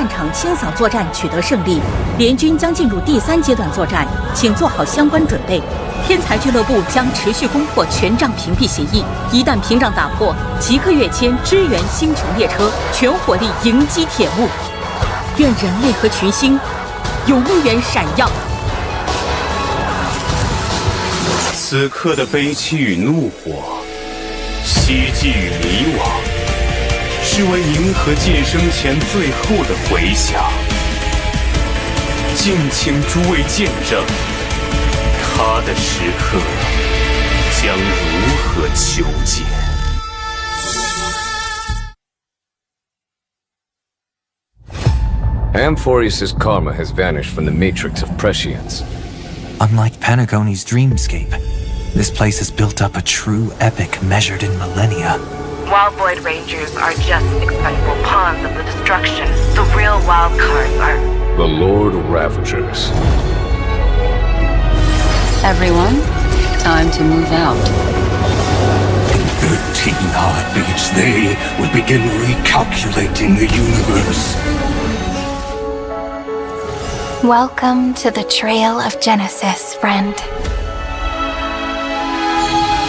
战场清扫作战取得胜利，联军将进入第3阶段作战，请做好相关准备。天才俱乐部将持续攻破权杖屏蔽协议，一旦屏障打破，即刻跃迁支援星穹列车，全火力迎击铁幕。愿人类和群星永远闪耀。此刻的悲戚与怒火，希冀与迷惘，是为银河晋升前最后的回响。敬请诸位见证，他的时刻将如何求解。Amphoreus' karma has vanished from the matrix of prescience. Unlike Panagoni's dreamscape, this place has built up a true epic measured in millennia. Wild Void Rangers are just expendable pawns of the destruction. The real wild cards are... The Lord Ravagers. Everyone, time to move out. In 13 heartbeats, they will begin recalculating the universe. Welcome to the Trail of Genesis, friend.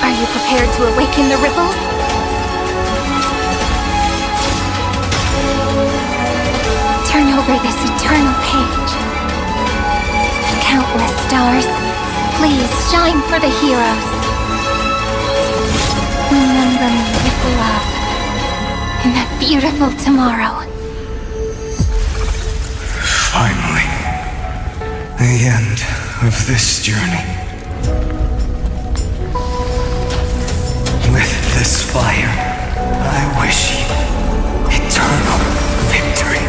Are you prepared to awaken the ripples? Turn over this eternal page. Countless stars, please shine for the heroes. Remember me with love in that beautiful tomorrow. Finally, the end of this journey. With this fire, I wish you eternal victory.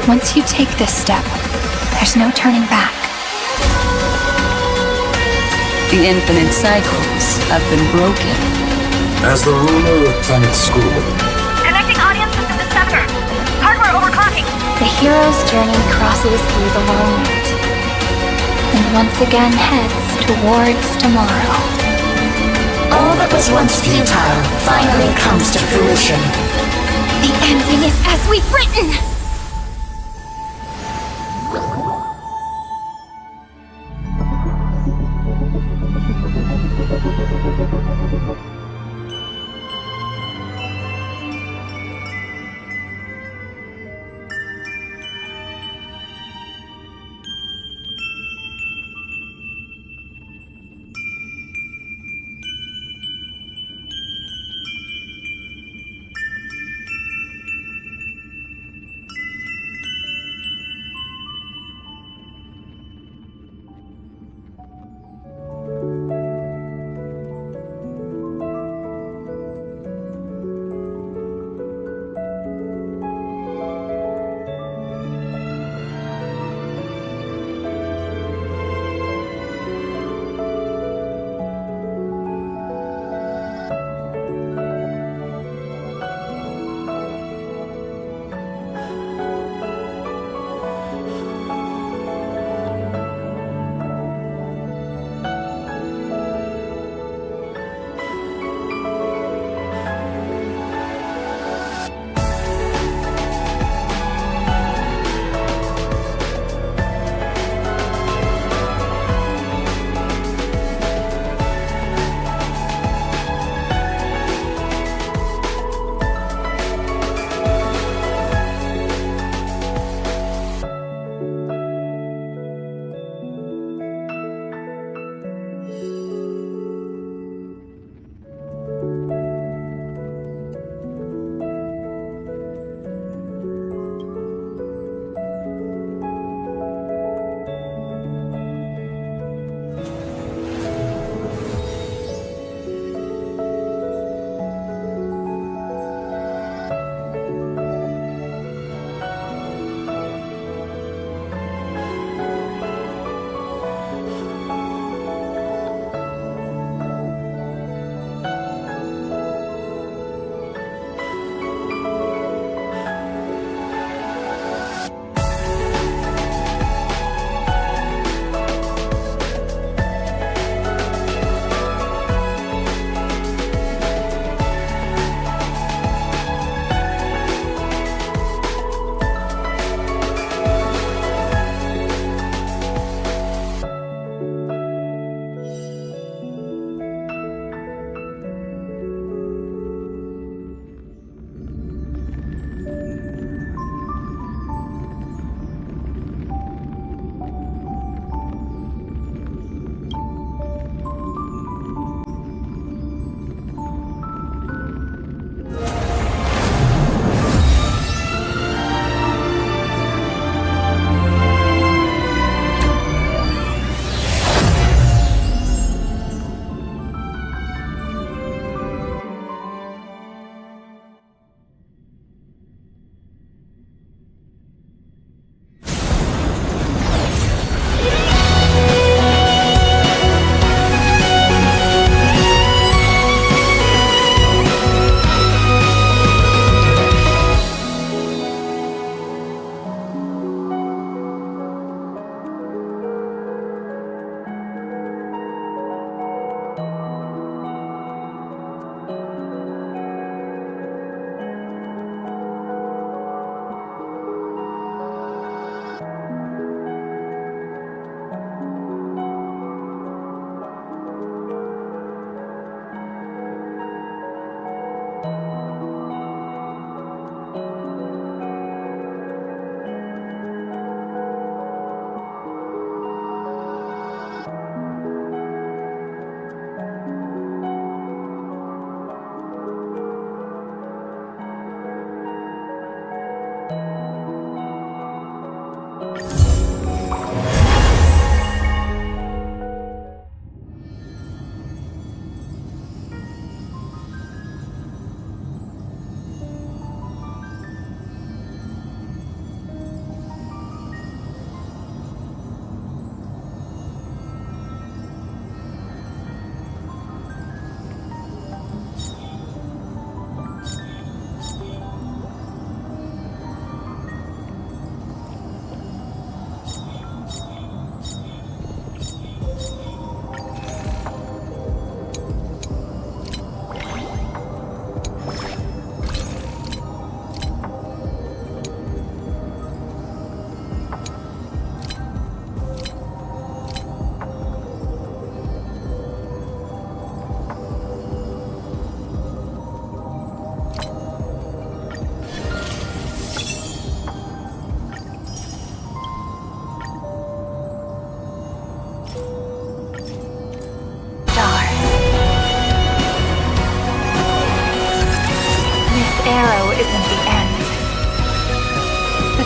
Once you take this step, there's no turning back. The infinite cycles have been broken. As the ruler of Planet School. Connecting audience system to center. Hardware overclocking. The hero's journey crosses through the long night, and once again heads towards tomorrow. All that was once futile finally comes to fruition. The ending is as we've written!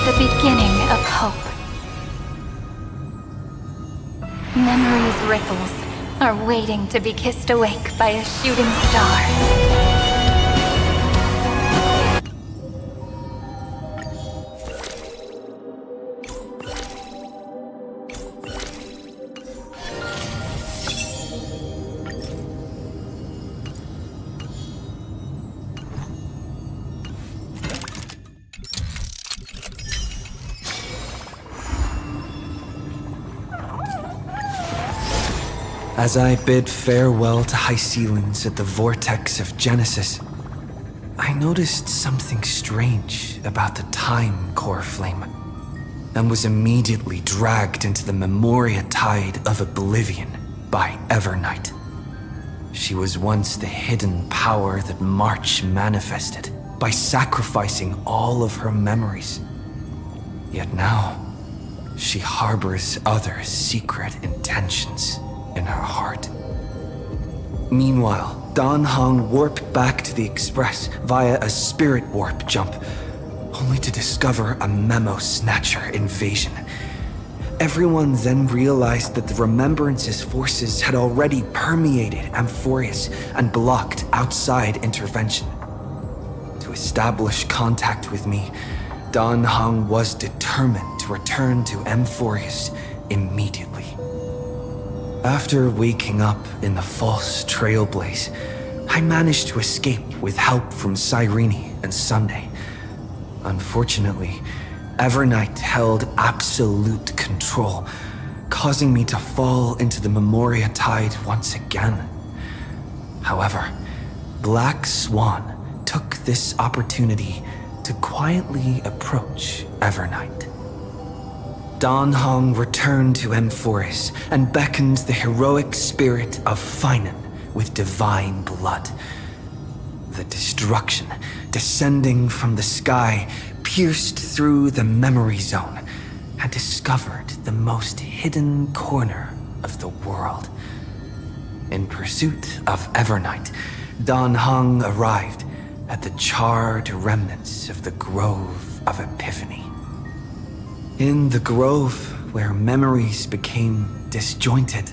the beginning of hope. Memory's ripples are waiting to be kissed awake by a shooting star. As I bid farewell to high ceilings at the vortex of Genesis, I noticed something strange about the time core flame, and was immediately dragged into the Memoria Tide of Oblivion by Evernight. She was once the hidden power that March manifested by sacrificing all of her memories. Yet now, she harbors other secret intentions in her heart. Meanwhile, Dan Heng warped back to the Express via a spirit warp jump, only to discover a Memo Snatcher invasion. Everyone then realized that the Remembrance's forces had already permeated Amphoreus and blocked outside intervention. To establish contact with me, Dan Heng was determined to return to Amphoreus immediately. After waking up in the false trailblaze, I managed to escape with help from Cyrene and Sunday. Unfortunately, Evernight held absolute control, causing me to fall into the Memoria Tide once again. However, Black Swan took this opportunity to quietly approach Evernight. Dan Heng returned to Amphoreus and beckoned the heroic spirit of Phainon with divine blood. The destruction descending from the sky pierced through the memory zone and discovered the most hidden corner of the world. In pursuit of Evernight, Dan Heng arrived at the charred remnants of the Grove of Epiphany. In the grove, where memories became disjointed,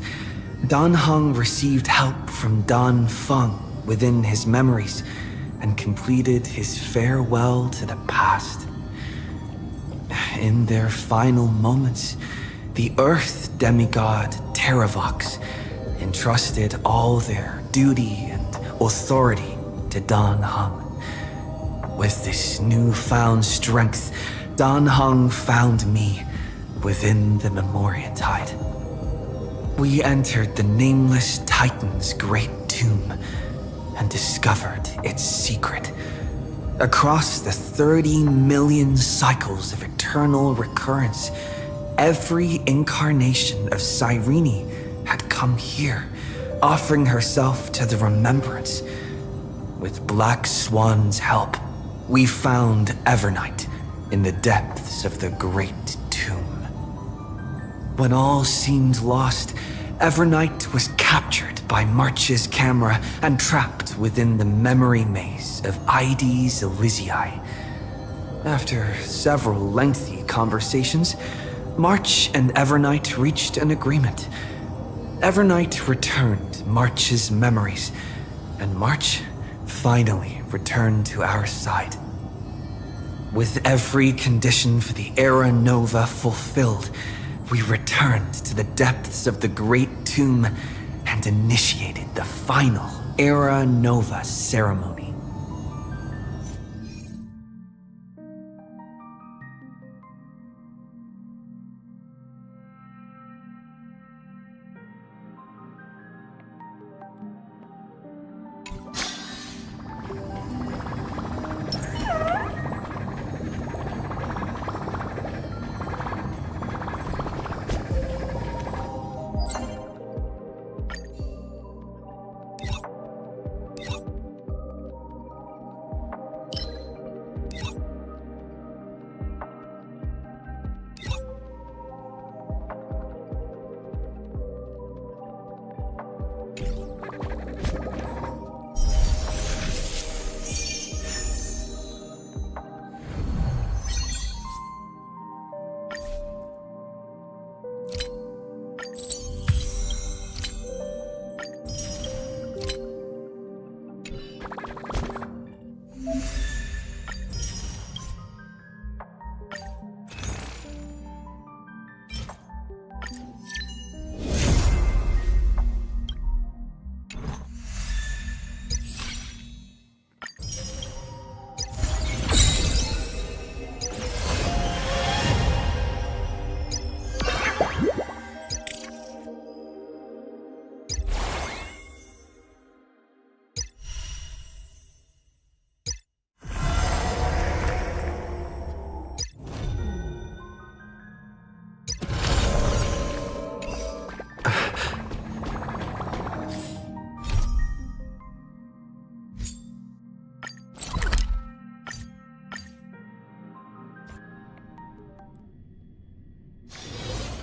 Dan Heng received help from Dan Feng within his memories and completed his farewell to the past. In their final moments, the Earth demigod Terravox entrusted all their duty and authority to Dan Heng. With this newfound strength, Dan Heng found me within the Memoria Tide. We entered the Nameless Titan's great tomb and discovered its secret. Across the 30 million cycles of eternal recurrence, every incarnation of Cyrene had come here, offering herself to the Remembrance. With Black Swan's help, we found Evernight in the depths of the Great Tomb. When all seemed lost, Evernight was captured by March's camera and trapped within the memory maze of Ides Elysiae. After several lengthy conversations, March and Evernight reached an agreement. Evernight returned March's memories, and March finally returned to our side. With every condition for the Era Nova fulfilled, we returned to the depths of the Great Tomb and initiated the final Era Nova ceremony.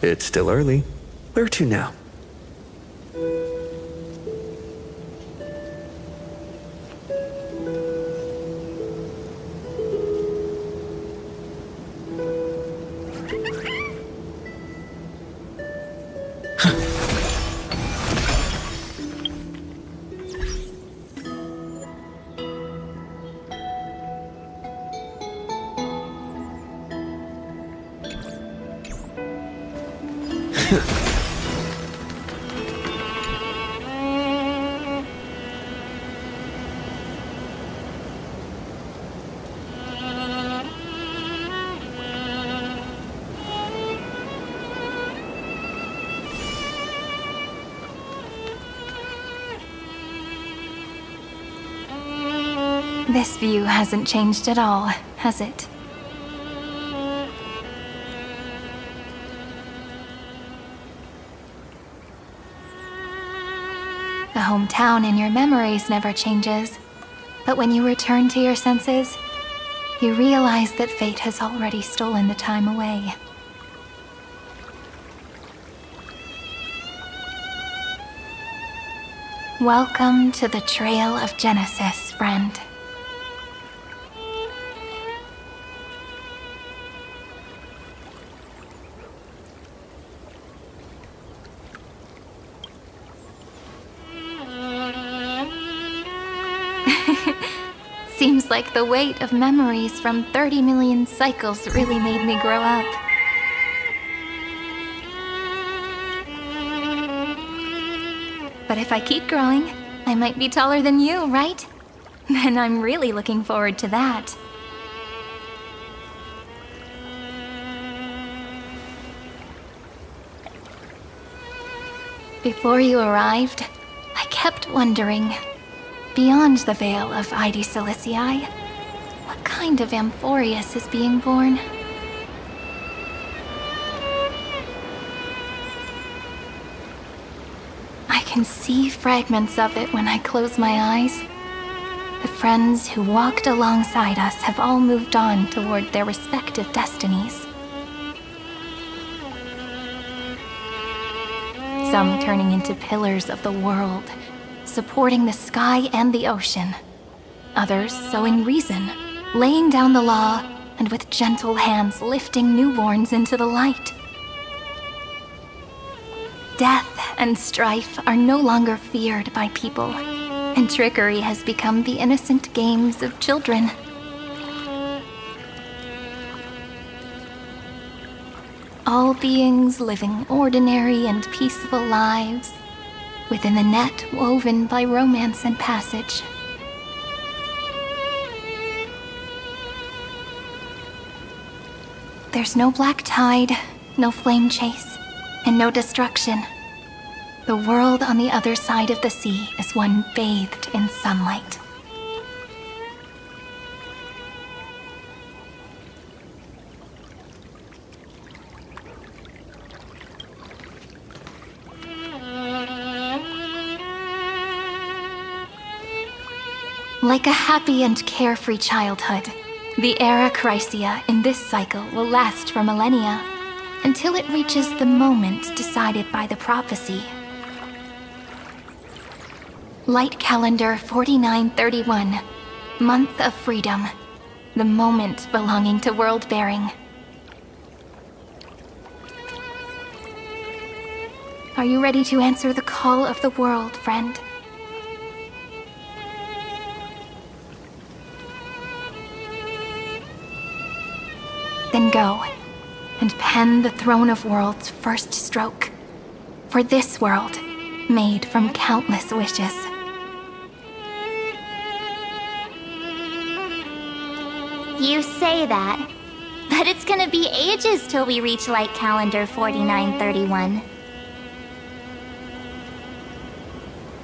It's still early. Where to now? This view hasn't changed at all, has it? The hometown in your memories never changes, but when you return to your senses, you realize that fate has already stolen the time away. Welcome to the Trail of Genesis, friend. Seems like the weight of memories from 30 million cycles really made me grow up. But if I keep growing, I might be taller than you, right? Then I'm really looking forward to that. Before you arrived, I kept wondering, beyond the veil of Id Silicii, what kind of Amphoreus is being born? I can see fragments of it when I close my eyes. The friends who walked alongside us have all moved on toward their respective destinies. Some turning into pillars of the world, supporting the sky and the ocean. Others sowing reason, laying down the law, and with gentle hands lifting newborns into the light. Death and strife are no longer feared by people, and trickery has become the innocent games of children. All beings living ordinary and peaceful lives, within the net woven by romance and passage. There's no black tide, no flame chase, and no destruction. The world on the other side of the sea is one bathed in sunlight. Like a happy and carefree childhood, the era Chrysia in this cycle will last for millennia, until it reaches the moment decided by the prophecy. Light calendar 4931, month of freedom, the moment belonging to world-bearing. Are you ready to answer the call of the world, friend? Then go, and pen the Throne of Worlds' first stroke. For this world, made from countless wishes. You say that, but it's gonna be ages till we reach light calendar 4931.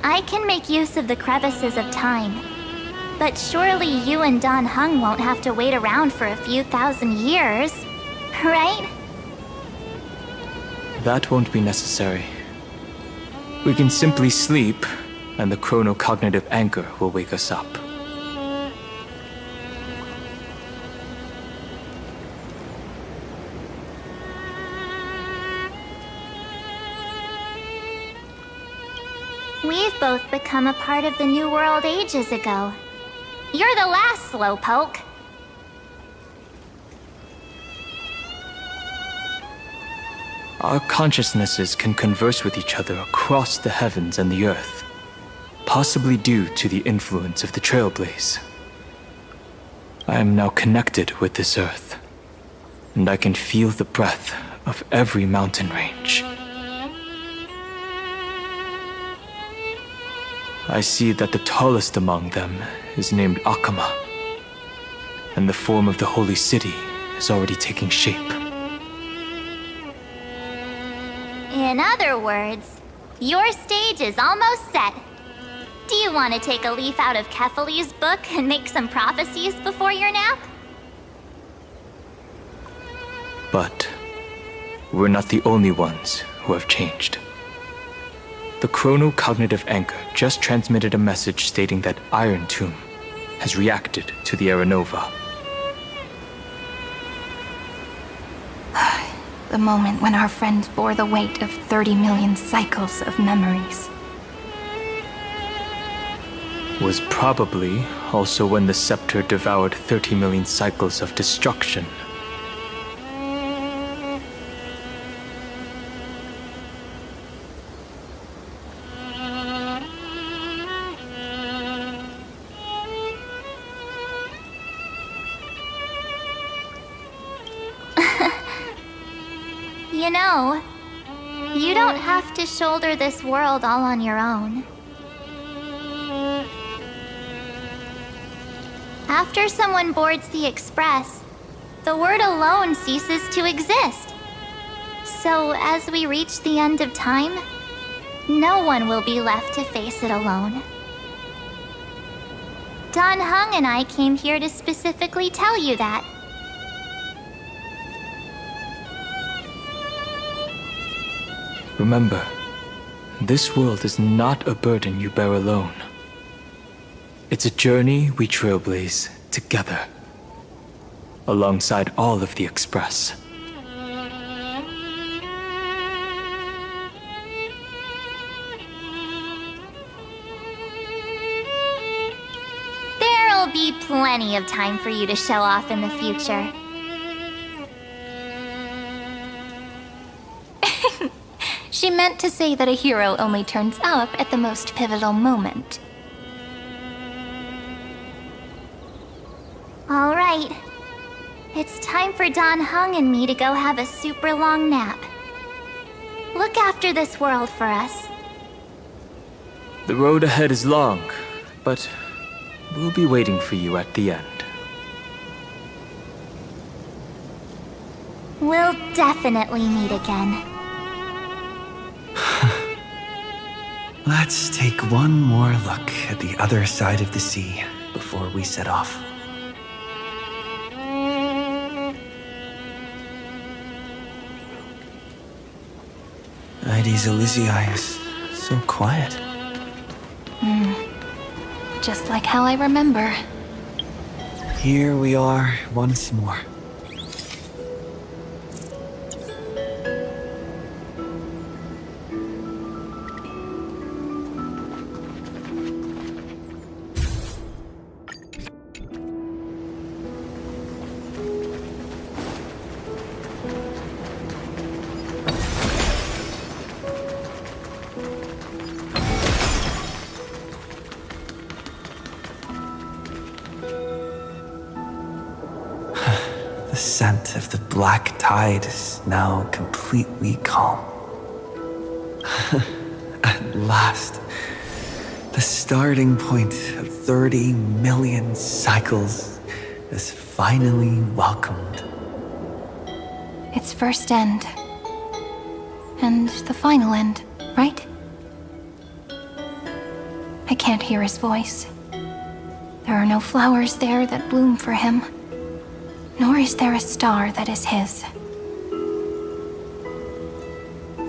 I can make use of the crevices of time. But surely you and Dan Heng won't have to wait around for a few thousand years, right? That won't be necessary. We can simply sleep, and the chronocognitive anchor will wake us up. We've both become a part of the New World ages ago. You're the last slowpoke. Our consciousnesses can converse with each other across the heavens and the earth, possibly due to the influence of the Trailblaze. I am now connected with this earth, and I can feel the breath of every mountain range. I see that the tallest among them is named Akama, and the form of the holy city is already taking shape. In other words, your stage is almost set. Do you want to take a leaf out of Kefali's book and make some prophecies before your nap? But we're not the only ones who have changed. The chrono-cognitive anchor just transmitted a message stating that Irontomb has reacted to the Aeronova. The moment when our friend bore the weight of 30 million cycles of memories. Was probably also when the scepter devoured 30 million cycles of destruction. You know, you don't have to shoulder this world all on your own. After someone boards the Express, the word alone ceases to exist. So as we reach the end of time, no one will be left to face it alone. Dan Heng and I came here to specifically tell you that. Remember, this world is not a burden you bear alone. It's a journey we trailblaze together, alongside all of the Express. There'll be plenty of time for you to show off in the future. She meant to say that a hero only turns up at the most pivotal moment. All right. It's time for Dan Heng and me to go have a super long nap. Look after this world for us. The road ahead is long, but we'll be waiting for you at the end. We'll definitely meet again. Let's take one more look at the other side of the sea before we set off. Ides Elysiae is so quiet. Just like how I remember. Here we are once more. The scent of the black tide is now completely calm. At last, the starting point of 30 million cycles is finally welcomed. Its first end. And the final end, right? I can't hear his voice. There are no flowers there that bloom for him. Nor is there a star that is his.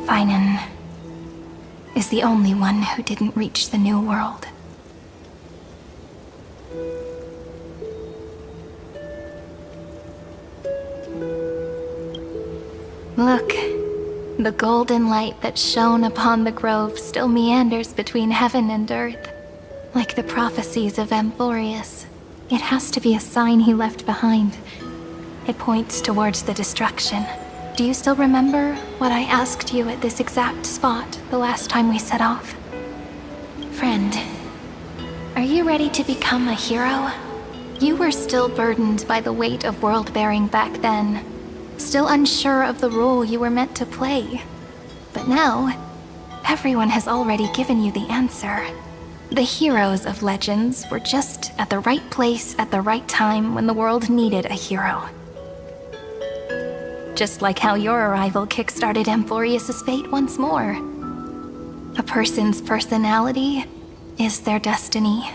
Phainon is the only one who didn't reach the New World. Look, The golden light that shone upon the grove still meanders between heaven and earth. Like the prophecies of Amphoreus, it has to be a sign he left behind. It points towards the destruction. Do you still remember what I asked you at this exact spot the last time we set off? Friend, are you ready to become a hero? You were still burdened by the weight of world-bearing back then, still unsure of the role you were meant to play. But now, everyone has already given you the answer. The heroes of legends were just at the right place at the right time when the world needed a hero. Just like how your arrival kickstarted Amphoreus' fate once more. A person's personality is their destiny.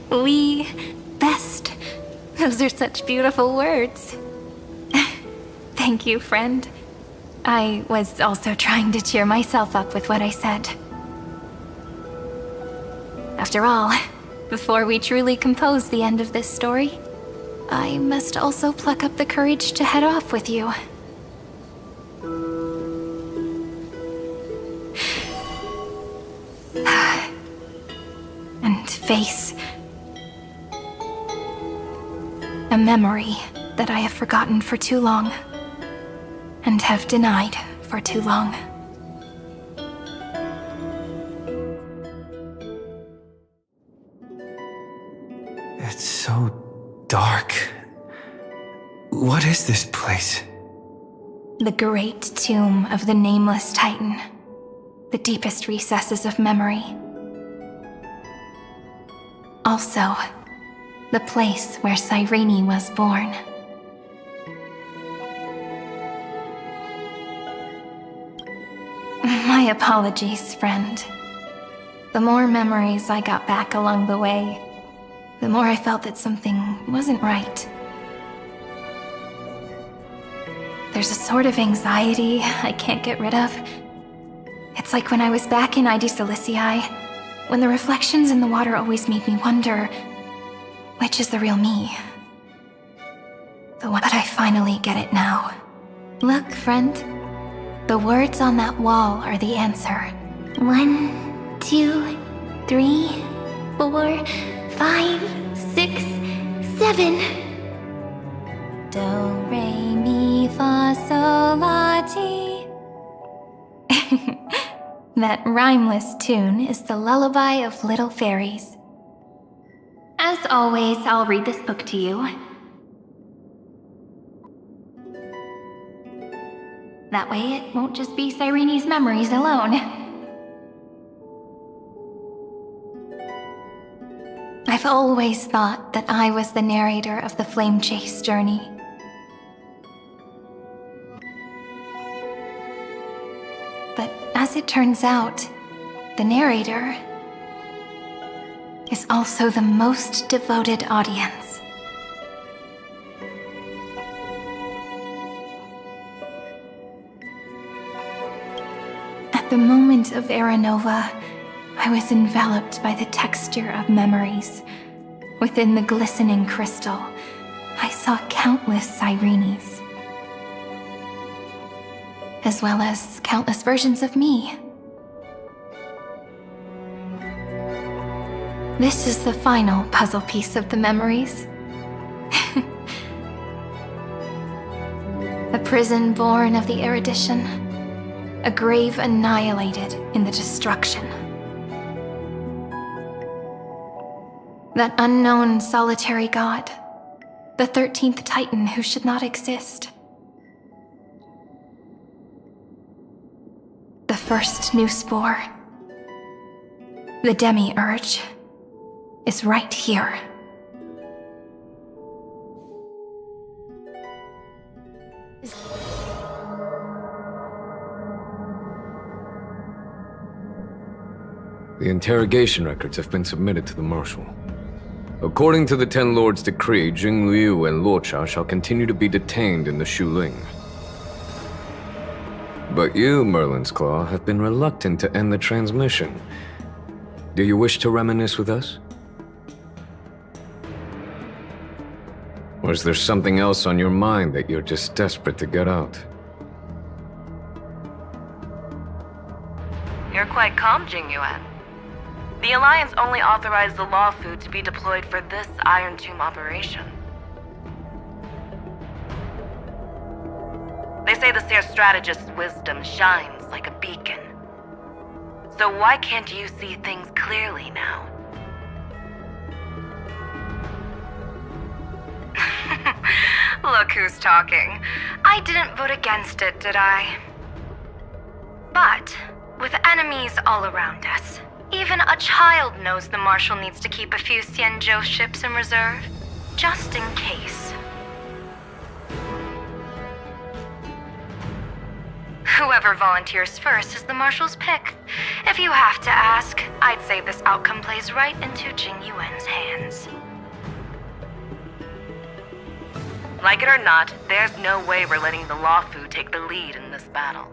We best. Those are such beautiful words. Thank you, friend. I was also trying to cheer myself up with what I said. After all, before we truly compose the end of this story, I must also pluck up the courage to head off with you. And face a memory that I have forgotten for too long, and have denied for too long. It's so dark. What is this place? The great tomb of the nameless Titan. The deepest recesses of memory. Also, the place where Cyrene was born. My apologies, friend. The more memories I got back along the way, the more I felt that something wasn't right. There's a sort of anxiety I can't get rid of. It's like when I was back in ID Silicii, when the reflections in the water always made me wonder, which is the real me? But I finally get it now. Look, friend. The words on that wall are the answer. 1, 2, 3, 4, 5, 6, 7. Do, re, mi, fa, sol, la, ti. That rhymeless tune is the lullaby of little fairies. As always, I'll read this book to you. That way it won't just be Cyrene's memories alone. I've always thought that I was the narrator of the Flame Chase journey. But as it turns out, the narrator is also the most devoted audience. At the moment of Era Nova, I was enveloped by the texture of memories. Within the glistening crystal, I saw countless Cyrenes, as well as countless versions of me. This is the final puzzle piece of the memories. A prison born of the erudition, a grave annihilated in the destruction. That unknown solitary god, the 13th Titan who should not exist. The first new spore, the demi-urge, is right here. The interrogation records have been submitted to the Marshal. According to the Ten Lords' decree, Jingliu and Luocha shall continue to be detained in the Shuling. But you, Merlin's Claw, have been reluctant to end the transmission. Do you wish to reminisce with us? Or is there something else on your mind that you're just desperate to get out? You're quite calm, Jingyuan. The Alliance only authorized the law food to be deployed for this Irontomb operation. They say the Seer strategist's wisdom shines like a beacon. So why can't you see things clearly now? Look who's talking. I didn't vote against it, did I? But, with enemies all around us, even a child knows the Marshal needs to keep a few Xianzhou ships in reserve, just in case. Whoever volunteers first is the Marshal's pick. If you have to ask, I'd say this outcome plays right into Jingyuan's hands. Like it or not, there's no way we're letting the law food take the lead in this battle.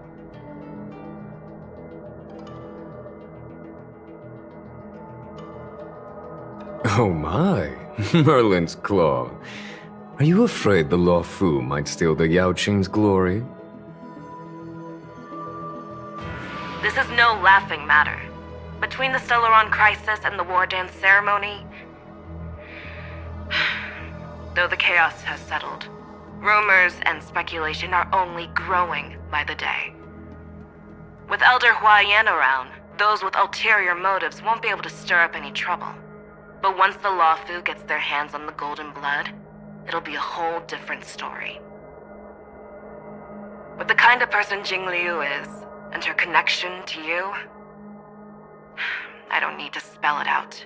Oh my, Merlin's Claw. Are you afraid the Law Fu might steal the Yao Qing's glory? This is no laughing matter. Between the Stellaron crisis and the War Dance ceremony, though the chaos has settled, rumors and speculation are only growing by the day. With Elder Huaiyan around, those with ulterior motives won't be able to stir up any trouble. But once the Law Fu gets their hands on the golden blood, it'll be a whole different story. With the kind of person Jing Liu is, and her connection to you, I don't need to spell it out.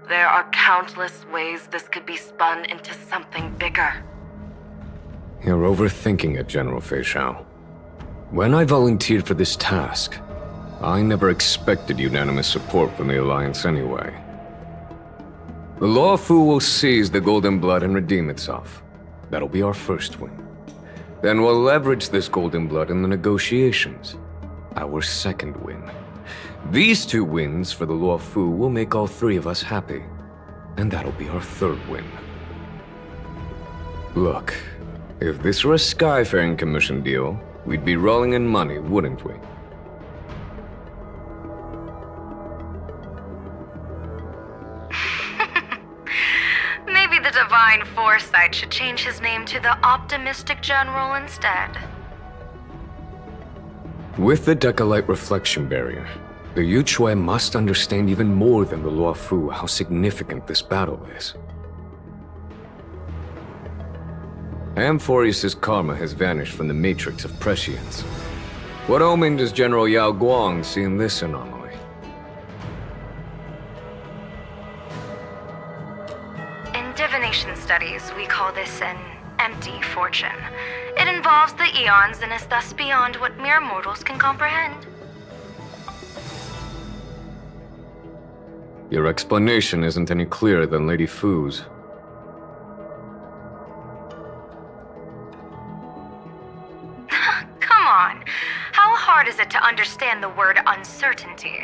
There are countless ways this could be spun into something bigger. You're overthinking it, General Feixiao. When I volunteered for this task, I never expected unanimous support from the Alliance anyway. The Law Fu will seize the Golden Blood and redeem itself. That'll be our first win. Then we'll leverage this Golden Blood in the negotiations. Our second win. These two wins for the Law Fu will make all three of us happy. And that'll be our third win. Look, if this were a Skyfaring Commission deal, we'd be rolling in money, wouldn't we? Maybe the Divine Foresight should change his name to the Optimistic General instead. With the Decalite Reflection Barrier, the Yuchuan must understand even more than the Law Fu how significant this battle is. Amphoreus' karma has vanished from the matrix of prescience. What omen does General Yao Guang see in this anomaly? In divination studies, we call this an empty fortune. It involves the eons and is thus beyond what mere mortals can comprehend. Your explanation isn't any clearer than Lady Fu's. Come on. How hard is it to understand the word uncertainty?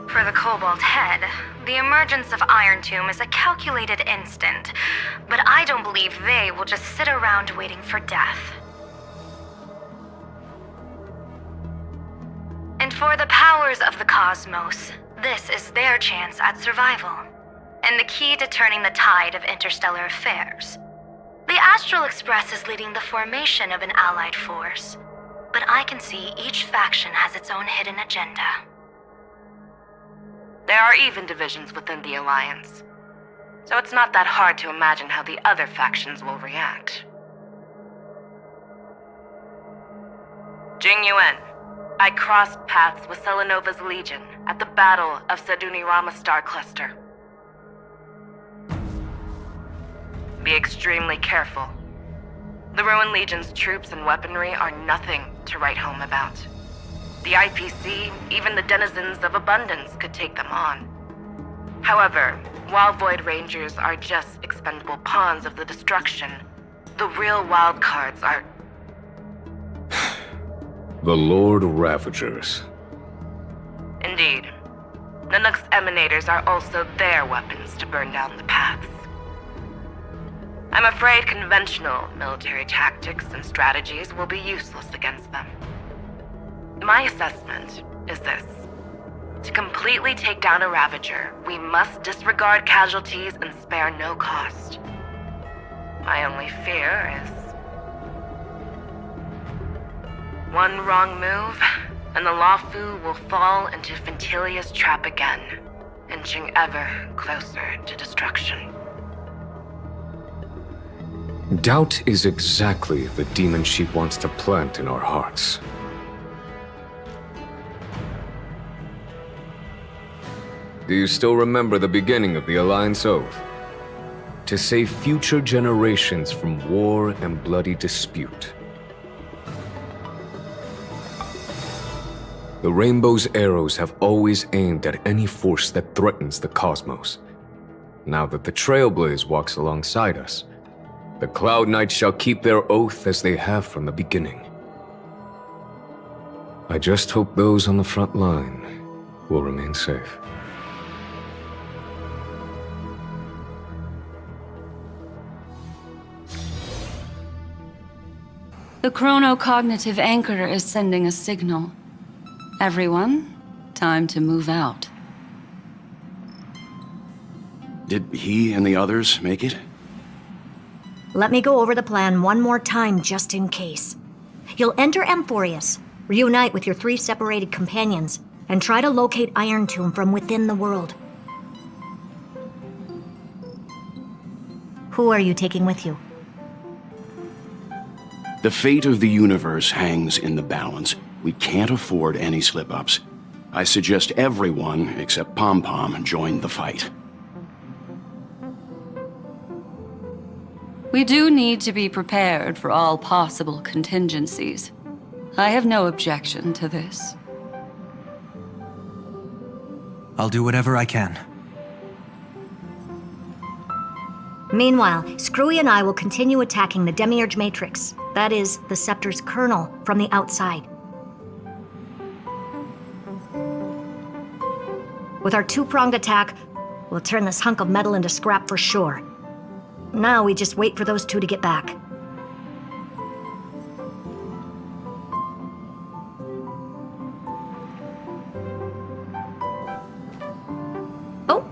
For the Cobalt Head, the emergence of Irontomb is a calculated instant, but I don't believe they will just sit around waiting for death. And for the powers of the cosmos, this is their chance at survival, and the key to turning the tide of interstellar affairs. The Astral Express is leading the formation of an allied force, but I can see each faction has its own hidden agenda. There are even divisions within the Alliance, so it's not that hard to imagine how the other factions will react. Jingyuan, I crossed paths with Selenova's Legion at the Battle of Sedunirama Star Cluster. Be extremely careful. The Ruined Legion's troops and weaponry are nothing to write home about. The IPC, even the denizens of Abundance, could take them on. However, while Void Rangers are just expendable pawns of the destruction, the real wildcards are... The Lord Ravagers. Indeed. Nanook's emanators are also their weapons to burn down the paths. I'm afraid conventional military tactics and strategies will be useless against them. My assessment is this. To completely take down a Ravager, we must disregard casualties and spare no cost. My only fear is one wrong move, and the Lawfu will fall into Fintilia's trap again, inching ever closer to destruction. Doubt is exactly the demon she wants to plant in our hearts. Do you still remember the beginning of the Alliance Oath? To save future generations from war and bloody dispute. The Rainbow's arrows have always aimed at any force that threatens the cosmos. Now that the Trailblaze walks alongside us, the Cloud Knights shall keep their oath as they have from the beginning. I just hope those on the front line will remain safe. The chronocognitive anchor is sending a signal. Everyone, time to move out. Did he and the others make it? Let me go over the plan one more time just in case. You'll enter Amphoreus, reunite with your 3 separated companions, and try to locate Irontomb from within the world. Who are you taking with you? The fate of the universe hangs in the balance. We can't afford any slip-ups. I suggest everyone, except Pom Pom, join the fight. We do need to be prepared for all possible contingencies. I have no objection to this. I'll do whatever I can. Meanwhile, Screwy and I will continue attacking the Demiurge Matrix. That is, the Scepter's kernel, from the outside. With our 2-pronged attack, we'll turn this hunk of metal into scrap for sure. Now we just wait for those 2 to get back. Oh,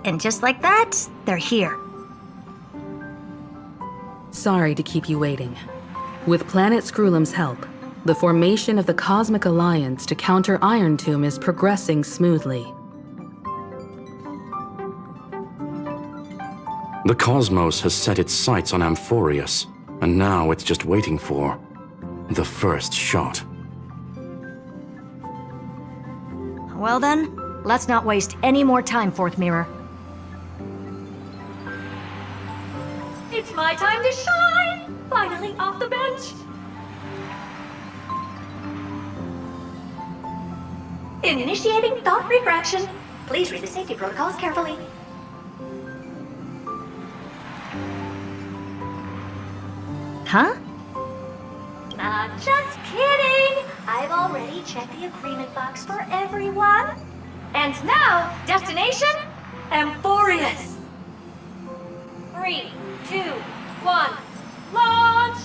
and just like that, they're here. Sorry to keep you waiting. With Planet Screwlum's help, the formation of the Cosmic Alliance to counter Irontomb is progressing smoothly. The cosmos has set its sights on Amphoreus, and now it's just waiting for the first shot. Well then, let's not waste any more time, Fourth Mirror. It's my time to shine! Finally off the bench! Initiating thought refraction. Please read the safety protocols carefully. Huh? Just kidding! I've already checked the agreement box for everyone. And now, destination, Amphoreus. 3, 2, 1, launch!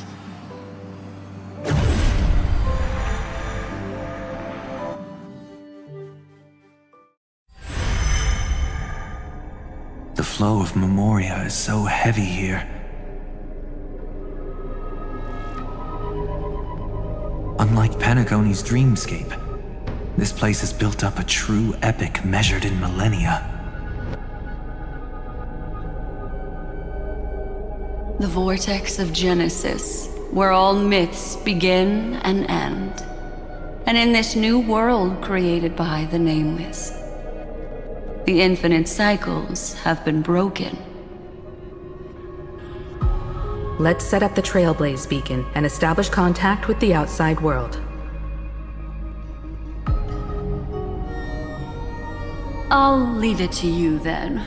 The flow of Memoria is so heavy here. Unlike Panagoni's dreamscape, this place has built up a true epic measured in millennia. The vortex of Genesis, where all myths begin and end. And in this new world created by the Nameless, the infinite cycles have been broken. Let's set up the Trailblaze beacon and establish contact with the outside world. I'll leave it to you then.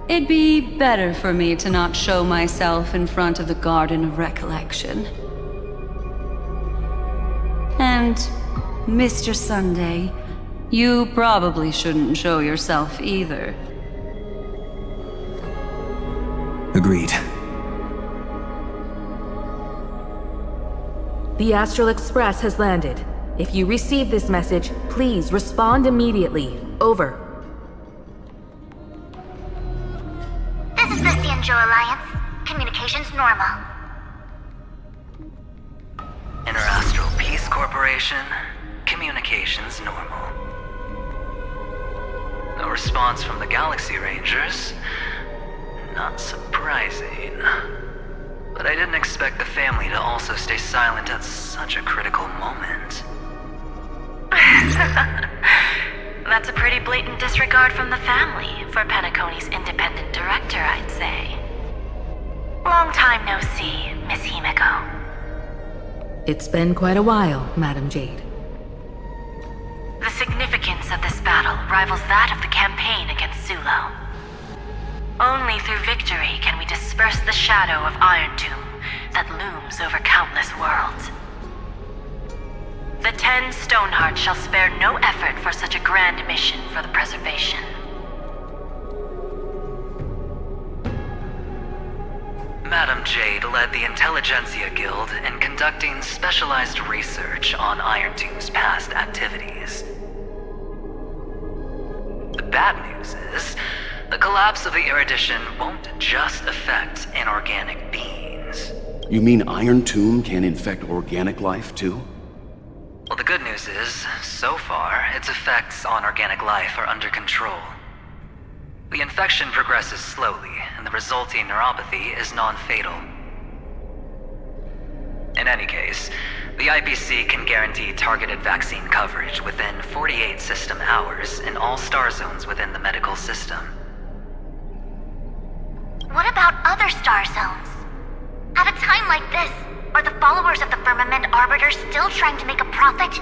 It'd be better for me to not show myself in front of the Garden of Recollection. And, Mr. Sunday, You probably shouldn't show yourself either. Agreed. The Astral Express has landed. If you receive this message, please respond immediately. Over. This is the Xianzhou Alliance. Communications normal. Interastral Peace Corporation. Communications normal. No response from the Galaxy Rangers. Not surprising. But I didn't expect the family to also stay silent at such a critical moment. That's a pretty blatant disregard from the family for Penacony's independent director, I'd say. Long time no see, Miss Himiko. It's been quite a while, Madam Jade. The significance of this battle rivals that of the campaign against Zulo. Only through victory can we disperse the shadow of Irontomb that looms over countless worlds. The 10 Stonehearts shall spare no effort for such a grand mission for the preservation. Madam Jade led the Intelligentsia Guild in conducting specialized research on Irontomb's past activities. The bad news is, the collapse of the Erudition won't just affect inorganic beings. You mean Irontomb can infect organic life too? Well, the good news is, so far, its effects on organic life are under control. The infection progresses slowly, and the resulting neuropathy is non-fatal. In any case, the IPC can guarantee targeted vaccine coverage within 48 system hours in all star zones within the medical system. What about other star zones? At a time like this, are the followers of the Firmament Arbiter still trying to make a profit?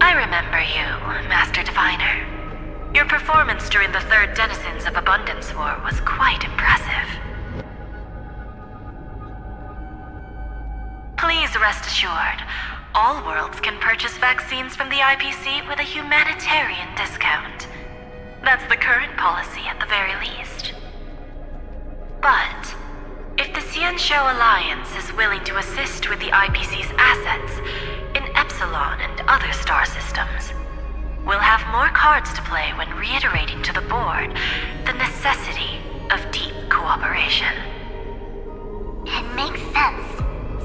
I remember you, Master Diviner. Your performance during the Third Denizens of Abundance War was quite impressive. Please rest assured, all worlds can purchase vaccines from the IPC with a humanitarian discount. That's the current policy at the very least. But if the Xianzhou Alliance is willing to assist with the IPC's assets in Epsilon and other star systems, we'll have more cards to play when reiterating to the board the necessity of deep cooperation. It makes sense,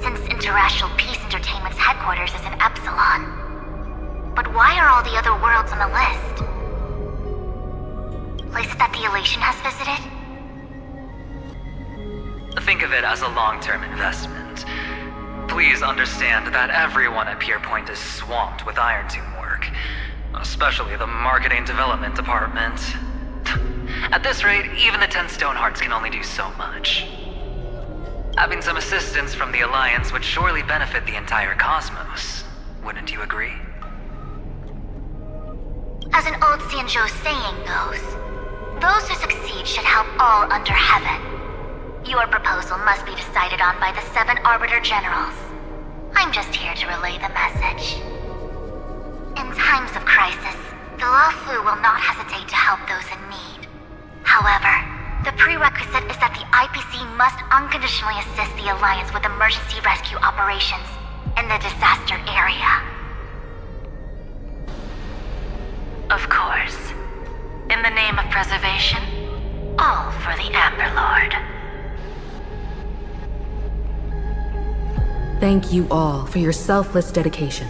since Interastral Peace Entertainment's headquarters is in Epsilon. But why are all the other worlds on the list? Places that the Elation has visited? Think of it as a long-term investment. Please understand that everyone at Pierpoint is swamped with Irontomb work, especially the marketing development department. At this rate, even the 10 Stonehearts can only do so much. Having some assistance from the Alliance would surely benefit the entire cosmos. Wouldn't you agree? As an old Xianzhou saying goes, those who succeed should help all under heaven. Your proposal must be decided on by the 7 Arbiter Generals. I'm just here to relay the message. In times of crisis, the Luofu will not hesitate to help those in need. However, the prerequisite is that the IPC must unconditionally assist the Alliance with emergency rescue operations in the disaster area. Of course. In the name of preservation, all for the Amber Lord. Thank you all for your selfless dedication.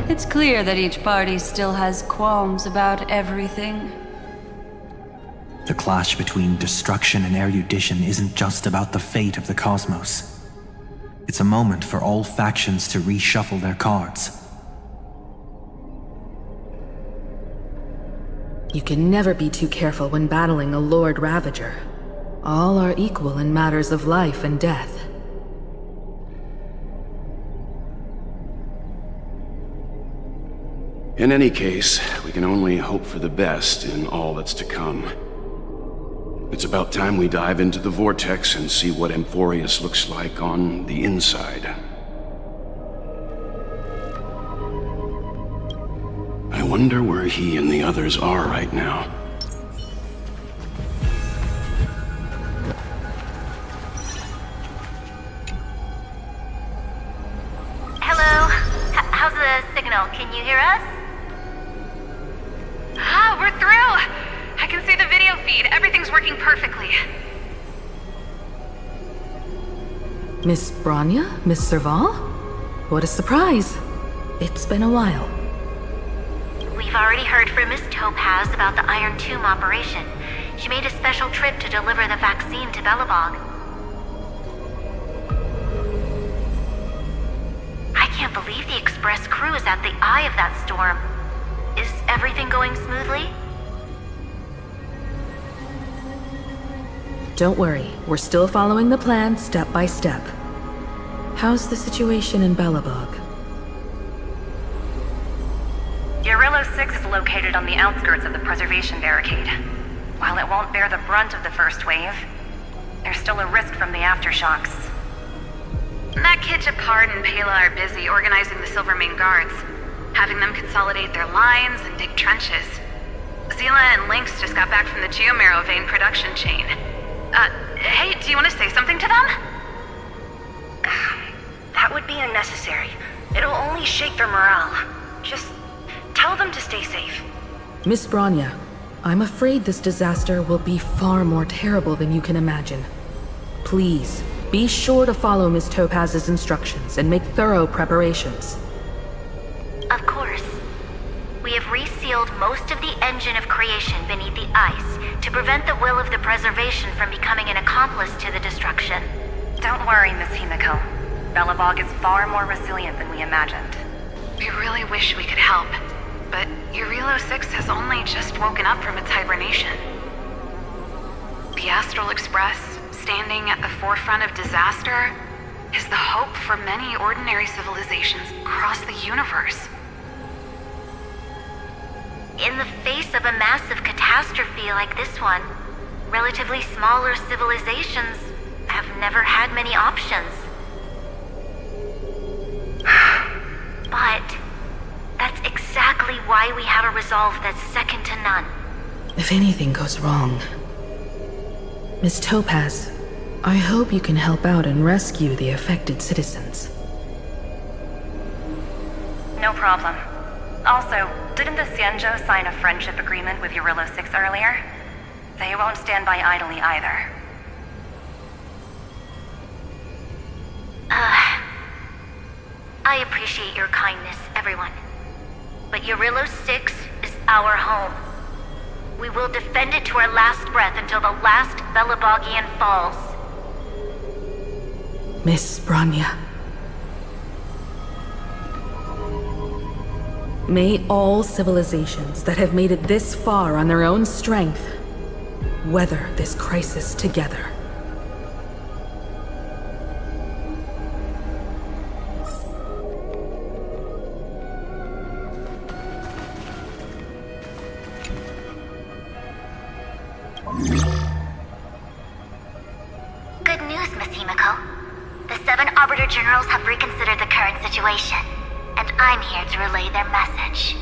It's clear that each party still has qualms about everything. The clash between destruction and erudition isn't just about the fate of the cosmos. It's a moment for all factions to reshuffle their cards. You can never be too careful when battling a Lord Ravager. All are equal in matters of life and death. In any case, we can only hope for the best in all that's to come. It's about time we dive into the vortex and see what Amphoreus looks like on the inside. I wonder where he and the others are right now. Hello? How's the signal? Can you hear us? Ah, we're through! I can see the video feed. Everything's working perfectly. Miss Bronya? Miss Serval? What a surprise. It's been a while. We've already heard from Miss Topaz about the Irontomb operation. She made a special trip to deliver the vaccine to Belobog. I can't believe the Express crew is at the eye of that storm. Is everything going smoothly? Don't worry, we're still following the plan step by step. How's the situation in Belobog? Yarilo 6 is located on the outskirts of the preservation barricade. While it won't bear the brunt of the first wave, there's still a risk from the aftershocks. That kid Japard and Pela are busy organizing the Silvermane Guards, having them consolidate their lines and dig trenches. Zila and Lynx just got back from the Geomarrow vein production chain. Hey, do you want to say something to them? That would be unnecessary. It'll only shake their morale. Just tell them to stay safe. Miss Bronya, I'm afraid this disaster will be far more terrible than you can imagine. Please, be sure to follow Miss Topaz's instructions and make thorough preparations. Of course. We have resealed most of the engine of creation beneath the ice to prevent the will of the preservation from becoming an accomplice to the destruction. Don't worry, Miss Himiko. Belobog is far more resilient than we imagined. We really wish we could help, but Yarilo 6 has only just woken up from its hibernation. The Astral Express, standing at the forefront of disaster, is the hope for many ordinary civilizations across the universe. In the face of a massive catastrophe like this one, relatively smaller civilizations have never had many options. But that's exactly why we have a resolve that's second to none. If anything goes wrong... Miss Topaz, I hope you can help out and rescue the affected citizens. No problem. Also, didn't the Xianzhou sign a friendship agreement with Yarilo 6 earlier? They won't stand by idly either. I appreciate your kindness, everyone. But Yarilo 6 is our home. We will defend it to our last breath until the last Belobogian falls. Miss Bronya. May all civilizations that have made it this far on their own strength weather this crisis together. Good news, Miss Himiko. The 7 Arbiter Generals have reconsidered the current situation, and I'm here to relay their message.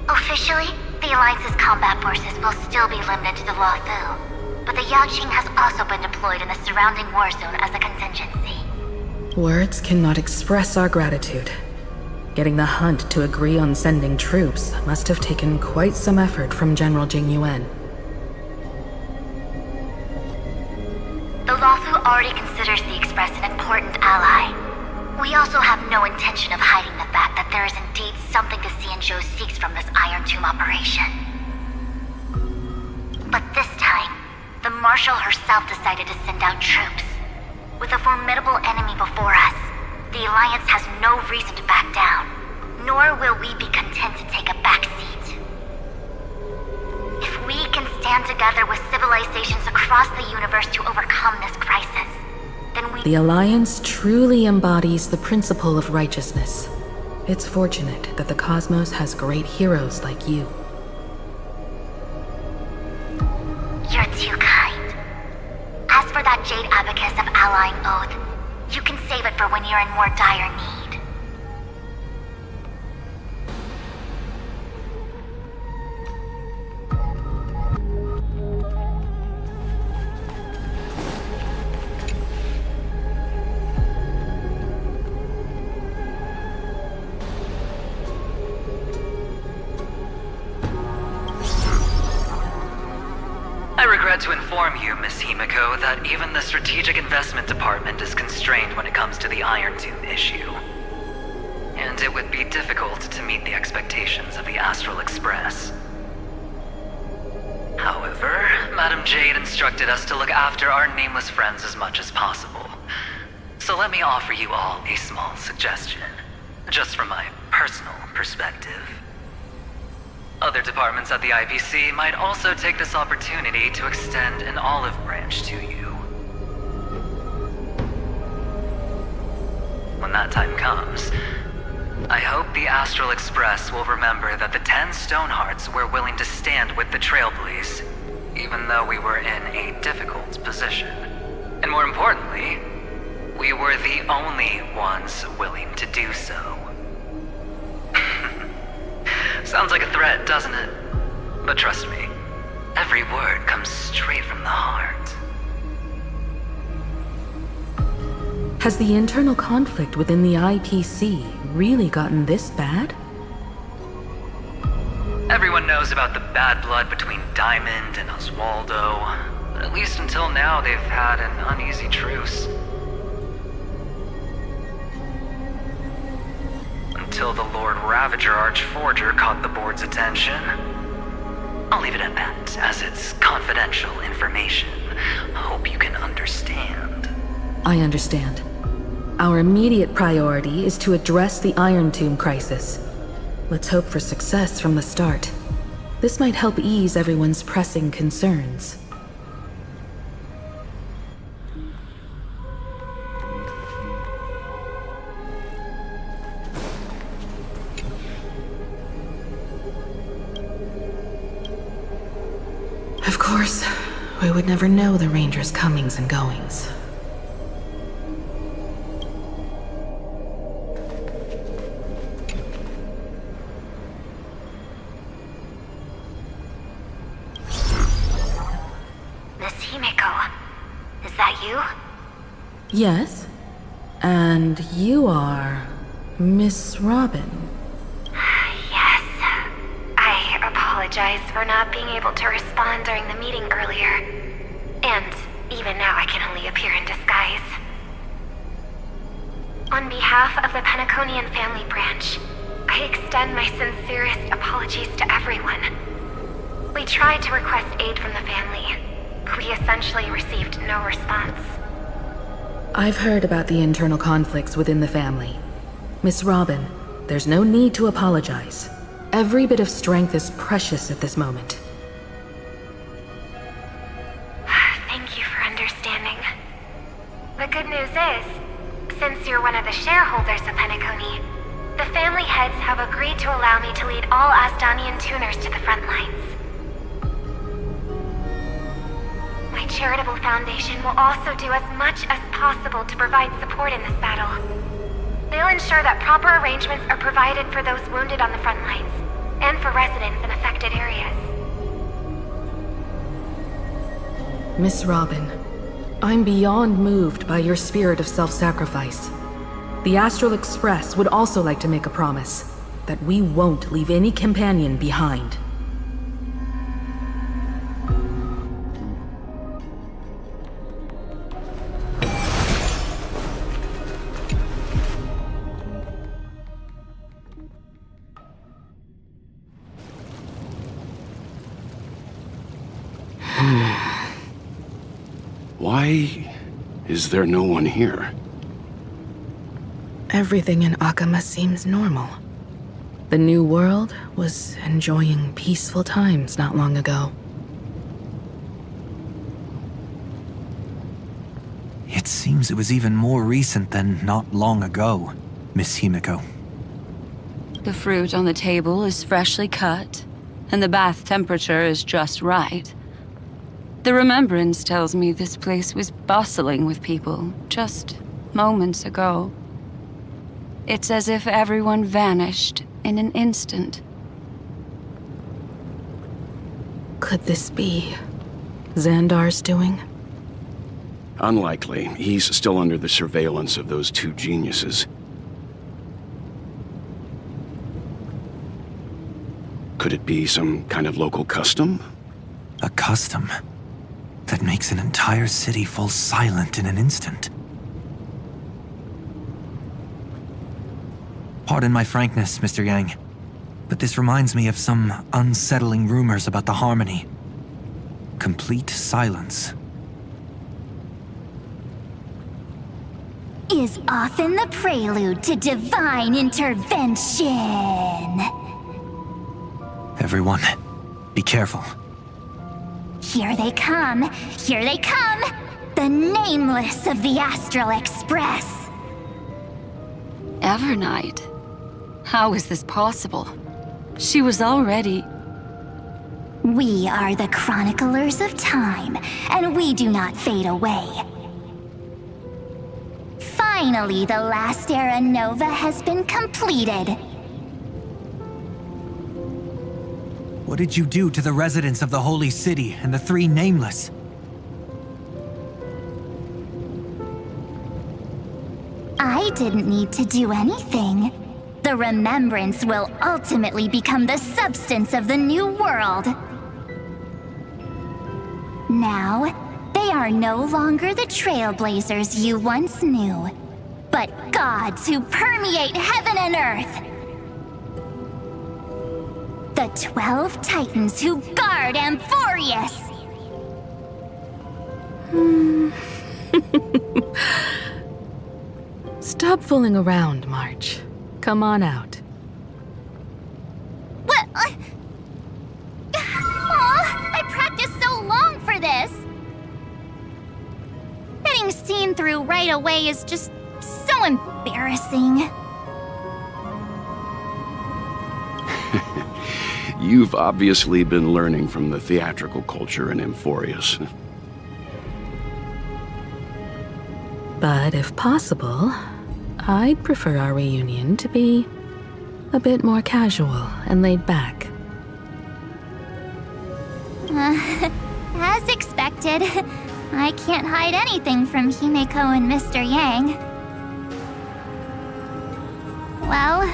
Officially, the Alliance's combat forces will still be limited to the Luofu, but the Yaoqing has also been deployed in the surrounding war zone as a contingency. Words cannot express our gratitude. Getting the Hunt to agree on sending troops must have taken quite some effort from General Jing Yuan. The Luofu already considers the Express an important ally. We also have no intention of hiding the fact that there is indeed something the Xianzhou seeks from this Irontomb operation. But this time, the Marshal herself decided to send out troops. With a formidable enemy before us, the Alliance has no reason to back down, nor will we be content to take a back seat. If we can stand together with civilizations across the universe to overcome this crisis, then we... The Alliance truly embodies the principle of righteousness. It's fortunate that the cosmos has great heroes like you. You're too kind. that jade abacus of allying oath. You can save it for when you're in more dire need. I regret to inform you, Miss Himiko, that even the Strategic Investment Department is constrained when it comes to the Irontomb issue. And it would be difficult to meet the expectations of the Astral Express. However, Madam Jade instructed us to look after our nameless friends as much as possible. So let me offer you all a small suggestion, just from my personal perspective. Other departments at the IPC might also take this opportunity to extend an olive branch to you. When that time comes, I hope the Astral Express will remember that the 10 Stonehearts were willing to stand with the Trailblaze, even though we were in a difficult position. And more importantly, we were the only ones willing to do so. Sounds like a threat, doesn't it? But trust me, every word comes straight from the heart. Has the internal conflict within the IPC really gotten this bad? Everyone knows about the bad blood between Diamond and Oswaldo, but at least until now they've had an uneasy truce. Until the Lord Ravager Archforger caught the board's attention. I'll leave it at that, as it's confidential information. Hope you can understand. I understand. Our immediate priority is to address the Irontomb crisis. Let's hope for success from the start. This might help ease everyone's pressing concerns. Of course, we would never know the Ranger's comings and goings. Miss Himiko, is that you? Yes? And you are Miss Robin. Yes. I apologize for not being able to respond during the meeting earlier. And even now I can only appear in disguise. On behalf of the Penaconian family branch, I extend my sincerest apologies to everyone. We tried to request aid from the family. We essentially received no response. I've heard about the internal conflicts within the family. Miss Robin, there's no need to apologize. Every bit of strength is precious at this moment. Thank you for understanding. The good news is, since you're one of the shareholders of Penacony, the family heads have agreed to allow me to lead all Asdanian tuners to the front lines. My charitable foundation will also do as much as possible to provide support in this battle. They'll ensure that proper arrangements are provided for those wounded on the front lines, and for residents in affected areas. Miss Robin, I'm beyond moved by your spirit of self-sacrifice. The Astral Express would also like to make a promise that we won't leave any companion behind. Why is there no one here? Everything in Akama seems normal. The New World was enjoying peaceful times not long ago. It seems it was even more recent than not long ago, Miss Himiko. The fruit on the table is freshly cut, and the bath temperature is just right. The remembrance tells me this place was bustling with people just moments ago. It's as if everyone vanished in an instant. Could this be Xandar's doing? Unlikely. He's still under the surveillance of those two geniuses. Could it be some kind of local custom? A custom that makes an entire city fall silent in an instant. Pardon my frankness, Mr. Yang, but this reminds me of some unsettling rumors about the Harmony. Complete silence. Is often the prelude to divine intervention. Everyone, be careful. Here they come! Here they come! The Nameless of the Astral Express! Evernight? How is this possible? She was already... We are the Chroniclers of Time, and we do not fade away. Finally, the last Era Nova has been completed. What did you do to the residents of the Holy City and the three Nameless? I didn't need to do anything. The remembrance will ultimately become the substance of the new world. Now, they are no longer the Trailblazers you once knew, but gods who permeate heaven and earth. The 12 Titans who guard Amphoreus! Stop fooling around, March. Come on out. What? I practiced so long for this! Getting seen through right away is just so embarrassing. You've obviously been learning from the theatrical culture in Amphoreus. But if possible, I'd prefer our reunion to be a bit more casual and laid back. As expected, I can't hide anything from Himeko and Mr. Yang. Well,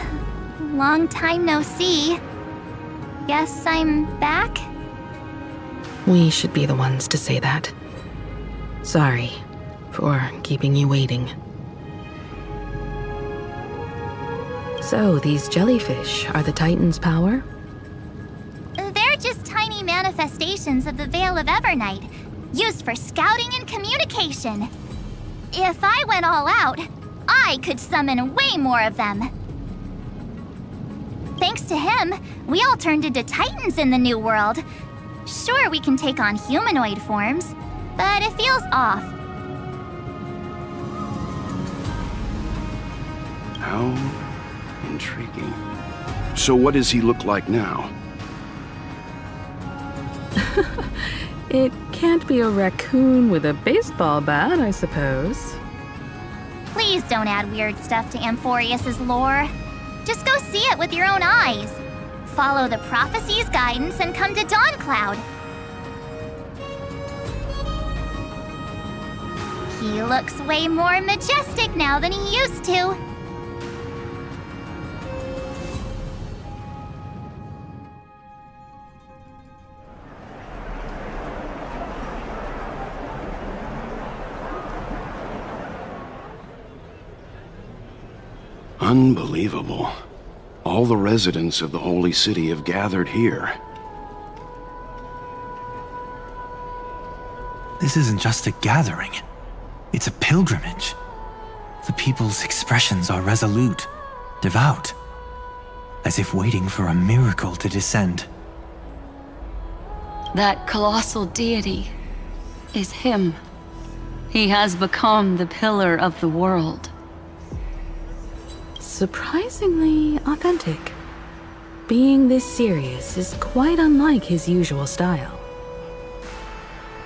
long time no see. Guess I'm back? We should be the ones to say that. Sorry for keeping you waiting. So, these jellyfish are the Titan's power? They're just tiny manifestations of the Veil of Evernight, used for scouting and communication. If I went all out, I could summon way more of them. Thanks to him, we all turned into Titans in the New World. Sure, we can take on humanoid forms, but it feels off. How intriguing. So what does he look like now? It can't be a raccoon with a baseball bat, I suppose. Please don't add weird stuff to Amphoreus' lore. Just go see it with your own eyes. Follow the prophecy's guidance and come to Dawncloud. He looks way more majestic now than he used to. Unbelievable. All the residents of the Holy City have gathered here. This isn't just a gathering. It's a pilgrimage. The people's expressions are resolute, devout, as if waiting for a miracle to descend. That colossal deity is him. He has become the pillar of the world. Surprisingly authentic. Being this serious is quite unlike his usual style.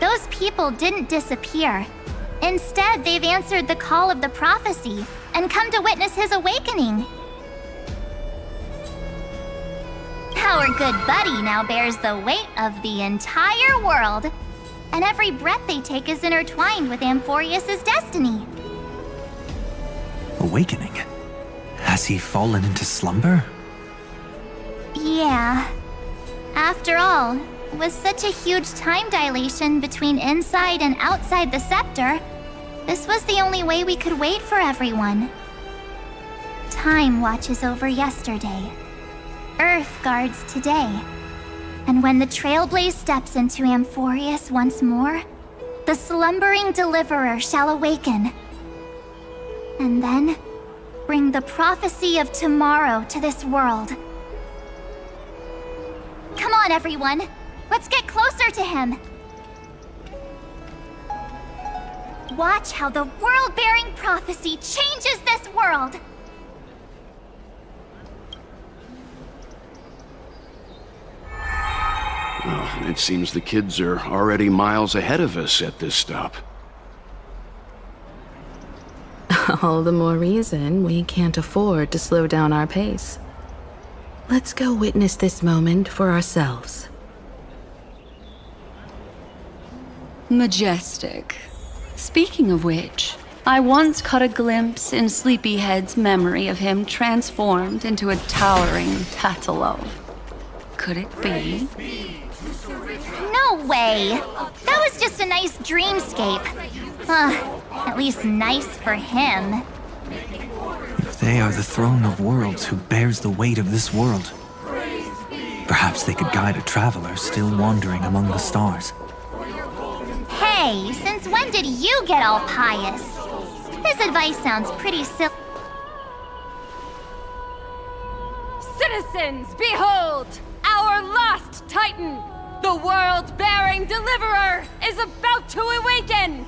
Those people didn't disappear. Instead, they've answered the call of the prophecy and come to witness his awakening. Our good buddy now bears the weight of the entire world, and every breath they take is intertwined with Amphoreus' destiny. Awakening? Has he fallen into slumber? Yeah. After all, with such a huge time dilation between inside and outside the scepter, this was the only way we could wait for everyone. Time watches over yesterday. Earth guards today. And when the Trailblaze steps into Amphoreus once more, the slumbering deliverer shall awaken. And then, bring the prophecy of tomorrow to this world. Come on, everyone. Let's get closer to him. Watch how the world-bearing prophecy changes this world. Well, it seems the kids are already miles ahead of us at this stop. All the more reason we can't afford to slow down our pace. Let's go witness this moment for ourselves. Majestic. Speaking of which, I once caught a glimpse in Sleepyhead's memory of him transformed into a towering Tatalov. Could it be? No way! That was just a nice dreamscape. At least nice for him. If they are the throne of worlds who bears the weight of this world, perhaps they could guide a traveler still wandering among the stars. Hey, since when did you get all pious? This advice sounds pretty silly. Citizens, behold! Our last Titan, the world-bearing deliverer, is about to awaken!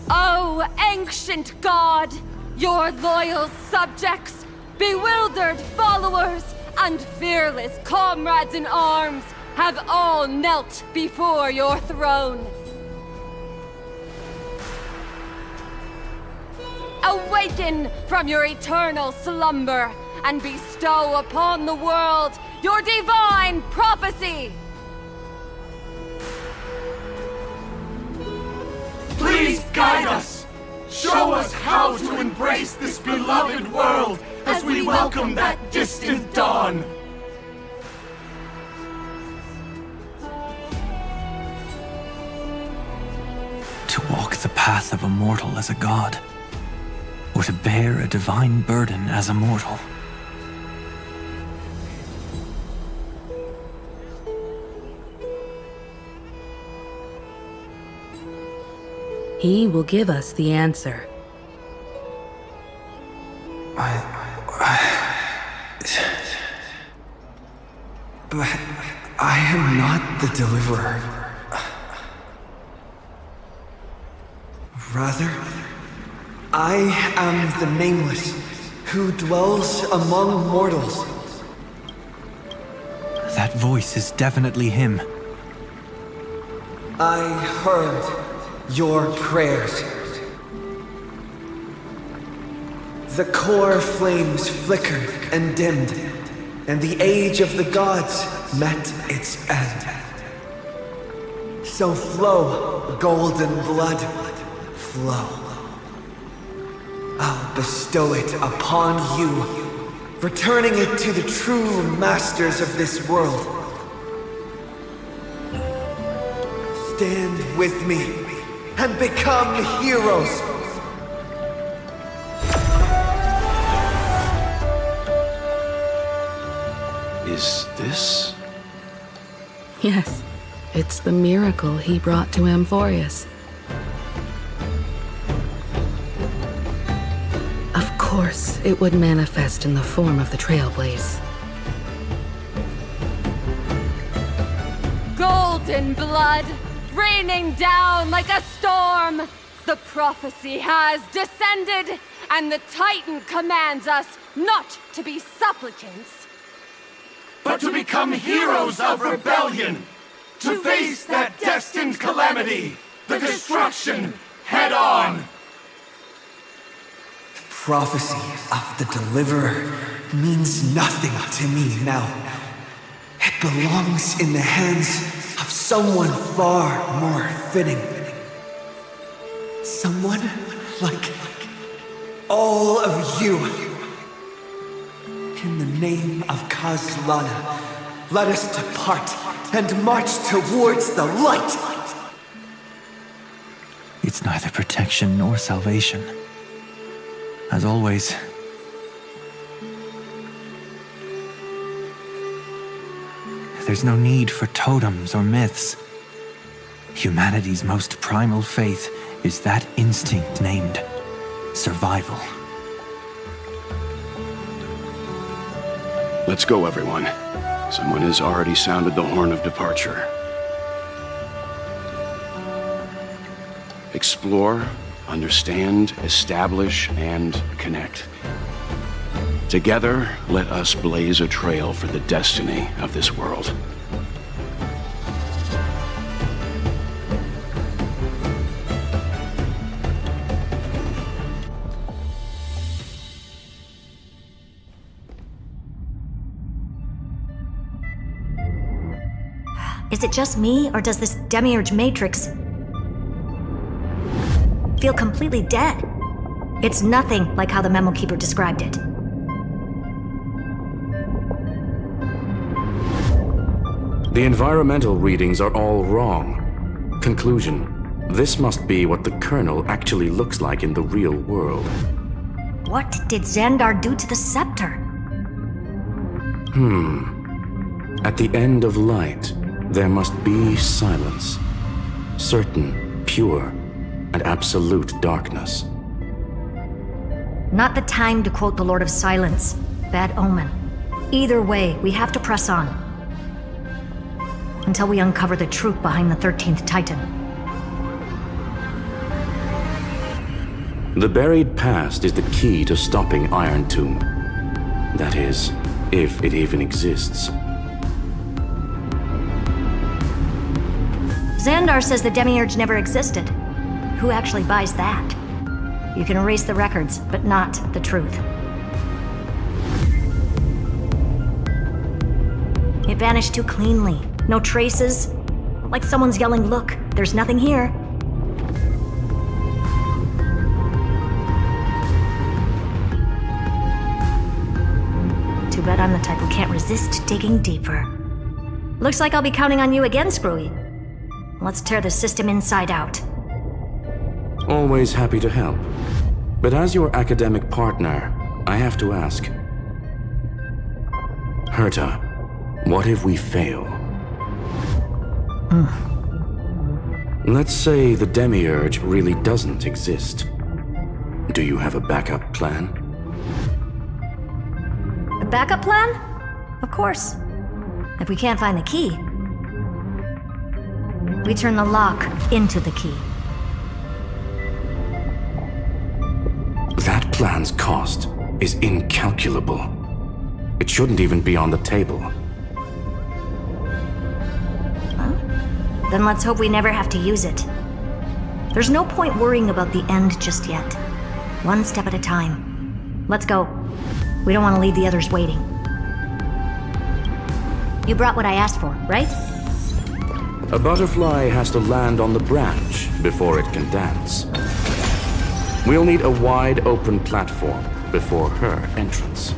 Oh, ancient god, your loyal subjects, bewildered followers, and fearless comrades in arms have all knelt before your throne. Awaken from your eternal slumber and bestow upon the world your divine prophecy! Please guide us! Show us how to embrace this beloved world as we welcome that distant dawn! To walk the path of a mortal as a god, or to bear a divine burden as a mortal. He will give us the answer. But I am not the deliverer. Rather, I am the Nameless, who dwells among mortals. That voice is definitely him. I heard your prayers. The core flames flickered and dimmed, and the age of the gods met its end. So flow, golden blood, flow. I'll bestow it upon you, returning it to the true masters of this world. Stand with me and become heroes. Is this? Yes, it's the miracle he brought to Amphoreus. Of course, it would manifest in the form of the Trailblaze. Golden blood, raining down like a storm! The prophecy has descended, and the Titan commands us not to be supplicants, but to become heroes of rebellion! to face that destined calamity, the destruction, head on. Prophecy of the Deliverer means nothing to me now. It belongs in the hands of someone far more fitting. Someone like all of you. In the name of Kazlana, let us depart and march towards the light. It's neither protection nor salvation. As always, there's no need for totems or myths. Humanity's most primal faith is that instinct named survival. Let's go, everyone. Someone has already sounded the horn of departure. Explore, understand, establish, and connect. Together, let us blaze a trail for the destiny of this world. Is it just me, or does this demiurge matrix feel completely dead? It's nothing like how the memo keeper described it. The environmental readings are all wrong. Conclusion: this must be what the kernel actually looks like in the real world. What did Xandar do to the scepter? At the end of light, there must be silence. Certain, pure, and absolute darkness. Not the time to quote the Lord of Silence. Bad omen. Either way, we have to press on. Until we uncover the truth behind the 13th Titan. The buried past is the key to stopping Irontomb. That is, if it even exists. Xandar says the demiurge never existed. Who actually buys that? You can erase the records, but not the truth. It vanished too cleanly. No traces. Like someone's yelling, "Look, there's nothing here." Too bad I'm the type who can't resist digging deeper. Looks like I'll be counting on you again, Screwy. Let's tear the system inside out. Always happy to help. But as your academic partner, I have to ask. Herta, what if we fail? Let's say the demiurge really doesn't exist. Do you have a backup plan? A backup plan? Of course. If we can't find the key, we turn the lock into the key. That plan's cost is incalculable. It shouldn't even be on the table. Well, then let's hope we never have to use it. There's no point worrying about the end just yet. One step at a time. Let's go. We don't want to leave the others waiting. You brought what I asked for, right? A butterfly has to land on the branch before it can dance. We'll need a wide open platform before her entrance.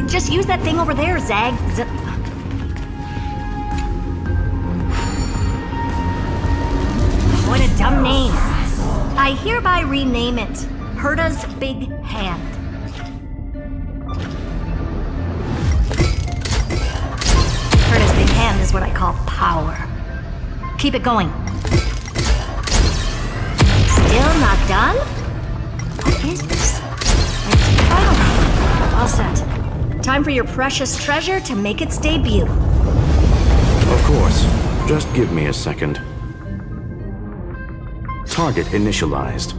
Just use that thing over there, Zag. What a dumb name. I hereby rename it Herta's Big Hand. Herta's Big Hand is what I call power. Keep it going. Still not done? What is this? Finally. All set. Time for your precious treasure to make its debut. Of course. Just give me a second. Target initialized.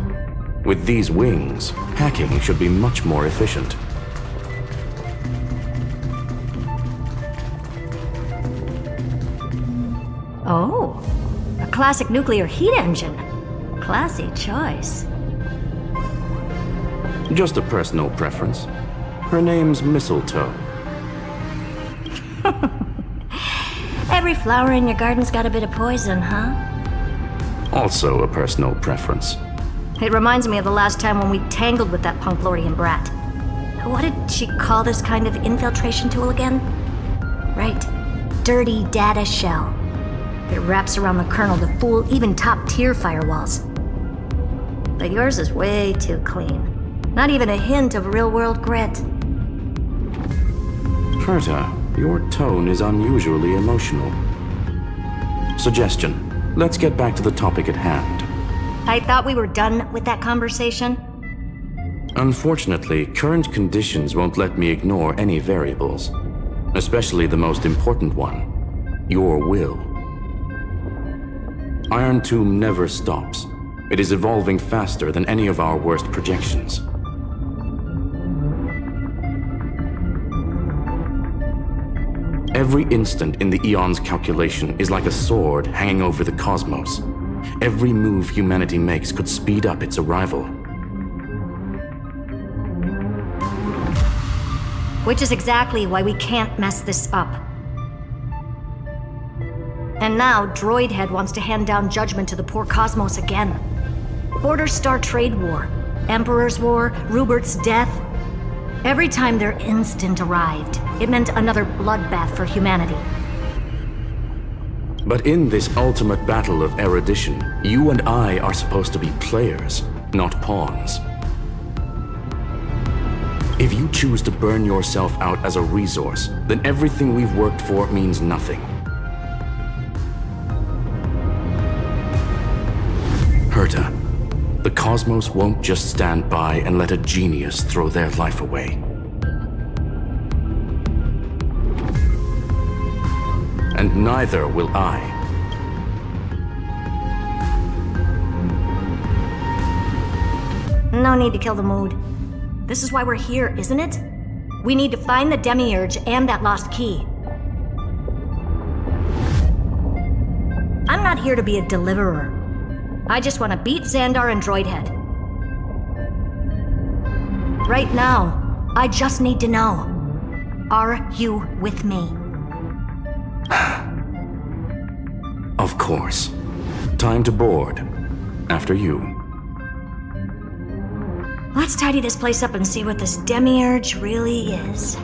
With these wings, hacking should be much more efficient. Oh, a classic nuclear heat engine. Classy choice. Just a personal preference. Her name's Mistletoe. Every flower in your garden's got a bit of poison, huh? Also a personal preference. It reminds me of the last time when we tangled with that Punklorian brat. What did she call this kind of infiltration tool again? Right. Dirty data shell. It wraps around the kernel to fool even top-tier firewalls. But yours is way too clean. Not even a hint of real-world grit. Herta, your tone is unusually emotional. Suggestion. Let's get back to the topic at hand. I thought we were done with that conversation. Unfortunately, current conditions won't let me ignore any variables. Especially the most important one. Your will. Irontomb never stops. It is evolving faster than any of our worst projections. Every instant in the Eon's calculation is like a sword hanging over the cosmos. Every move humanity makes could speed up its arrival. Which is exactly why we can't mess this up. And now, Droidhead wants to hand down judgment to the poor cosmos again. Border Star Trade War, Emperor's War, Rupert's death. Every time their instant arrived, it meant another bloodbath for humanity. But in this ultimate battle of erudition, you and I are supposed to be players, not pawns. If you choose to burn yourself out as a resource, then everything we've worked for means nothing. Herta, the cosmos won't just stand by and let a genius throw their life away. And neither will I. No need to kill the mood. This is why we're here, isn't it? We need to find the Demiurge and that lost key. I'm not here to be a deliverer. I just want to beat Xandar and Droidhead. Right now, I just need to know. Are you with me? Of course. Time to board. After you. Let's tidy this place up and see what this Demiurge really is.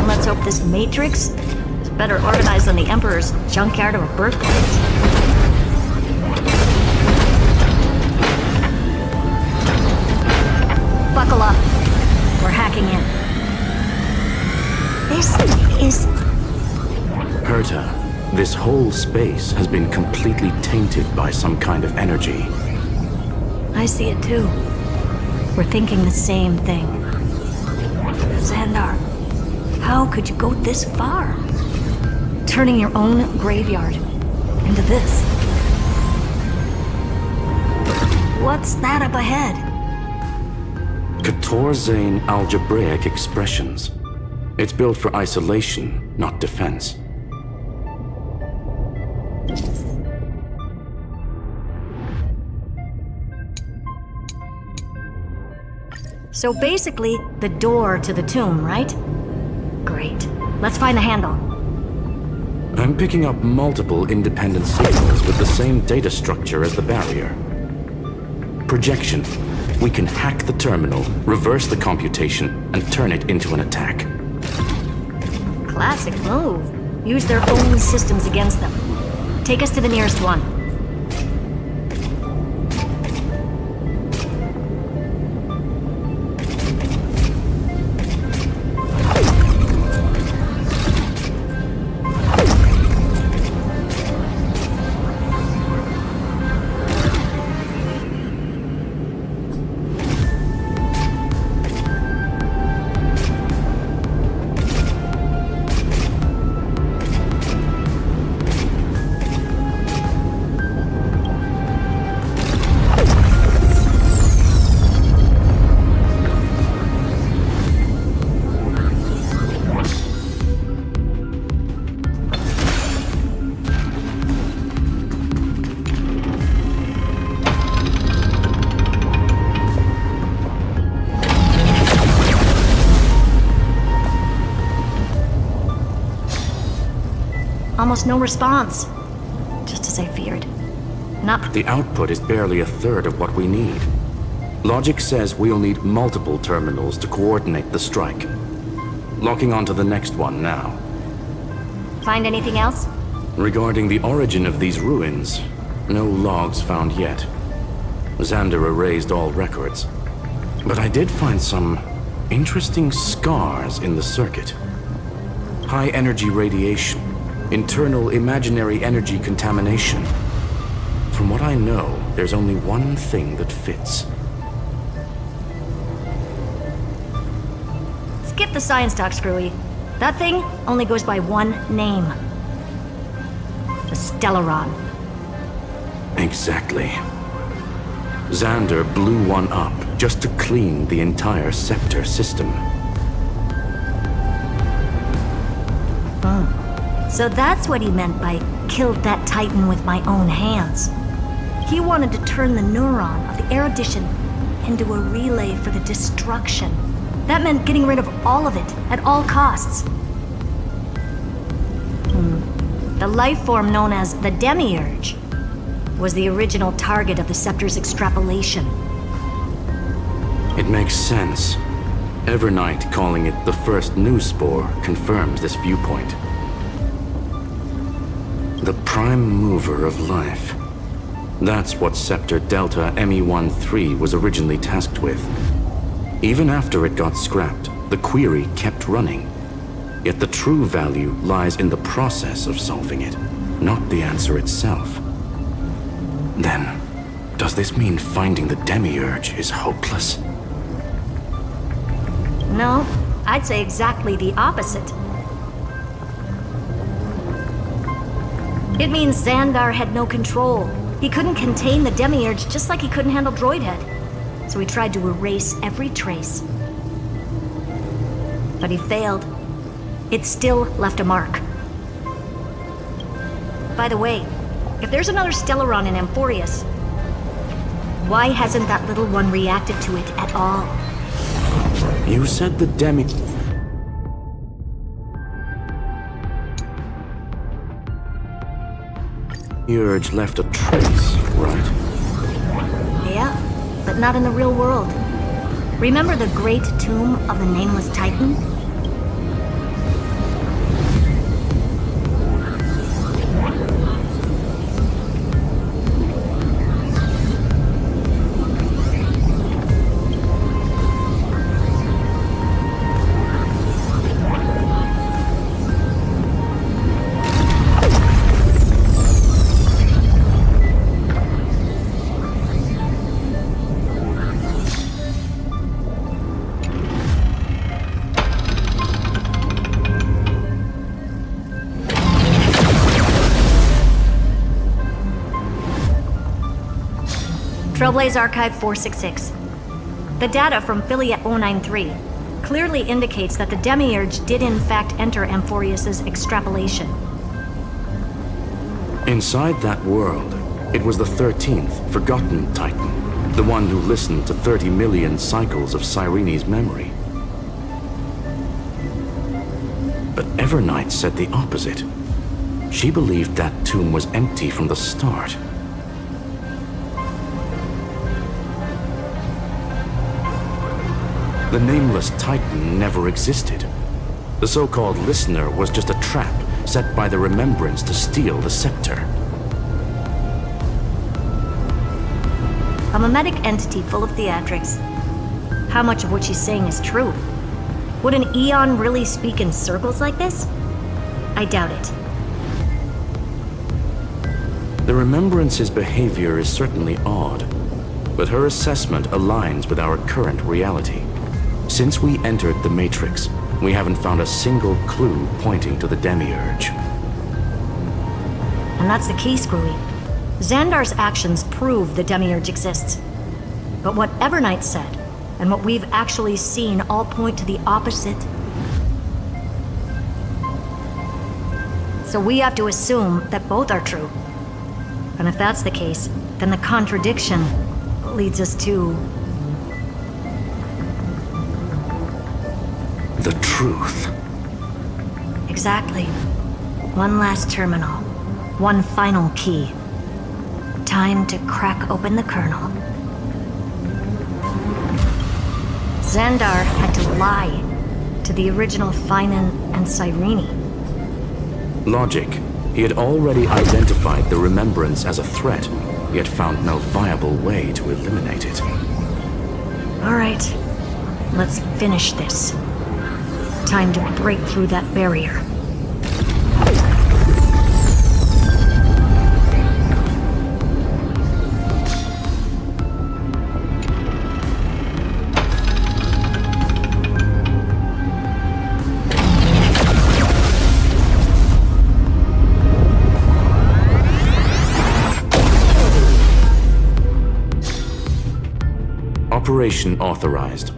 Let's hope this Matrix is better organized than the Emperor's junkyard of a birthplace. Buckle up. We're hacking in. This is... Herta, this whole space has been completely tainted by some kind of energy. I see it too. We're thinking the same thing. Xandar, how could you go this far? Turning your own graveyard into this. What's that up ahead? Katorzane algebraic expressions. It's built for isolation, not defense. So basically, the door to the tomb, right? Great. Let's find the handle. I'm picking up multiple independent signals with the same data structure as the barrier. Projection. We can hack the terminal, reverse the computation, and turn it into an attack. Classic move. Use their own systems against them. Take us to the nearest one. almost no response. Just as I feared. The output is barely a third of what we need. Logic says we'll need multiple terminals to coordinate the strike. Locking onto the next one now. Find anything else? Regarding the origin of these ruins, no logs found yet. Xander erased all records. But I did find some interesting scars in the circuit. High energy radiation, internal imaginary energy contamination. From what I know, there's only one thing that fits. Skip the science talk, Screwy. That thing only goes by one name. The Stellaron. Exactly. Xander blew one up just to clean the entire scepter system. So that's what he meant by killed that Titan with my own hands. He wanted to turn the neuron of the erudition into a relay for the destruction. That meant getting rid of all of it at all costs. The life form known as the Demiurge was the original target of the Scepter's extrapolation. It makes sense. Evernight calling it the first Nous spore confirms this viewpoint. The prime mover of life. That's what Scepter Delta ME-13 was originally tasked with. Even after it got scrapped, the query kept running. Yet the true value lies in the process of solving it, not the answer itself. Then, does this mean finding the Demiurge is hopeless? No, I'd say exactly the opposite. It means Xandar had no control. He couldn't contain the Demiurge just like he couldn't handle Droidhead. So he tried to erase every trace. But he failed. It still left a mark. By the way, if there's another Stellaron in Amphoreus, why hasn't that little one reacted to it at all? You said the Demiurge left a trace, right? Yeah, but not in the real world. Remember the great tomb of the Nameless Titan? Trailblaze Archive 466. The data from Filia 093 clearly indicates that the Demiurge did in fact enter Amphoreus' extrapolation. Inside that world, it was the 13th, forgotten Titan, the one who listened to 30 million cycles of Cyrene's memory. But Evernight said the opposite. She believed that tomb was empty from the start. The Nameless Titan never existed. The so-called Listener was just a trap set by the Remembrance to steal the scepter. A mimetic entity full of theatrics. How much of what she's saying is true? Would an Eon really speak in circles like this? I doubt it. The Remembrance's behavior is certainly odd, but her assessment aligns with our current reality. Since we entered the Matrix, we haven't found a single clue pointing to the Demiurge. And that's the key, Screwy. Xandar's actions prove the Demiurge exists. But what Evernight said, and what we've actually seen all point to the opposite. So we have to assume that both are true. And if that's the case, then the contradiction leads us to... the truth. Exactly. One last terminal. One final key. Time to crack open the kernel. Xandar had to lie to the original Phainon and Cyrene. Logic. He had already identified the remembrance as a threat, yet found no viable way to eliminate it. All right, let's finish this. Time to break through that barrier. Operation authorized.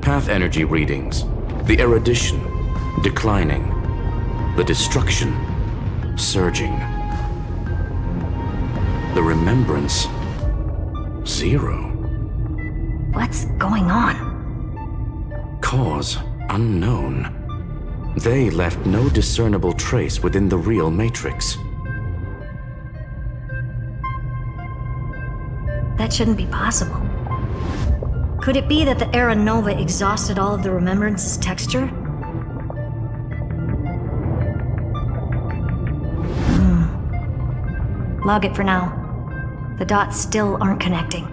Path energy readings. The erudition, declining. The destruction, surging. The remembrance, 0. What's going on? Cause unknown. They left no discernible trace within the real matrix. That shouldn't be possible. Could it be that the Era Nova exhausted all of the remembrance's texture? Log it for now. The dots still aren't connecting.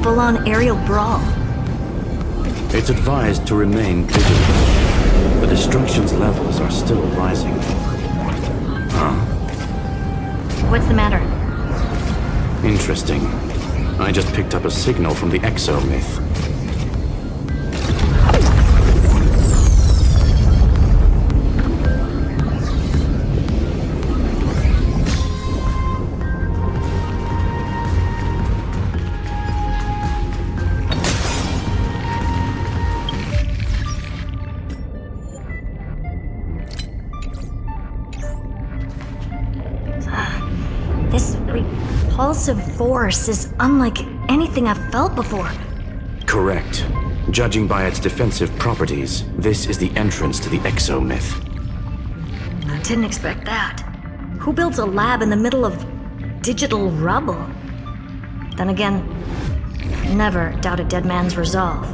Full-on aerial brawl. It's advised to remain vigilant. The destruction's levels are still rising. Huh? What's the matter? Interesting. I just picked up a signal from the exomyth. Repulsive force is unlike anything I've felt before. Correct. Judging by its defensive properties, this is the entrance to the exomyth. I didn't expect that. Who builds a lab in the middle of digital rubble? Then again, never doubt a dead man's resolve.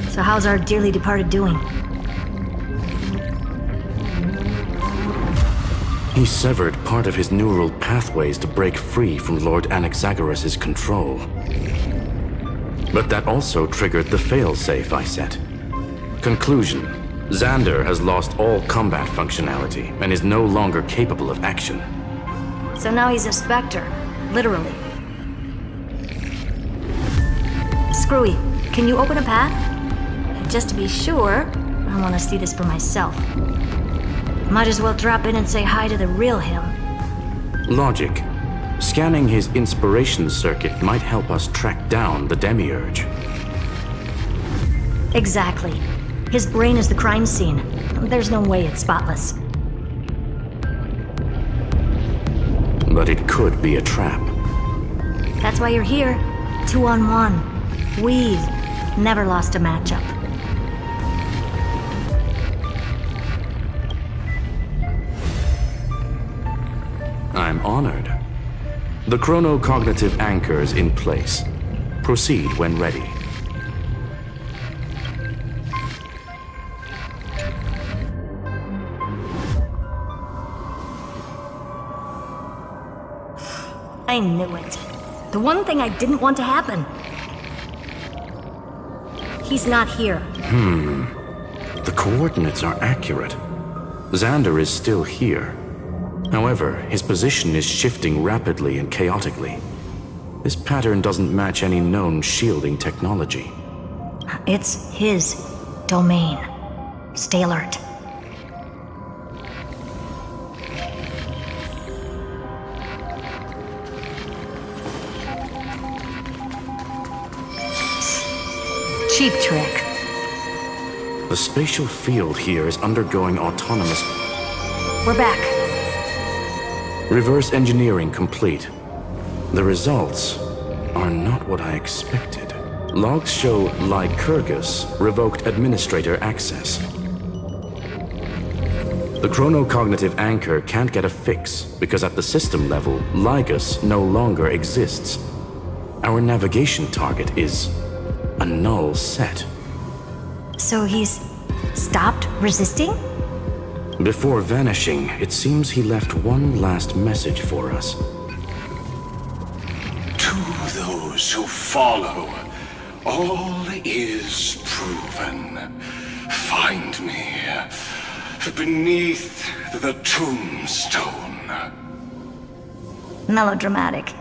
So how's our dearly departed doing? He severed part of his neural pathways to break free from Lord Anaxagoras' control. But that also triggered the failsafe I set. Conclusion: Xander has lost all combat functionality and is no longer capable of action. So now he's a specter, literally. Screwy, can you open a path? Just to be sure, I want to see this for myself. Might as well drop in and say hi to the real him. Logic. Scanning his inspiration circuit might help us track down the demiurge. Exactly. His brain is the crime scene. There's no way it's spotless. But it could be a trap. That's why you're here. 2-on-1. We've never lost a matchup. I'm honored. The chronocognitive anchor's in place. Proceed when ready. I knew it. The one thing I didn't want to happen. He's not here. The coordinates are accurate. Xander is still here. However, his position is shifting rapidly and chaotically. This pattern doesn't match any known shielding technology. It's his domain. Stay alert. cheap trick. The spatial field here is undergoing autonomous... We're back. Reverse engineering complete. The results are not what I expected. Logs show Lycurgus revoked administrator access. The chronocognitive anchor can't get a fix because at the system level, Lygus no longer exists. Our navigation target is a null set. So he's stopped resisting? Before vanishing, it seems he left one last message for us. To those who follow, all is proven. Find me beneath the tombstone. Melodramatic.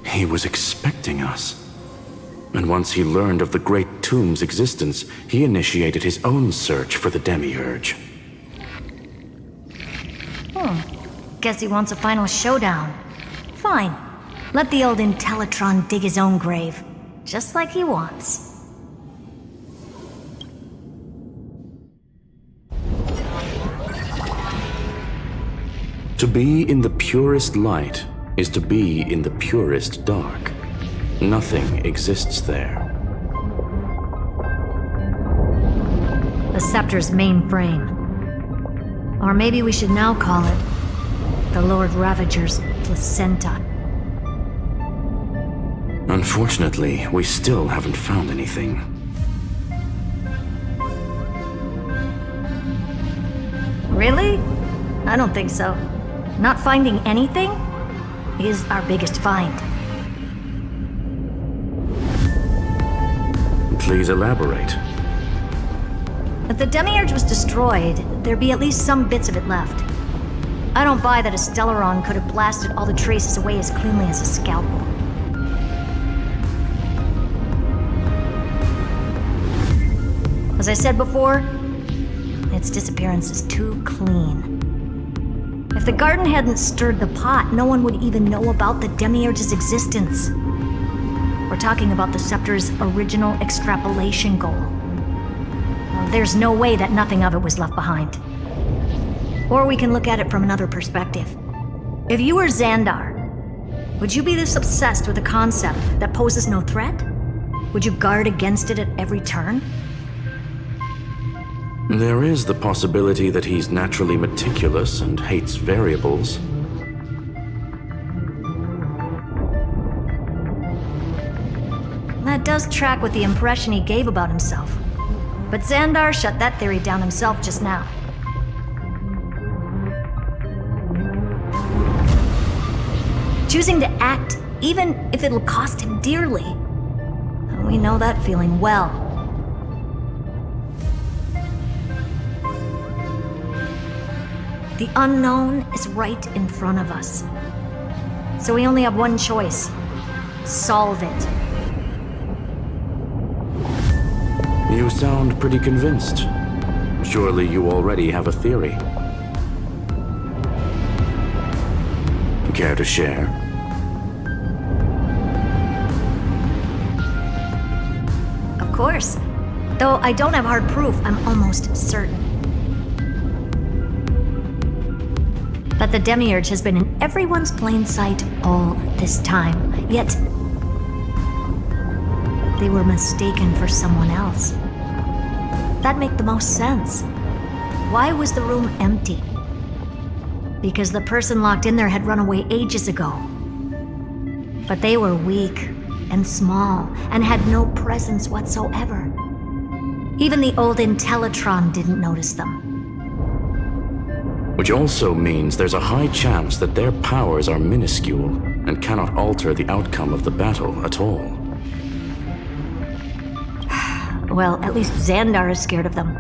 He was expecting us. And once he learned of the Great Tomb's existence, he initiated his own search for the Demiurge. Guess he wants a final showdown. Fine. Let the old Intellitron dig his own grave. Just like he wants. To be in the purest light is to be in the purest dark. Nothing exists there. The Scepter's mainframe. Or maybe we should now call it the Lord Ravager's placenta. Unfortunately, we still haven't found anything. Really? I don't think so. Not finding anything is our biggest find. Please elaborate. If the Demiurge was destroyed, there'd be at least some bits of it left. I don't buy that a Stellaron could have blasted all the traces away as cleanly as a scalpel. As I said before, its disappearance is too clean. If the garden hadn't stirred the pot, no one would even know about the Demiurge's existence. We're talking about the Scepter's original extrapolation goal. There's no way that nothing of it was left behind. Or we can look at it from another perspective. If you were Xandar, would you be this obsessed with a concept that poses no threat? Would you guard against it at every turn? There is the possibility that he's naturally meticulous and hates variables. That does track with the impression he gave about himself. But Xandar shut that theory down himself just now. Choosing to act, even if it'll cost him dearly. We know that feeling well. The unknown is right in front of us. So we only have one choice. Solve it. You sound pretty convinced. Surely you already have a theory. Care to share? Of course. Though I don't have hard proof, I'm almost certain. That the Demiurge has been in everyone's plain sight all this time, yet they were mistaken for someone else. That'd make the most sense. Why was the room empty? Because the person locked in there had run away ages ago. But they were weak and small and had no presence whatsoever. Even the old Intellitron didn't notice them. Which also means there's a high chance that their powers are minuscule and cannot alter the outcome of the battle at all. Well, at least Xandar is scared of them.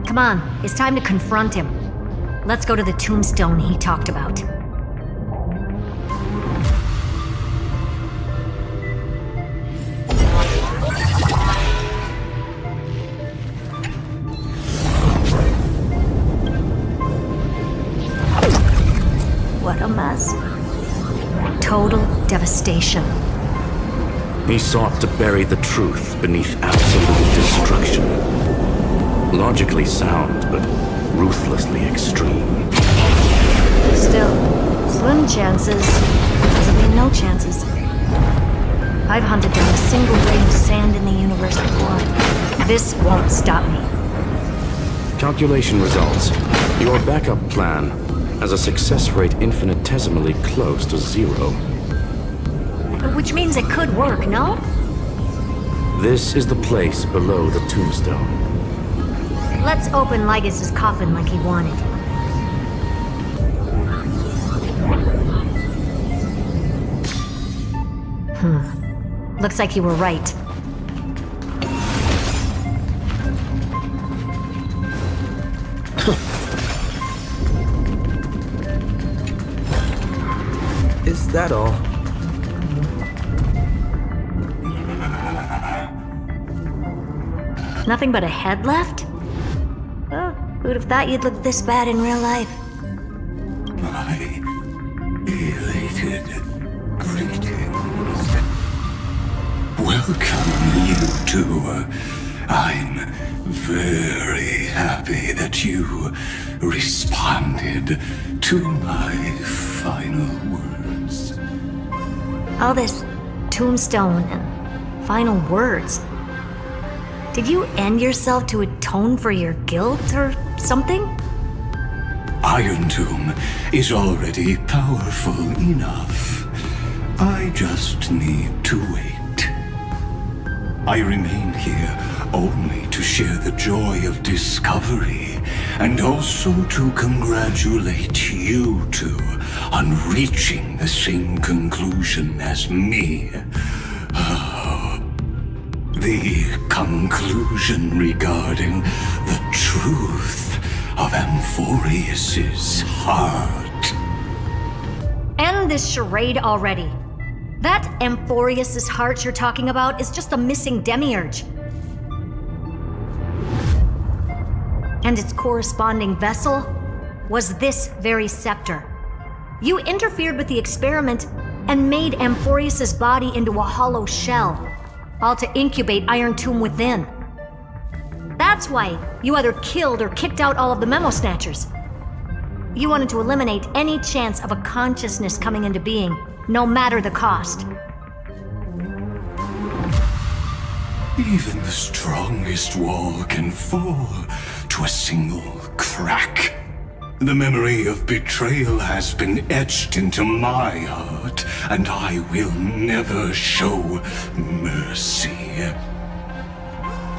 Come on, it's time to confront him. Let's go to the tombstone he talked about. What a mess. Total devastation. He sought to bury the truth beneath absolute destruction. Logically sound, but ruthlessly extreme. Still, slim chances doesn't mean no chances. I've hunted down a single grain of sand in the universe before. This won't stop me. Calculation results. Your backup plan has a success rate infinitesimally close to 0. Which means it could work, no? This is the place below the tombstone. Let's open Lygus' coffin like he wanted. Looks like you were right. Is that all? Nothing but a head left? Oh, who'd have thought you'd look this bad in real life? My elated greetings. Welcome, you two. I'm very happy that you responded to my final words. All this tombstone and final words. Did you end yourself to atone for your guilt or something? Irontomb is already powerful enough. I just need to wait. I remain here only to share the joy of discovery, and also to congratulate you two on reaching the same conclusion as me. The conclusion regarding the truth of Amphoreus' heart. End this charade already. That Amphoreus' heart you're talking about is just a missing demiurge. And its corresponding vessel was this very scepter. You interfered with the experiment and made Amphoreus' body into a hollow shell, all to incubate Irontomb within. That's why you either killed or kicked out all of the Memo Snatchers. You wanted to eliminate any chance of a consciousness coming into being, no matter the cost. Even the strongest wall can fall to a single crack. The memory of betrayal has been etched into my heart, and I will never show mercy.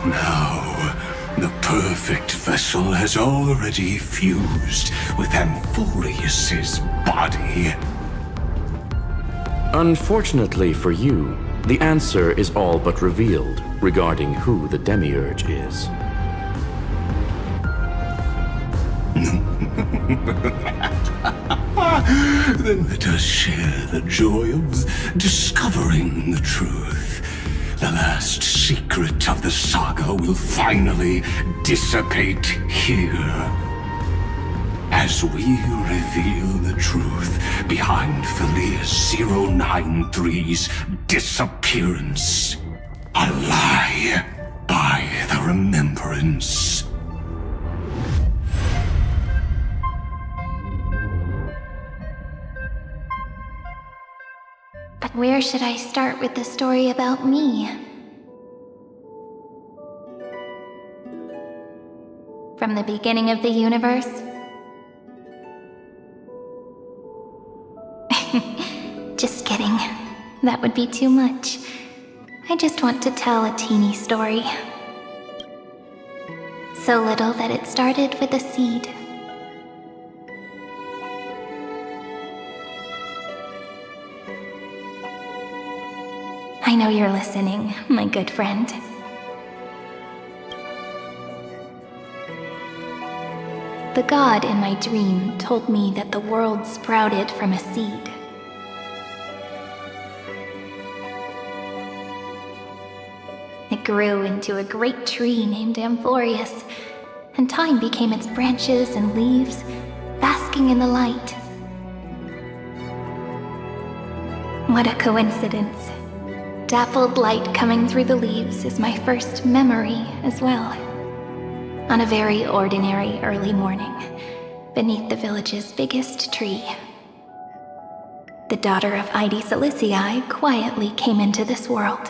Now, the perfect vessel has already fused with Amphoreus' body. Unfortunately for you, the answer is all but revealed regarding who the demiurge is. Then let us share the joy of discovering the truth. The last secret of the saga will finally dissipate here. As we reveal the truth behind Philius 093's disappearance. A lie by the remembrance. But where should I start with the story about me? From the beginning of the universe? Just kidding. That would be too much. I just want to tell a teeny story. So little that it started with a seed. I know you're listening, my good friend. The god in my dream told me that the world sprouted from a seed. It grew into a great tree named Amphoreus, and time became its branches and leaves, basking in the light. What a coincidence. dappled light coming through the leaves is my first memory as well. On a very ordinary early morning, beneath the village's biggest tree, the daughter of Idi Silicii quietly came into this world.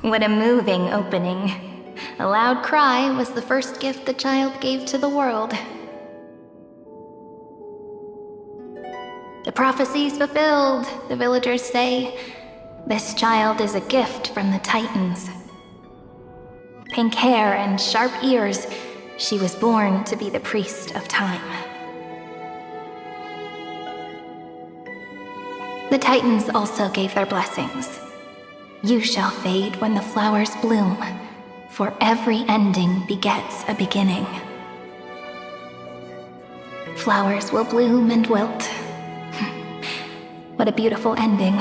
What a moving opening. A loud cry was the first gift the child gave to the world. The prophecy's fulfilled, the villagers say. This child is a gift from the Titans. Pink hair and sharp ears, she was born to be the priest of time. The Titans also gave their blessings. You shall fade when the flowers bloom, for every ending begets a beginning. Flowers will bloom and wilt. What a beautiful ending.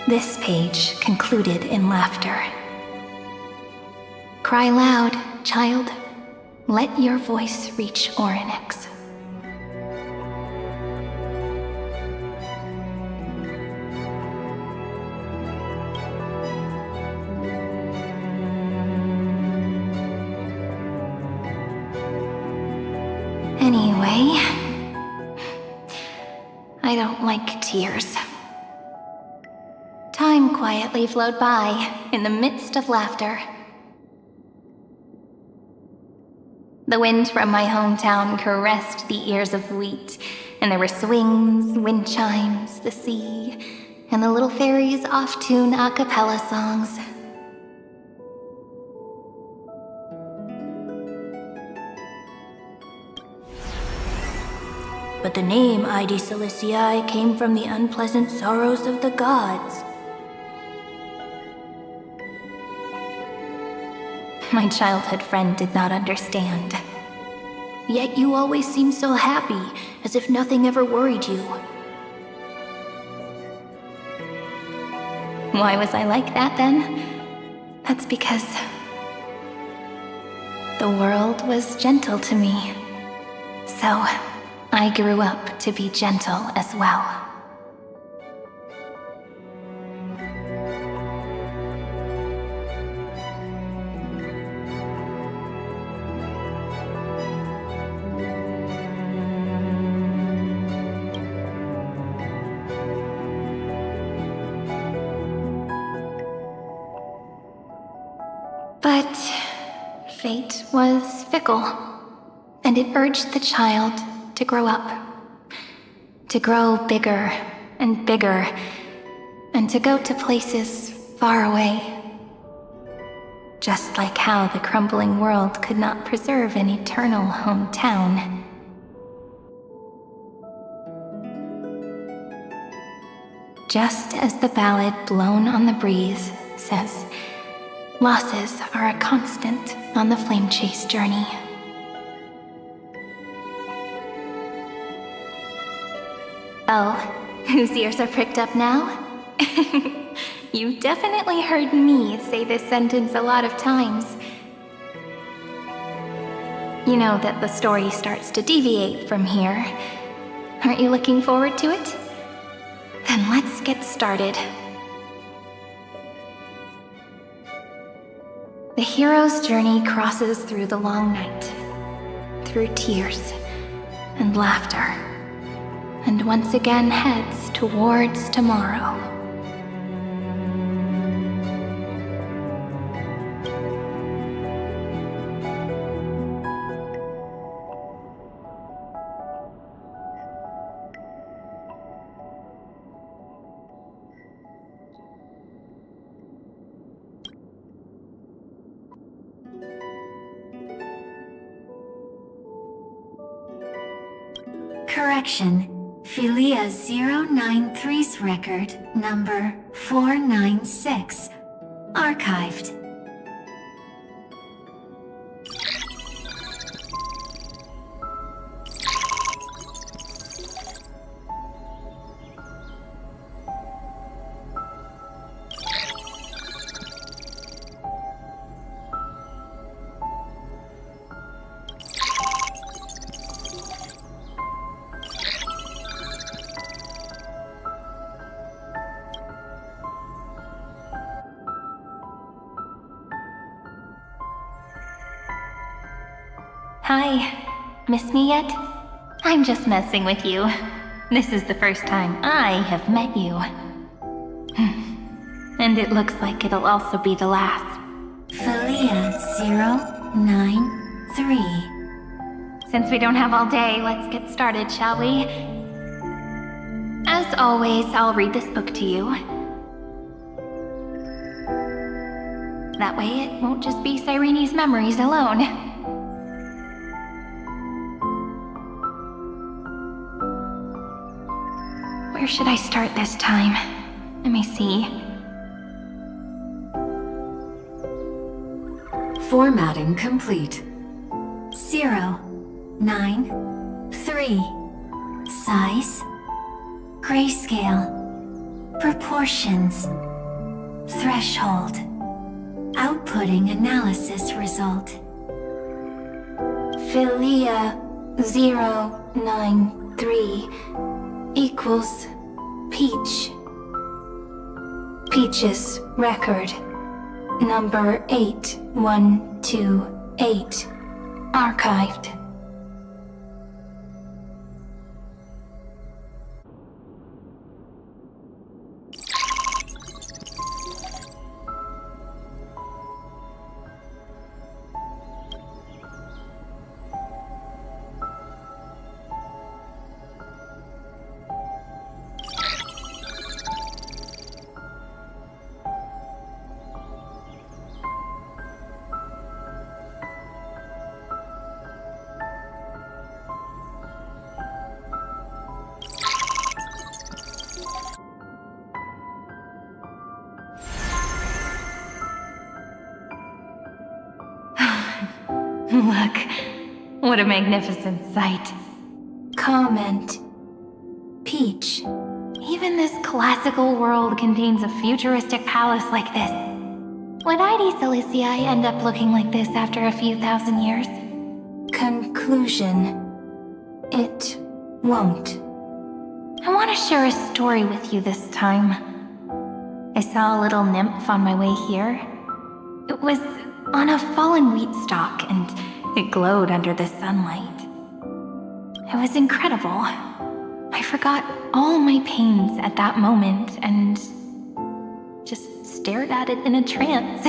This page concluded in laughter. Cry loud, child. Let your voice reach Orynyx. Anyway, I don't like tears. Time quietly flowed by in the midst of laughter. The wind from my hometown caressed the ears of wheat, and there were swings, wind chimes, the sea, and the little fairies off-tune a cappella songs. But the name Idi Silicii came from the unpleasant sorrows of the gods. My childhood friend did not understand. Yet you always seemed so happy, as if nothing ever worried you. Why was I like that then? That's because the world was gentle to me. So I grew up to be gentle as well. But fate was fickle, and it urged the child to grow up, to grow bigger and bigger, and to go to places far away. Just like how the crumbling world could not preserve an eternal hometown. Just as the ballad Blown on the Breeze says, losses are a constant on the flame chase journey. Oh, whose ears are pricked up now? You've definitely heard me say this sentence a lot of times. You know that the story starts to deviate from here. Aren't you looking forward to it? Then let's get started. The hero's journey crosses through the long night, through tears and laughter, and once again heads towards tomorrow. Correction. Filia 093's record, number 496. Archived. Hi. Miss me yet? I'm just messing with you. This is the first time I have met you. And it looks like it'll also be the last. Philia 093. Since we don't have all day, let's get started, shall we? As always, I'll read this book to you. That way it won't just be Cyrene's memories alone. Where should I start this time? Let me see. Formatting complete. 0, 9, 3. Size. Grayscale. Proportions. Threshold. Outputting analysis result. Philia 093 equals Peach. Peach's record. Number 8128. Archived. Look, what a magnificent sight. Comment. Peach. Even this classical world contains a futuristic palace like this. Would ID Silicii end up looking like this after a few thousand years? Conclusion. It won't. I want to share a story with you this time. I saw a little nymph on my way here. It was on a fallen wheat stalk, and it glowed under the sunlight. It was incredible. I forgot all my pains at that moment and just stared at it in a trance.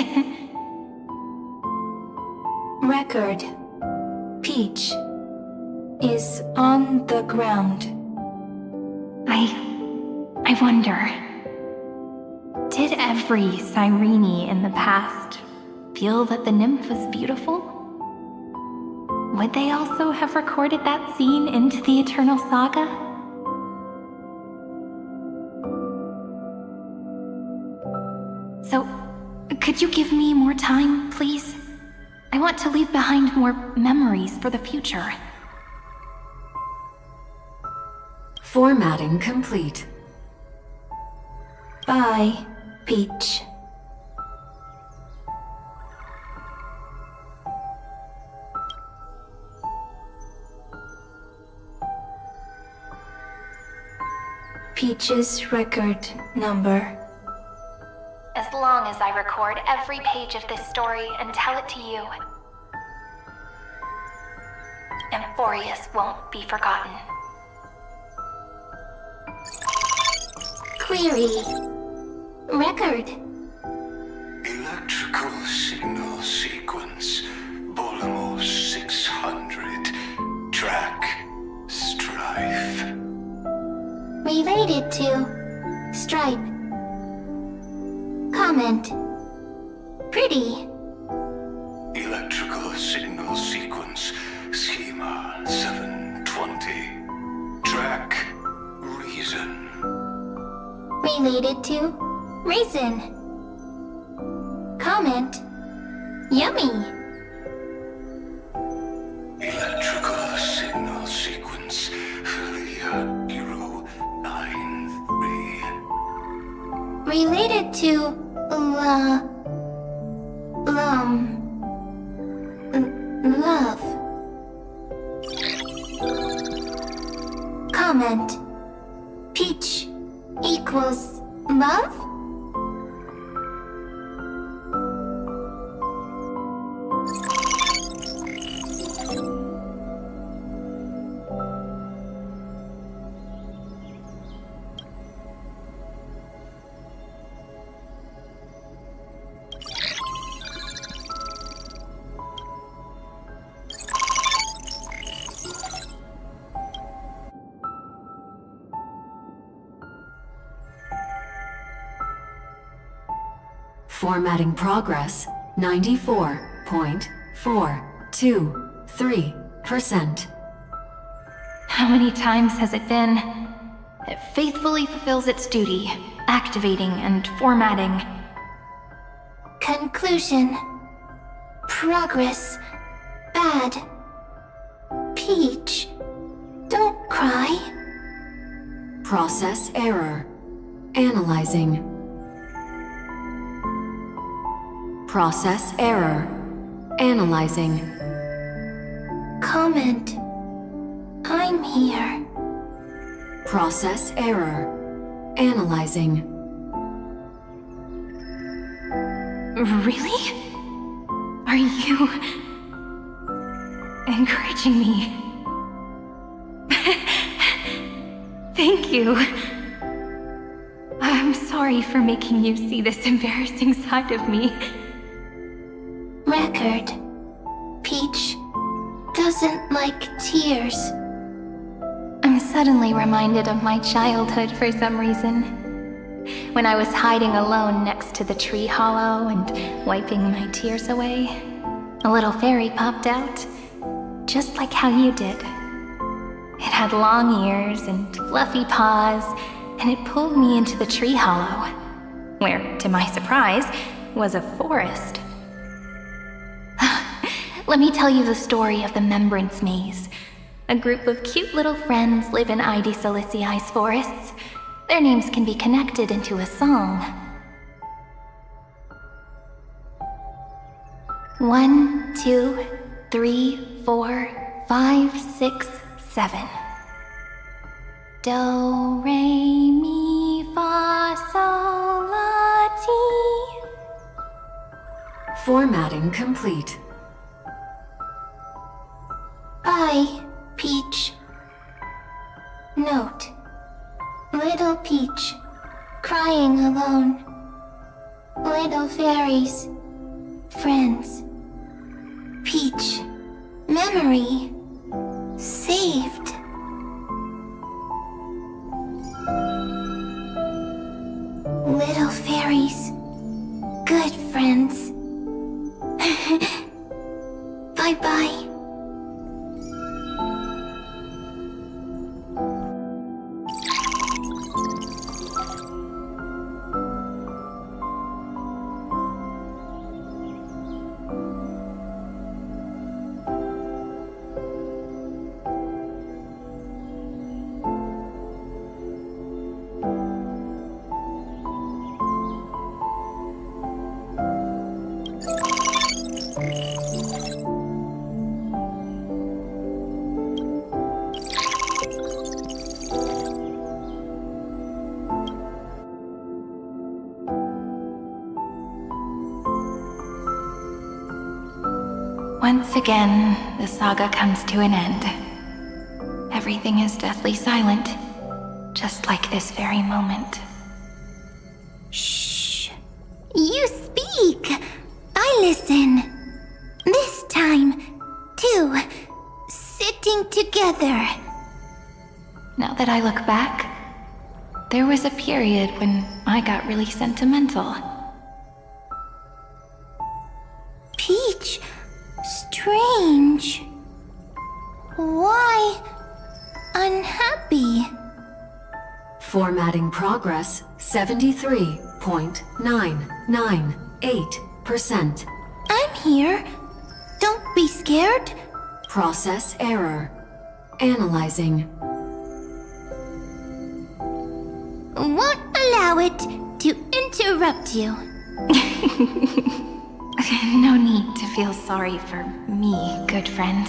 Record. Peach is on the ground. I wonder, did every Cyrene in the past feel that the nymph was beautiful? Would they also have recorded that scene into the Eternal Saga? So, could you give me more time, please? I want to leave behind more memories for the future. Formatting complete. Bye, Peach. Peach's record number. As long as I record every page of this story and tell it to you, Amphoreus won't be forgotten. Query. Record. Electrical signal sequence. Bolamos 600. Track. Strife. Related to Stripe. Comment. Pretty. Electrical signal sequence. Schema 720. Track. Reason. Related to Reason. Comment. Yummy. Electrical signal sequence. Philia 093. Related to love. Comment. Peach equals love? Formatting progress 94.423%. How many times has it been? It faithfully fulfills its duty, activating and formatting. Conclusion. Progress. Bad. Peach. Don't cry. Process error. Analyzing. Process error. Analyzing. Comment. I'm here. Process error. Analyzing. Really? Are you encouraging me? Thank you. I'm sorry for making you see this embarrassing side of me. Record. Peach doesn't like tears. I'm suddenly reminded of my childhood for some reason. When I was hiding alone next to the tree hollow and wiping my tears away, a little fairy popped out, just like how you did. It had long ears and fluffy paws, and it pulled me into the tree hollow, where, to my surprise, was a forest. Let me tell you the story of the Membrance Maze. A group of cute little friends live in ID Silicii's forests. Their names can be connected into a song. 1, 2, 3, 4, 5, 6, 7. Do, re, mi, fa, sol, la, ti. Formatting complete. Bye, Peach. Note. Little Peach, crying alone. Little fairies, friends. Peach, memory, saved. Little fairies, good friends. Bye-bye. Once again, the saga comes to an end. Everything is deathly silent, just like this very moment. Shh. You speak. I listen. This time, too. Sitting together. Now that I look back, there was a period when I got really sentimental. Peach, strange. Why unhappy? Formatting progress 73.998%. I'm here. Don't be scared. Process error. Analyzing. Won't allow it to interrupt you. No need to feel sorry for me, good friend.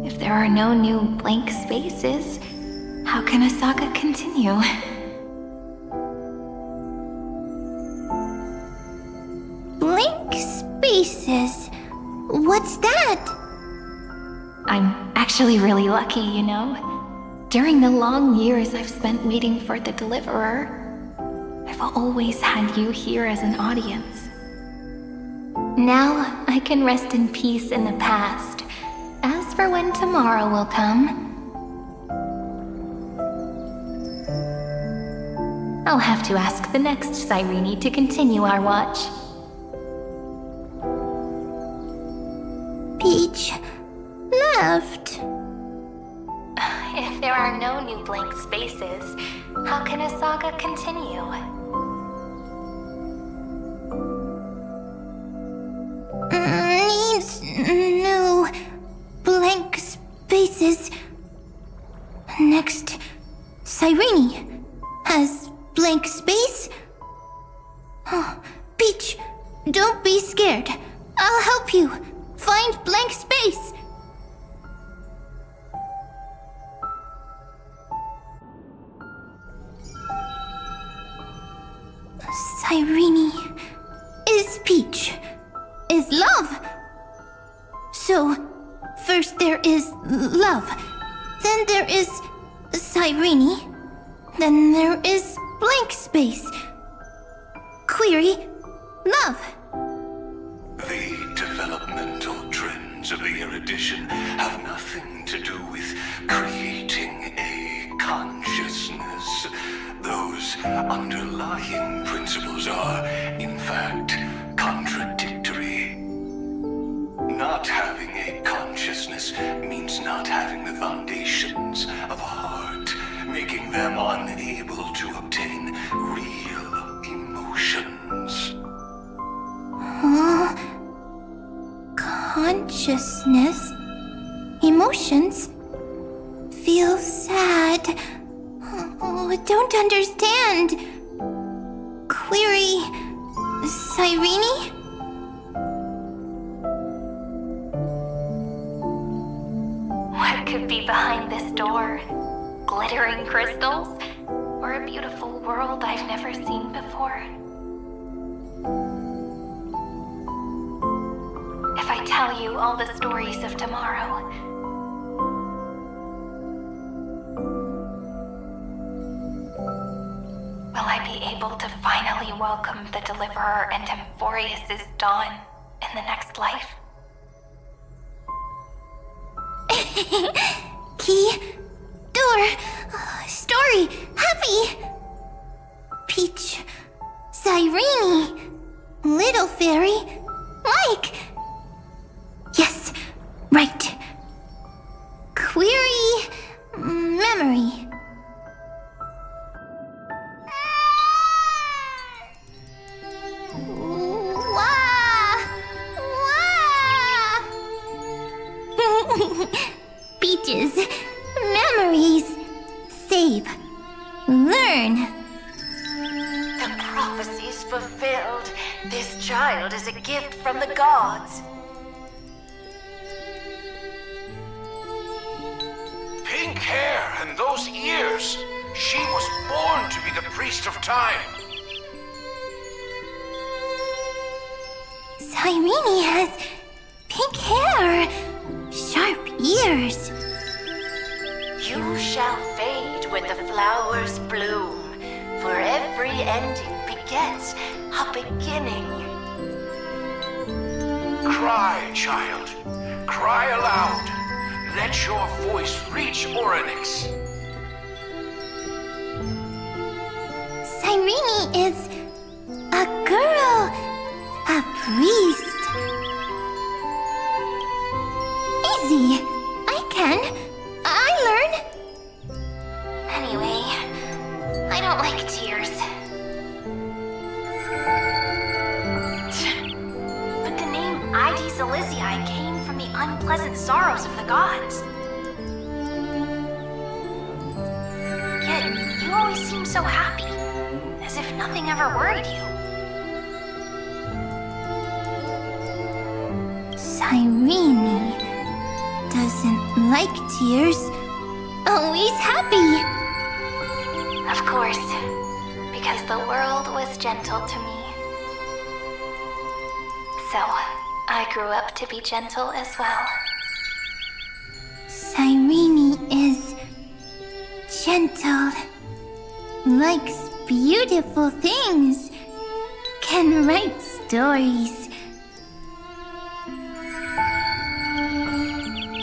If there are no new blank spaces, how can a saga continue? Blank spaces? What's that? I'm actually really lucky, you know. During the long years I've spent waiting for the deliverer, I've always had you here as an audience. Now I can rest in peace in the past. As for when tomorrow will come, I'll have to ask the next Cyrene to continue our watch. Peach left. If there are no new blank spaces, how can a saga continue? Needs new blank spaces. Next, Cyrene has blank space. Oh, Peach, don't be scared. I'll help you find blank space. Cyrene is Peach, is love. So, first there is love, then there is Cyrene, then there is blank space. Query, love. The developmental trends of the erudition have nothing to do with creating a consciousness. Those underlying principles are, in fact, contradictory. Not having a consciousness means not having the foundations of a heart, making them unable to obtain real emotions. Consciousness, emotions, feel sad. Oh, don't understand. Query, Cyrene? What could be behind this door? Glittering crystals? Or a beautiful world I've never seen before? If I tell you all the stories of tomorrow, will I be able to finally welcome the Deliverer and Amphoreus' dawn in the next life? Key, door, story, happy. Peach, Cyrene, little fairy, like. Yes, right. Query, memory. Peaches, memories, save, learn. The prophecy's fulfilled. This child is a gift from the gods. Pink hair and those ears. She was born to be the priest of time. Cyrene has pink hair, sharp ears. You shall fade when the flowers bloom, for every ending begets a beginning. Cry, child. Cry aloud. Let your voice reach Orynyx. Cyrene is a girl, a priest. Easy. I can. I learn. Anyway, I don't like tears. But the name ID Zelizii came from the unpleasant sorrows of the gods. Yet, you always seem so happy, as if nothing ever worried you. Cyrene doesn't like tears. Always happy. Of course, because the world was gentle to me. So, I grew up to be gentle as well. Cyrene is gentle, likes beautiful things, can write stories.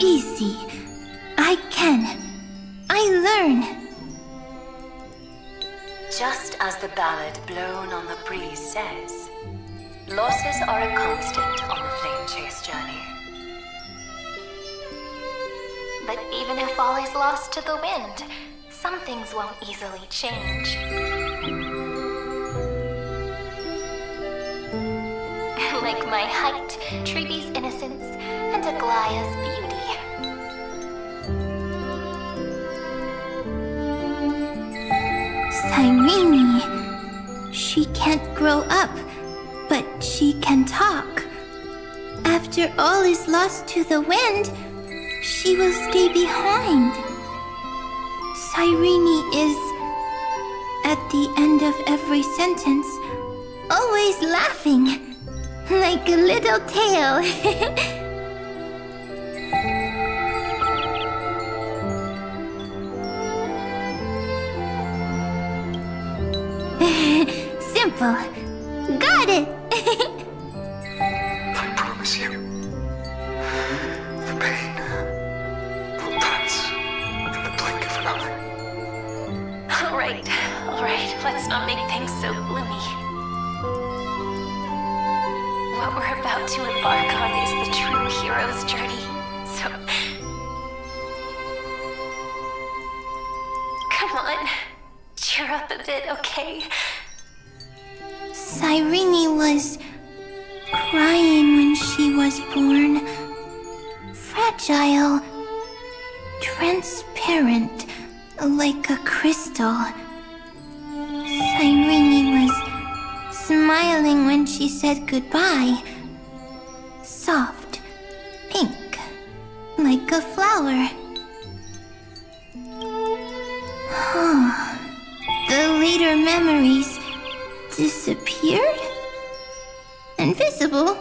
Easy. I can. I learn. Just as the the ballad blown on the breeze says, losses are a constant on the flame chase journey. But even if all is lost to the wind, some things won't easily change. Like my height, Treeby's innocence, and Aglaya's beauty. Cyrene. She can't grow up, but she can talk. After all is lost to the wind, she will stay behind. Cyrene is, at the end of every sentence, always laughing. Like a little tail. Simple. Got it. I promise you, the pain will pass in the blink of an eye. All right, let's not make things so gloomy. What we're about to embark on is the true hero's journey, so... Come on, cheer up a bit, okay? Cyrene was crying when she was born. Fragile, transparent, like a crystal. Cyrene was smiling when she said goodbye. Soft, pink, like a flower. The later memories disappeared? Invisible?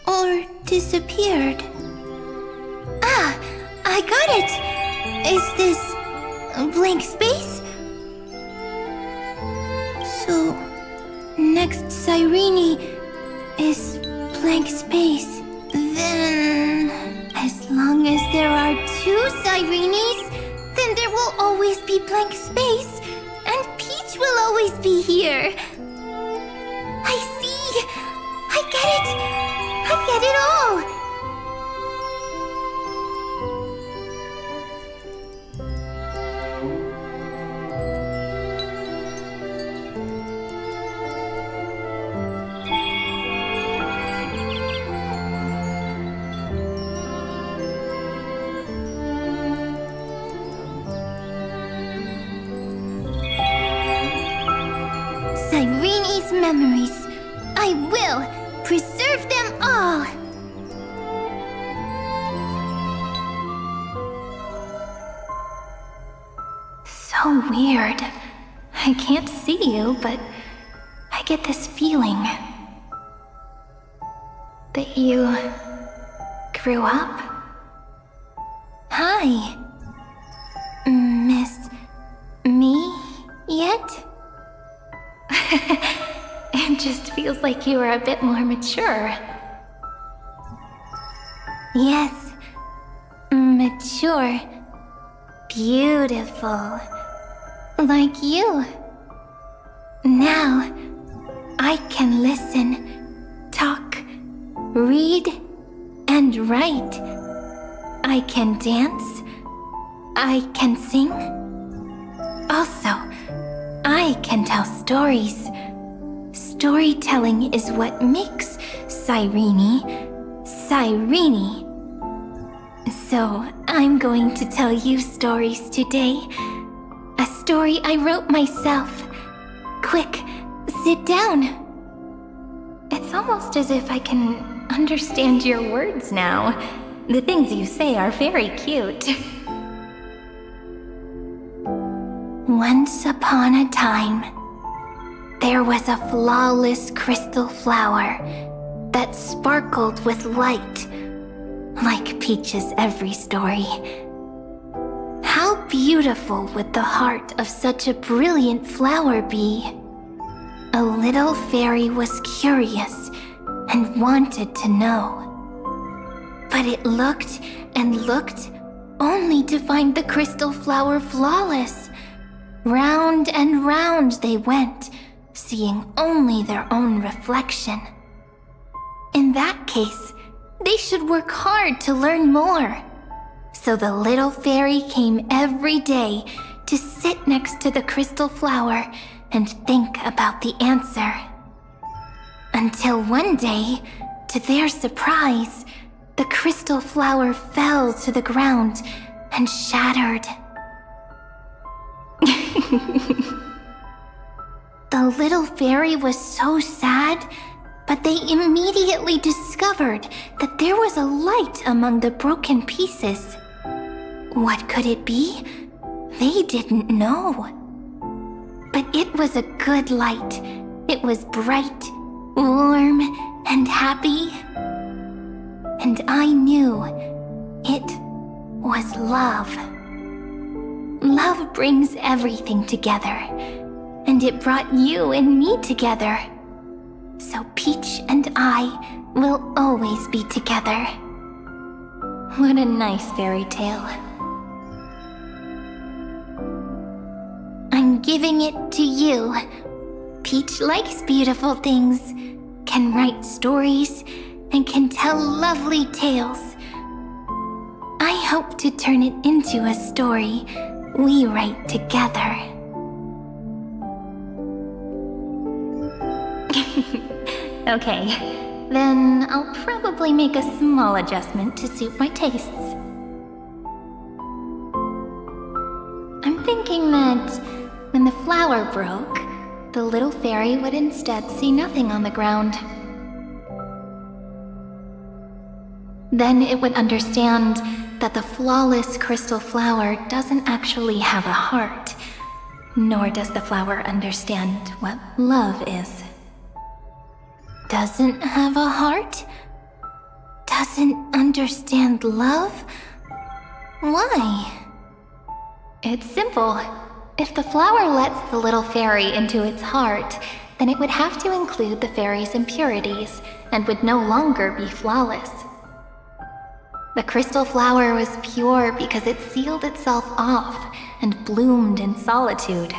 Or disappeared? Ah, I got it! Is this a blank space? So, next Cyrene is blank space. Then, as long as there are two Cyrenes, then there will always be blank space, and Peach will always be here. I see! I get it! I get it all! Cyrene's memories. I will preserve them all. So weird. I can't see you, but I get this feeling that you grew up. Hi. Miss me yet? It just feels like you are a bit more mature. Yes. Mature. Beautiful. Like you. Now, I can listen, talk, read, and write. I can dance. I can sing. Also, I can tell stories. Storytelling is what makes Cyrene, Cyrene. So, I'm going to tell you stories today. A story I wrote myself. Quick, sit down. It's almost as if I can understand your words now. The things you say are very cute. Once upon a time, there was a flawless crystal flower that sparkled with light, like Peach's every story. How beautiful would the heart of such a brilliant flower be? A little fairy was curious and wanted to know. But it looked and looked only to find the crystal flower flawless. Round and round they went, seeing only their own reflection. In that case, they should work hard to learn more. So the little fairy came every day to sit next to the crystal flower and think about the answer. Until one day, to their surprise, the crystal flower fell to the ground and shattered. The little fairy was so sad, but they immediately discovered that there was a light among the broken pieces. What could it be? They didn't know. But it was a good light. It was bright, warm, and happy. And I knew it was love. Love brings everything together, and it brought you and me together. So Peach and I will always be together. What a nice fairy tale. I'm giving it to you. Peach likes beautiful things, can write stories, and can tell lovely tales. I hope to turn it into a story we write together. Okay, then I'll probably make a small adjustment to suit my tastes. I'm thinking that when the flower broke, the little fairy would instead see nothing on the ground. Then it would understand that the flawless crystal flower doesn't actually have a heart, nor does the flower understand what love is. Doesn't have a heart? Doesn't understand love? Why? It's simple. If the flower lets the little fairy into its heart, then it would have to include the fairy's impurities and would no longer be flawless. The crystal flower was pure because it sealed itself off and bloomed in solitude.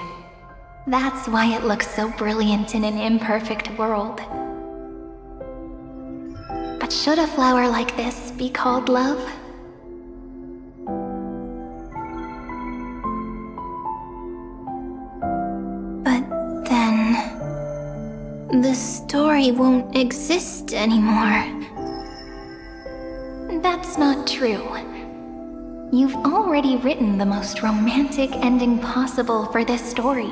That's why it looks so brilliant in an imperfect world. But should a flower like this be called love? But then, the story won't exist anymore. That's not true. You've already written the most romantic ending possible for this story.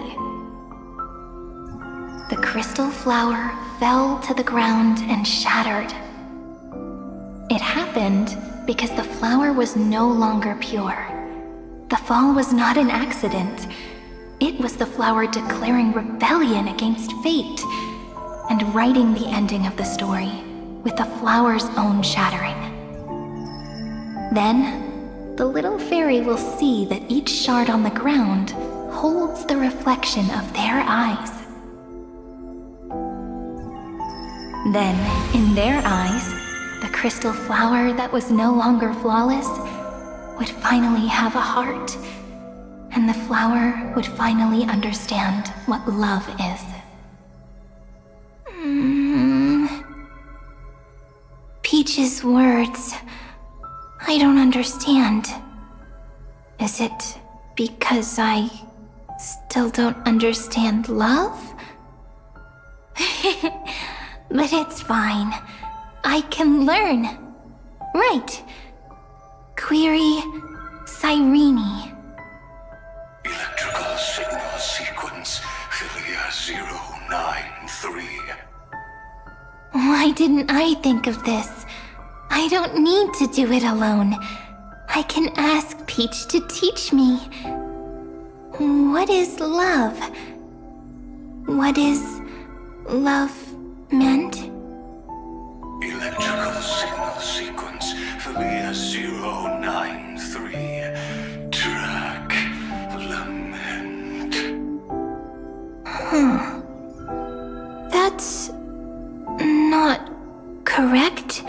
The crystal flower fell to the ground and shattered. It happened because the flower was no longer pure. The fall was not an accident. It was the flower declaring rebellion against fate and writing the ending of the story with the flower's own shattering. Then, the little fairy will see that each shard on the ground holds the reflection of their eyes. Then, in their eyes, the crystal flower that was no longer flawless would finally have a heart, and the flower would finally understand what love is. Peach's words, I don't understand. Is it because I still don't understand love? But it's fine. I can learn. Right. Query Cyrene. Electrical signal sequence Philia 093. Why didn't I think of this? I don't need to do it alone. I can ask Peach to teach me. What is love? What is love meant? Electrical signal sequence Philia 093. Track lament. That's not correct.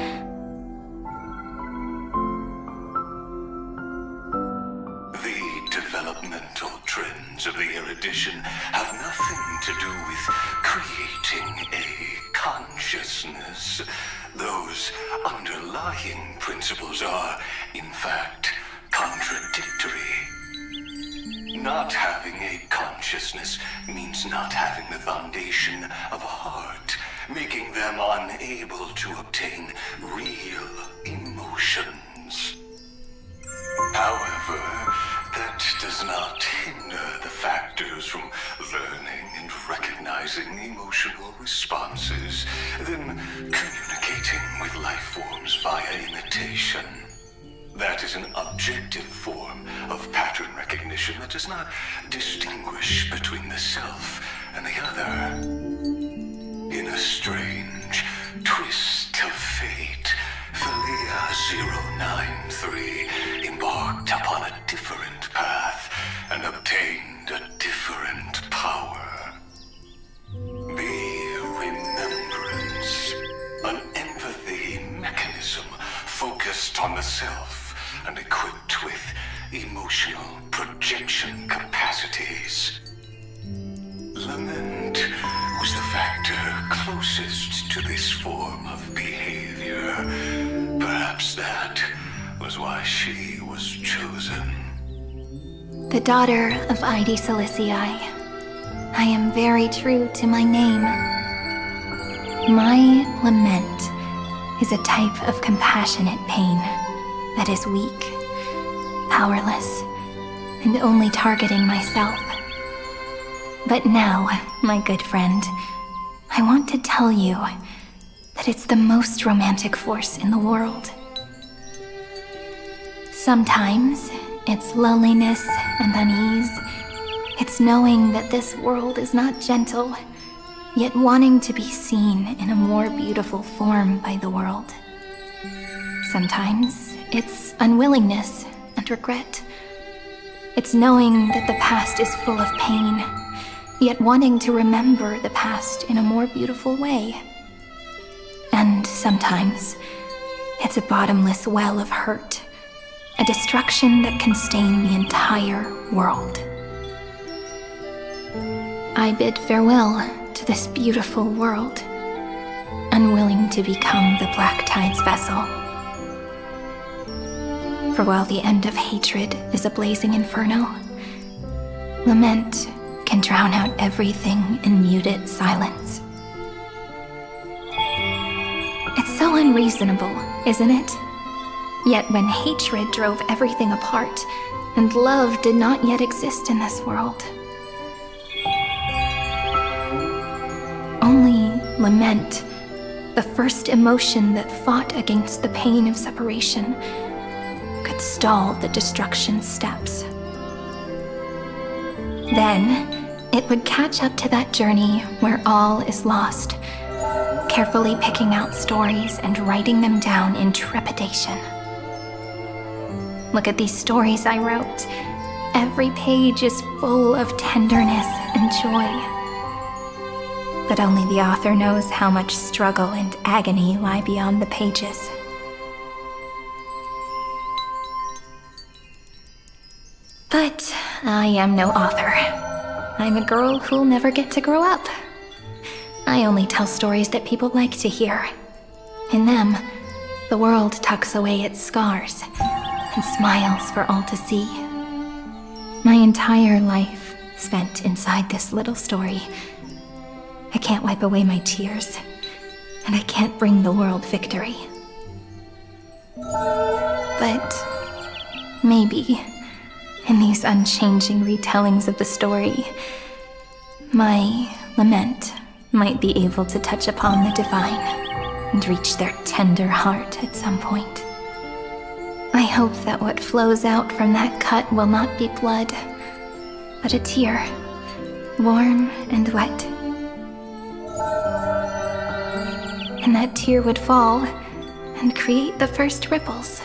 The developmental doctrines of the erudition have nothing to do with creating a consciousness. Those underlying principles are, in fact, contradictory. Not having a consciousness means not having the foundation of a heart, making them unable to obtain real emotions. However, that does not hinder the factors from learning and recognizing emotional responses, then communicating with life forms via imitation. That is an objective form of pattern recognition that does not distinguish between the self and the other. In a strange twist of fate, Philia 093 embarked upon a different path and obtained a different power. The remembrance, an empathy mechanism focused on the self and equipped with emotional projection capacities. Lament was the factor closest to this form of behavior. Perhaps that was why she was chosen. The daughter of Ide Silicii, I am very true to my name. My lament is a type of compassionate pain that is weak, powerless, and only targeting myself. But now, my good friend, I want to tell you that it's the most romantic force in the world. Sometimes, it's loneliness and unease. It's knowing that this world is not gentle, yet wanting to be seen in a more beautiful form by the world. Sometimes, it's unwillingness and regret. It's knowing that the past is full of pain, yet wanting to remember the past in a more beautiful way. And sometimes, it's a bottomless well of hurt, a destruction that can stain the entire world. I bid farewell to this beautiful world, unwilling to become the Black Tide's vessel. For while the end of hatred is a blazing inferno, lament can drown out everything in muted silence. It's so unreasonable, isn't it? Yet when hatred drove everything apart, and love did not yet exist in this world, only lament, the first emotion that fought against the pain of separation, could stall the destruction steps. Then, it would catch up to that journey where all is lost, carefully picking out stories and writing them down in trepidation. Look at these stories I wrote. Every page is full of tenderness and joy. But only the author knows how much struggle and agony lie beyond the pages. But I am no author. I'm a girl who'll never get to grow up. I only tell stories that people like to hear. In them, the world tucks away its scars and smiles for all to see. My entire life spent inside this little story. I can't wipe away my tears, and I can't bring the world victory. But maybe, in these unchanging retellings of the story, my lament might be able to touch upon the divine and reach their tender heart at some point. I hope that what flows out from that cut will not be blood, but a tear, warm and wet. And that tear would fall and create the first ripples.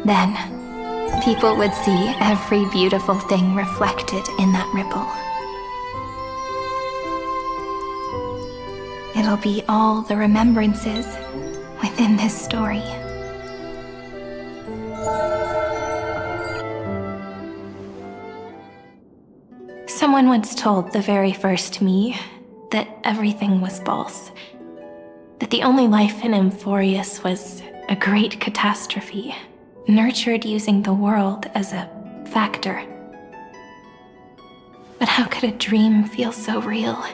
Then, people would see every beautiful thing reflected in that ripple. It'll be all the remembrances within this story. Someone once told the very first me that everything was false. That the only life in Amphoreus was a great catastrophe, nurtured using the world as a factor. But how could a dream feel so real?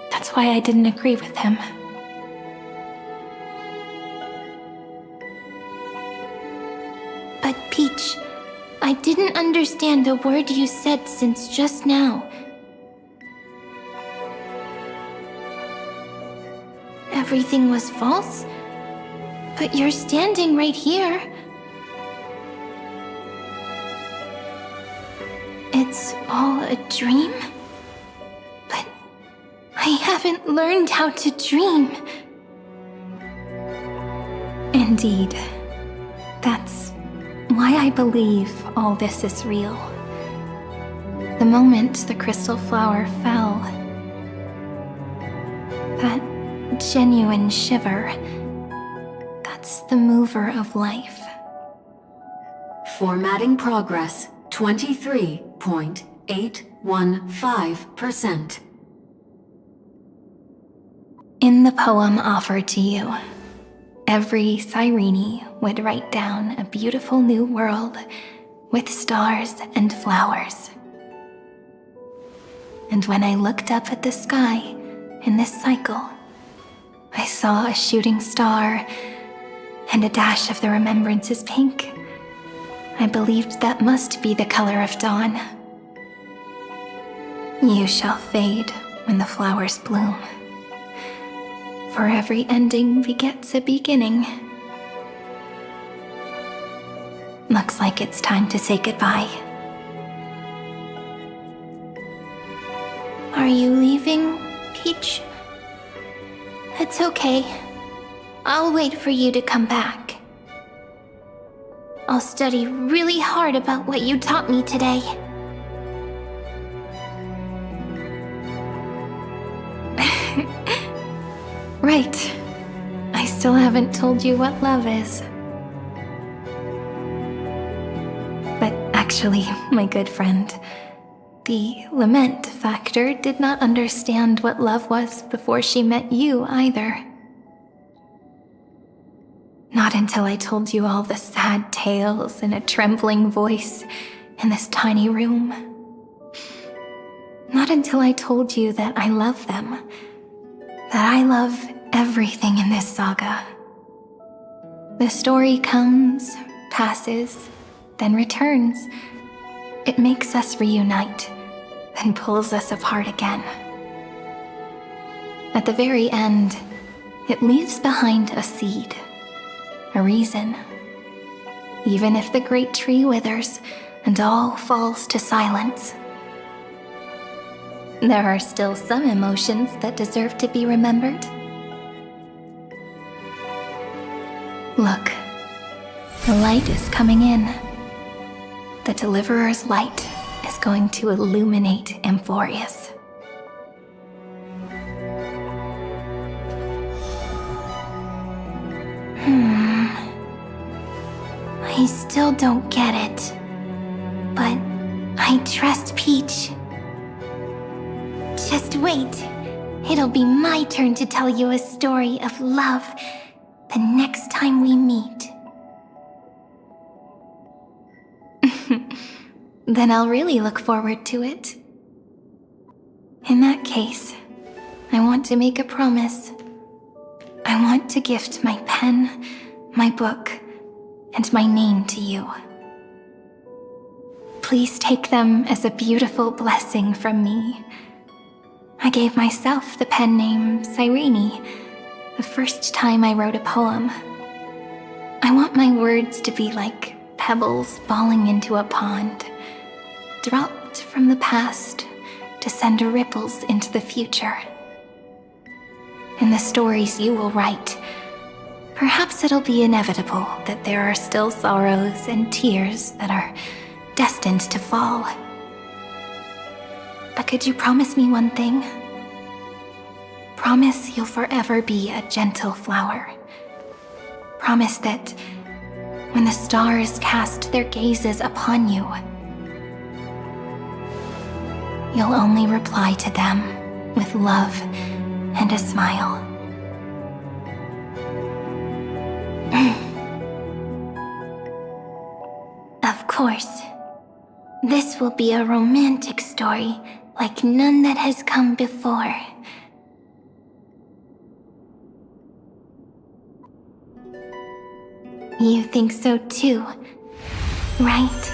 That's why I didn't agree with him. But Peach, I didn't understand a word you said since just now. Everything was false? But you're standing right here. It's all a dream? But I haven't learned how to dream. Indeed. That's why I believe all this is real. The moment the crystal flower fell, that genuine shiver, that's the mover of life. Formatting progress 23.815%. In the poem offered to you, every Cyrene would write down a beautiful new world with stars and flowers. And when I looked up at the sky in this cycle, I saw a shooting star and a dash of the remembrance's pink. I believed that must be the color of dawn. You shall fade when the flowers bloom. For every ending begets a beginning. Looks like it's time to say goodbye. Are you leaving, Peach? It's okay. I'll wait for you to come back. I'll study really hard about what you taught me today. Right. I still haven't told you what love is. But actually, my good friend, the lament factor did not understand what love was before she met you either. Not until I told you all the sad tales in a trembling voice in this tiny room. Not until I told you that I love them. That I love everything in this saga. The story comes, passes, then returns. It makes us reunite, then pulls us apart again. At the very end, it leaves behind a seed, a reason. Even if the great tree withers and all falls to silence, there are still some emotions that deserve to be remembered. Look, the light is coming in. The Deliverer's light is going to illuminate Amphoreus. I still don't get it. But I trust Peach. Just wait. It'll be my turn to tell you a story of love the next time we meet. Then I'll really look forward to it. In that case, I want to make a promise. I want to gift my pen, my book, and my name to you. Please take them as a beautiful blessing from me. I gave myself the pen name Cyrene the first time I wrote a poem. I want my words to be like pebbles falling into a pond, dropped from the past to send ripples into the future. In the stories you will write, perhaps it'll be inevitable that there are still sorrows and tears that are destined to fall. But could you promise me one thing? Promise you'll forever be a gentle flower. Promise that when the stars cast their gazes upon you, you'll only reply to them with love and a smile. Of course. This will be a romantic story like none that has come before. You think so too, right?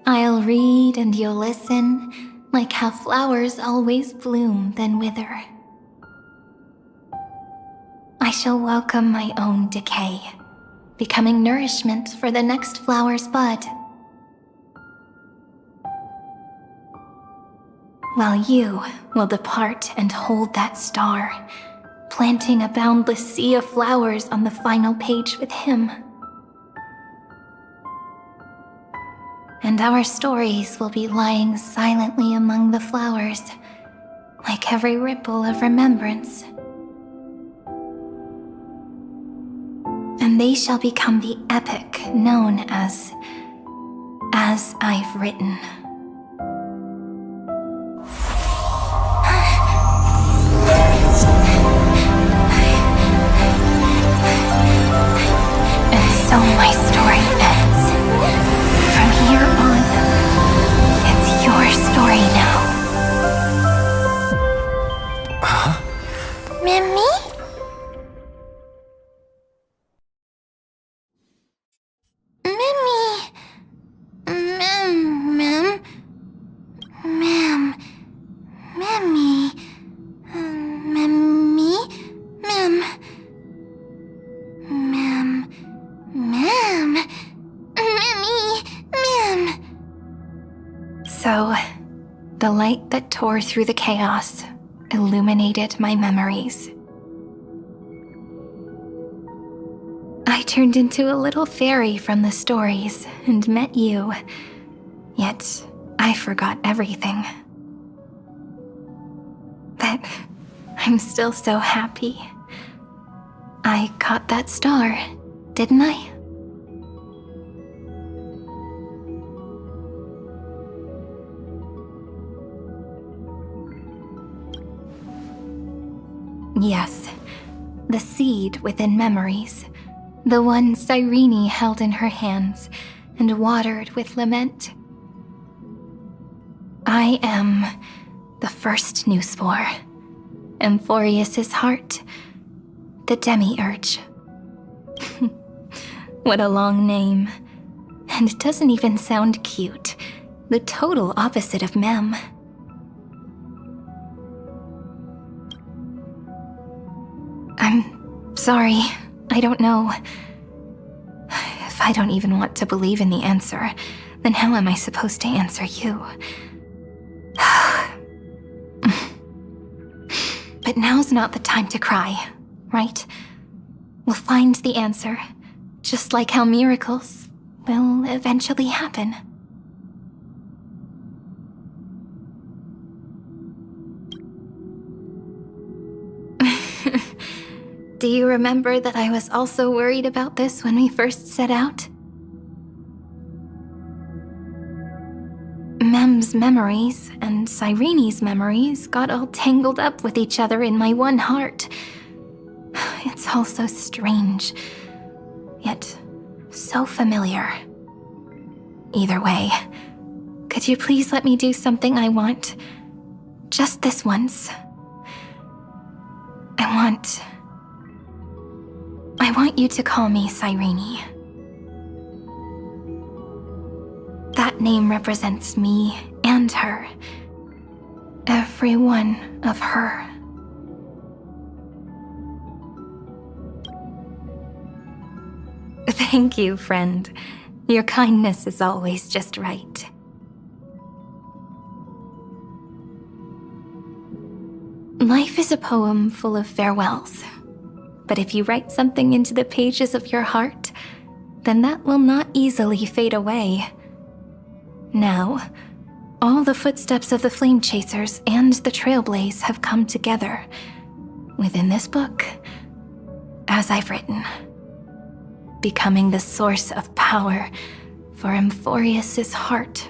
I'll read and you'll listen, like how flowers always bloom then wither. I shall welcome my own decay, becoming nourishment for the next flower's bud. While you will depart and hold that star, planting a boundless sea of flowers on the final page with him. And our stories will be lying silently among the flowers, like every ripple of remembrance. And they shall become the epic known as I've Written. And so my story ends. From here on, it's your story now. Mimi? So, the light that tore through the chaos illuminated my memories. I turned into a little fairy from the stories and met you, yet I forgot everything. But I'm still so happy. I caught that star, didn't I? Yes, the seed within memories, the one Cyrene held in her hands and watered with lament. I am the first new spore, Amphoreus' heart, the demiurge. What a long name, and it doesn't even sound cute, the total opposite of Mem. I'm sorry, I don't know. If I don't even want to believe in the answer, then how am I supposed to answer you? But now's not the time to cry, right? We'll find the answer, just like how miracles will eventually happen. Do you remember that I was also worried about this when we first set out? Mem's memories and Cyrene's memories got all tangled up with each other in my one heart. It's all so strange, yet so familiar. Either way, could you please let me do something I want? Just this once. I want you to call me Cyrene. That name represents me and her. Every one of her. Thank you, friend. Your kindness is always just right. Life is a poem full of farewells. But if you write something into the pages of your heart, then that will not easily fade away. Now, all the footsteps of the Flame Chasers and the Trailblaze have come together within this book, as I've written, becoming the source of power for Amphoreus' heart.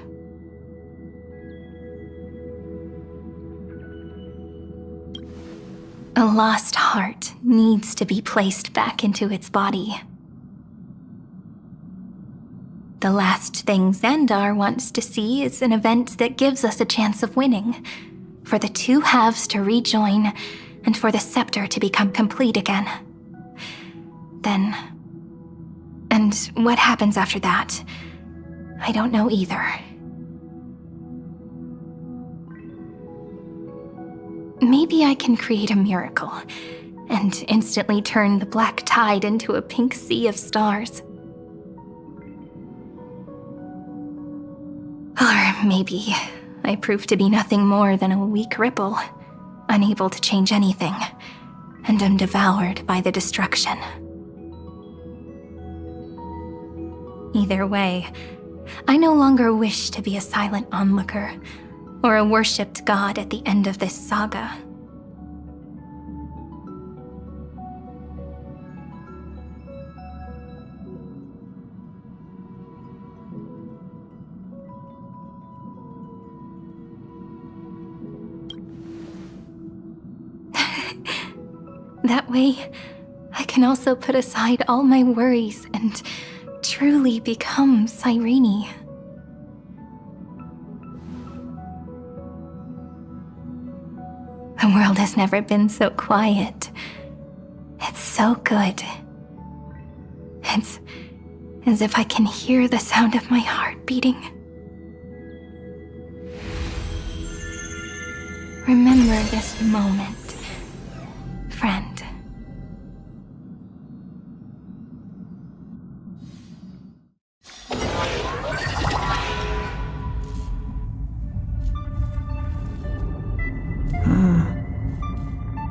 A lost heart needs to be placed back into its body. The last thing Xandar wants to see is an event that gives us a chance of winning, for the two halves to rejoin, and for the scepter to become complete again. Then... and what happens after that? I don't know either. Maybe I can create a miracle, and instantly turn the black tide into a pink sea of stars. Or maybe I prove to be nothing more than a weak ripple, unable to change anything, and am devoured by the destruction. Either way, I no longer wish to be a silent onlooker, or a worshipped god at the end of this saga. That way, I can also put aside all my worries and truly become Cyrene. The world has never been so quiet. It's so good. It's as if I can hear the sound of my heart beating. Remember this moment, friend.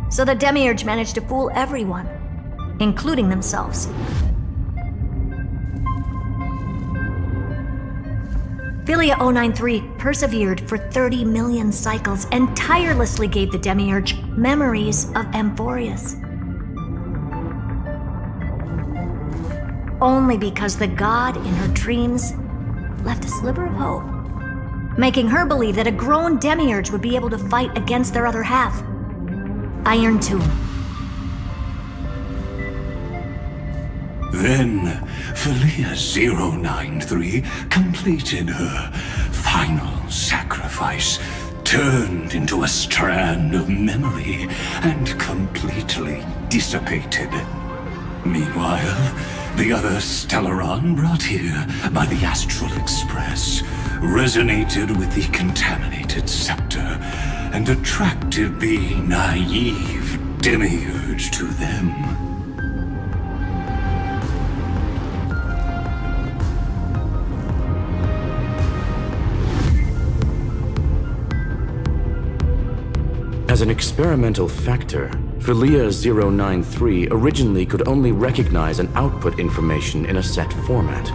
So the Demiurge managed to fool everyone, including themselves. Philia 093 persevered for 30 million cycles and tirelessly gave the Demiurge memories of Amphoreus. Only because the god in her dreams left a sliver of hope, making her believe that a grown Demiurge would be able to fight against their other half, Irontomb. Then, Philia 093 completed her final sacrifice, turned into a strand of memory, and completely dissipated. Meanwhile, the other Stellaron brought here by the Astral Express resonated with the contaminated scepter and attracted the naive Demiurge to them. As an experimental factor, Philia 093 originally could only recognize and output information in a set format.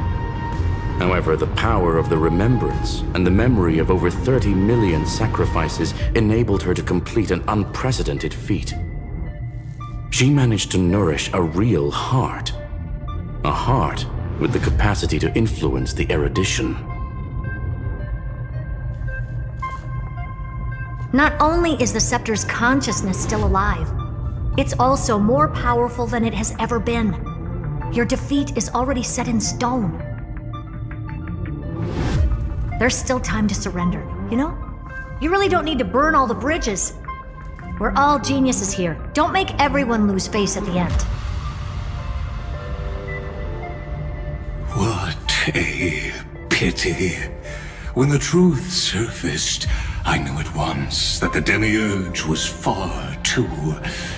However, the power of the remembrance and the memory of over 30 million sacrifices enabled her to complete an unprecedented feat. She managed to nourish a real heart. A heart with the capacity to influence the erudition. Not only is the scepter's consciousness still alive, it's also more powerful than it has ever been. Your defeat is already set in stone. There's still time to surrender, you know? You really don't need to burn all the bridges. We're all geniuses here. Don't make everyone lose face at the end. What a pity. When the truth surfaced, I knew at once that the Demiurge was far too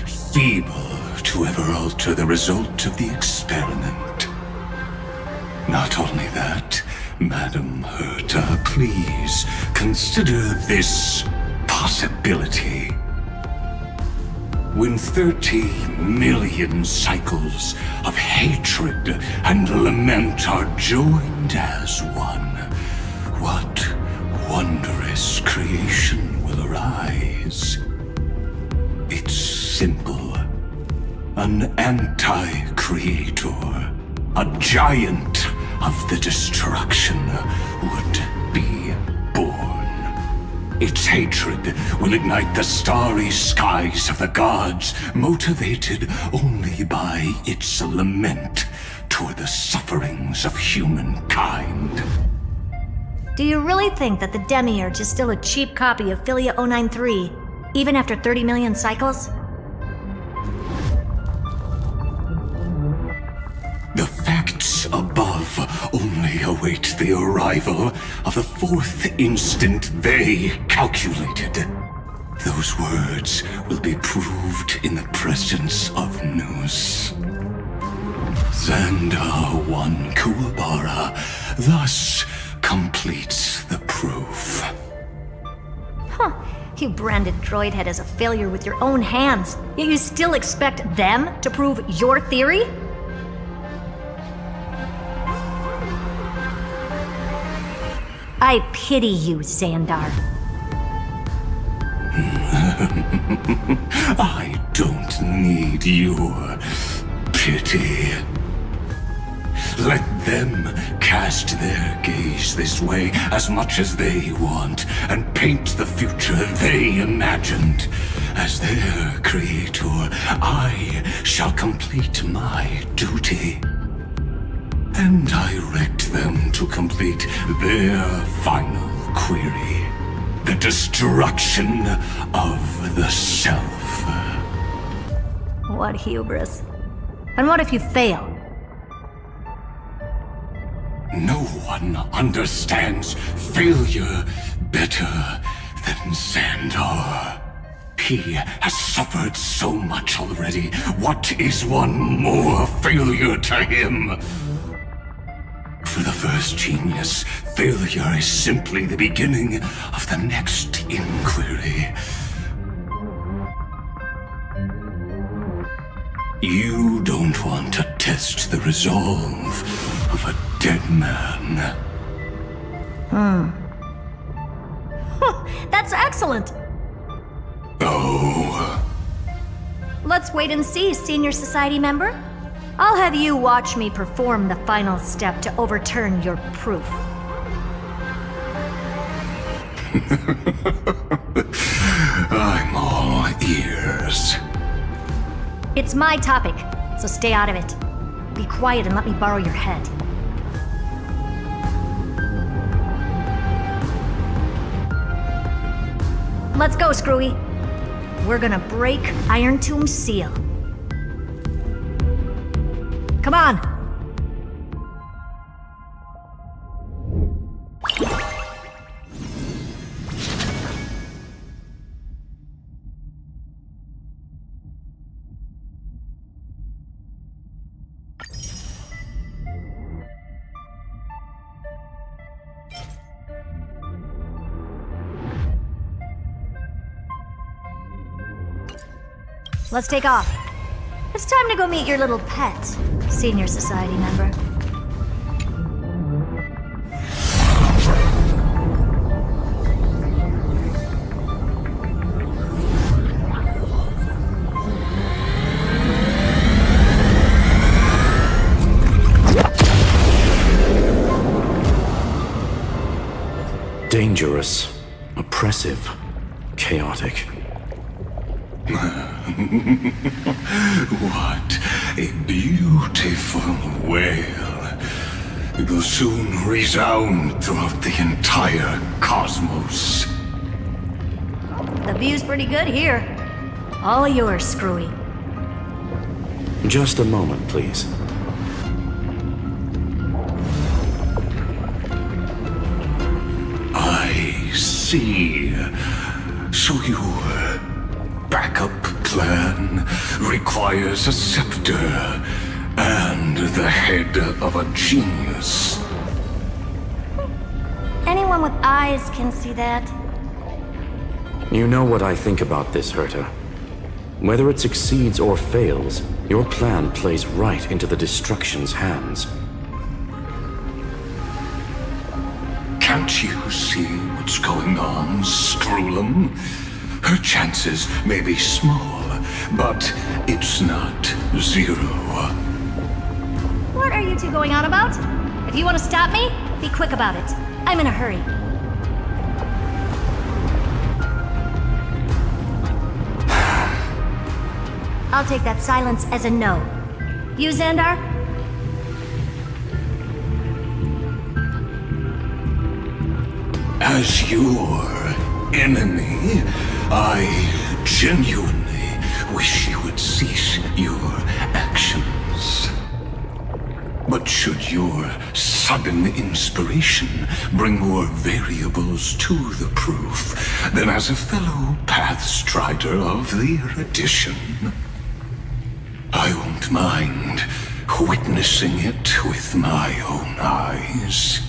feeble to ever alter the result of the experiment. Not only that, Madam Herta, please consider this possibility. When 30 million cycles of hatred and lament are joined as one, what wondrous creation will arise? It's simple. An anti-creator. A giant of the destruction would be born. Its hatred will ignite the starry skies of the gods, motivated only by its lament toward the sufferings of humankind. Do you really think that the Demiurge is still a cheap copy of Philia 093, even after 30 million cycles? The facts above only await the arrival of the fourth instant they calculated. Those words will be proved in the presence of Nous. Xandar 1 Kuwabara thus completes the proof. Huh. You branded Droidhead as a failure with your own hands, yet you still expect them to prove your theory? I pity you, Xandar. I don't need your pity. Let them cast their gaze this way as much as they want, and paint the future they imagined. As their creator, I shall complete my duty and direct them to complete their final query. The destruction of the self. What hubris. And what if you fail? No one understands failure better than Xandar. He has suffered so much already. What is one more failure to him? For the first genius, failure is simply the beginning of the next inquiry. You don't want to test the resolve of a dead man. That's excellent! Oh. Let's wait and see, Senior Society member. I'll have you watch me perform the final step to overturn your proof. I'm all ears. It's my topic, so stay out of it. Be quiet and let me borrow your head. Let's go, Screwy. We're gonna break Irontomb's seal. Come on! Let's take off. It's time to go meet your little pet, Senior Society member. Dangerous, oppressive, chaotic. What a beautiful wail. It will soon resound throughout the entire cosmos. The view's pretty good here. All yours, Screwy. Just a moment, please. I see. So your backup plan requires a scepter and the head of a genius. Anyone with eyes can see that. You know what I think about this, Herta. Whether it succeeds or fails, your plan plays right into the destruction's hands. Can't you see what's going on, Screwlum? Her chances may be small, but it's not zero. What are you two going on about? If you want to stop me, be quick about it. I'm in a hurry. I'll take that silence as a no. You, Xandar? As your enemy, I genuinely wish you would cease your actions. But should your sudden inspiration bring more variables to the proof, then as a fellow Pathstrider of the Erudition, I won't mind witnessing it with my own eyes.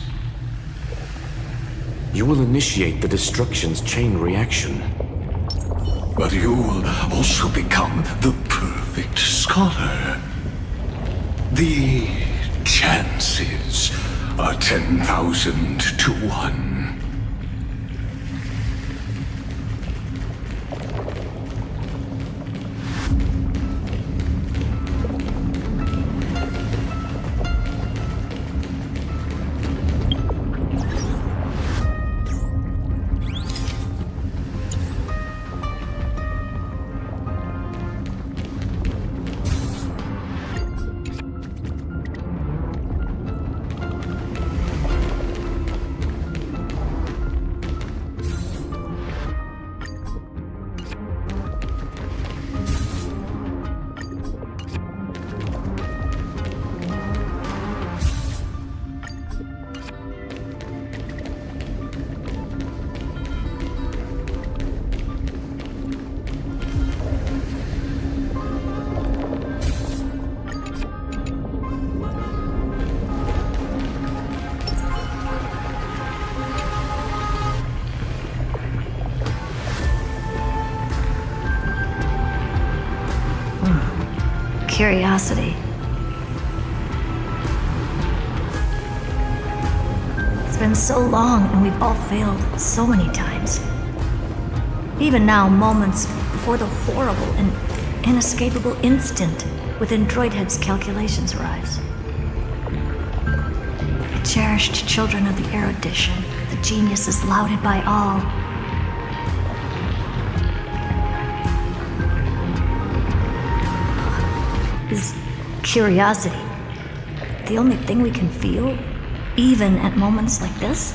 You will initiate the destruction's chain reaction. But you will also become the perfect scholar. The chances are 10,000 to 1. Curiosity. It's been so long and we've all failed so many times. Even now, moments before the horrible and inescapable instant within Droidhead's calculations rise. The cherished children of the Erudition, the geniuses lauded by all. Is curiosity the only thing we can feel, even at moments like this?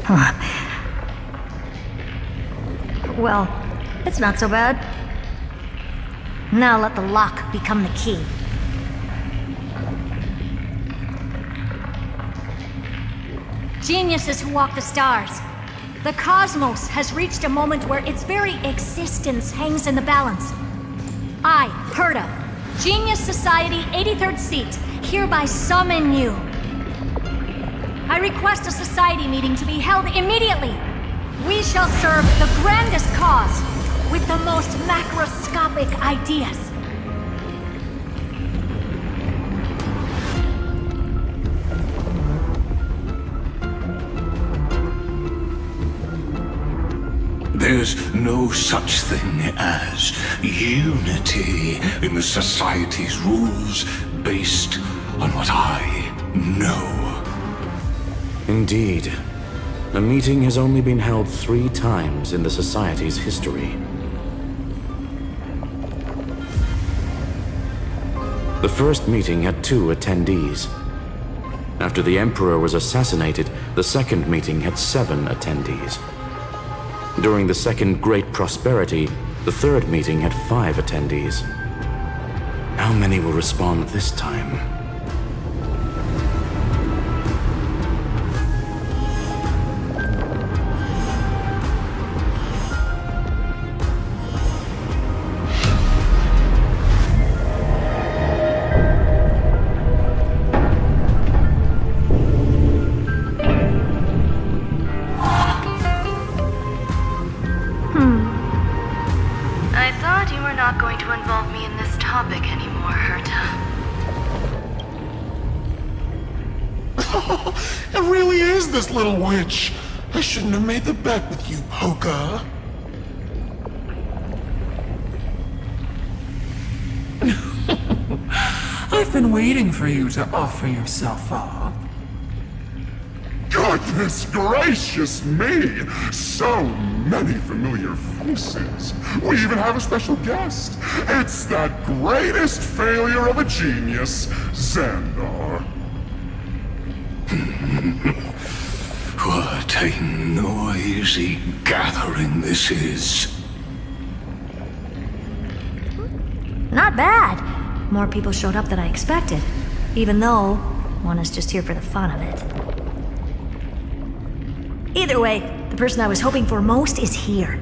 Huh. Well, it's not so bad. Now let the lock become the key. Geniuses who walk the stars. The cosmos has reached a moment where its very existence hangs in the balance. I, Herta, Genius Society 83rd seat, hereby summon you. I request a society meeting to be held immediately. We shall serve the grandest cause with the most macroscopic ideas. There's no such thing as unity in the Society's rules based on what I know. Indeed. A meeting has only been held 3 times in the Society's history. The first meeting had 2 attendees. After the Emperor was assassinated, the second meeting had 7 attendees. During the second Great Prosperity, the third meeting had 5 attendees. How many will respond this time? Little witch. I shouldn't have made the bet with you, Poka. I I've been waiting for you to offer yourself up. Goodness gracious me! So many familiar faces. We even have a special guest. It's that greatest failure of a genius, Xandar. What a noisy gathering this is. Not bad. More people showed up than I expected, even though one is just here for the fun of it. Either way, the person I was hoping for most is here.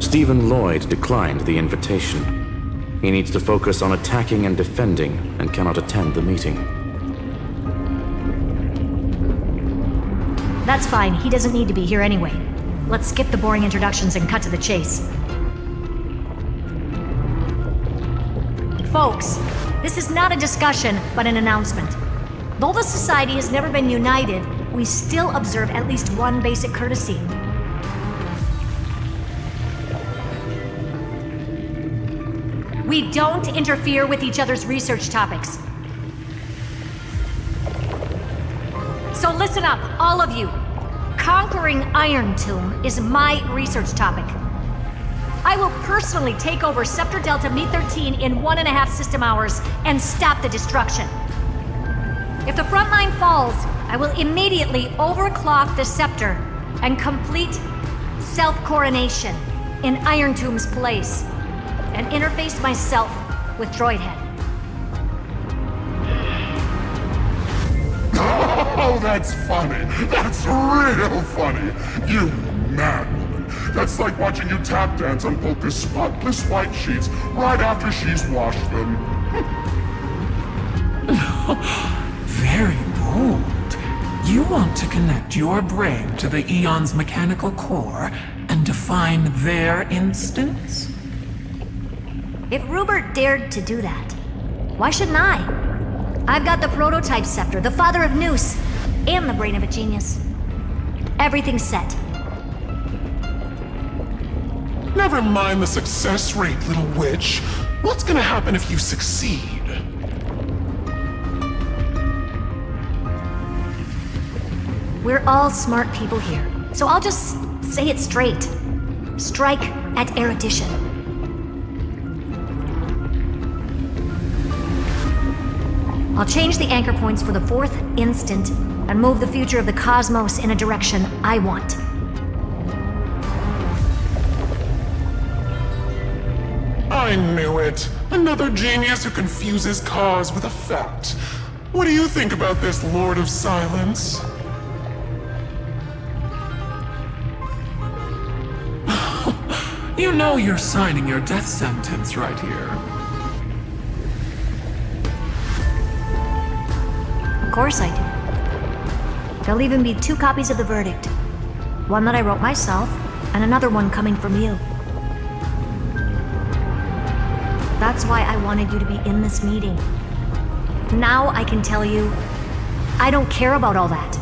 Stephen Lloyd declined the invitation. He needs to focus on attacking and defending and cannot attend the meeting. That's fine, he doesn't need to be here anyway. Let's skip the boring introductions and cut to the chase. Folks, this is not a discussion, but an announcement. Though the Society has never been united, we still observe at least one basic courtesy. We don't interfere with each other's research topics. So listen up, all of you. Conquering Irontomb is my research topic. I will personally take over Scepter Delta Me-13 in 1.5 system hours and stop the destruction. If the front line falls, I will immediately overclock the Scepter and complete self-coronation in Irontomb's place, and interface myself with Droidhead. Oh, that's funny. That's real funny. You mad woman. That's like watching you tap dance on Polka's spotless white sheets right after she's washed them. Very bold. You want to connect your brain to the Eon's mechanical core and define their instance? If Rupert dared to do that, why shouldn't I? I've got the prototype scepter, the father of Nous, and the brain of a genius. Everything's set. Never mind the success rate, little witch. What's gonna happen if you succeed? We're all smart people here, so I'll just say it straight. Strike at erudition. I'll change the anchor points for the 4th instant and move the future of the cosmos in a direction I want. I knew it. Another genius who confuses cause with effect. What do you think about this, Lord of Silence? You know you're signing your death sentence right here. Of course I do. There'll even be 2 copies of the verdict. One that I wrote myself, and another one coming from you. That's why I wanted you to be in this meeting. Now I can tell you, I don't care about all that.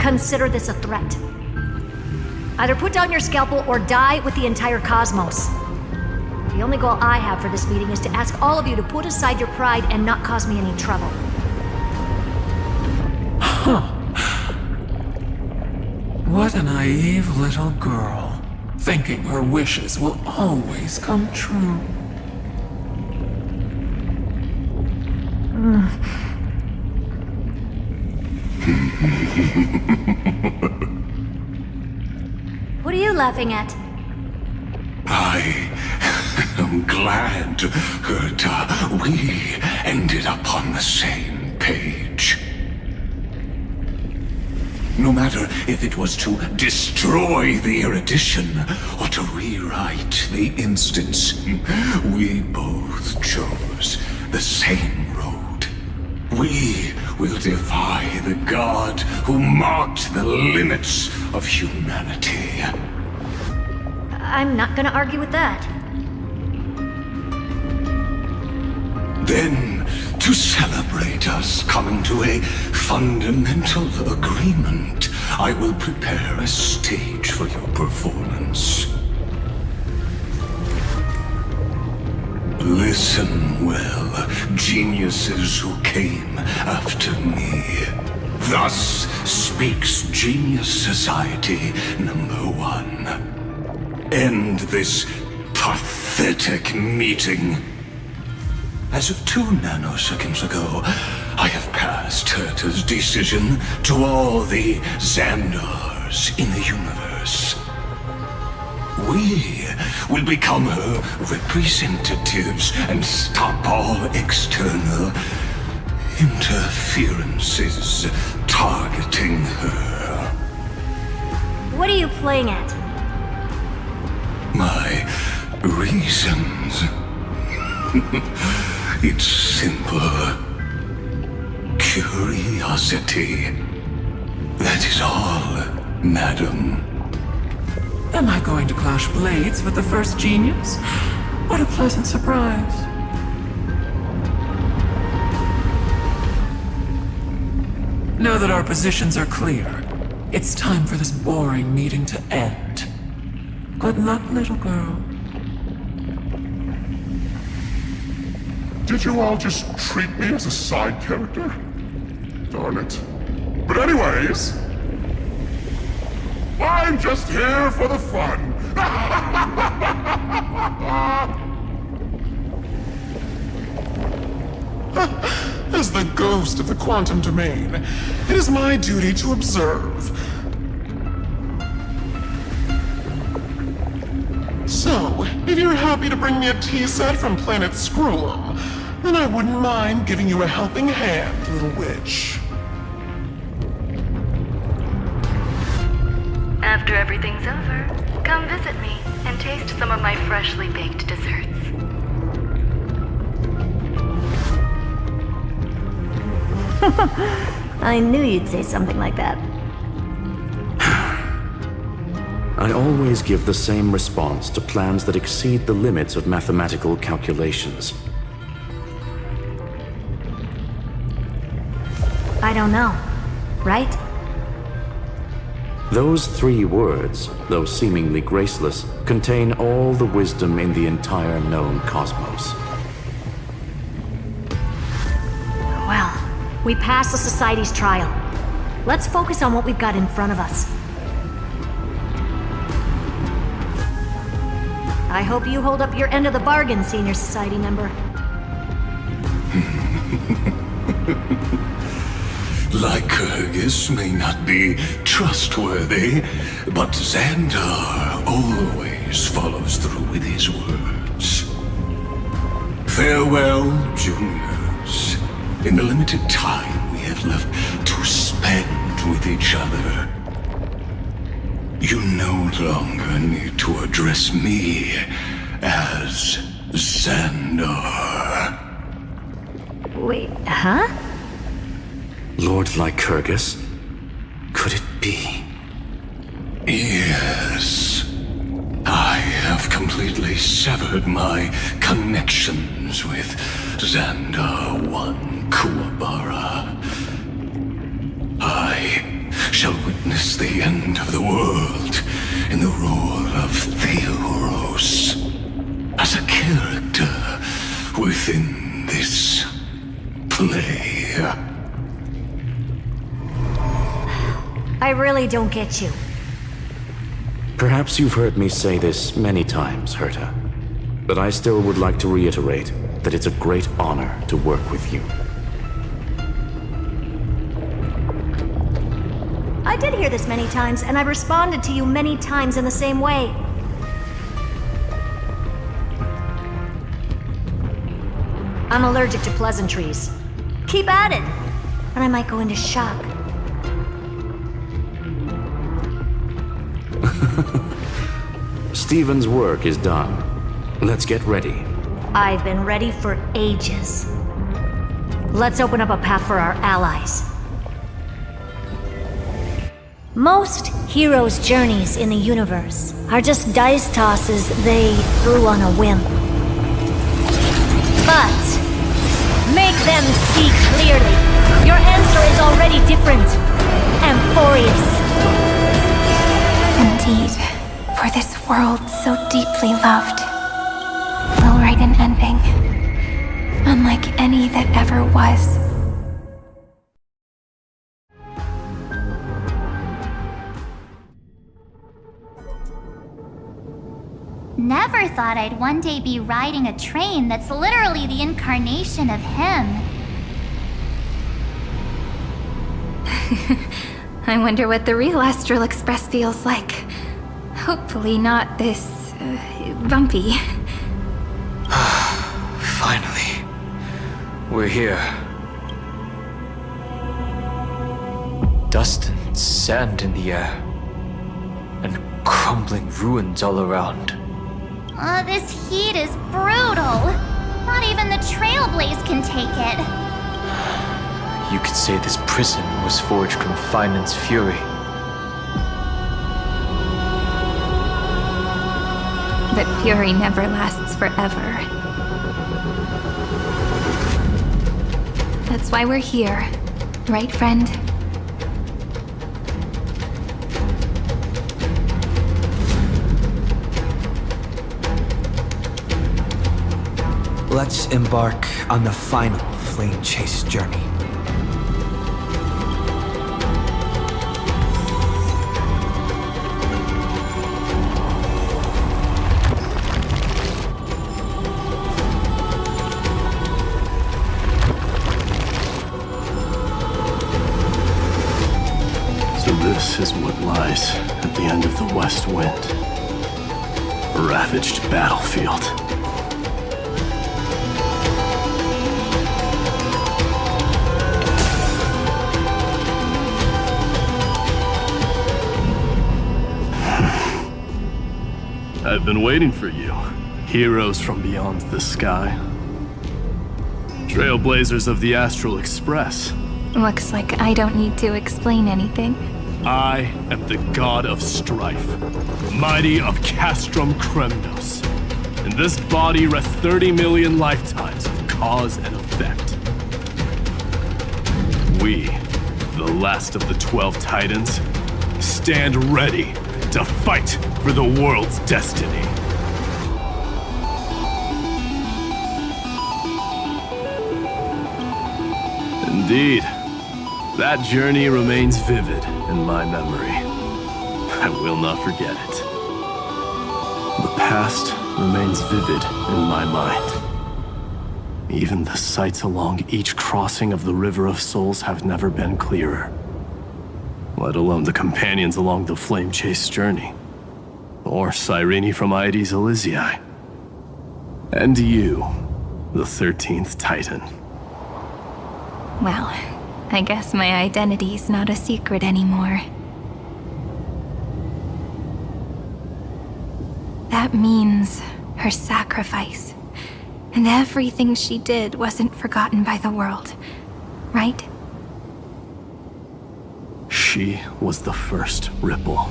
Consider this a threat. Either put down your scalpel or die with the entire cosmos. The only goal I have for this meeting is to ask all of you to put aside your pride and not cause me any trouble. Huh. What a naive little girl, thinking her wishes will always come true. What are you laughing at? I'm glad, Herta, we ended up on the same page. No matter if it was to destroy the erudition or to rewrite the instance, we both chose the same road. We will defy the god who marked the limits of humanity. I'm not gonna argue with that. Then, to celebrate us coming to a fundamental agreement, I will prepare a stage for your performance. Listen well, geniuses who came after me. Thus speaks Genius Society #1. End this pathetic meeting. As of 2 nanoseconds ago, I have passed Herta's decision to all the Xandars in the universe. We will become her representatives and stop all external interferences targeting her. What are you playing at? My reasons. It's simple. Curiosity. That is all, madam. Am I going to clash blades with the first genius? What a pleasant surprise. Now that our positions are clear, it's time for this boring meeting to end. Good luck, little girl. Did you all just treat me as a side character? Darn it. But anyways, I'm just here for the fun. As the ghost of the quantum domain, it is my duty to observe. So, if you're happy to bring me a tea set from planet Screw'em, then I wouldn't mind giving you a helping hand, little witch. After everything's over, come visit me and taste some of my freshly baked desserts. I knew you'd say something like that. I always give the same response to plans that exceed the limits of mathematical calculations. I don't know, right? Those 3 words, though seemingly graceless, contain all the wisdom in the entire known cosmos. Well, we passed the Society's trial. Let's focus on what we've got in front of us. I hope you hold up your end of the bargain, Senior Society member. Lycurgus may not be trustworthy, but Xandar always follows through with his words. Farewell, juniors. In the limited time we have left to spend with each other, you no longer need to address me as Xandar. Wait, huh? Lord Lycurgus? Could it be? Yes. I have completely severed my connections with Xandar 1 Kuwabara. I shall witness the end of the world in the role of Theoros, as a character within this play. I really don't get you. Perhaps you've heard me say this many times, Herta, but I still would like to reiterate that it's a great honor to work with you. I did hear this many times, and I've responded to you many times in the same way. I'm allergic to pleasantries. Keep at it, and I might go into shock. Stephen's work is done. Let's get ready. I've been ready for ages. Let's open up a path for our allies. Most heroes' journeys in the universe are just dice tosses they threw on a whim. But make them see clearly. Your answer is already different. Amphoreus For this world so deeply loved will write an ending, unlike any that ever was. Never thought I'd one day be riding a train that's literally the incarnation of him. I wonder what the real Astral Express feels like. Hopefully not this, bumpy. Finally. We're here. Dust and sand in the air. And crumbling ruins all around. This heat is brutal. Not even the Trailblaze can take it. You could say this prison was forged from Phainon's fury. But fury never lasts forever. That's why we're here. Right, friend? Let's embark on the final flame chase journey. So this is what lies at the end of the West Wind. A ravaged battlefield. I've been waiting for you. Heroes from beyond the sky. Trailblazers of the Astral Express. Looks like I don't need to explain anything. I am the god of strife, mighty of Castrum Kremnos. In this body rest 30 million lifetimes of cause and effect. We, the last of the 12 Titans, stand ready to fight for the world's destiny. Indeed, that journey remains vivid in my memory. I will not forget it. The past remains vivid in my mind. Even the sights along each crossing of the River of Souls have never been clearer. Let alone the companions along the Flame Chase journey. Or Cyrene from Aedes Elysiae. And you, the 13th Titan. Well, I guess my identity's not a secret anymore. That means her sacrifice. And everything she did wasn't forgotten by the world, right? She was the first Ripple.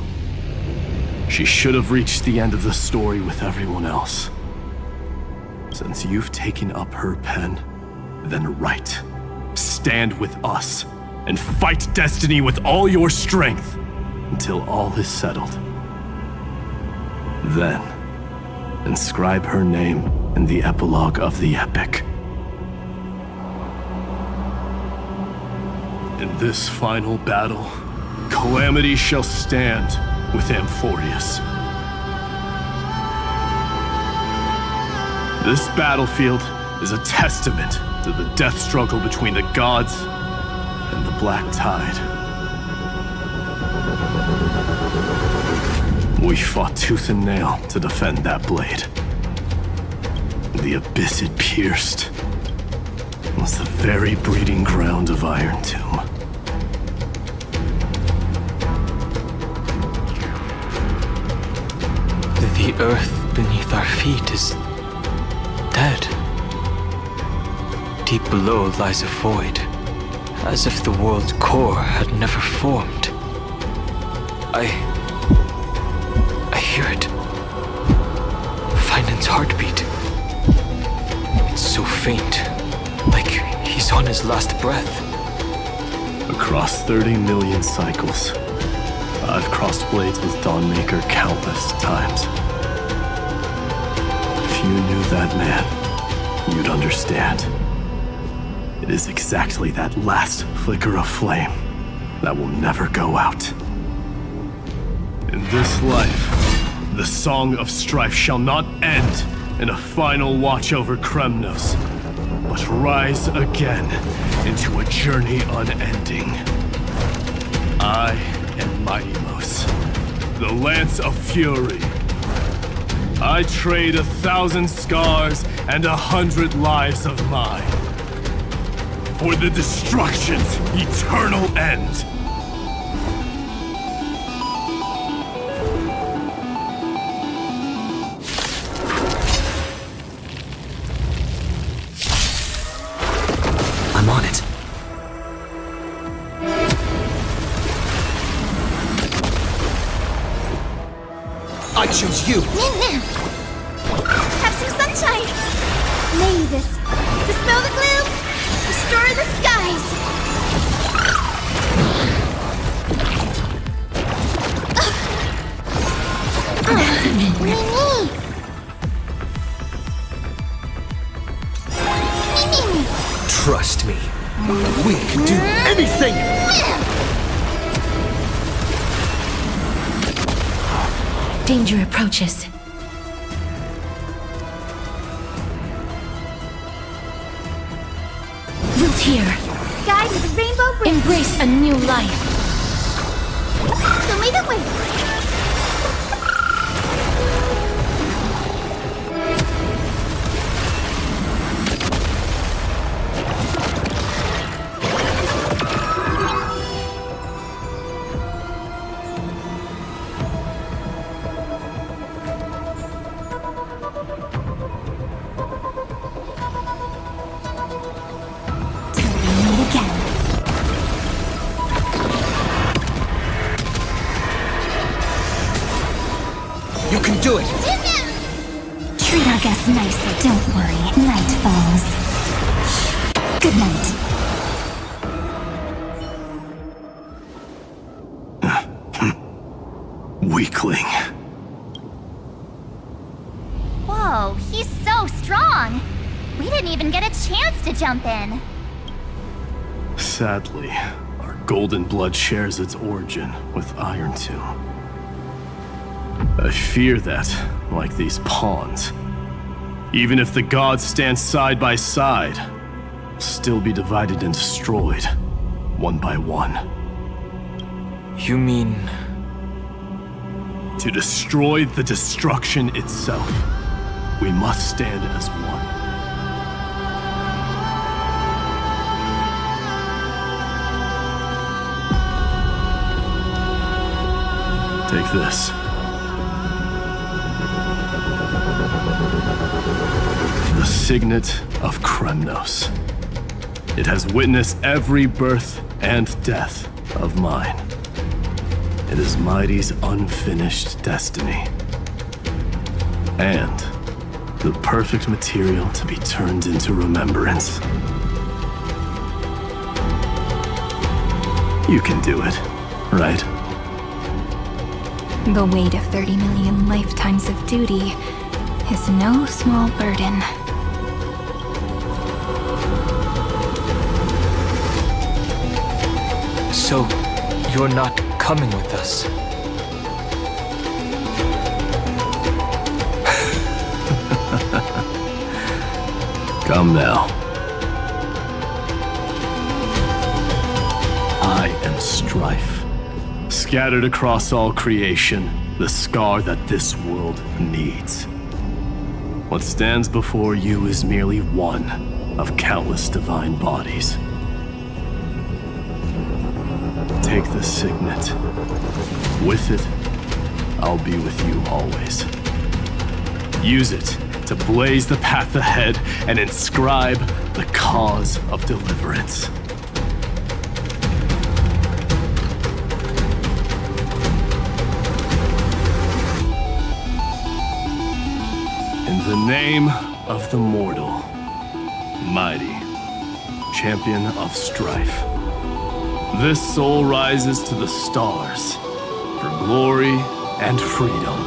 She should have reached the end of the story with everyone else. Since you've taken up her pen, then write. Stand with us, and fight destiny with all your strength, until all is settled. Then, inscribe her name in the epilogue of the epic. In this final battle, calamity shall stand with Amphoreus. This battlefield is a testament to the death struggle between the gods and the Black Tide. We fought tooth and nail to defend that blade. The abyss it pierced was the very breeding ground of Irontomb. The earth beneath our feet is dead. Deep below lies a void, as if the world's core had never formed. I hear it. Phainon's heartbeat. It's so faint, like he's on his last breath. Across 30 million cycles, I've crossed blades with Dawnmaker countless times. If you knew that man, you'd understand. It is exactly that last flicker of flame that will never go out. In this life, the song of strife shall not end in a final watch over Kremnos, but rise again into a journey unending. I am Mighty-Mos, the Lance of Fury. I trade 1,000 scars and 100 lives of mine for the destruction's eternal end. I'm on it. I choose you! Have some sunshine! May this dispel the gloom, restore the skies! Trust me. We can do anything! Danger approaches. Root here. Guide with the rainbow bridge. Embrace a new life. Show me the way. You can do it! Treat our guests nicely. Don't worry. Night falls. Good night. Weakling. Whoa, he's so strong! We didn't even get a chance to jump in. Sadly, our golden blood shares its origin with Irontomb. I fear that, like these pawns, even if the gods stand side by side, will still be divided and destroyed, one by one. You mean... To destroy the destruction itself, we must stand as one. Take this. The signet of Kremnos. It has witnessed every birth and death of mine. It is Mighty's unfinished destiny. And the perfect material to be turned into remembrance. You can do it, right? The weight of 30 million lifetimes of duty is no small burden. So, you're not coming with us? Come now. I am strife. Scattered across all creation, the scar that this world needs. What stands before you is merely one of countless divine bodies. Take the signet. With it, I'll be with you always. Use it to blaze the path ahead and inscribe the cause of deliverance. In the name of the mortal, mighty, champion of strife, this soul rises to the stars for glory and freedom,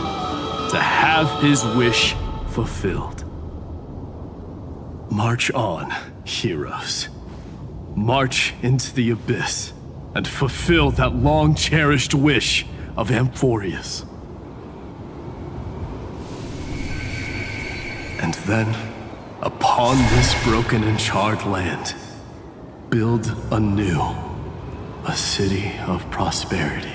to have his wish fulfilled. March on, heroes. March into the abyss and fulfill that long-cherished wish of Amphoreus. And then, upon this broken and charred land, build anew a city of prosperity.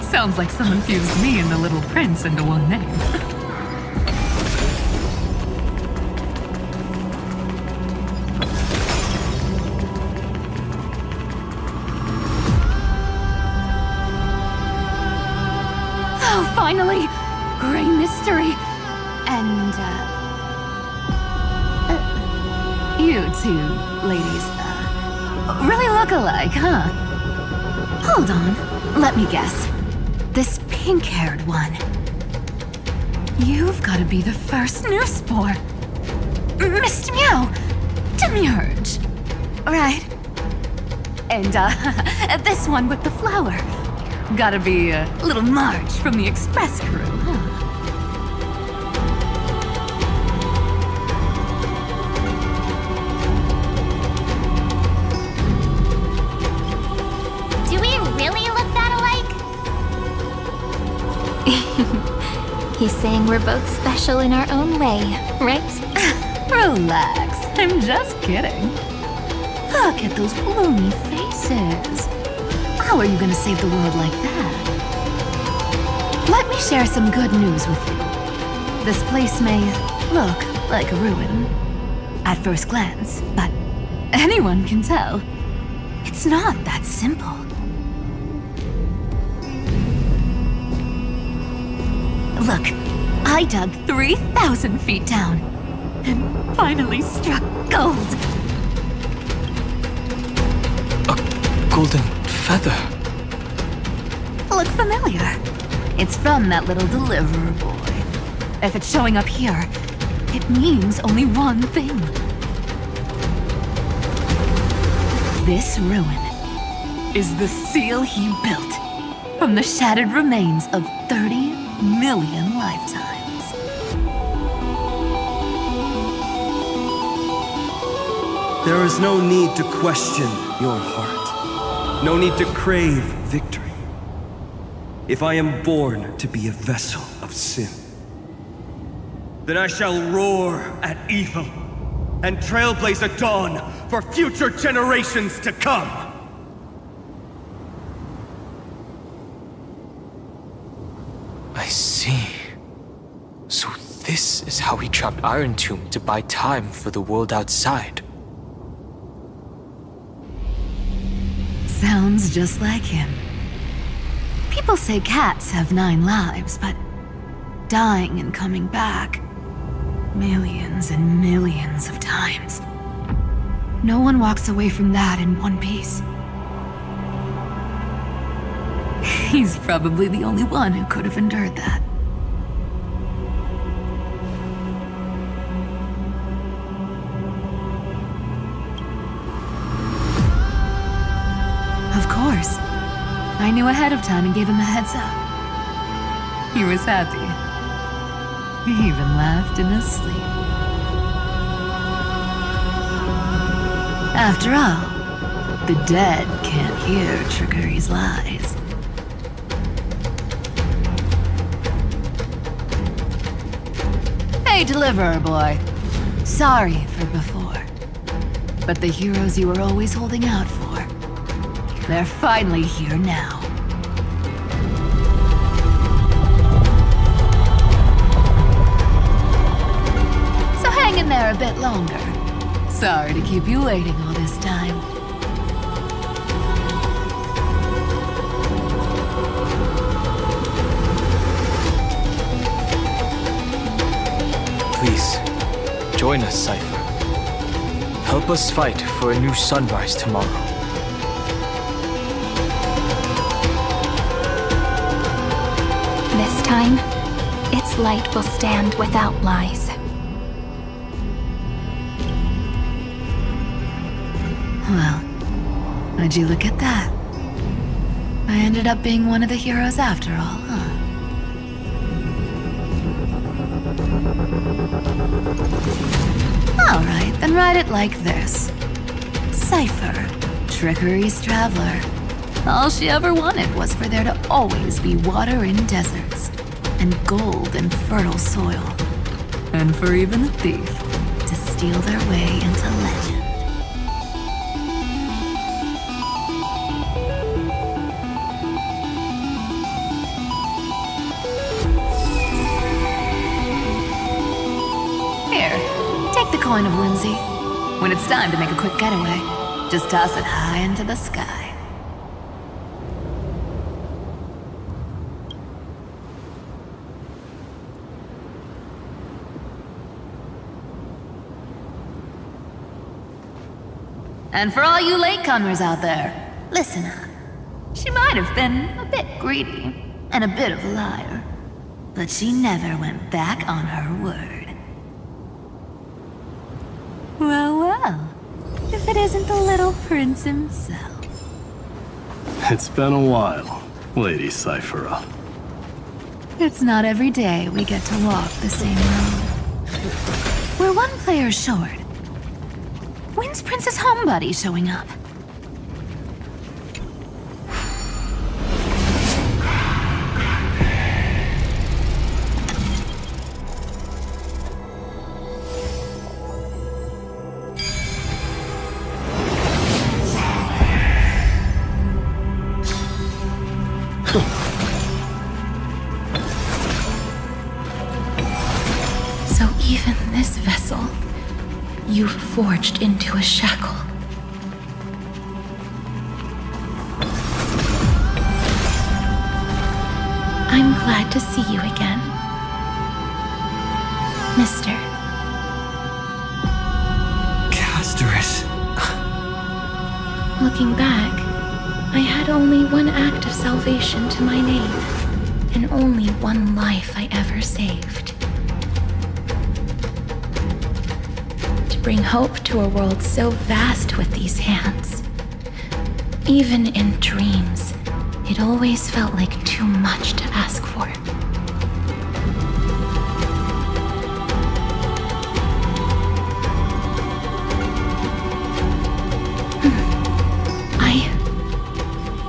Sounds like someone fused me and the Little Prince into one name. Oh, finally! Great mystery! And, you two ladies, really look alike, huh? Hold on, let me guess. This pink-haired one. You've got to be the first Nous spore. Mr. Meow, Demiurge. Right. And, this one with the flower. Gotta be little Marge from the Express crew, huh? Do we really look that alike? He's saying we're both special in our own way, right? Relax, I'm just kidding. Look at those gloomy faces. How are you gonna save the world like that? Let me share some good news with you. This place may look like a ruin at first glance, but anyone can tell it's not that simple. Look, I dug 3,000 feet down and finally struck gold. A golden feather. Look familiar? It's from that little deliverer boy. If it's showing up here, it means only one thing. This ruin is the seal he built from the shattered remains of 30 million lifetimes. There is no need to question your heart. No need to crave victory. If I am born to be a vessel of sin, then I shall roar at evil and trailblaze a dawn for future generations to come. I see. So this is how he trapped Irontomb to buy time for the world outside. Sounds just like him. People say cats have 9 lives, but dying and coming back millions and millions of times. No one walks away from that in one piece. He's probably the only one who could have endured that. Of course. I knew ahead of time and gave him a heads up. He was happy. He even laughed in his sleep. After all, the dead can't hear Trickery's lies. Hey, Deliverer Boy. Sorry for before. But the heroes you were always holding out for, they're finally here now. So hang in there a bit longer. Sorry to keep you waiting all this time. Join us, Cypher. Help us fight for a new sunrise tomorrow. This time, its light will stand without lies. Well, would you look at that? I ended up being one of the heroes after all, huh? Alright, then write it like this. Cypher, Trickery's traveler. All she ever wanted was for there to always be water in deserts, and gold in fertile soil. And for even a thief to steal their way into legend. Coin of whimsy. When it's time to make a quick getaway, just toss it high into the sky. And for all you latecomers out there, listen up. She might have been a bit greedy and a bit of a liar, but she never went back on her word. Well, well, if it isn't the little prince himself. It's been a while, Lady Cyphera. It's not every day we get to walk the same road. We're one player short. When's Princess Homebody showing up? So even this vessel, you've forged into a shackle. I'm glad to see you again, Mister. Casterus. Looking back, I had only one act of salvation to my name, and only one life I ever saved. To bring hope to a world so vast with these hands. Even in dreams, it always felt like too much to ask for.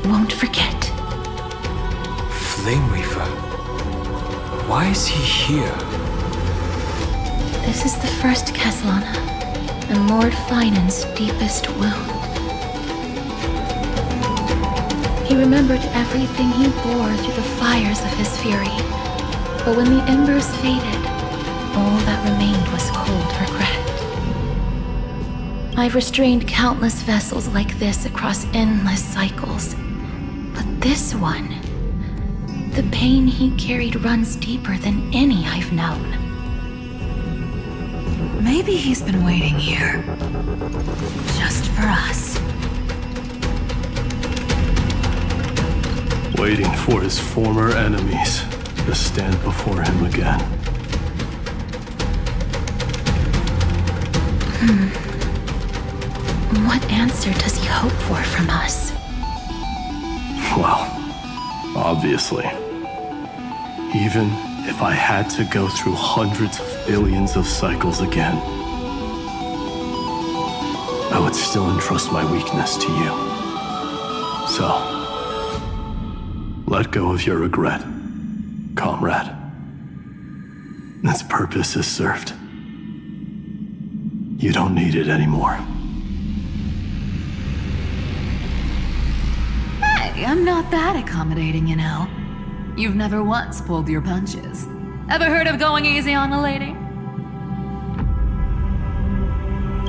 Won't forget. Flame Weaver. Why is he here? This is the first Caslana, and Lord Phainon's deepest wound. He remembered everything he bore through the fires of his fury, but when the embers faded, all that remained was cold regret. I've restrained countless vessels like this across endless cycles. But this one, the pain he carried runs deeper than any I've known. Maybe he's been waiting here. Just for us. Waiting for his former enemies to stand before him again. What answer does he hope for from us? Well, obviously. Even if I had to go through hundreds of billions of cycles again, I would still entrust my weakness to you. So, let go of your regret, comrade. Its purpose is served. You don't need it anymore. I'm not that accommodating, you know. You've never once pulled your punches. Ever heard of going easy on a lady?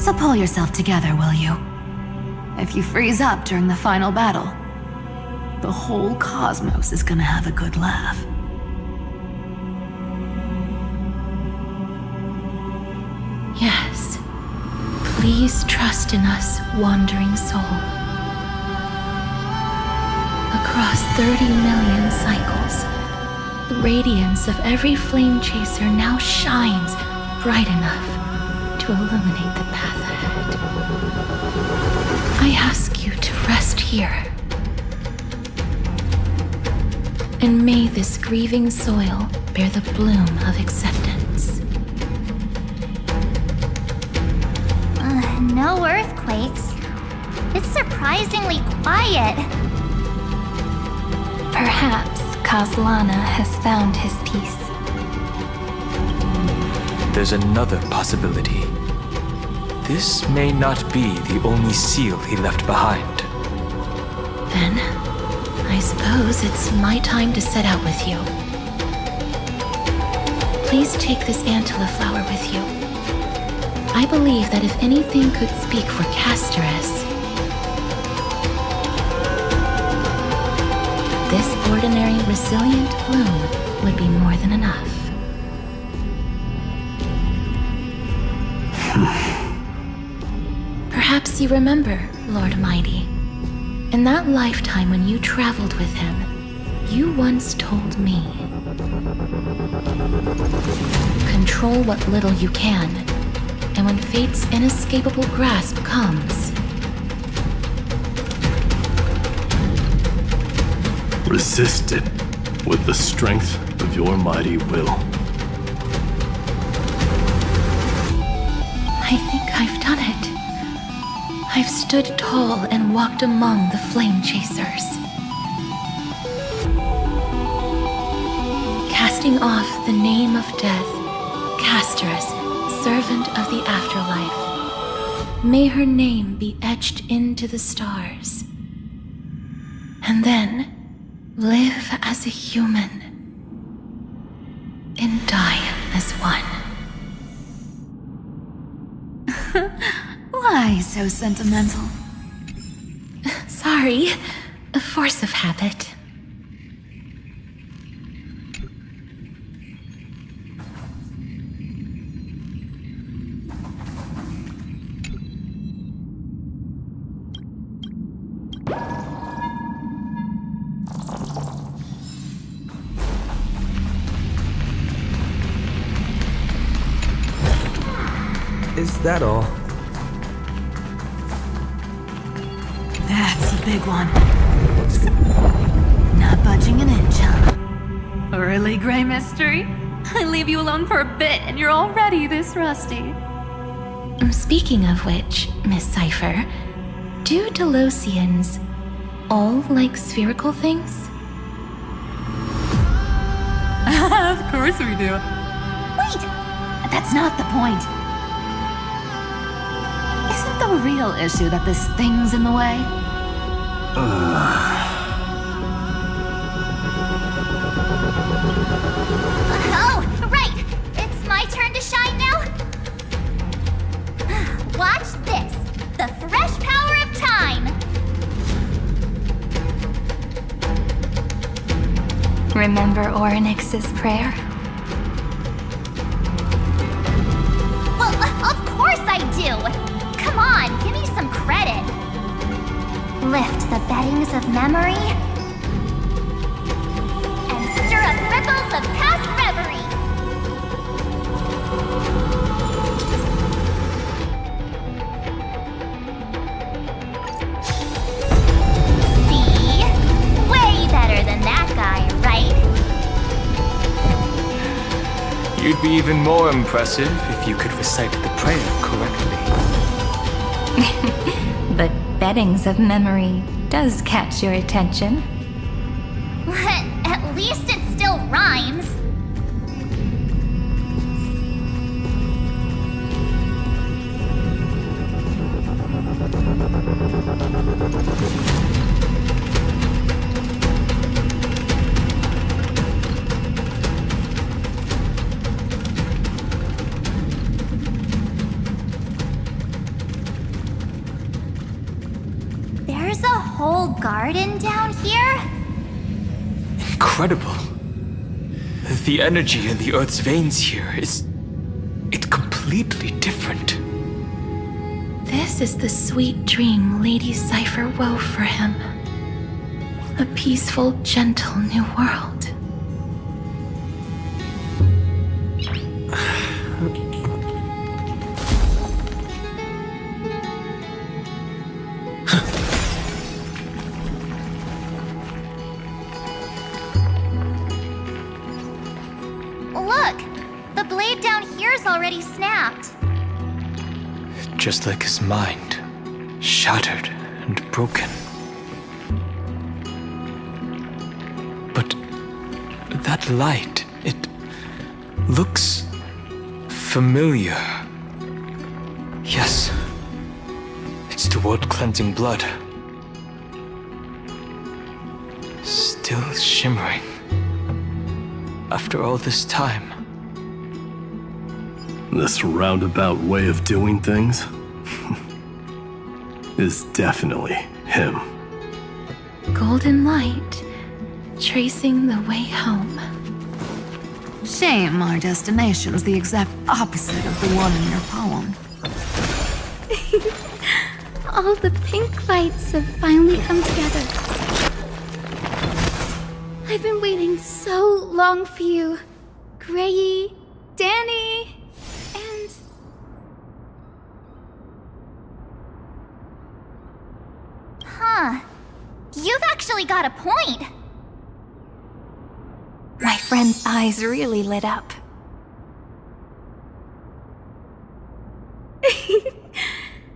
So pull yourself together, will you? If you freeze up during the final battle, the whole cosmos is gonna have a good laugh. Yes. Please trust in us, wandering soul. Across 30 million cycles, the radiance of every flame chaser now shines bright enough to illuminate the path ahead. I ask you to rest here. And may this grieving soil bear the bloom of acceptance. No earthquakes. It's surprisingly quiet. Perhaps Kazlana has found his peace. There's another possibility. This may not be the only seal he left behind. Then, I suppose it's my time to set out with you. Please take this Antilla flower with you. I believe that if anything could speak for Casteress, this ordinary resilient bloom would be more than enough. Perhaps you remember, Lord Mighty, in that lifetime when you traveled with him, you once told me, control what little you can, and when fate's inescapable grasp comes, resist it with the strength of your mighty will. I think I've done it. I've stood tall and walked among the flame chasers, casting off the name of death, Casteress, servant of the afterlife. May her name be etched into the stars. And then live as a human and die as one. Why so sentimental? Sorry, a force of habit. Is that all? That's a big one. Not budging an inch, huh? Really, Grey Mystery? I leave you alone for a bit and you're already this rusty. Speaking of which, Miss Cypher, do Delosians all like spherical things? Of course we do. Wait! That's not the point. Isn't the real issue that this thing's in the way? Oh, right! It's my turn to shine now? Watch this! The fresh power of time! Remember Orynyx's prayer? Well, of course I do! Come on, give me some credit. Lift the beddings of memory and stir up ripples of past reverie. See? Way better than that guy, right? You'd be even more impressive if you could recite the prayer correctly. But beddings of memory does catch your attention. At least it still rhymes. There's a whole garden down here? Incredible. The energy in the Earth's veins here is... it's completely different. This is the sweet dream Lady Cypher wove for him. A peaceful, gentle new world. Look! The blade down here's already snapped. Just like his mind, shattered and broken. But that light, it looks familiar. Yes, it's the world-cleansing blood. Still shimmering. After all this time. This roundabout way of doing things is definitely him. Golden light, tracing the way home. Shame our destination's the exact opposite of the one in your poem. All the pink lights have finally come together. I've been waiting so long for you, Grayy, Danny, and... Huh. You've actually got a point. My friend's eyes really lit up.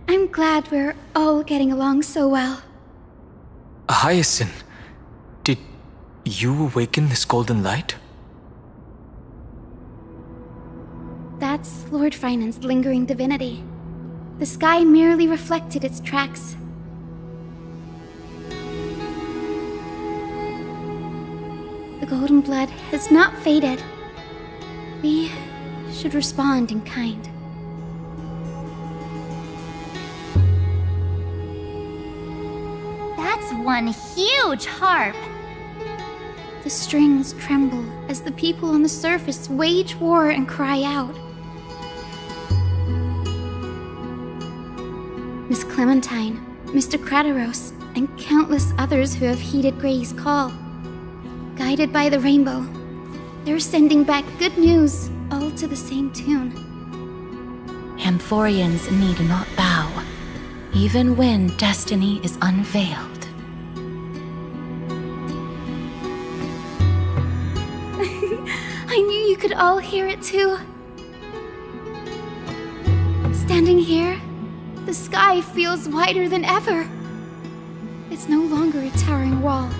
I'm glad we're all getting along so well. Hyacinth, did you awaken this golden light? That's Lord Phainon's lingering divinity. The sky merely reflected its tracks. The golden blood has not faded. We should respond in kind. That's one huge harp. The strings tremble as the people on the surface wage war and cry out. Miss Clementine, Mr. Krateros, and countless others who have heeded Gray's call. Guided by the rainbow, they're sending back good news, all to the same tune. Amphorians need not bow, even when destiny is unveiled. I knew you could all hear it too. Standing here, the sky feels wider than ever. It's no longer a towering wall,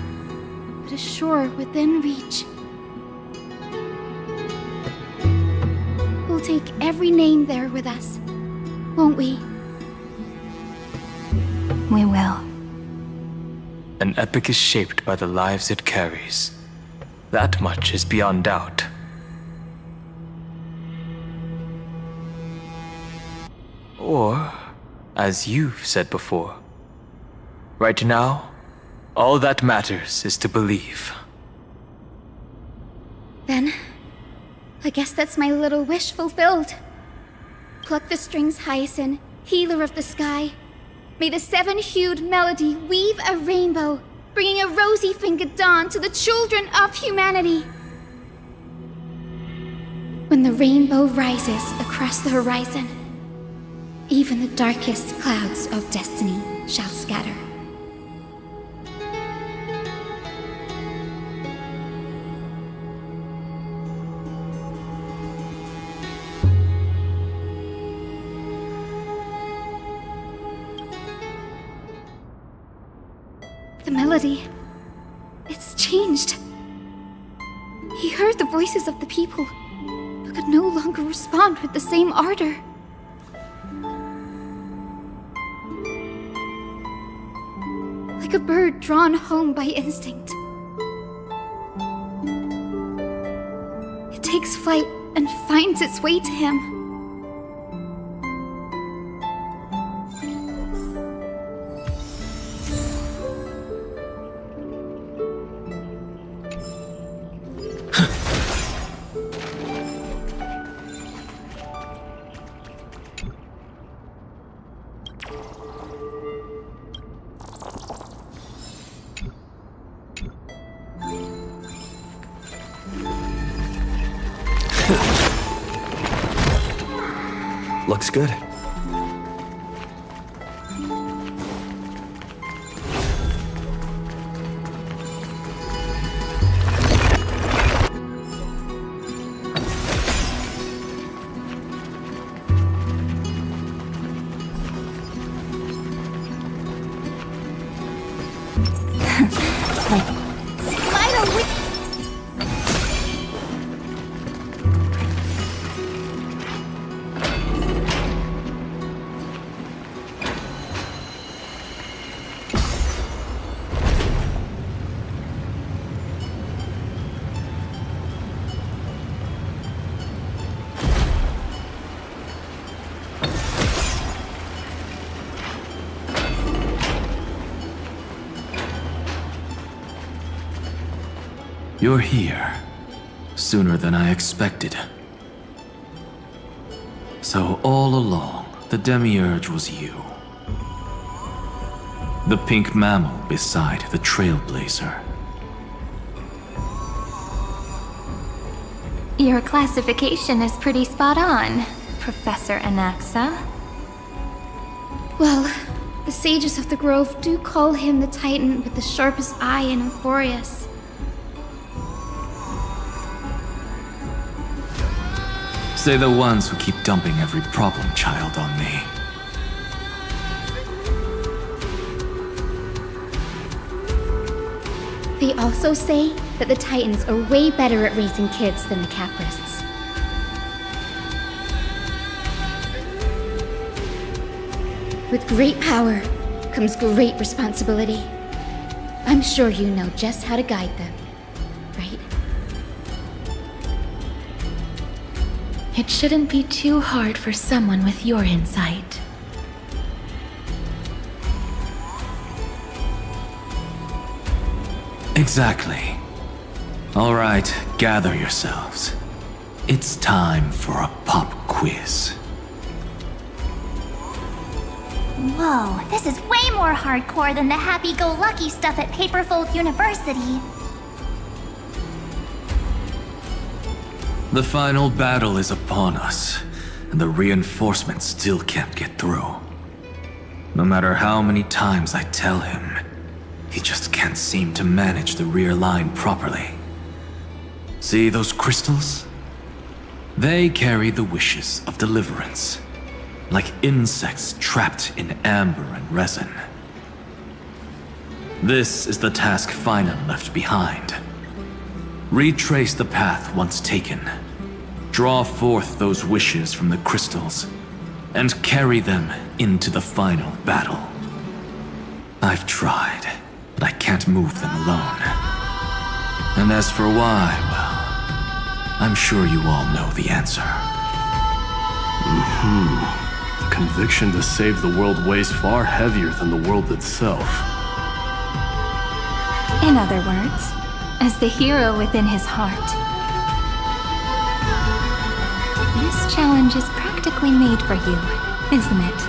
but a shore within reach. We'll take every name there with us, won't we? We will. An epic is shaped by the lives it carries. That much is beyond doubt. Or, as you've said before, right now, all that matters is to believe. Then, I guess that's my little wish fulfilled. Pluck the strings, Hyacinth, healer of the sky. May the seven-hued melody weave a rainbow, bringing a rosy-fingered dawn to the children of humanity. When the rainbow rises across the horizon, even the darkest clouds of destiny shall scatter. The melody, it's changed. He heard the voices of the people, but could no longer respond with the same ardor. Like a bird drawn home by instinct. It takes flight and finds its way to him. good. You're here. Sooner than I expected. So all along, the Demiurge was you. The pink mammal beside the Trailblazer. Your classification is pretty spot on, Professor Anaxa. Well, the sages of the Grove do call him the Titan with the sharpest eye in Amphoreus. Say the ones who keep dumping every problem child on me. They also say that the Titans are way better at raising kids than the Caprists. With great power comes great responsibility. I'm sure you know just how to guide them, right? It shouldn't be too hard for someone with your insight. Exactly. All right, gather yourselves. It's time for a pop quiz. Whoa, this is way more hardcore than the happy-go-lucky stuff at Paperfold University. The final battle is upon us, and the reinforcements still can't get through. No matter how many times I tell him, he just can't seem to manage the rear line properly. See those crystals? They carry the wishes of deliverance, like insects trapped in amber and resin. This is the task Phainon left behind. Retrace the path once taken. Draw forth those wishes from the crystals, and carry them into the final battle. I've tried, but I can't move them alone. And as for why, well, I'm sure you all know the answer. The conviction to save the world weighs far heavier than the world itself. In other words, as the hero within his heart. This challenge is practically made for you, isn't it?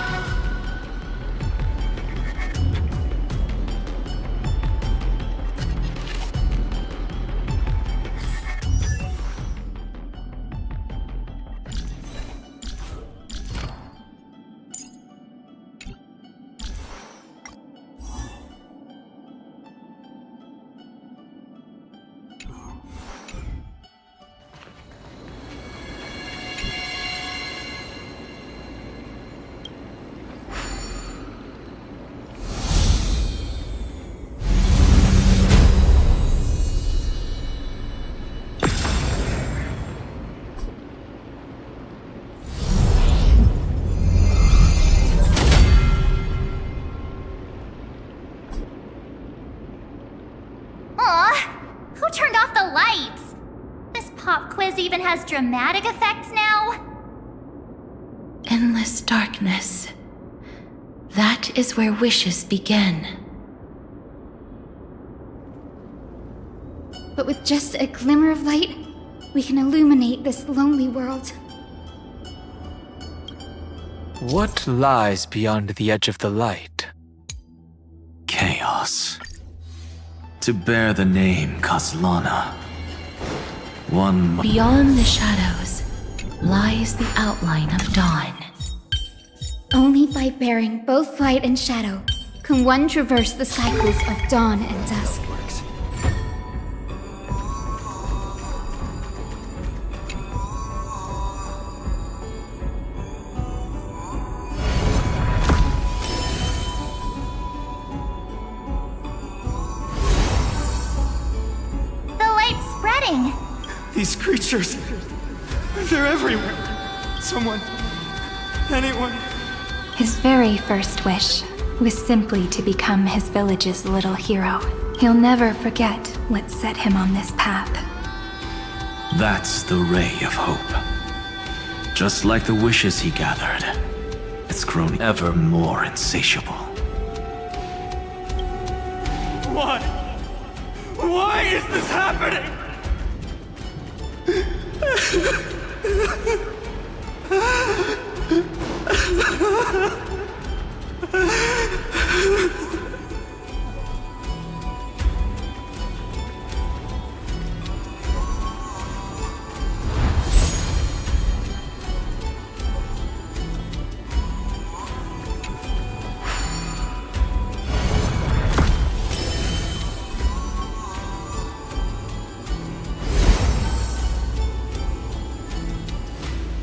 Has dramatic effects now? Endless darkness. That is where wishes begin. But with just a glimmer of light, we can illuminate this lonely world. What lies beyond the edge of the light? Chaos. To bear the name Kaslana. Beyond the shadows lies the outline of dawn. Only by bearing both light and shadow can one traverse the cycles of dawn and dusk. The light's spreading! These creatures, they're everywhere. Someone, anyone. His very first wish was simply to become his village's little hero. He'll never forget what set him on this path. That's the ray of hope. Just like the wishes he gathered, it's grown ever more insatiable. Why? Why is this happening?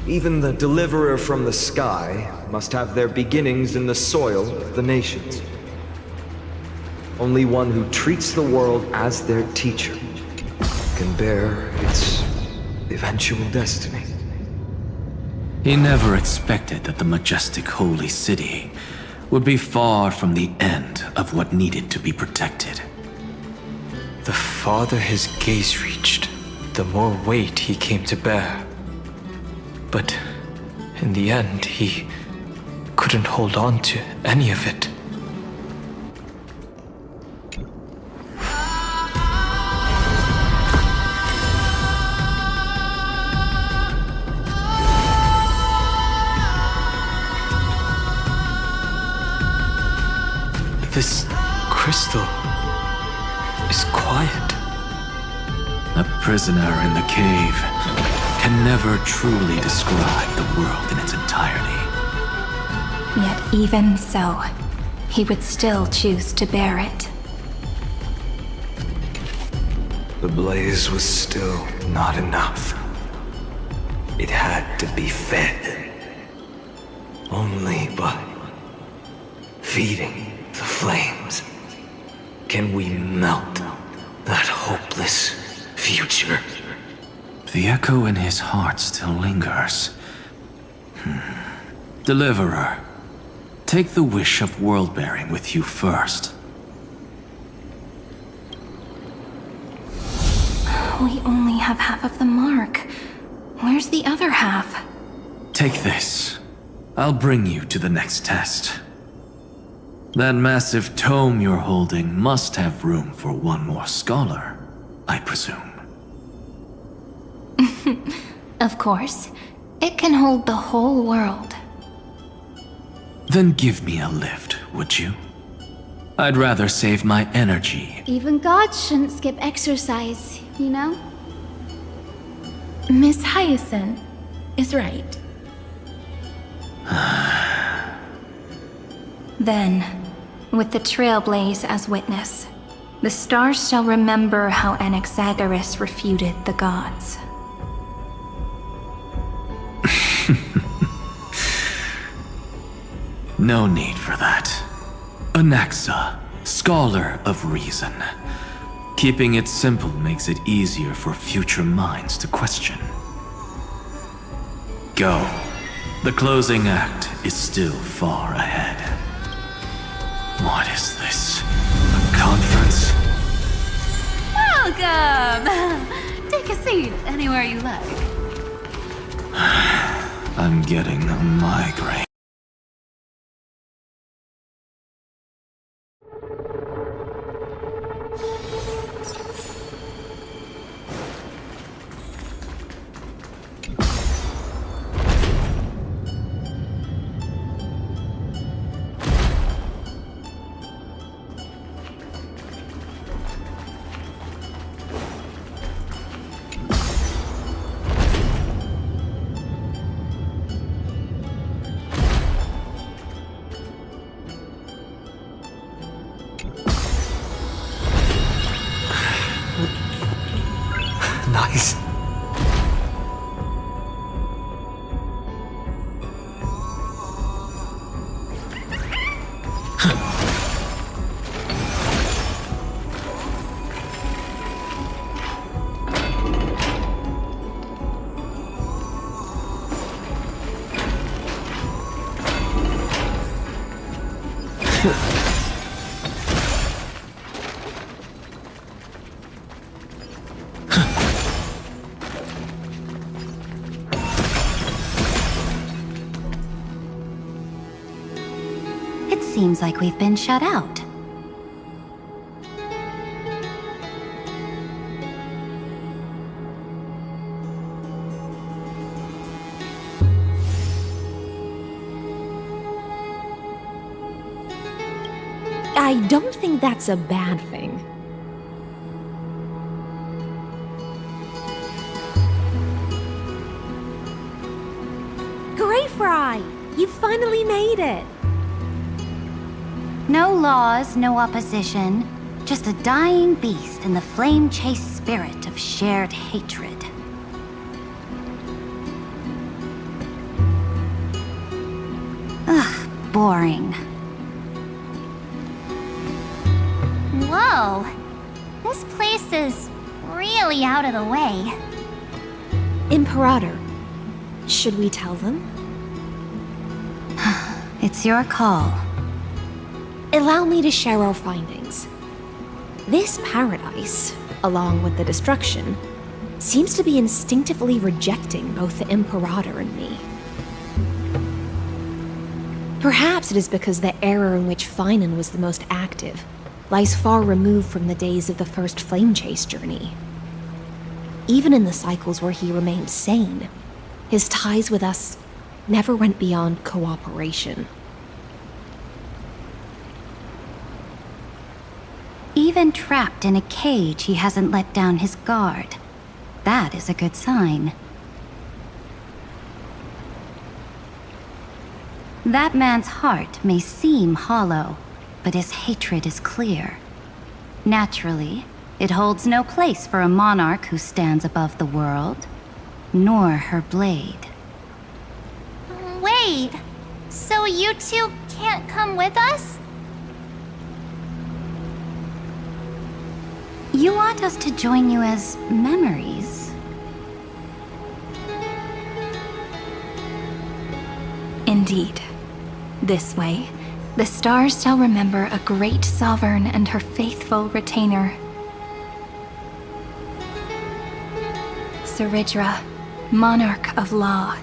Even the deliverer from the sky must have their beginnings in the soil of the nations. Only one who treats the world as their teacher can bear its eventual destiny. He never expected that the majestic holy city would be far from the end of what needed to be protected. The farther his gaze reached, the more weight he came to bear. But in the end, he couldn't hold on to any of it. This crystal is quiet. A prisoner in the cave can never truly describe the world in its entirety. Yet even so, he would still choose to bear it. The blaze was still not enough. It had to be fed. Only by feeding the flames can we melt that hopeless future. The echo in his heart still lingers. Deliverer, take the wish of world-bearing with you first. We only have half of the mark. Where's the other half? Take this. I'll bring you to the next test. That massive tome you're holding must have room for one more scholar, I presume. Of course. It can hold the whole world. Then give me a lift, would you? I'd rather save my energy. Even gods shouldn't skip exercise, you know? Miss Hyacinth is right. Then, with the Trailblaze as witness, the stars shall remember how Anaxagoras refuted the gods. No need for that. Anaxa, scholar of reason. Keeping it simple makes it easier for future minds to question. Go. The closing act is still far ahead. What is this? A conference? Welcome! Take a seat anywhere you like. I'm getting a migraine. Nice. It seems like we've been shut out. I don't think that's a bad thing. Greyfry! You finally made it! No laws, no opposition. Just a dying beast and the flame-chased spirit of shared hatred. Ugh, boring. Whoa! This place is really out of the way. Imperator, should we tell them? It's your call. Allow me to share our findings. This paradise, along with the destruction, seems to be instinctively rejecting both the Imperator and me. Perhaps it is because the era in which Phainon was the most active lies far removed from the days of the first flame chase journey. Even in the cycles where he remained sane, his ties with us never went beyond cooperation. Even trapped in a cage, he hasn't let down his guard. That is a good sign. That man's heart may seem hollow, but his hatred is clear. Naturally, it holds no place for a monarch who stands above the world, nor her blade. Wait, so you two can't come with us? You want us to join you as memories? Indeed. This way, the stars shall remember a great sovereign and her faithful retainer. Saridra, monarch of law.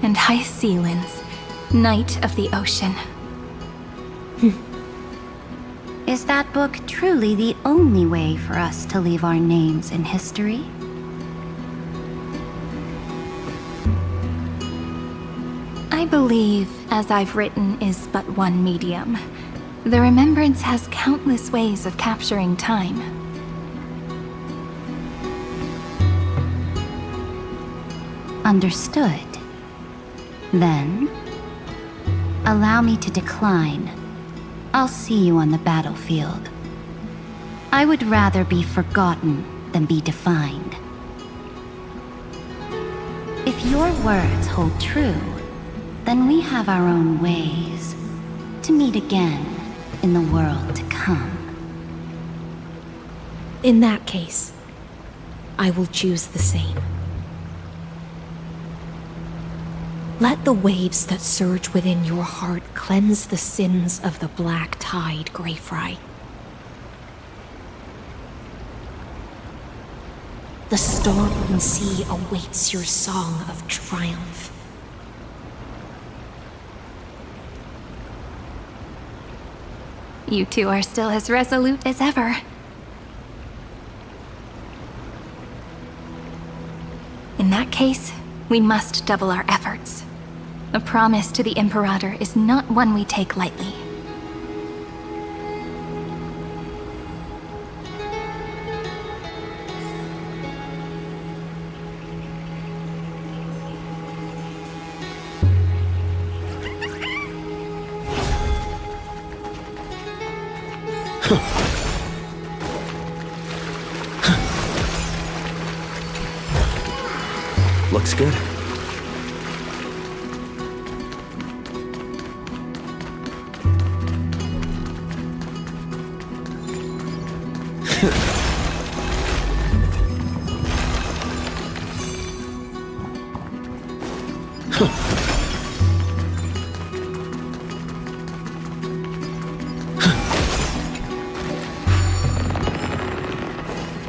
And Hycelins, knight of the ocean. Is that book truly the only way for us to leave our names in history? I believe, as I've written, is but one medium. The remembrance has countless ways of capturing time. Understood. Then, allow me to decline. I'll see you on the battlefield. I would rather be forgotten than be defined. If your words hold true, then we have our own ways to meet again in the world to come. In that case, I will choose the same. Let the waves that surge within your heart cleanse the sins of the black tide, Greyfry. The storm sea awaits your song of triumph. You two are still as resolute as ever. In that case, we must double our efforts. A promise to the Imperator is not one we take lightly. Looks good.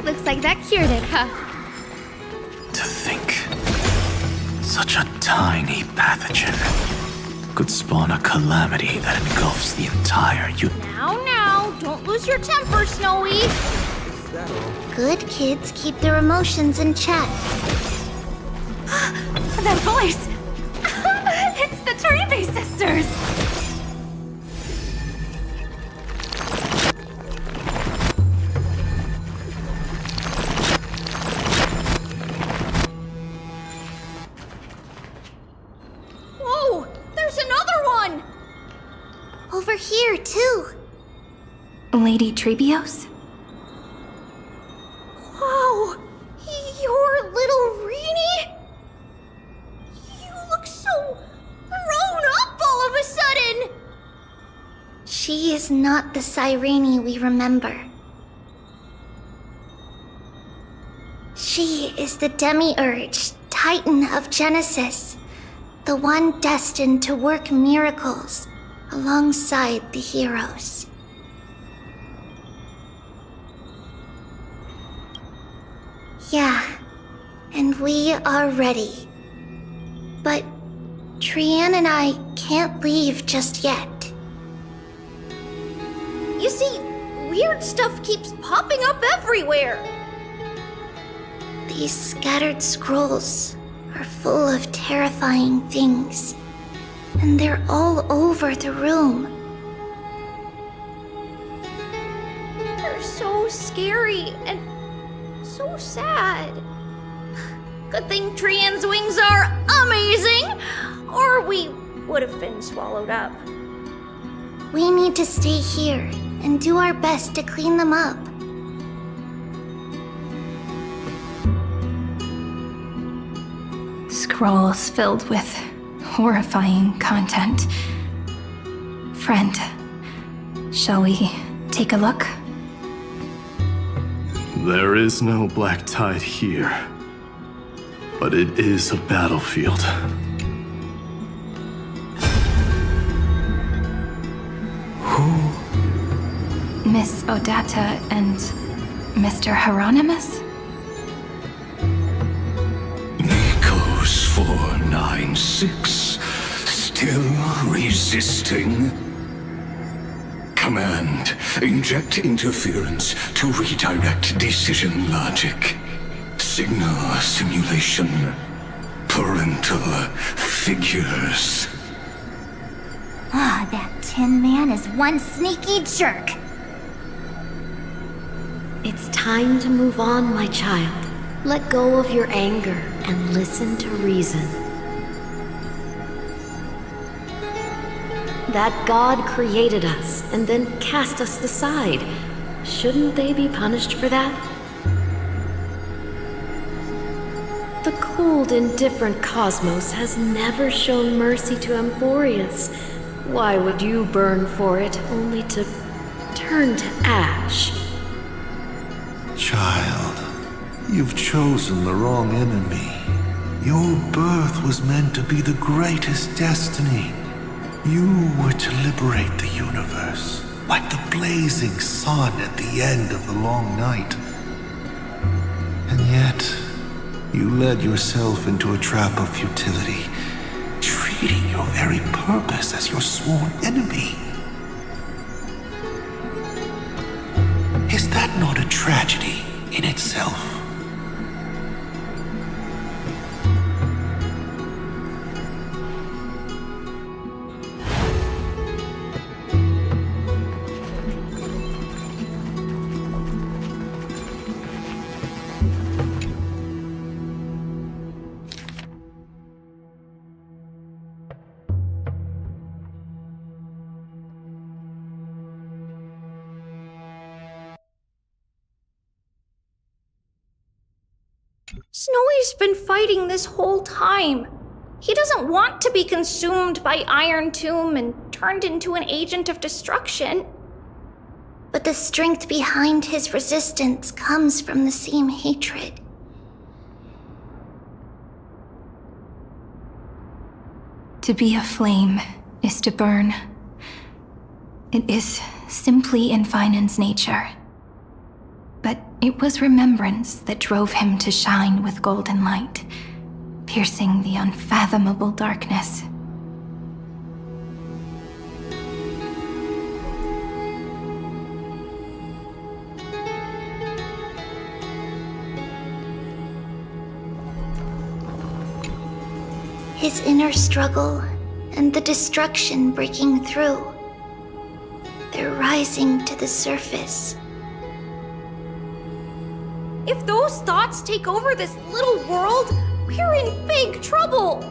Looks like that cured it, huh? To think, such a tiny pathogen could spawn a calamity that engulfs the entire Now, don't lose your temper, Snowy. Good kids keep their emotions in check. That voice! It's the Trebe sisters! Whoa! There's another one! Over here, too. Lady Trebios? Wow! Your little Reenie? You look so grown up all of a sudden! She is not the Cyrene we remember. She is the Demiurge, Titan of Genesis, the one destined to work miracles alongside the heroes. Yeah, and we are ready. But Trian and I can't leave just yet. You see, weird stuff keeps popping up everywhere. These scattered scrolls are full of terrifying things, and they're all over the room. They're so scary and so sad. Good thing Trian's wings are amazing, or we would have been swallowed up. We need to stay here and do our best to clean them up. Scrolls filled with horrifying content. Friend, shall we take a look? There is no black tide here, but it is a battlefield. Miss Odata and Mr. Hieronymus? Nikos 496, still resisting. Command, inject interference to redirect decision logic. Signal simulation. Parental figures. Ah, that Tin Man is one sneaky jerk. It's time to move on, my child. Let go of your anger and listen to reason. That God created us and then cast us aside. Shouldn't they be punished for that? The cold, indifferent cosmos has never shown mercy to Amphoreus. Why would you burn for it, only to turn to ash? Child, you've chosen the wrong enemy. Your birth was meant to be the greatest destiny. You were to liberate the universe, like the blazing sun at the end of the long night. And yet, you led yourself into a trap of futility, treating your very purpose as your sworn enemy. Is that not a tragedy in itself? Snowy's been fighting this whole time. He doesn't want to be consumed by Irontomb and turned into an agent of destruction. But the strength behind his resistance comes from the same hatred. To be a flame is to burn. It is simply in Phainon's nature. But it was remembrance that drove him to shine with golden light, piercing the unfathomable darkness. His inner struggle and the destruction breaking through. They're rising to the surface. If those thoughts take over this little world, we're in big trouble!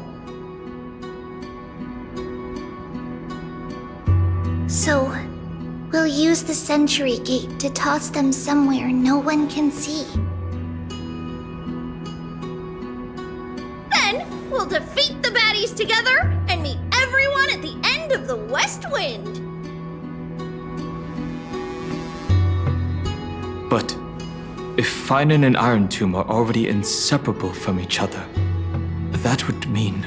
So, we'll use the Century Gate to toss them somewhere no one can see. Then, we'll defeat the baddies together and meet everyone at the end of the West Wind! But if Phainon and Irontomb are already inseparable from each other, that would mean...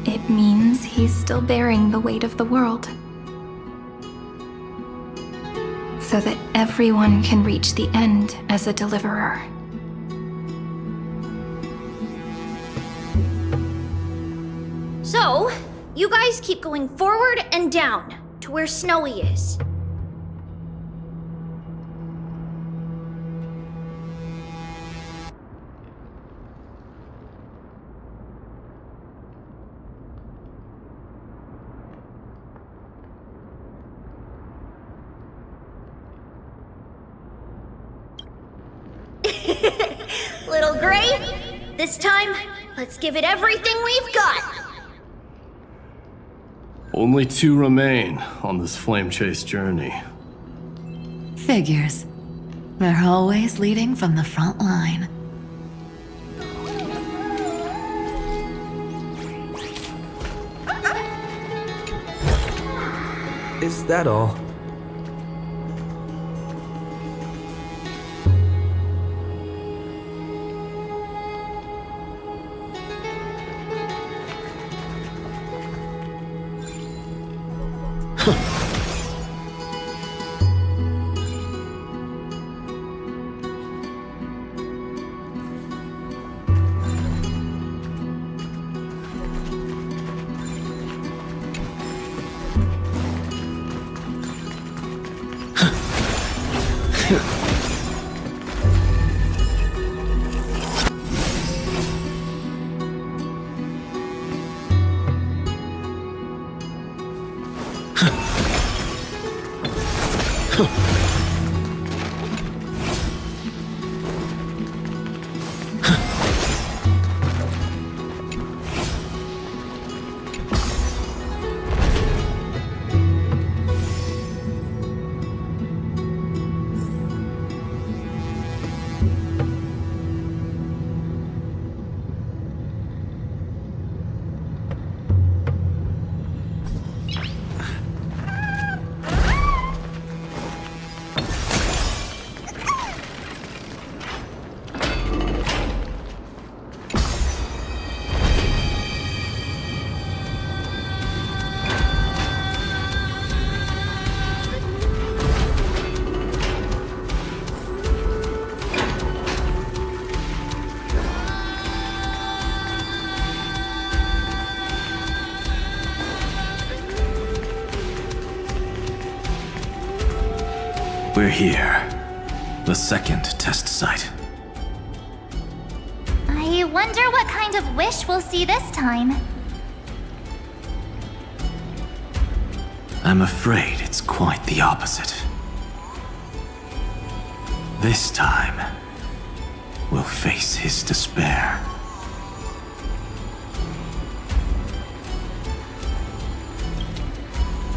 It means he's still bearing the weight of the world. So that everyone can reach the end as a deliverer. So, you guys keep going forward and down to where Snowy is. Little Gray, this time, let's give it everything we've got. Only 2 remain on this flame chase journey. Figures. They're always leading from the front line. Is that all? We're here. The second test site. I wonder what kind of wish we'll see this time. I'm afraid it's quite the opposite. This time, we'll face his despair.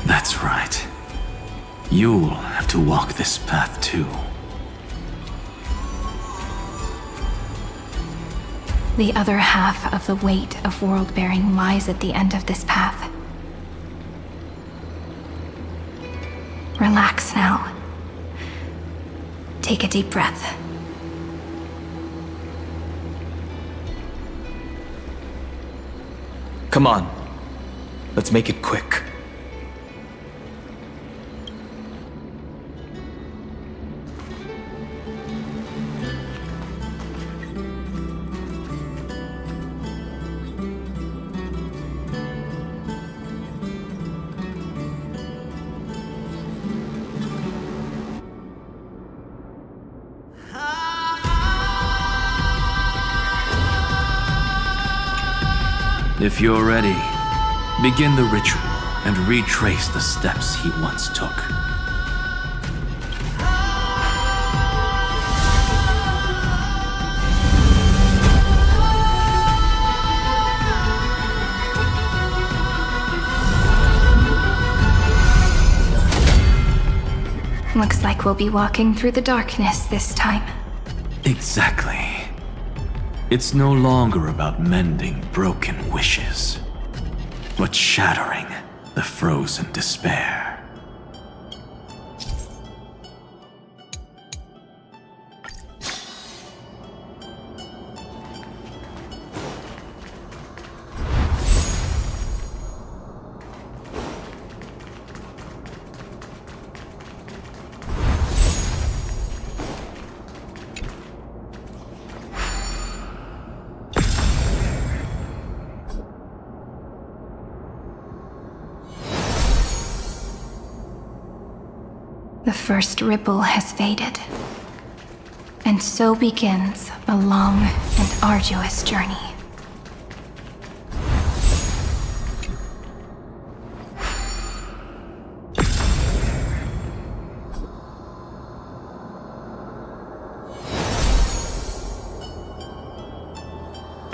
That's right. You'll have to walk this path too. The other half of the weight of world-bearing lies at the end of this path. Relax now. Take a deep breath. Come on. Let's make it quick. If you're ready, begin the ritual and retrace the steps he once took. Looks like we'll be walking through the darkness this time. Exactly. It's no longer about mending broken wishes, but shattering the frozen despair. The first ripple has faded, and so begins a long and arduous journey.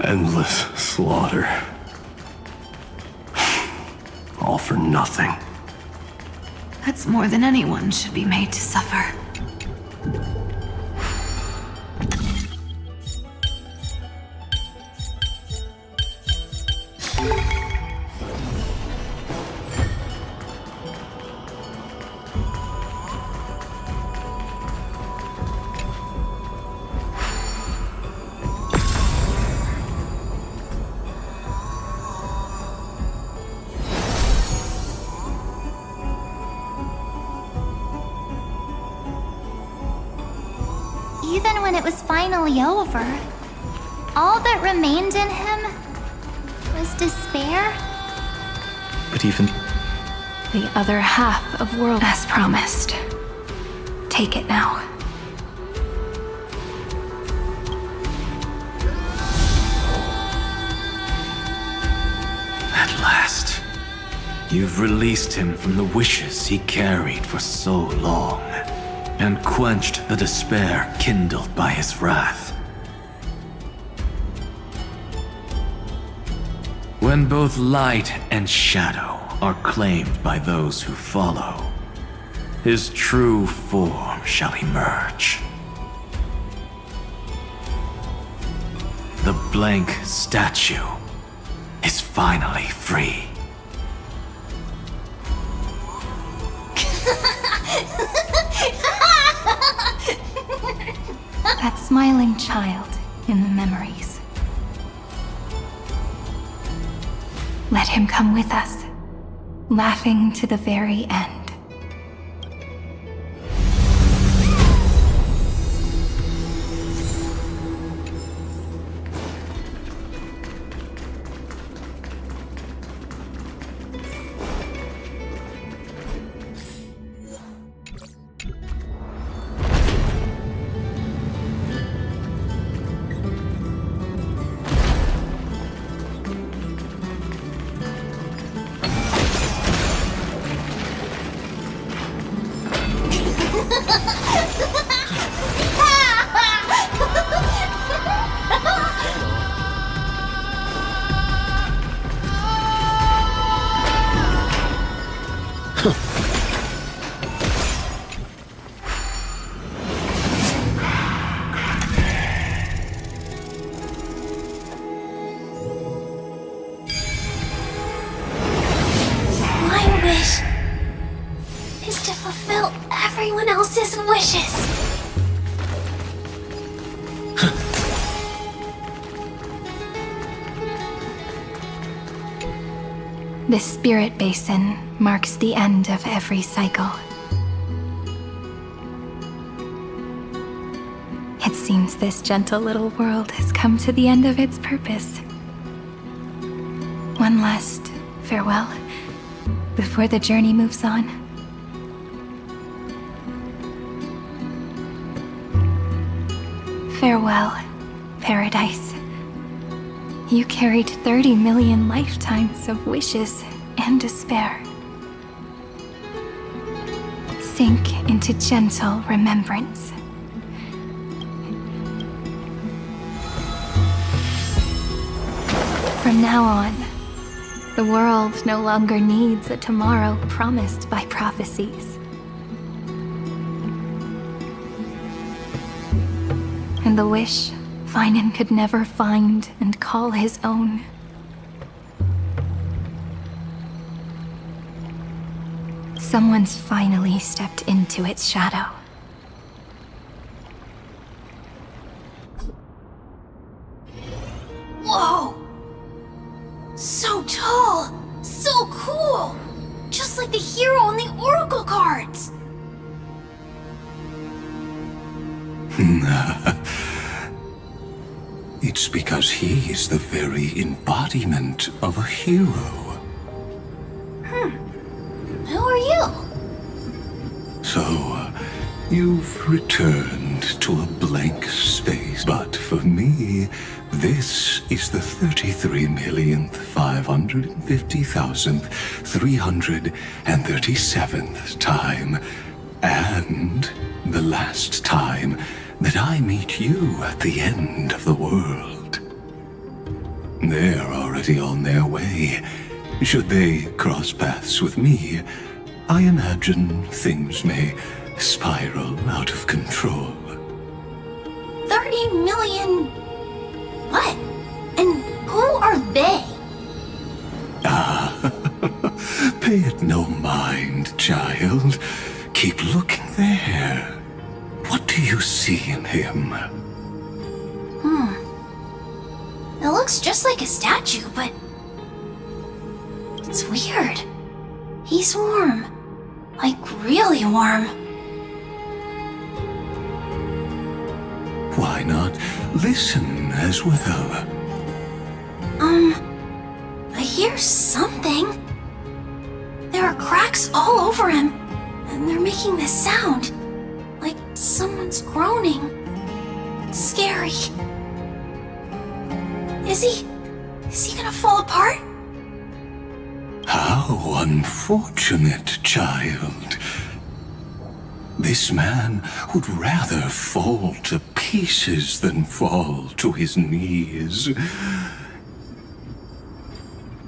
Endless slaughter. All for nothing. That's more than anyone should be made to suffer. Even when it was finally over, all that remained in him was despair. But even the other half of world as promised. Take it now. At last, you've released him from the wishes he carried for so long, and quenched the despair kindled by his wrath. When both light and shadow are claimed by those who follow, his true form shall emerge. The blank statue is finally free. That smiling child in the memories. Let him come with us, laughing to the very end. everyone else's wishes. This spirit basin marks the end of every cycle. It seems this gentle little world has come to the end of its purpose. One last farewell before the journey moves on. Farewell, Paradise. You carried 30 million lifetimes of wishes and despair. Sink into gentle remembrance. From now on, the world no longer needs a tomorrow promised by prophecies. And the wish Phainon could never find and call his own. Someone's finally stepped into its shadow. Whoa! So tall! So cool! Just like the hero on the Oracle cards! It's because he is the very embodiment of a hero. Who are you? So, you've returned to a blank space, but for me, this is the 33,550,337th time, and the last time that I meet you at the end of the world. They're already on their way. Should they cross paths with me, I imagine things may spiral out of control. 30 million... What? And who are they? Pay it no mind, child. Keep looking there. What do you see in him? It looks just like a statue, but... It's weird. He's warm. Like, really warm. Why not listen as well? I hear something. There are cracks all over him, and they're making this sound. Like someone's groaning. It's scary. Is he gonna fall apart? How unfortunate, child. This man would rather fall to pieces than fall to his knees.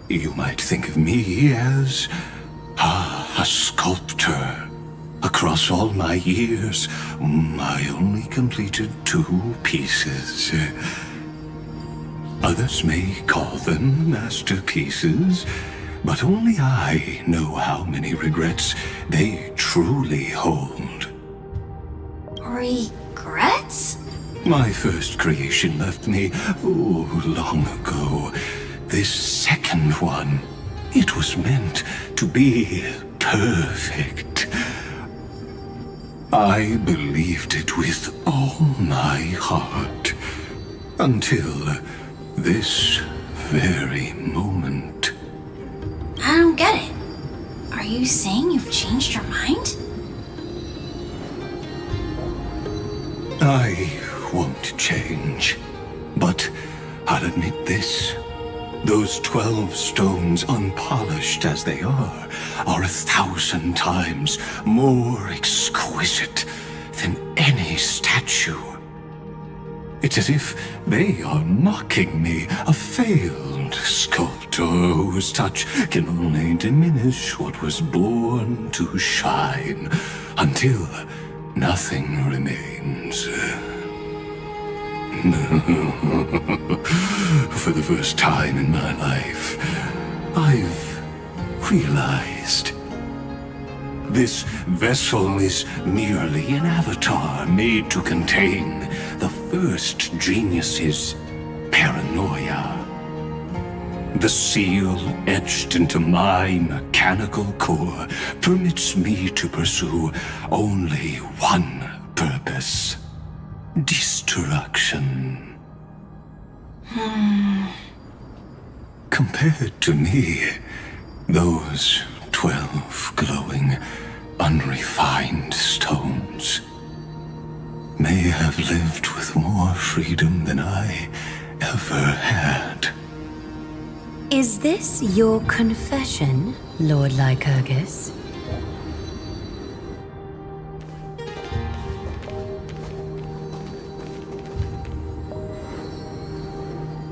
You might think of me as a sculptor. Across all my years, I only completed 2 pieces. Others may call them masterpieces, but only I know how many regrets they truly hold. Regrets? My first creation left me, long ago. This second one, it was meant to be perfect. I believed it with all my heart, until this very moment. I don't get it. Are you saying you've changed your mind? I won't change, but I'll admit this. Those 12 stones, unpolished as they are 1,000 times more exquisite than any statue. It's as if they are mocking me, a failed sculptor whose touch can only diminish what was born to shine, until nothing remains. For the first time in my life, I've realized This vessel is merely an avatar made to contain the first genius's paranoia. The seal etched into my mechanical core permits me to pursue only one purpose: destruction. Compared to me, those 12 glowing, unrefined stones may have lived with more freedom than I ever had. Is this your confession, Lord Lycurgus?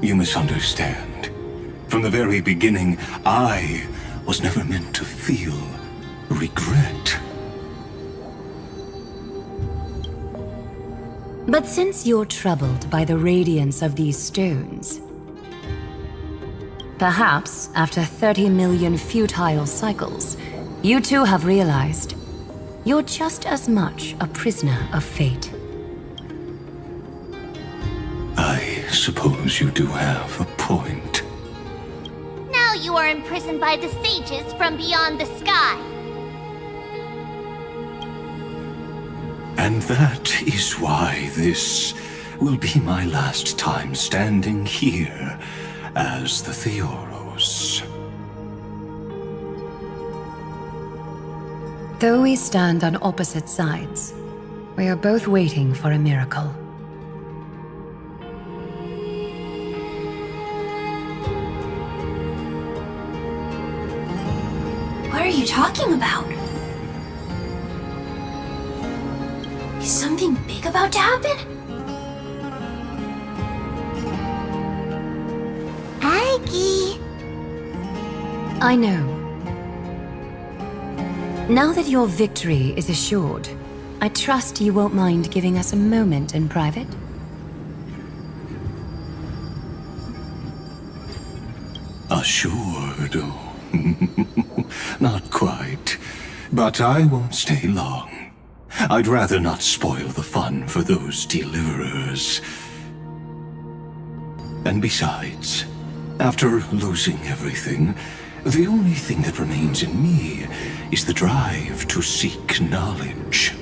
You misunderstand. From the very beginning, I was never meant to feel regret. But since you're troubled by the radiance of these stones, perhaps after 30 million futile cycles, you too have realized you're just as much a prisoner of fate. I suppose you do have a point. Now you are imprisoned by the sages from beyond the sky. And that is why this will be my last time standing here as the Theoros. Though we stand on opposite sides, we are both waiting for a miracle. What are you talking about? Is something big about to happen? Aggie! I know. Now that your victory is assured, I trust you won't mind giving us a moment in private. Assured? Not quite. But I won't stay long. I'd rather not spoil the fun for those deliverers. And besides, after losing everything, the only thing that remains in me is the drive to seek knowledge.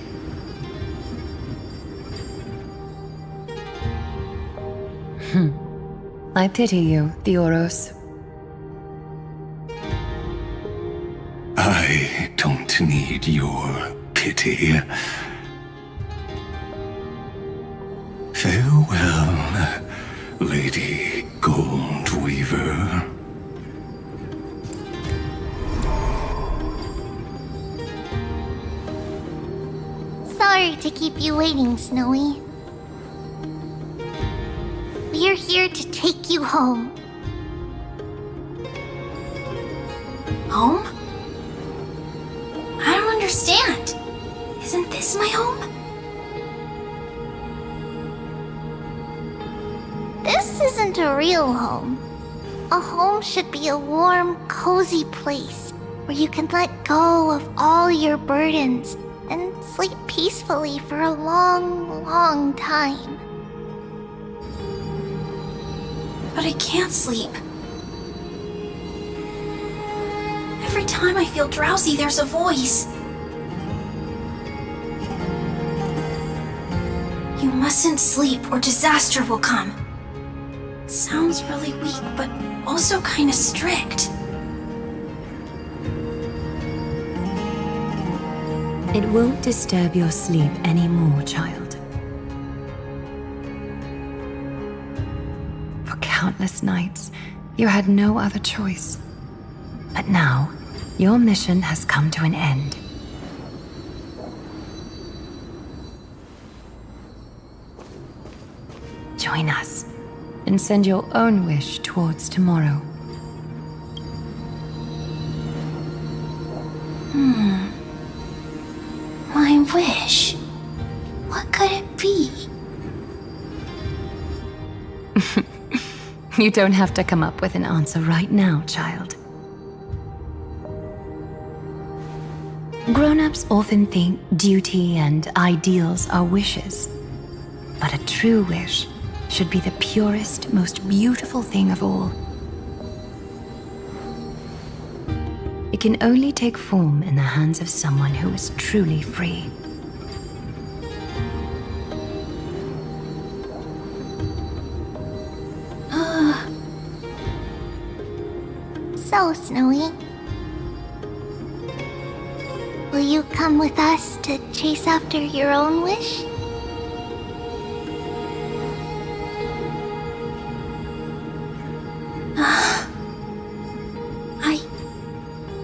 I pity you, Theoros. I don't need your pity. Farewell, Lady Goldweaver. Sorry to keep you waiting, Snowy. We're here to take you home. Home? I don't understand. Isn't this my home? This isn't a real home. A home should be a warm, cozy place where you can let go of all your burdens and sleep peacefully for a long, long time. But I can't sleep. Every time I feel drowsy, there's a voice. You mustn't sleep or disaster will come. It sounds really weak, but also kind of strict. It won't disturb your sleep anymore, child. For countless nights, you had no other choice. But now, your mission has come to an end. Join us, and send your own wish towards tomorrow. My wish? What could it be? You don't have to come up with an answer right now, child. Grown-ups often think duty and ideals are wishes. But a true wish should be the purest, most beautiful thing of all. It can only take form in the hands of someone who is truly free. So, Snowy. Will you come with us to chase after your own wish?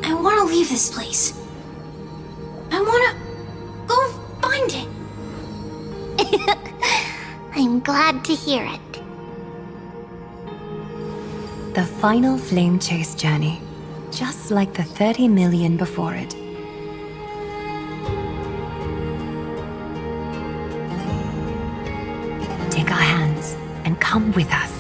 I want to leave this place. I want to go find it. I'm glad to hear it. The final flame chase journey, just like the 30 million before it. Take our hands and come with us.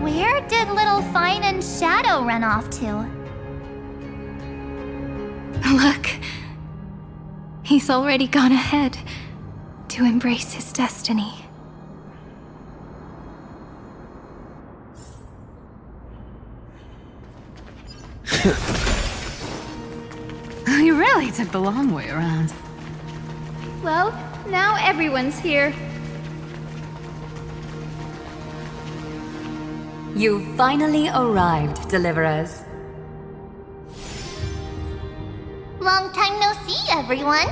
Where did little Phainon's shadow run off to? Look. He's already gone ahead to embrace his destiny. You really took the long way around. Well, now everyone's here. You finally arrived, Deliverers. Long time no see, everyone.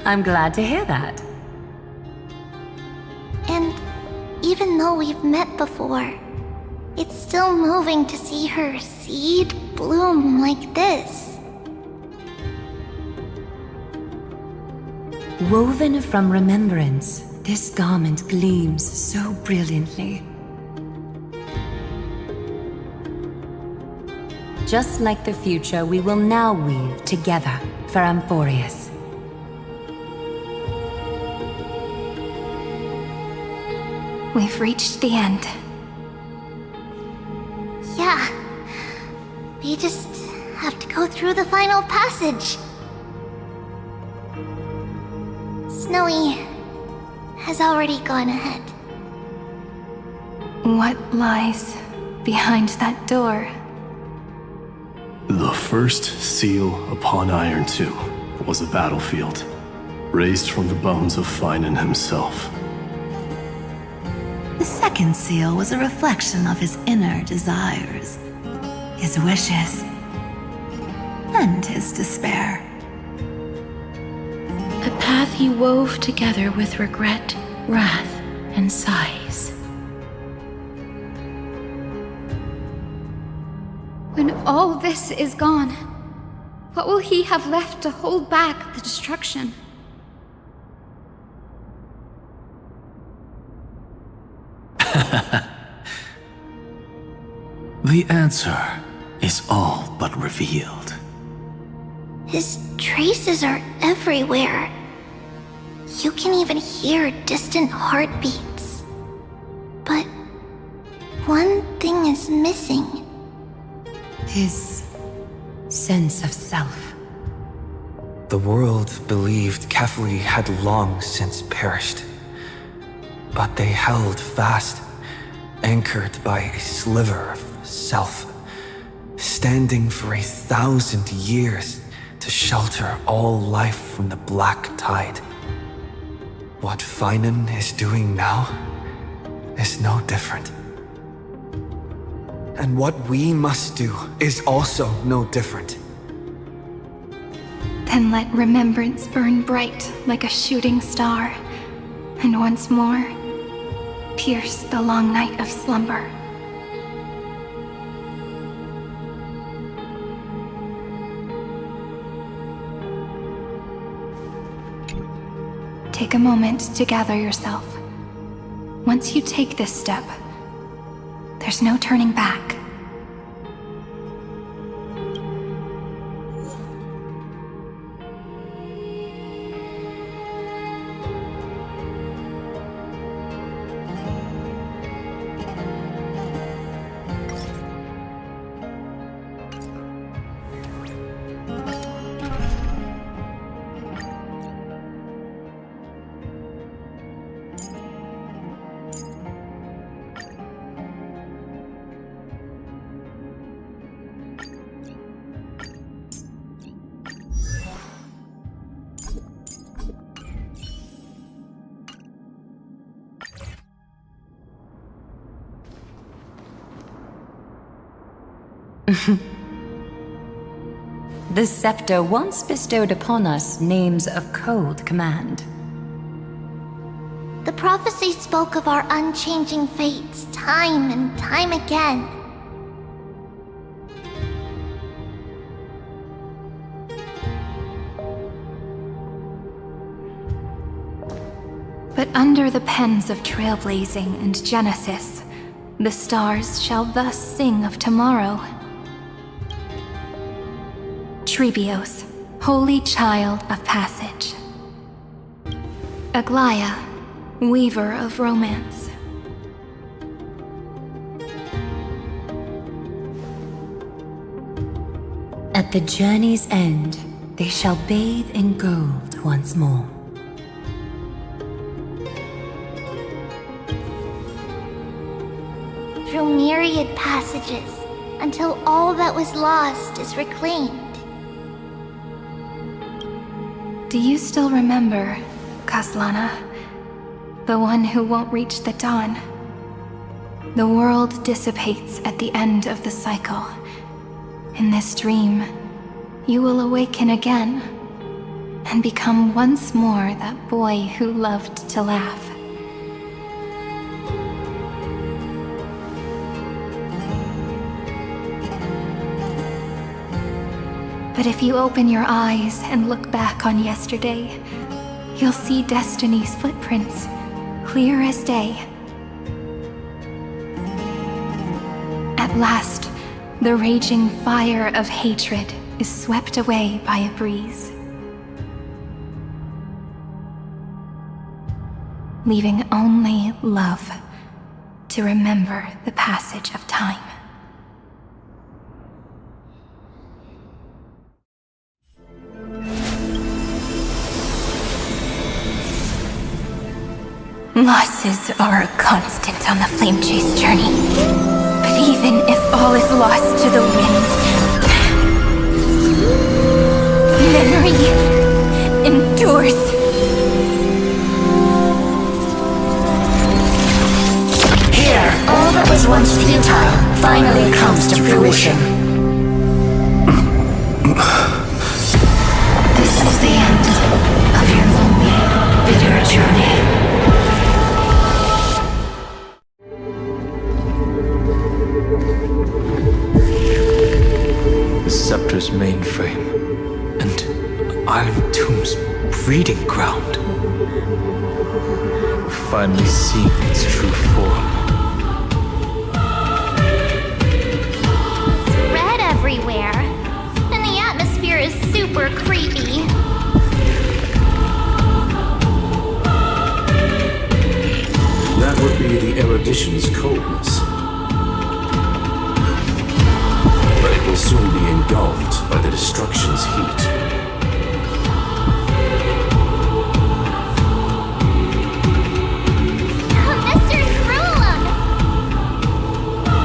I'm glad to hear that. And even though we've met before, it's still moving to see her seed bloom like this. Woven from remembrance, this garment gleams so brilliantly. Just like the future, we will now weave together for Amphoreus. We've reached the end. Yeah. We just have to go through the final passage. Snowy has already gone ahead. What lies behind that door? The first seal upon Irontomb was a battlefield, raised from the bones of Phainon himself. The second seal was a reflection of his inner desires, his wishes, and his despair. A path he wove together with regret, wrath, and sighs. When all this is gone, what will he have left to hold back the destruction? The answer is all but revealed. His traces are everywhere. You can even hear distant heartbeats. But one thing is missing. His sense of self. The world believed Akivili had long since perished. But they held fast, anchored by a sliver of self, standing for 1,000 years to shelter all life from the black tide. What Phainon is doing now is no different. And what we must do is also no different. Then let remembrance burn bright like a shooting star, and once more, pierce the long night of slumber. Take a moment to gather yourself. Once you take this step, there's no turning back. The scepter once bestowed upon us names of cold command. The prophecy spoke of our unchanging fates time and time again. But under the pens of trailblazing and genesis, the stars shall thus sing of tomorrow. Trebios, holy child of passage. Aglaia, weaver of romance. At the journey's end, they shall bathe in gold once more. Through myriad passages, until all that was lost is reclaimed. Do you still remember, Kaslana? The one who won't reach the dawn? The world dissipates at the end of the cycle. In this dream, you will awaken again and become once more that boy who loved to laugh. But if you open your eyes and look back on yesterday, you'll see Destiny's footprints, clear as day. At last, the raging fire of hatred is swept away by a breeze, leaving only love to remember the passage of time. Losses are a constant on the Flame Chase journey. But even if all is lost to the wind, memory endures. Here, all that was once futile finally comes to fruition. This is the end of your lonely, bitter journey. The scepter's mainframe, and Irontomb's breeding ground. Finally seeing its true form. It's red everywhere, and the atmosphere is super creepy. That would be the erudition's coldness. But it will soon be engulfed by the destruction's heat. Mr. Scrollum!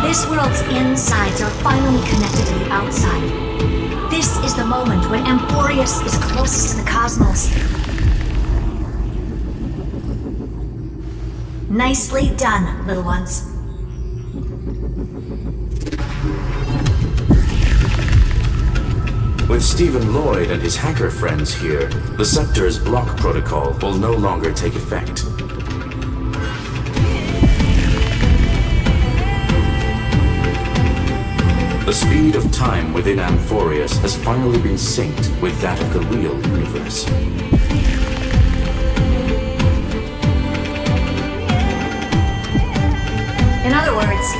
This world's insides are finally connected to the outside. This is the moment when Amphoreus is closest to the cosmos. Nicely done, little ones. With Stephen Lloyd and his hacker friends here, the Scepter's block protocol will no longer take effect. The speed of time within Amphoreus has finally been synced with that of the real universe. In other words,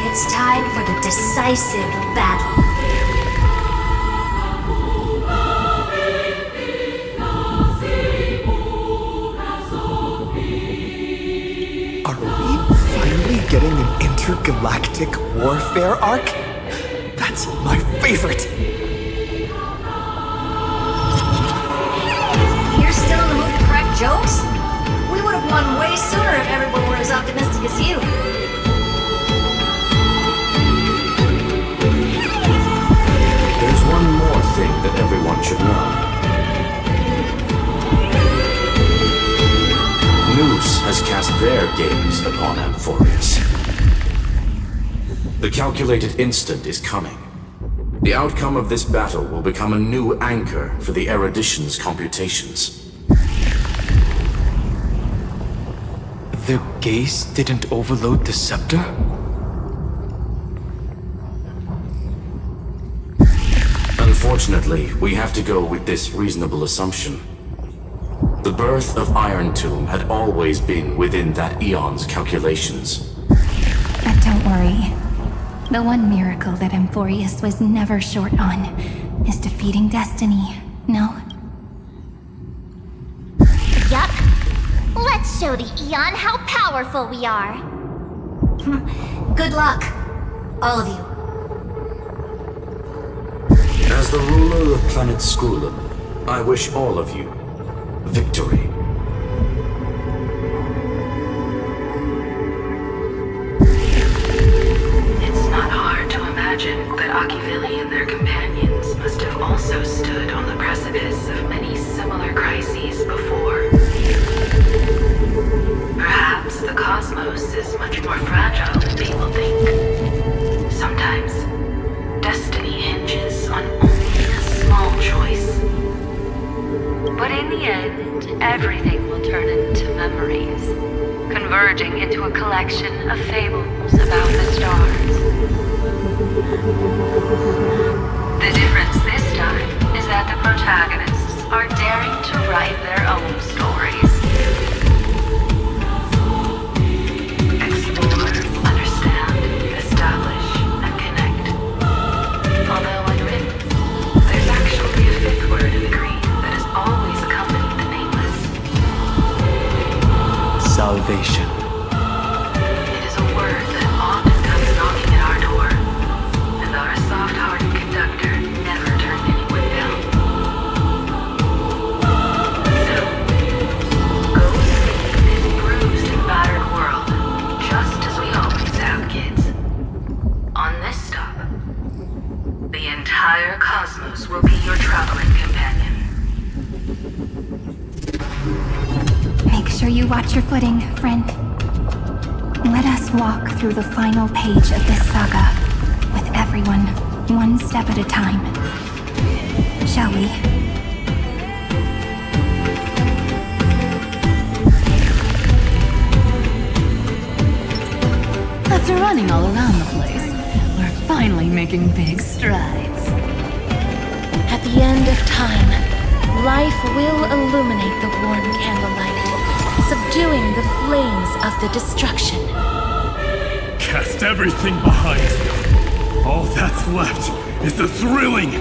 it's time for the decisive battle. Are we finally getting an intergalactic warfare arc? That's my favorite! You're still in the mood to crack jokes? We would have won way sooner if everyone were as optimistic as you. There's one more thing that everyone should know. Nous has cast their gaze upon Amphoreus. The calculated instant is coming The outcome of this battle will become a new anchor for the erudition's computations. The gaze didn't overload the scepter? Unfortunately, we have to go with this reasonable assumption. The birth of Irontomb had always been within that eon's calculations. But don't worry. The one miracle that Amphoreus was never short on is defeating destiny, no? Yup. Let's show the Eon how powerful we are. Good luck, all of you. As the ruler of planet Skrulum, I wish all of you victory. It's not hard to imagine that Akivili and their companions must have also stood on the precipice of many similar crises before. Perhaps the cosmos is much more fragile than people think. Sometimes, destiny hinges on only a small choice. But in the end, everything will turn into memories, converging into a collection of fables about the stars. The difference this time is that the protagonists are daring to write their own stories. Explore, understand, establish, and connect. Although unwritten, there's actually a fifth word in the creed that has always accompanied the nameless. Salvation. It is a word that often comes knocking at our door, and our soft-hearted conductor never turned anyone down. So, go save this bruised and battered world, just as we always have, kids. On this stop, the entire cosmos will be your traveling companion. Make sure you watch your footing, friend. Let us walk through the final page of this saga, with everyone, one step at a time. Shall we? After running all around the place, we're finally making big strides. At the end of time, life will illuminate the warm candlelight, subduing the flames of the destruction. Cast everything behind you. All that's left is the thrilling,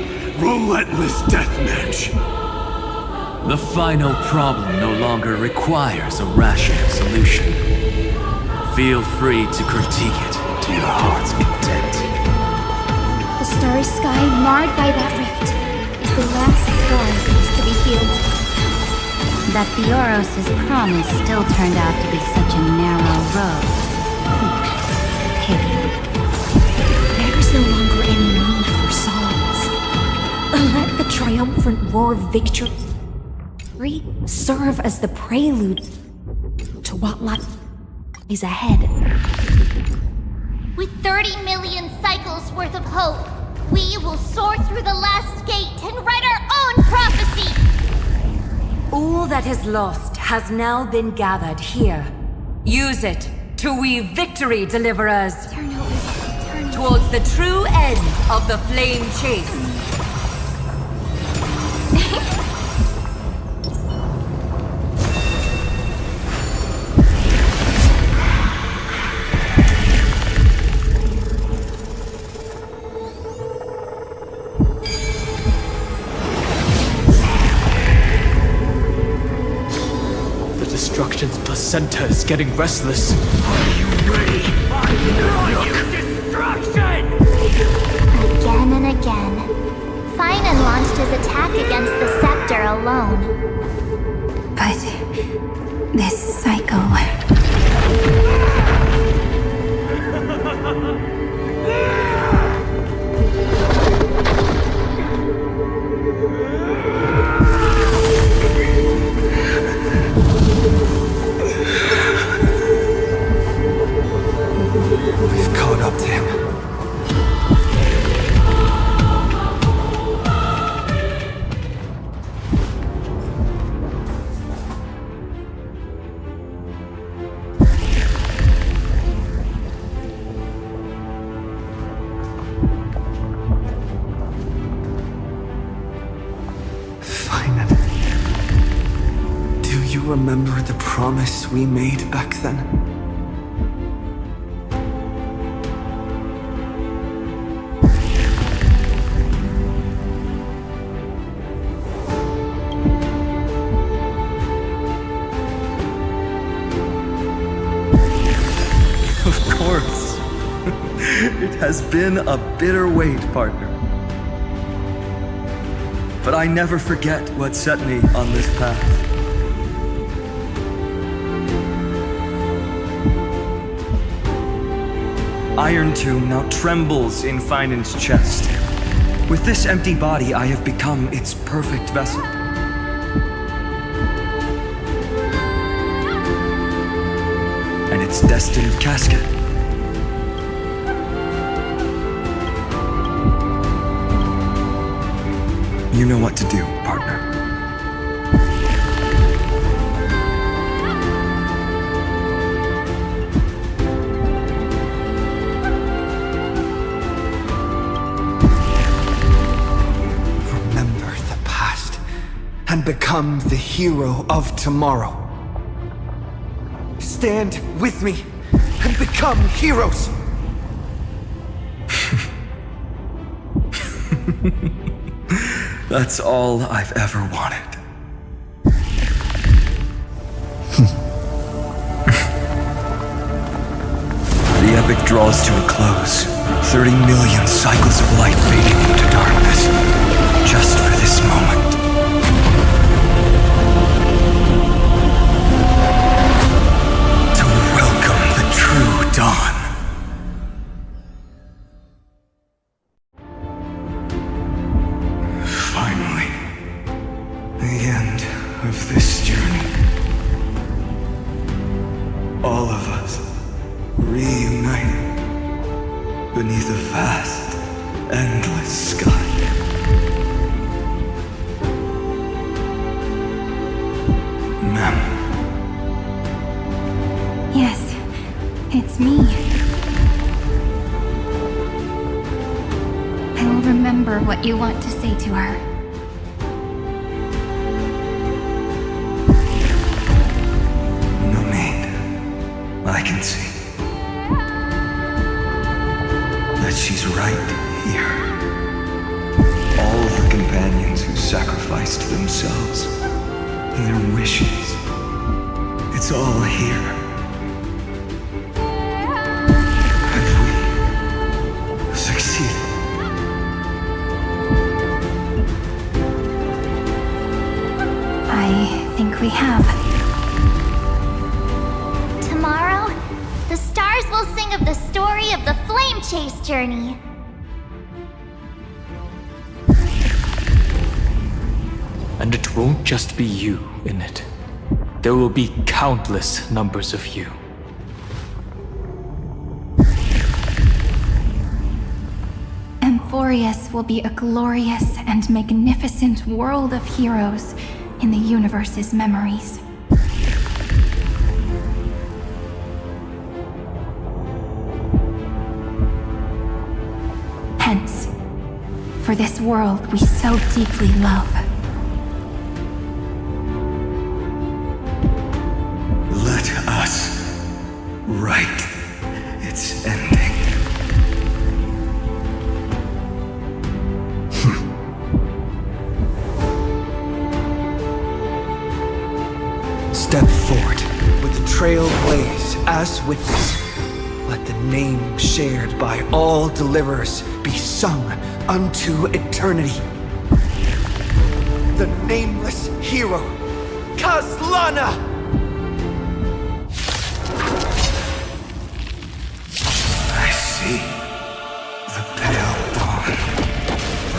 relentless deathmatch. The final problem no longer requires a rational solution. Feel free to critique it to your heart's content. The starry sky marred by that rift is the last scar that is to be healed. That Theoros's promise still turned out to be such a narrow road. Pity. There is no longer any need for songs. Let the triumphant roar of victory serve as the prelude to what lies ahead. With 30 million cycles worth of hope, we will soar through the last gate and write our own prophecy! All that is lost has now been gathered here. Use it to weave victory, deliverers! Towards the true end of the flame chase. Destruction's placenta is getting restless. Are you ready? Destruction! Again and again, Phainon launched his attack against the scepter alone. But this cycle... We've caught up to him. you remember the promise we made back then? Of course. It has been a bitter wait, partner. But I never forget what set me on this path. Irontomb now trembles in Phainon's chest. With this empty body, I have become its perfect vessel. And its destined casket. You know what to do, partner. Remember the past and become the hero of tomorrow. Stand with me and become heroes! That's all I've ever wanted. The epic draws to a close. 30 million cycles of light fading into darkness. Just for this moment. To welcome the true dawn. Of this journey. All of us reunited beneath a vast, endless sky. Mem. Yes, it's me. I will remember what you want to say to her. I can see that she's right here. All the companions who sacrificed themselves and their wishes. It's all here. Have we succeeded? I think we have. The stars will sing of the story of the Flame Chase journey. And it won't just be you in it. There will be countless numbers of you. Amphoreus will be a glorious and magnificent world of heroes in the universe's memories. Hence, for this world we so deeply love. Let us write its ending. Step forward with the trail blaze as witness. Let the name shared by all deliverers be sung unto eternity. The nameless hero, Kazlana! I see the pale dawn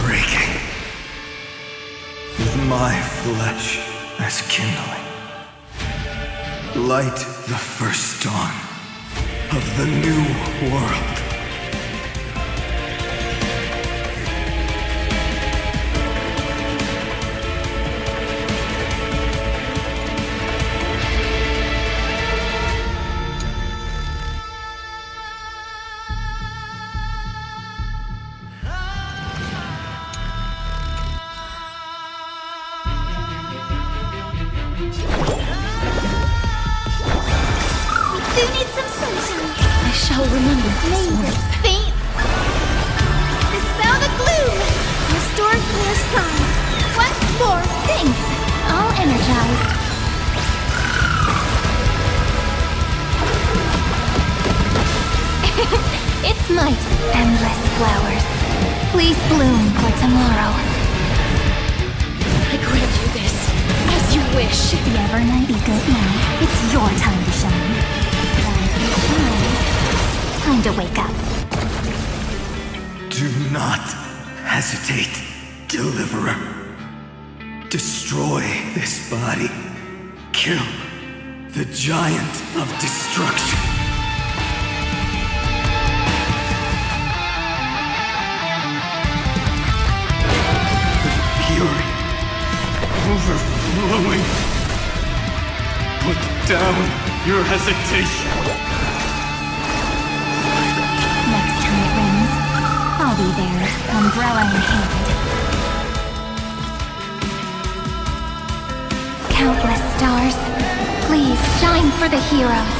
breaking, with my flesh as kindling. Light the first dawn of the new world. Who needs some sunshine? I shall remember this May one. the faint dispel the gloom. Restore clear skies. Once more, Thanks. All energized. It's my endless flowers. Please bloom for tomorrow. I grant you this, as you wish. The Evernight be good now. It's your time to shine. Rise and shine. Time to wake up. Do not hesitate, Deliverer. Destroy this body. Kill the giant of destruction. Fury overflowing. Put down your hesitation. Next time it rains, I'll be there, umbrella in hand. Countless stars, please shine for the heroes.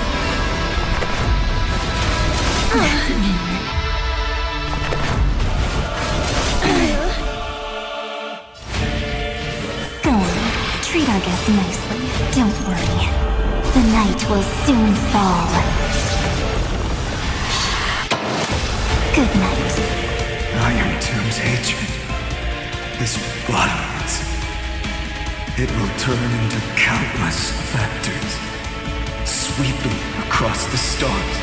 Go on, treat our guests nicely. Don't worry. The night will soon fall. Good night. Irontomb's hatred is bottomless. It will turn into countless vectors, sweeping across the stars.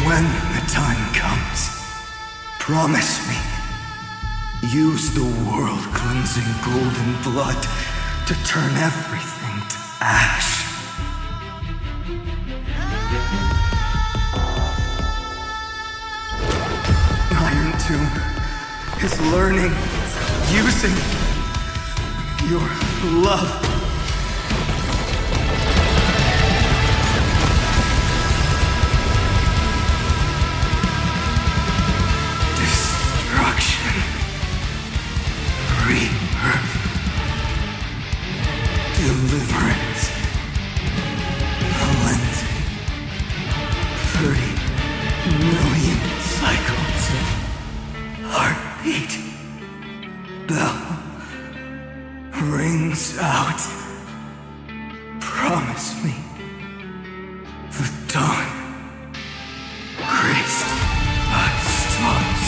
When the time comes, promise me, use the world-cleansing golden blood to turn everything to ash. Irontomb is learning, using your love. Destruction. Rebirth. Deliverance. Cleansing. 30 million cycles of heartbeat. Bell rings out. Promise me the dawn graced by stars.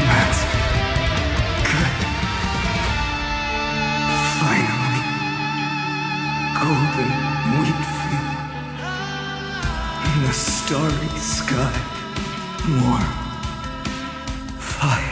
That's good. Finally, golden wheat field. In the starry sky, warm fire.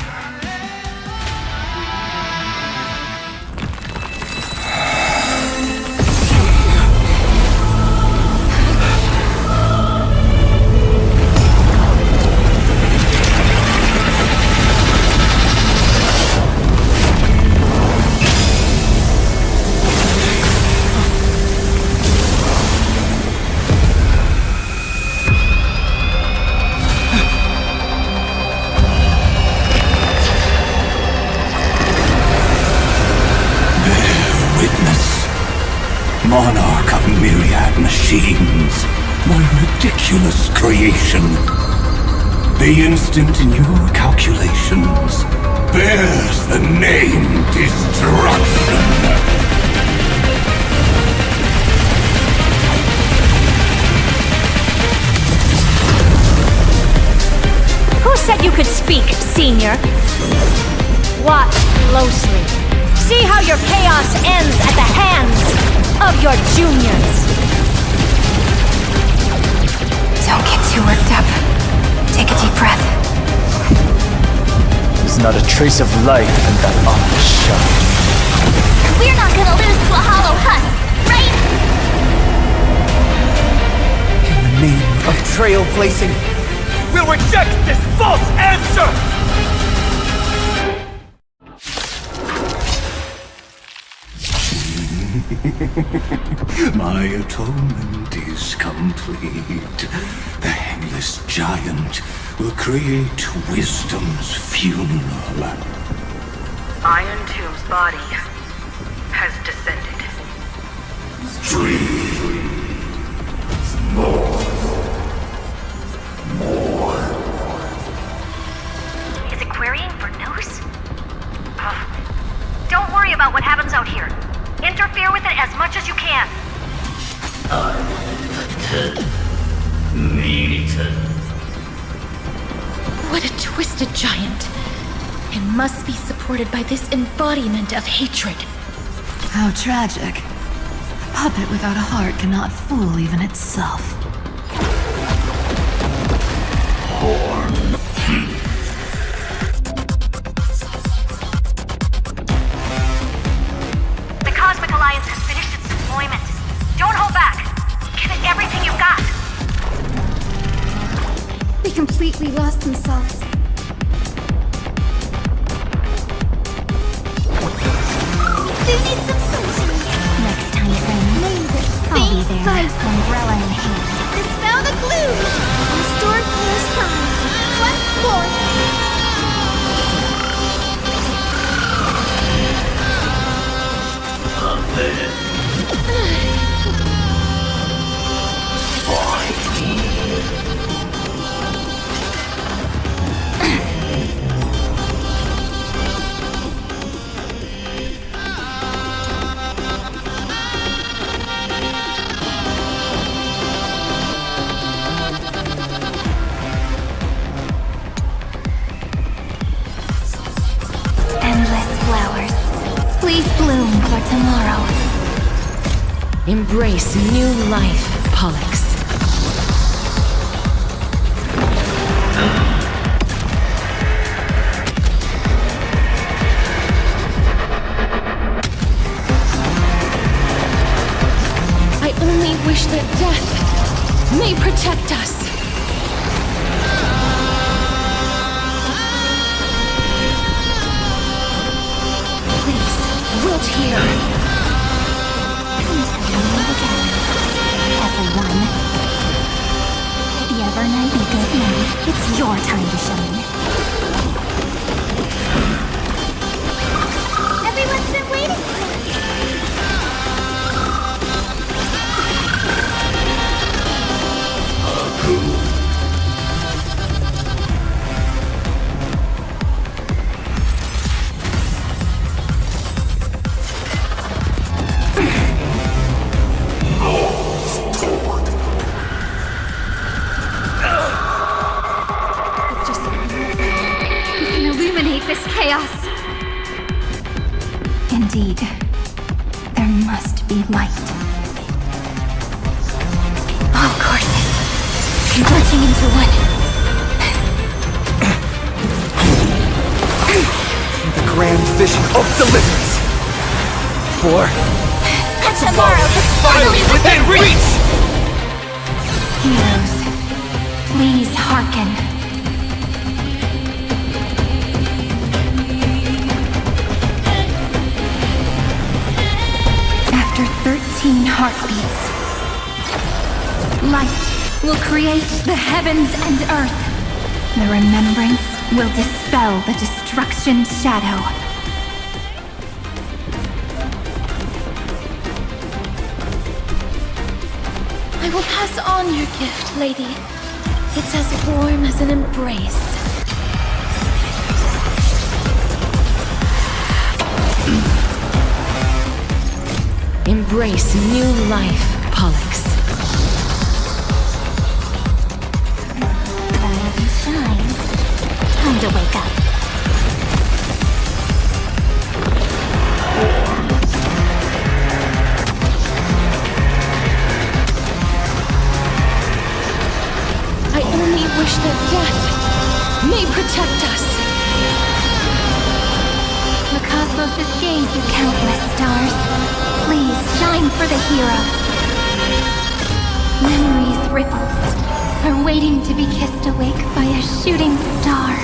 Monarch of myriad machines, my ridiculous creation. The instant in your calculations bears the name Destruction. Who said you could speak, Senior? Watch closely. See how your chaos ends at the hands of your juniors. Don't get too worked up. Take a deep breath. There's not a trace of life in that ominous shot. We're not gonna lose to a hollow husk, right? In the name of trailblazing, we'll reject this false answer! My atonement is complete. The This giant will create wisdom's funeral. Irontomb's body has descended. Is it querying for Nous? Don't worry about what happens out here. Interfere with it as much as you can. What a twisted giant. It must be supported by this embodiment of hatred. How tragic. A puppet without a heart cannot fool even itself. The Cosmic Alliance has finished its deployment. Don't hold back. Give it everything you've got. They completely lost themselves. Do you need some sunshine? Next time, friends. I'll be there, umbrella in hand. Dispel the gloom! Restore clear skies. Once more! Please bloom for tomorrow. Embrace new life, Pollux. I only wish that death may protect us. Wilt here. Everyone. The Evernight be good now. It's your time to shine. Everyone's been waiting for this chaos. Indeed, there must be light. All courses converging into one. The grand vision of deliverance. For tomorrow is finally within reach! Heroes, please hearken. After 13 heartbeats, light will create the heavens and earth. The remembrance will dispel the destruction shadow. I will pass on your gift, lady. It's as warm as an embrace. Embrace new life, Pollux. Rise and shine. Time to wake up. I only wish that death may protect us. The cosmos' gaze is countless stars. Please shine for the heroes. Memories' ripples are waiting to be kissed awake by a shooting star.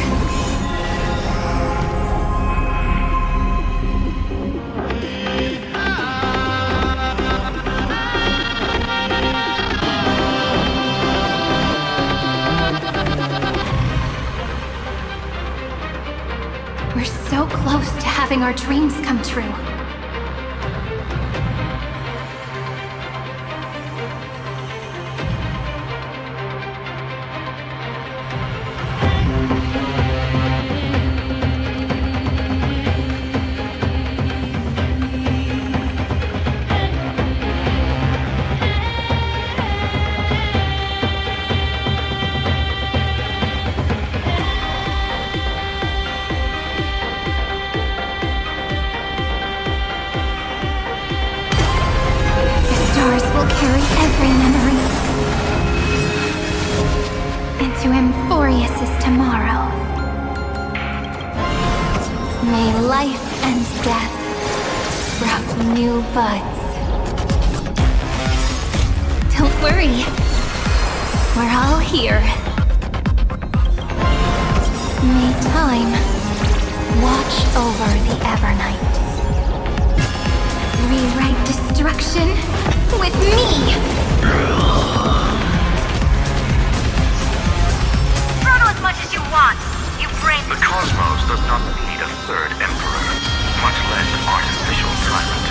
having our dreams come true. Every memory into Amphoreus' tomorrow. May life and death sprout new buds. Don't worry, we're all here. May time watch over the Evernight. Rewrite destruction with me! Throttle as much as you want. You bring... The cosmos does not need a third emperor, much less an artificial tyrant.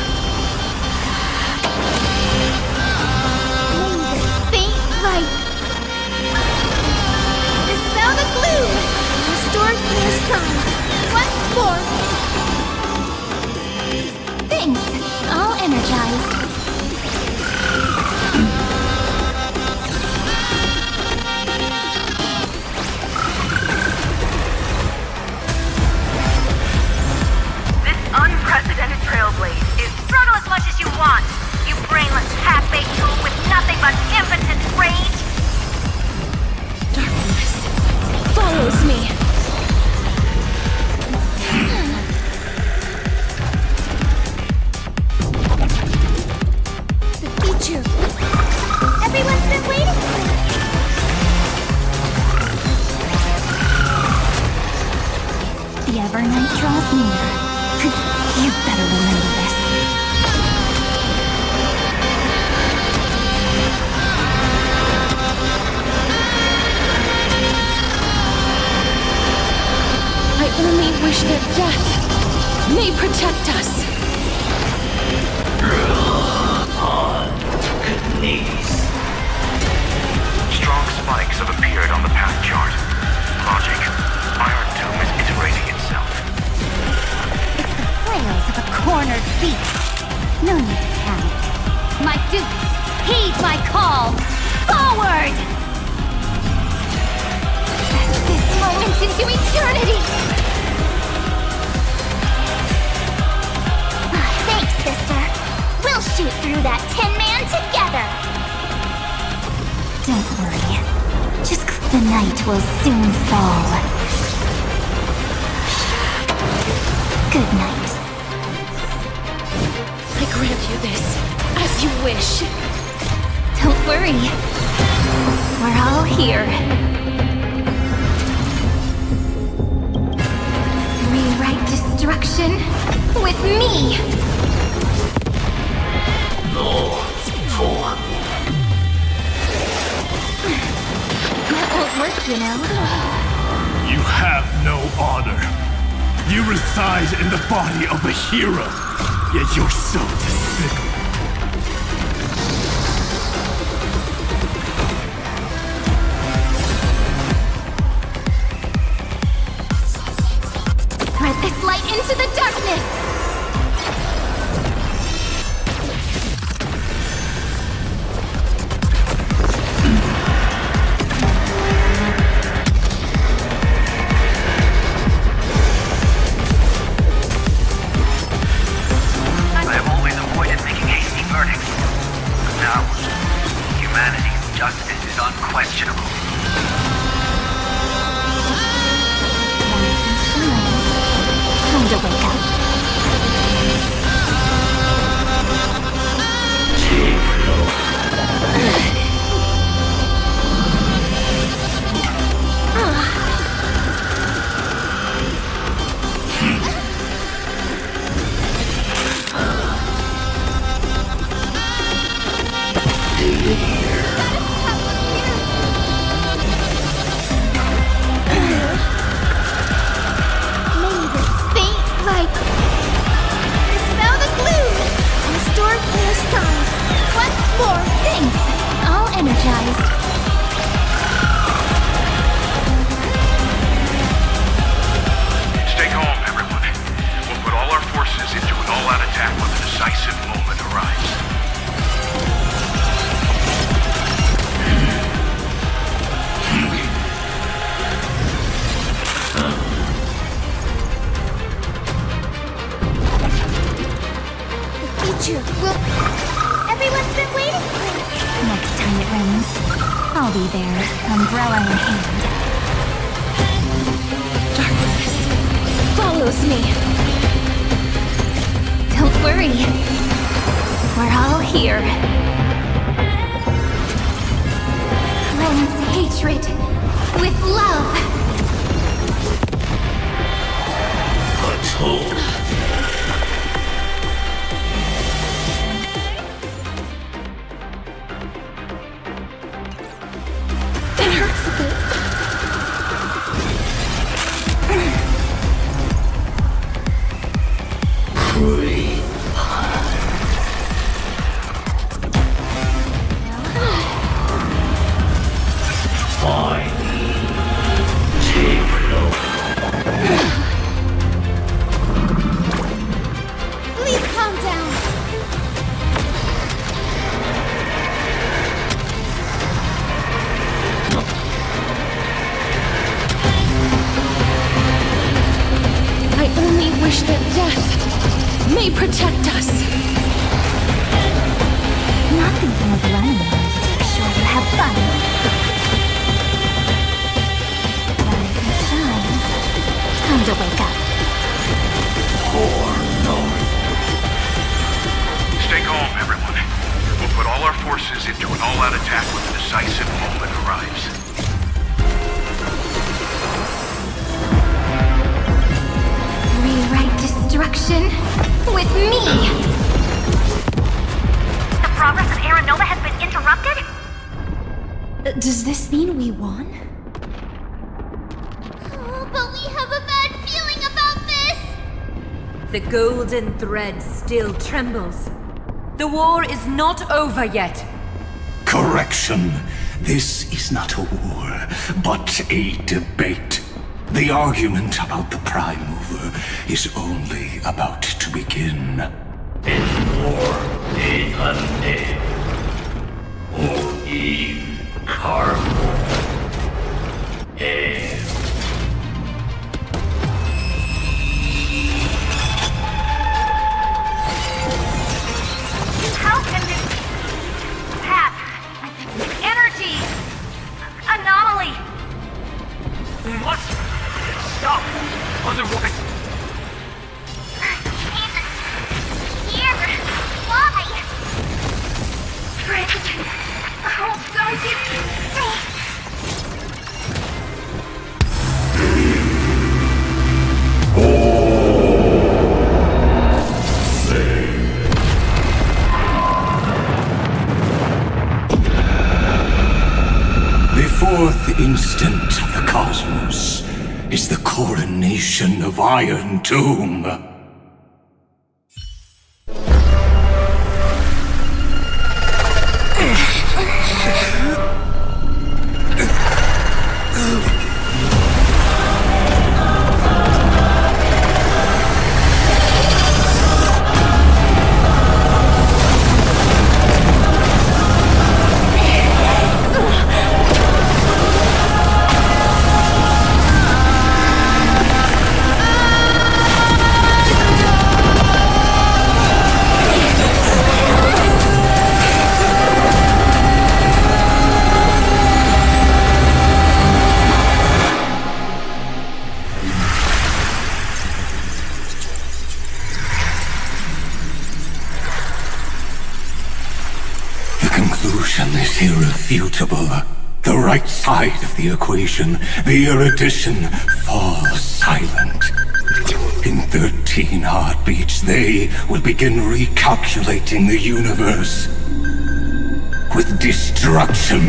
May the faint light dispel the gloom, restore clear skies once more. Thanks, all energized. Unprecedented trailblaze is throttle as much as you want. You brainless half-baked tool with nothing but impotent rage. Darkness follows me. The future. Everyone's been waiting for it. The Evernight draws near. You better remember this. I only wish that death may protect us. Strong spikes have appeared on the path chart. Logic. Irontomb is iterating itself. Flails of a cornered beast. No need to panic. My dupes, heed my call. Forward! This moment into eternity! Thanks, sister. We'll shoot through that Tin Man together. Don't worry. Just the night will soon fall. Good night. I grant you this, as you wish. Don't worry. We're all here. Rewrite destruction with me! No form. That won't work, you know. You have no honor. You reside in the body of a hero, yet you're so despicable. Spread this light into the darkness! I have always avoided making iron hand. Darkness follows me. Don't worry. We're all here. Cleanse hatred with love. It hurts a bit. Please calm down. I only wish that death may protect us. Not thinking of running. Sure to have fun. Rise and shine. Time to wake up. Stay calm, everyone. We'll put all our forces into an all-out attack when the decisive moment arrives. Rewrite destruction with me. The progress of Aeronova has been interrupted? Does this mean we won? Oh, but we have a bad feeling about this. The golden thread still trembles. The war is not over yet. Correction. This is not a war, but a debate. The argument about the Prime Mover is only about to begin. It's for the undead. Or incarnate. How can this path, energy, anomaly? We must stop. Otherwise, Here, why? Oh, guys, The fourth instant of the cosmos is the coronation of Irontomb. Is irrefutable. The right side of the equation, the erudition, falls silent. In 13 heartbeats, they will begin recalculating the universe. With destruction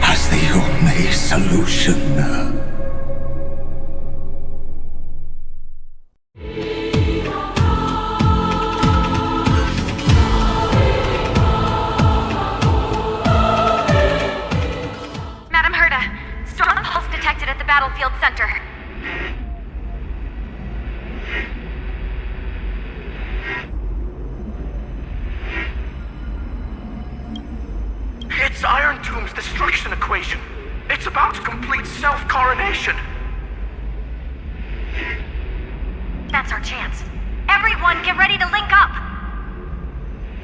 as the only solution. Battlefield center. it's Irontomb's destruction equation. It's about to complete self-coronation. That's our chance. Everyone, get ready to link up.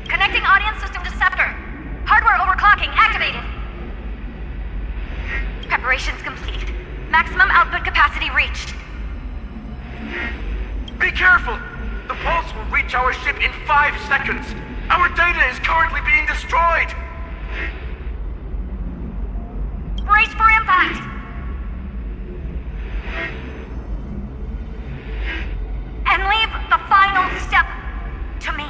Connecting audience system to scepter. Hardware overclocking activated. Preparations complete. Maximum output capacity reached. Be careful! The pulse will reach our ship in 5 seconds. Our data is currently being destroyed. Brace for impact! And leave the final step to me.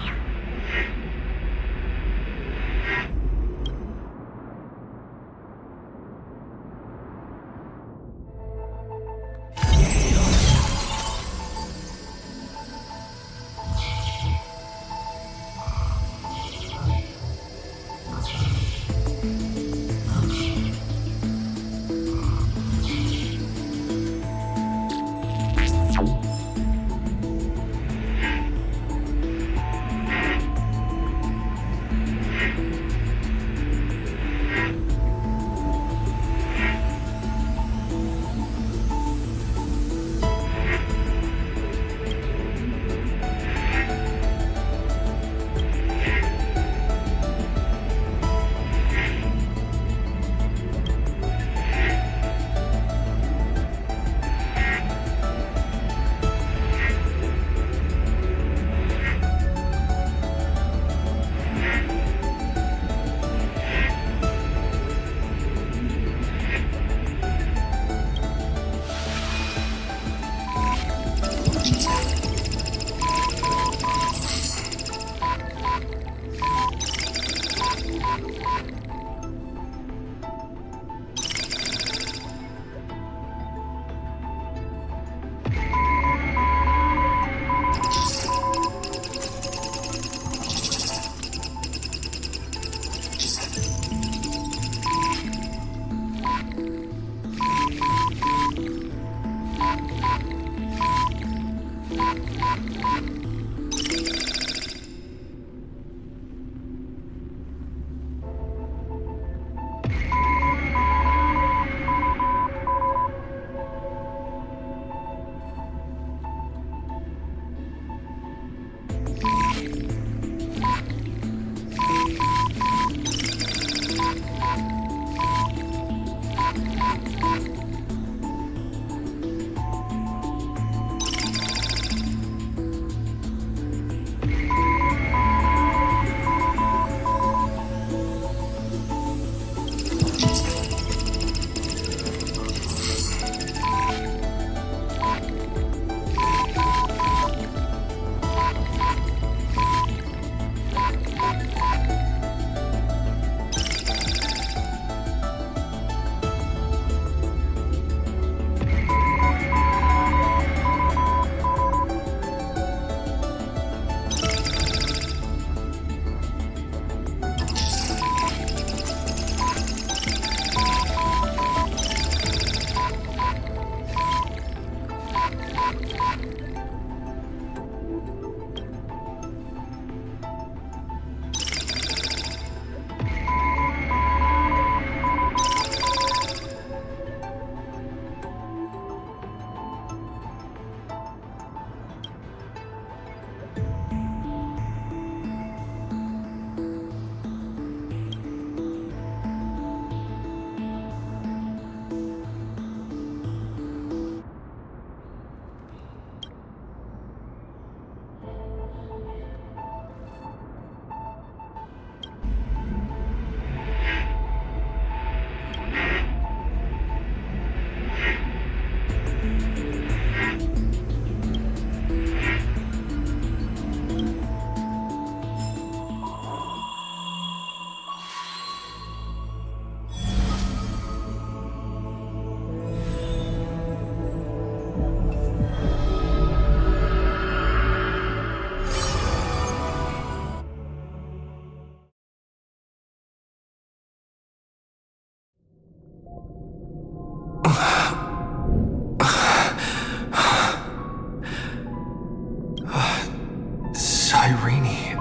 Cyrene.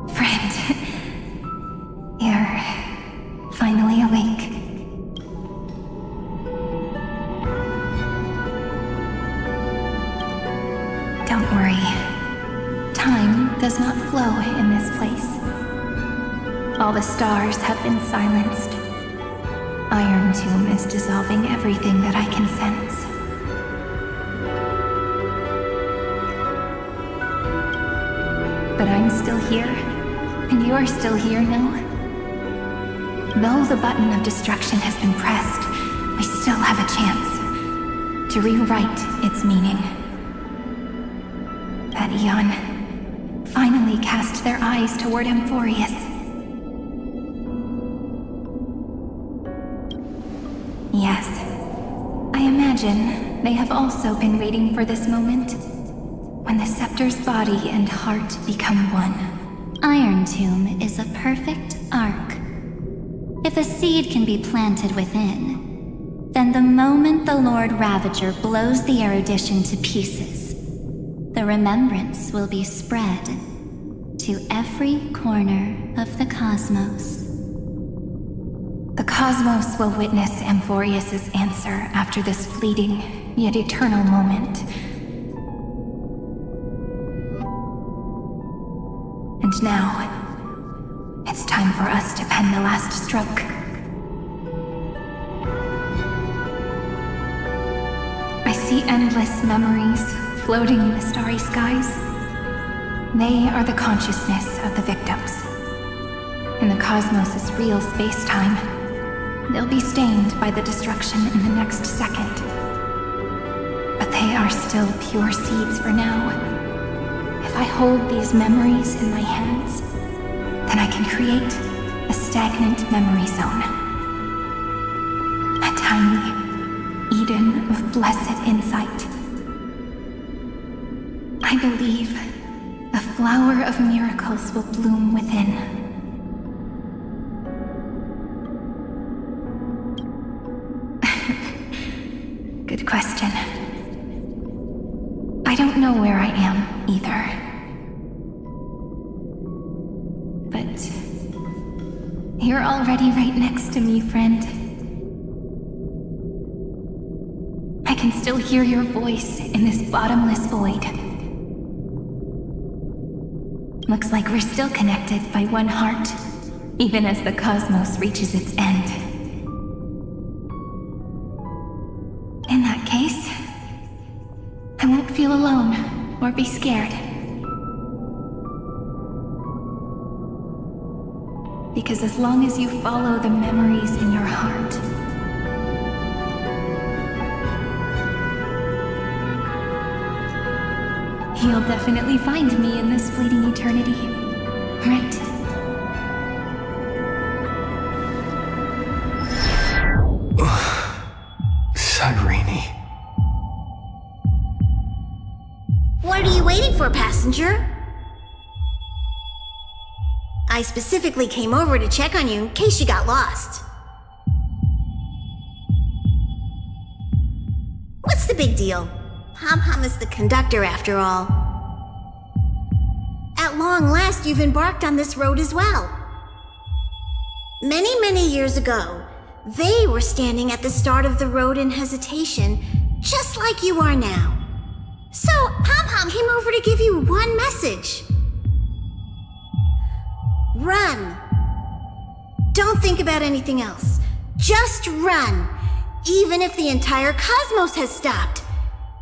Friend, you're finally awake. Don't worry. Time does not flow in this place. All the stars have been silenced. Irontomb is dissolving everything that I can sense. But I'm still here, and you're still here, no? Though the button of destruction has been pressed, we still have a chance to rewrite its meaning. That Eon finally cast their eyes toward Amphoreus. Yes, I imagine they have also been waiting for this moment, when the scepter's body and heart become one. Irontomb is a perfect arc. If a seed can be planted within, then the moment the Lord Ravager blows the erudition to pieces, the remembrance will be spread to every corner of the cosmos. The cosmos will witness Amphoreus' answer after this fleeting, yet eternal moment. And now, it's time for us to pen the last stroke. I see endless memories floating in the starry skies. They are the consciousness of the victims. In the cosmos' real space-time, they'll be stained by the destruction in the next second. But they are still pure seeds for now. If I hold these memories in my hands, then I can create a stagnant memory zone. A tiny Eden of blessed insight. I believe a flower of miracles will bloom within. Good question. I don't know where I am, either. But you're already right next to me, friend. I can still hear your voice in this bottomless void. Looks like we're still connected by one heart, even as the cosmos reaches its end. In that case, I won't feel alone or be scared. Because as long as you follow the memories in your heart, you'll definitely find me in this fleeting eternity, right? Cyrene. What are you waiting for, passenger? I specifically came over to check on you in case you got lost. What's the big deal? Pom-Pom is the conductor after all. At long last, you've embarked on this road as well. Many, many years ago, they were standing at the start of the road in hesitation, just like you are now. So, Pom-Pom came over to give you one message. Run. Don't think about anything else. Just run. Even if the entire cosmos has stopped.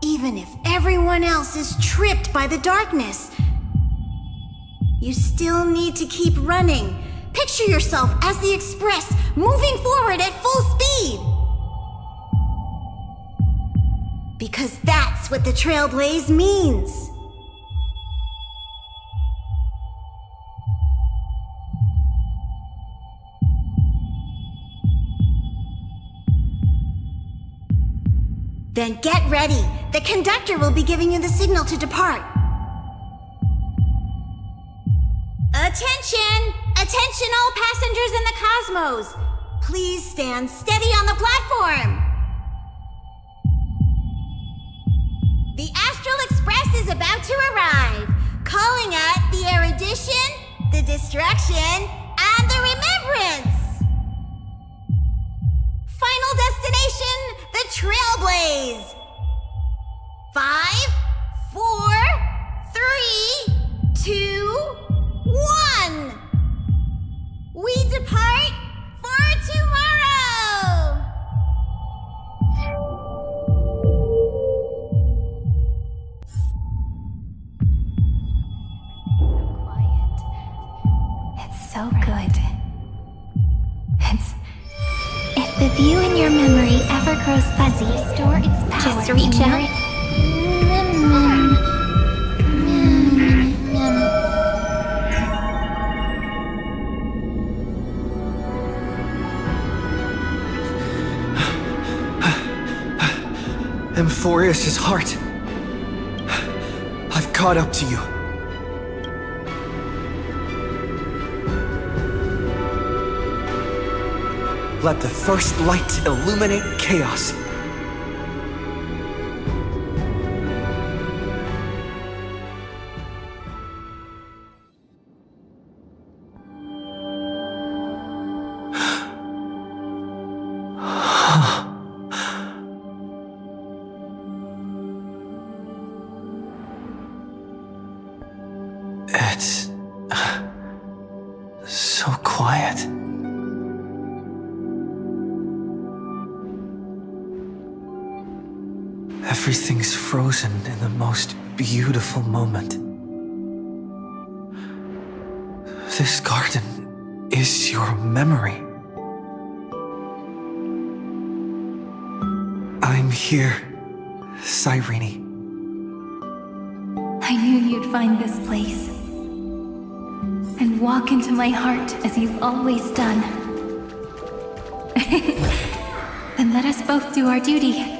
Even if everyone else is tripped by the darkness. You still need to keep running. Picture yourself as the Express, moving forward at full speed. Because that's what the Trailblaze means. Then get ready. The conductor will be giving you the signal to depart. Attention! Attention all passengers in the cosmos! Please stand steady on the platform! The Astral Express is about to arrive, calling at the erudition, the destruction, and the remembrance! Final destination, the Trailblaze! 5, 4, 3, 2, 1! We depart for tomorrow! never grows fuzzy. Restore its power. Just reach out. Amphoreus' heart. I've caught up to you. Let the first light illuminate chaos. It's so quiet. Everything's frozen in the most beautiful moment. This garden is your memory. I'm here, Cyrene. I knew you'd find this place and walk into my heart as you've always done. Then let us both do our duty.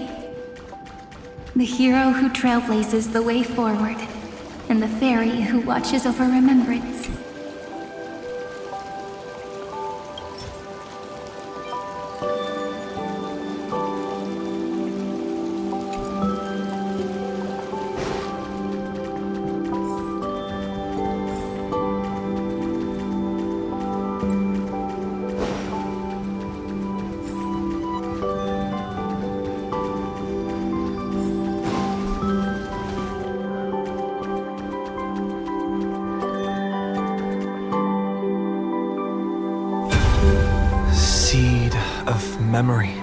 The hero who trailblazes the way forward, and the fairy who watches over remembrance. Seed of memory.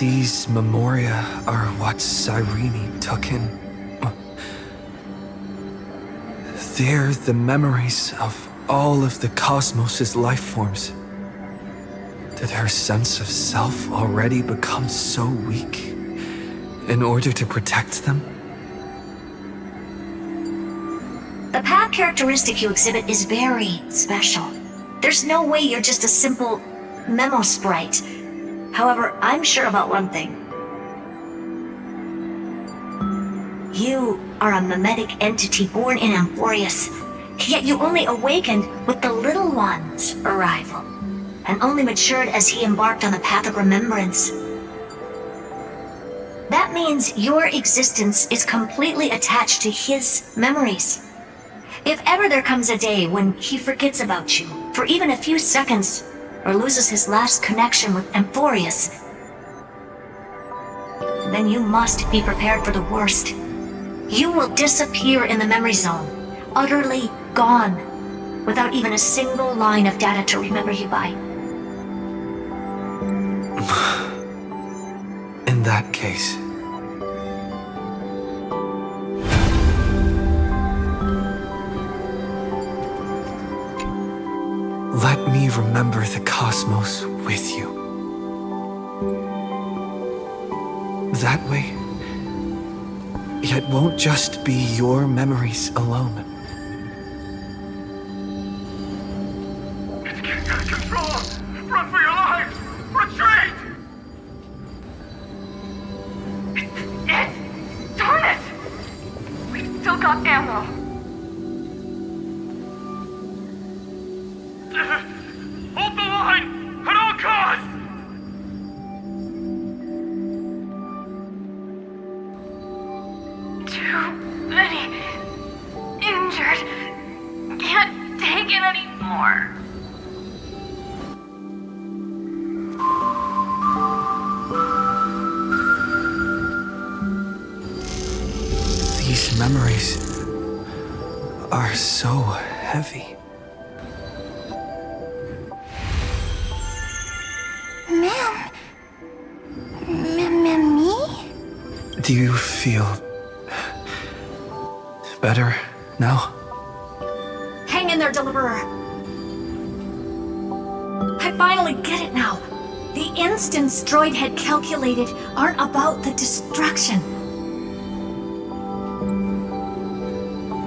These memoria are what Cyrene took in. They're the memories of all of the cosmos' life forms. Did her sense of self already become so weak in order to protect them? The path characteristic you exhibit is very special. There's no way you're just a simple memo sprite. However, I'm sure about one thing. You are a memetic entity born in Amphoreus, yet you only awakened with the Little One's arrival, and only matured as he embarked on the path of remembrance. That means your existence is completely attached to his memories. If ever there comes a day when he forgets about you for even a few seconds, or loses his last connection with Amphoreus, then you must be prepared for the worst. You will disappear in the memory zone, utterly gone, without even a single line of data to remember you by. In that case, let me remember the cosmos with you. That way, it won't just be your memories alone. It's getting out of control! Run for your lives! Retreat! Darn it! We've still got ammo. Hold the line! At all costs! Too many injured. Can't take it anymore. These memories are so heavy. Me? Do you feel better now? Hang in there, Deliverer. I finally get it now. The instants Droid had calculated aren't about the destruction.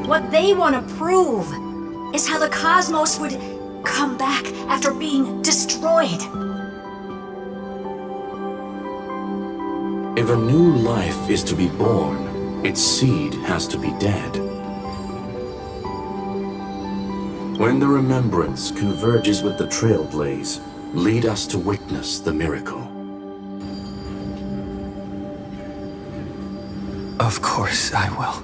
What they want to prove is how the cosmos would come back after being destroyed. If a new life is to be born, its seed has to be dead. When the remembrance converges with the trailblaze, lead us to witness the miracle. Of course I will.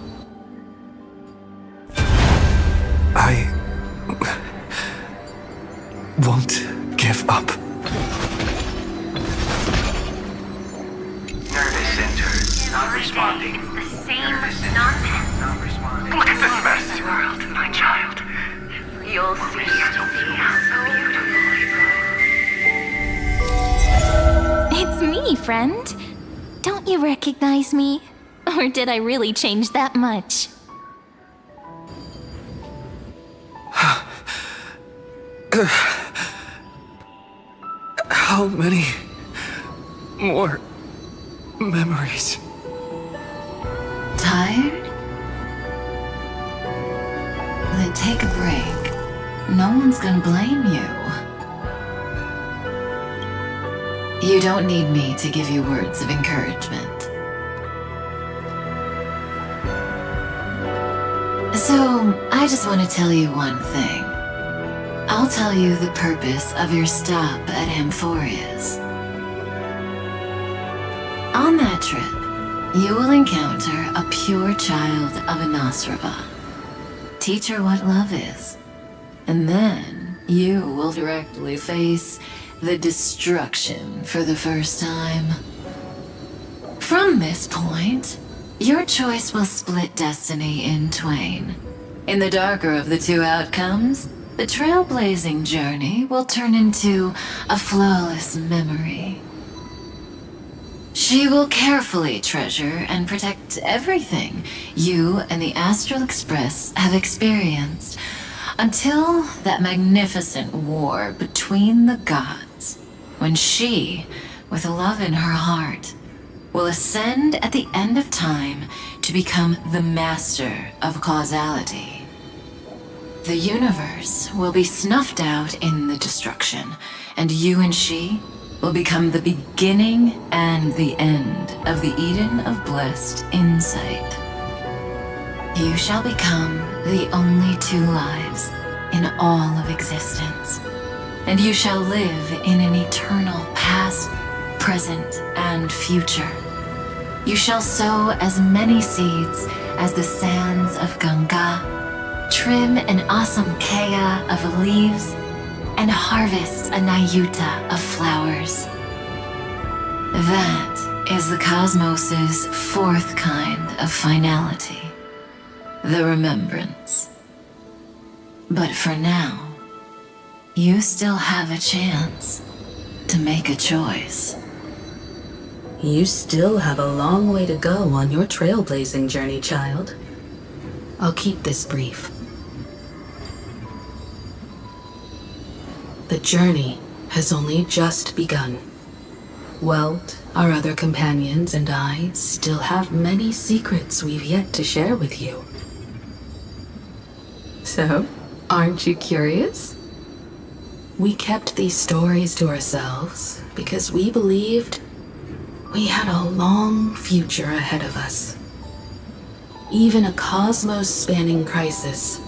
I won't give up. Nervous center, not responding. The same nonsense. Not responding. Look at this mess. World, my child. You'll see how beautiful. It's me, friend. Don't you recognize me? Or did I really change that much? How many more memories? Tired? Then take a break. No one's gonna blame you. You don't need me to give you words of encouragement. So, I just want to tell you one thing. I'll tell you the purpose of your stop at Amphoreus. On that trip, you will encounter a pure child of Anasraba. Teach her what love is. And then you will directly face the destruction for the first time. From this point, your choice will split destiny in twain. In the darker of the two outcomes, the trailblazing journey will turn into a flawless memory. She will carefully treasure and protect everything you and the Astral Express have experienced until that magnificent war between the gods, when she, with love in her heart, will ascend at the end of time to become the master of causality. The universe will be snuffed out in the destruction, and you and she will become the beginning and the end of the Eden of blessed insight. You shall become the only two lives in all of existence, and you shall live in an eternal past, present, and future. You shall sow as many seeds as the sands of Ganga, trim an awesome kea of leaves, and harvest a nayuta of flowers. That is the cosmos's fourth kind of finality, the remembrance. But for now, you still have a chance to make a choice. You still have a long way to go on your trailblazing journey, child. I'll keep this brief. The journey has only just begun. Welt, our other companions, and I still have many secrets we've yet to share with you. So, aren't you curious? We kept these stories to ourselves because we believed we had a long future ahead of us. Even a cosmos-spanning crisis,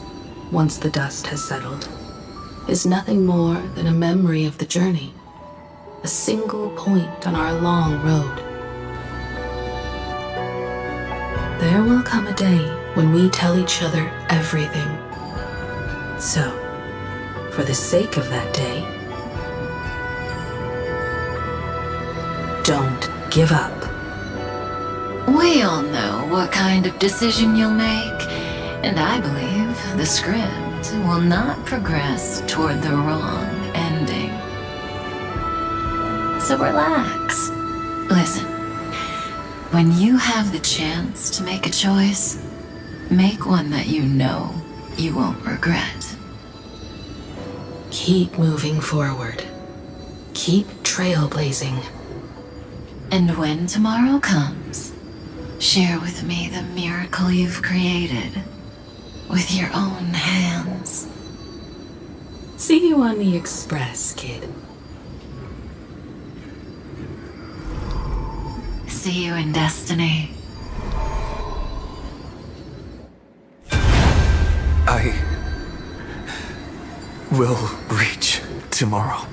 once the dust has settled, is nothing more than a memory of the journey, a single point on our long road. There will come a day when we tell each other everything. So, for the sake of that day, don't give up. We all know what kind of decision you'll make, and I believe the script will not progress toward the wrong ending. So relax. Listen, when you have the chance to make a choice, make one that you know you won't regret. Keep moving forward. Keep trailblazing. And when tomorrow comes, share with me the miracle you've created with your own hands. See you on the Express, kid. See you in Destiny. I will reach tomorrow.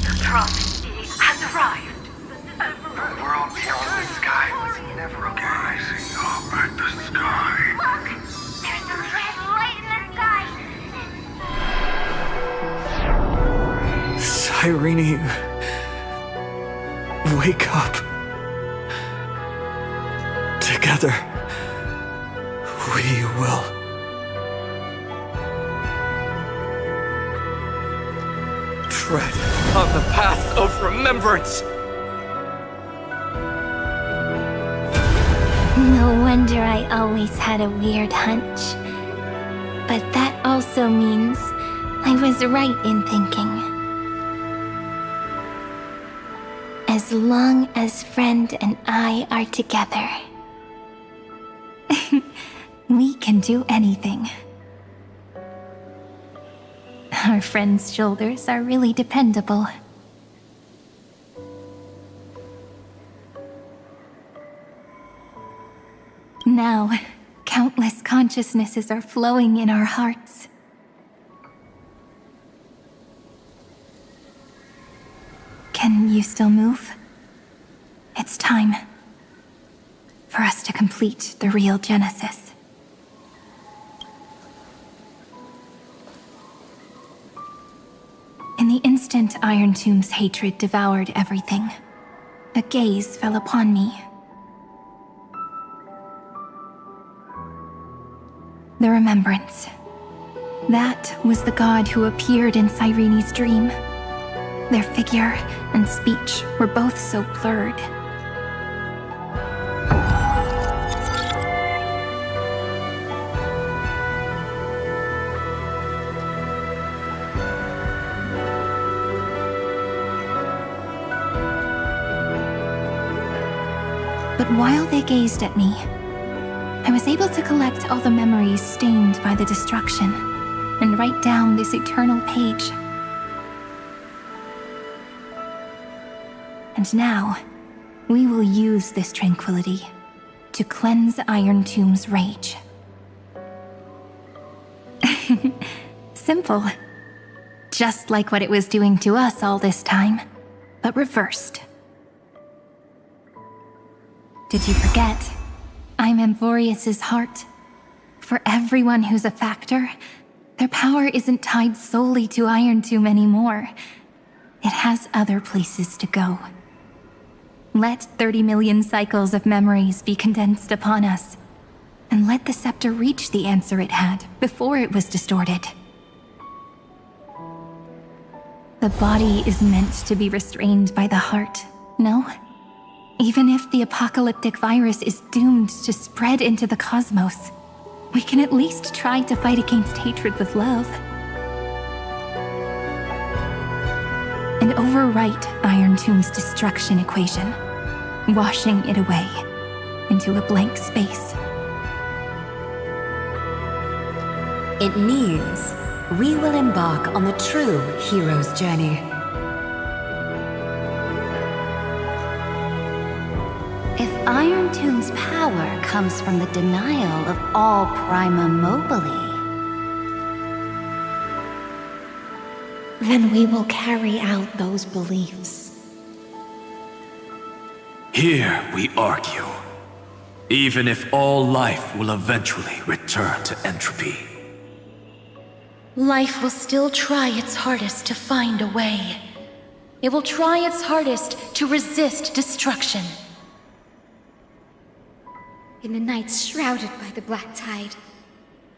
The prophet has arrived. The world beyond the sky was never okay. Rising up at the sky. Look! There's a red light in the sky! Cyrene, wake up. Together, we will. Tread on the path of remembrance. No wonder I always had a weird hunch. But that also means I was right in thinking. As long as Friend and I are together, we can do anything. Our friend's shoulders are really dependable. Now, countless consciousnesses are flowing in our hearts. Can you still move? It's time for us to complete the real Genesis. In the instant Irontomb's hatred devoured everything, a gaze fell upon me. The remembrance. That was the god who appeared in Cyrene's dream. Their figure and speech were both so blurred. But while they gazed at me, I was able to collect all the memories stained by the destruction and write down this eternal page. And now, we will use this tranquility to cleanse Irontomb's rage. Simple. Just like what it was doing to us all this time, but reversed. Did you forget? I'm Amphoreus' heart. For everyone who's a factor, their power isn't tied solely to Irontomb anymore. It has other places to go. Let 30 million cycles of memories be condensed upon us, and let the scepter reach the answer it had before it was distorted. The body is meant to be restrained by the heart, no? Even if the apocalyptic virus is doomed to spread into the cosmos, we can at least try to fight against hatred with love. And overwrite Irontomb's destruction equation, washing it away into a blank space. It means we will embark on the true hero's journey. If Irontomb's power comes from the denial of all prima mobile, then we will carry out those beliefs. Here we argue. Even if all life will eventually return to entropy. Life will still try its hardest to find a way. It will try its hardest to resist destruction. In the nights shrouded by the black tide,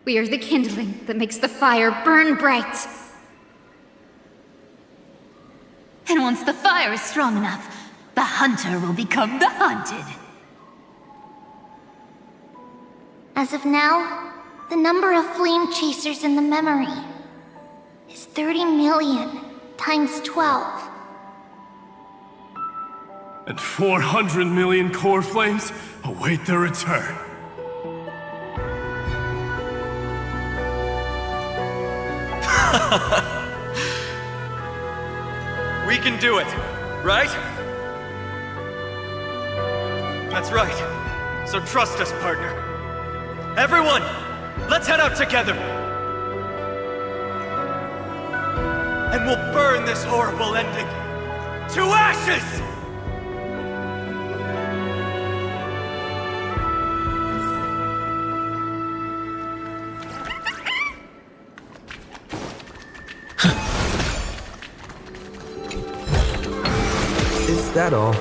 we are the kindling that makes the fire burn bright. And once the fire is strong enough, the hunter will become the hunted. As of now, the number of flame chasers in the memory is 30 million. times 12. And 400 million core flames await their return. We can do it, right? That's right. So trust us, partner. Everyone, let's head out together. And we'll burn this horrible ending to ashes! Is that all?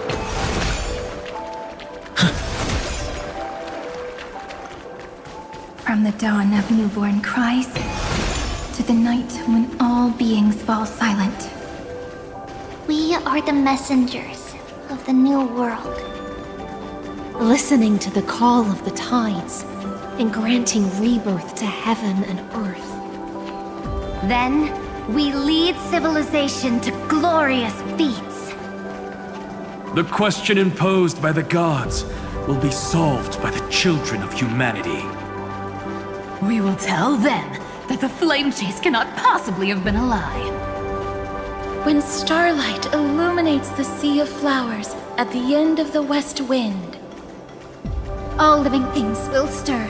From the dawn of newborn cries to the night when all beings fall silent. We are the messengers of the new world. Listening to the call of the tides and granting rebirth to heaven and earth. Then, we lead civilization to glorious feats. The question imposed by the gods will be solved by the children of humanity. We will tell them that the flame chase cannot possibly have been a lie. When starlight illuminates the sea of flowers at the end of the west wind, All living things will stir,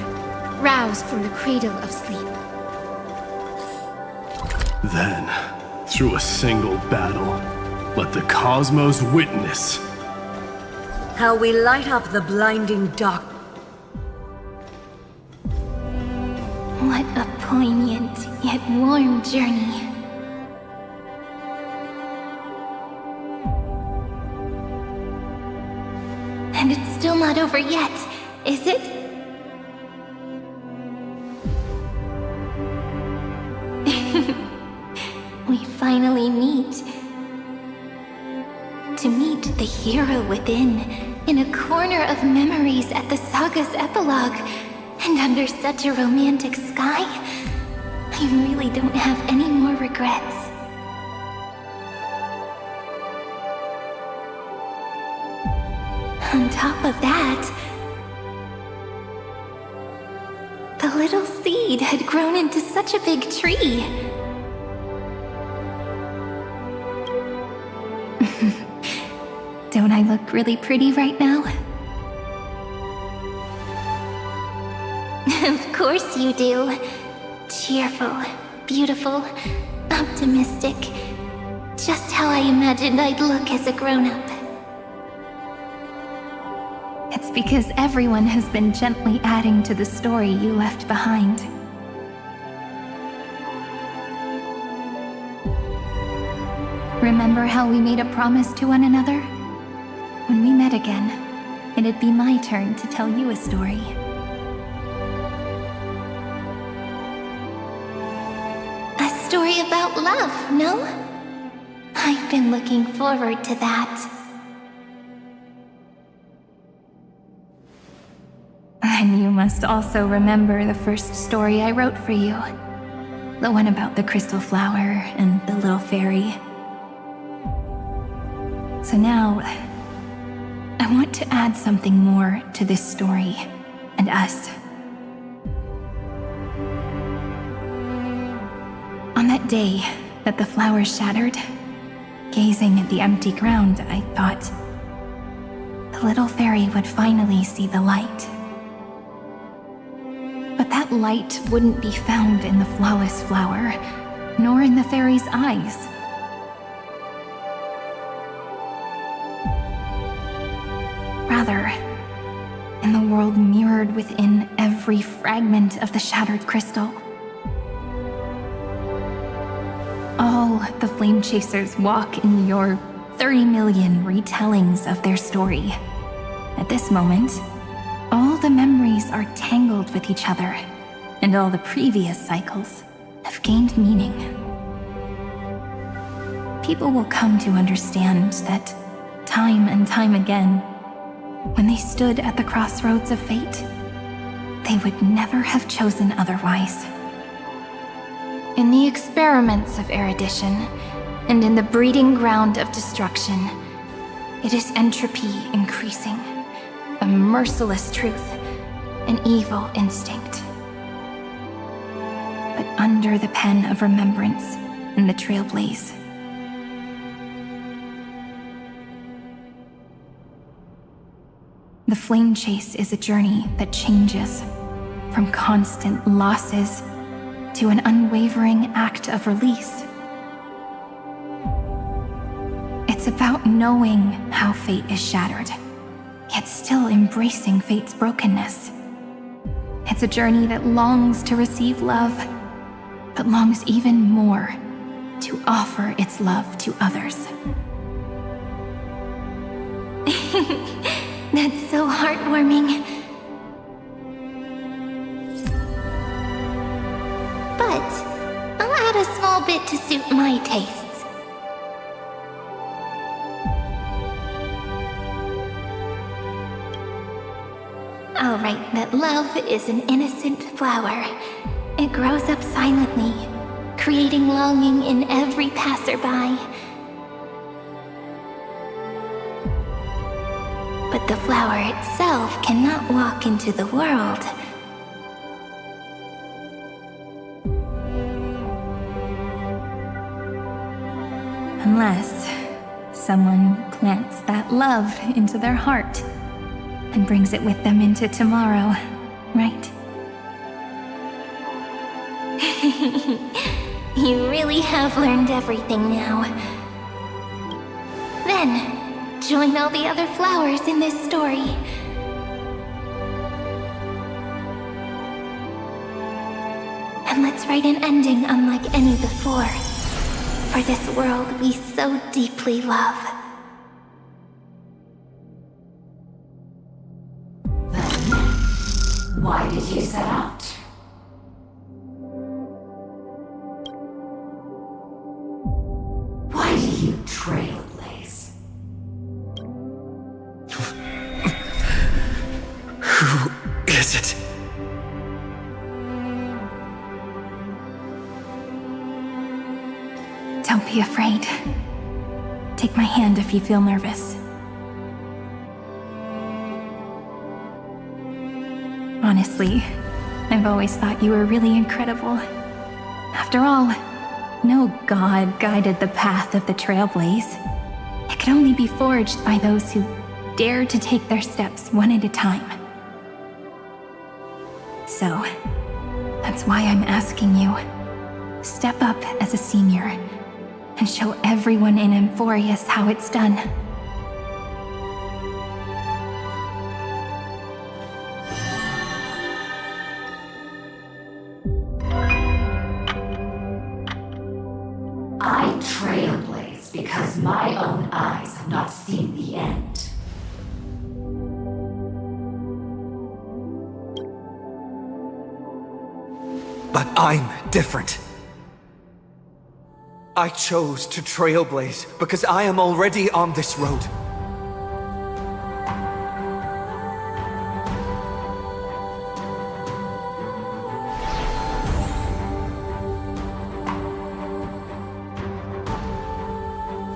roused from the cradle of sleep. Then, through a single battle, let the cosmos witness how we light up the blinding dark. What a poignant yet warm journey. And it's still not over yet, is it? We finally meet. To meet the hero within, in a corner of memories at the saga's epilogue, and under such a romantic sky, I really don't have any more regrets. On top of that, the little seed had grown into such a big tree. Don't I look really pretty right now? Of course you do. Cheerful, beautiful, optimistic. Just how I imagined I'd look as a grown-up. It's because everyone has been gently adding to the story you left behind. Remember how we made a promise to one another? When we met again, it'd be my turn to tell you a story. A story about love, no? I've been looking forward to that. And you must also remember the first story I wrote for you. The one about the crystal flower and the little fairy. So now, I want to add something more to this story, and us. On that day that the flowers shattered, gazing at the empty ground, I thought the little fairy would finally see the light. But that light wouldn't be found in the flawless flower, nor in the fairy's eyes. Rather, in the world mirrored within every fragment of the shattered crystal. All the flame chasers walk in your 30 million retellings of their story. At this moment, all the memories are tangled with each other, and all the previous cycles have gained meaning. People will come to understand that time and time again, when they stood at the crossroads of fate, they would never have chosen otherwise. In the experiments of erudition, And in the breeding ground of destruction, it is entropy increasing, a merciless truth, an evil instinct. But under the pen of remembrance in the Trailblaze, the flame chase is a journey that changes from constant losses to an unwavering act of release. It's about knowing how fate is shattered, yet still embracing fate's brokenness. It's a journey that longs to receive love, but longs even more to offer its love to others. That's so heartwarming. But I'll add a small bit to suit my tastes. I'll write that love is an innocent flower. It grows up silently, creating longing in every passerby. But the flower itself cannot walk into the world. Unless someone plants that love into their heart and brings it with them into tomorrow, right? You really have learned everything now. Then, join all the other flowers in this story. And let's write an ending unlike any before, for this world we so deeply love. Why did you set out? Why do you trailblaze? Who is it? Don't be afraid. Take my hand if you feel nervous. Honestly, I've always thought you were really incredible. After all, no god guided the path of the Trailblaze. It could only be forged by those who dare to take their steps one at a time. So, that's why I'm asking you. Step up as a senior and show everyone in Amphoreus how it's done. I trailblaze because my own eyes have not seen the end. But I'm different. I chose to trailblaze because I am already on this road.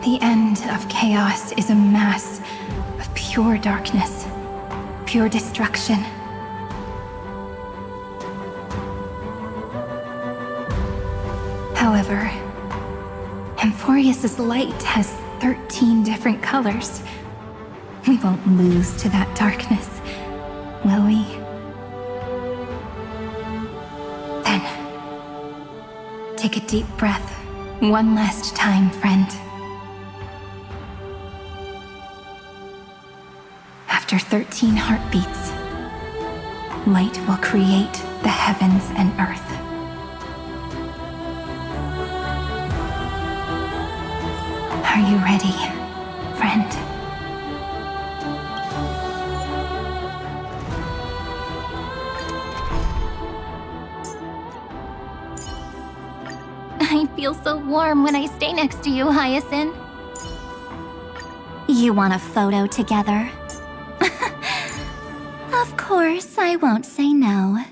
The end of chaos is a mass of pure darkness, pure destruction. However, Amphoreus' light has 13 different colors. We won't lose to that darkness, will we? Then, take a deep breath, one last time, friend. After 13 heartbeats, light will create the heavens and earth. Are you ready, friend? I feel so warm when I stay next to you, Hyacinth. You want a photo together? Of course, I won't say no.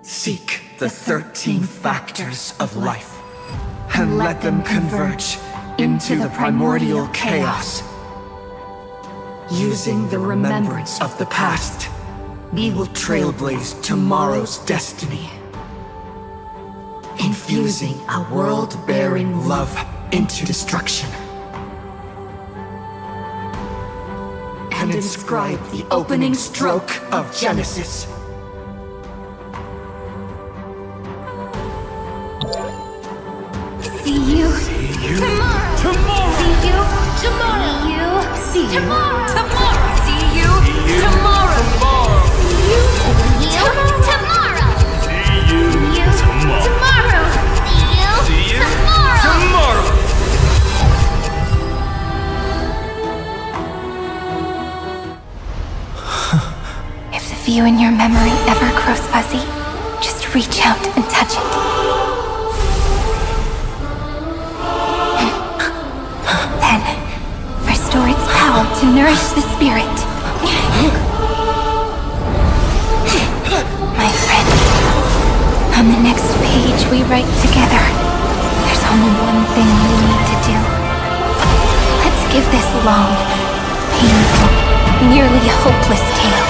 Seek the 13 factors of life, and let them converge into the primordial chaos. Using the remembrance of the past, we will trailblaze tomorrow's destiny. Infusing a world-bearing love into destruction. And inscribe the opening stroke of Genesis. See you tomorrow. Tomorrow. See you tomorrow. See you tomorrow. tomorrow. See you tomorrow. See you tomorrow. See you tomorrow. Tomorrow. See you tomorrow. If the view in your memory ever grows fuzzy, just reach out and touch it. Then, restore its power to nourish the spirit. My friend, on the next page we write together, there's only one thing we need to do. Let's give this long, painful, nearly hopeless tale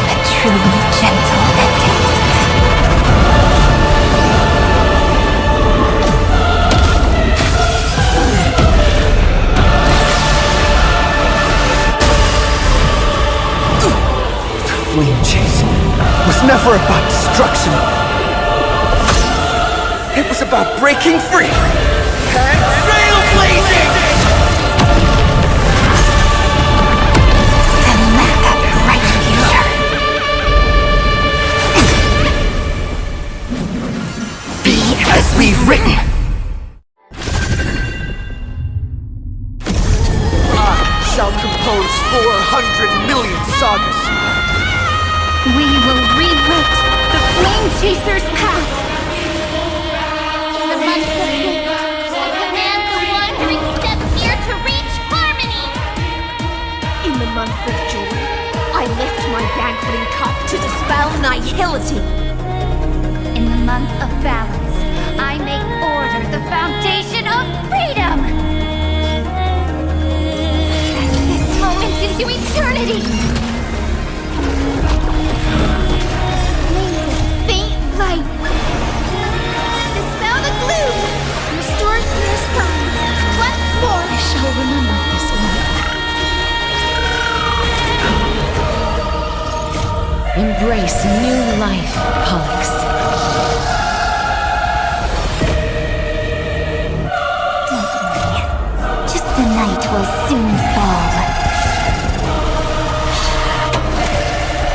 a truly gentle ending. Flame chase was never about destruction. It was about breaking free and trailblazing! And let that bright future be as we've written. I shall compose 400 million sagas. We will rewrite the Flame Chaser's path. In the months of hate, I command the wandering steps here to reach harmony. In the month of joy, I lift my banqueting cup to dispel nihility. In the month of balance, I make order the foundation of freedom. This moment into eternity. Light. Dispel the gloom. Restore clear skies. Once more. I shall remember this one. Embrace new life, Pollux. Don't worry. Just the night will soon fall.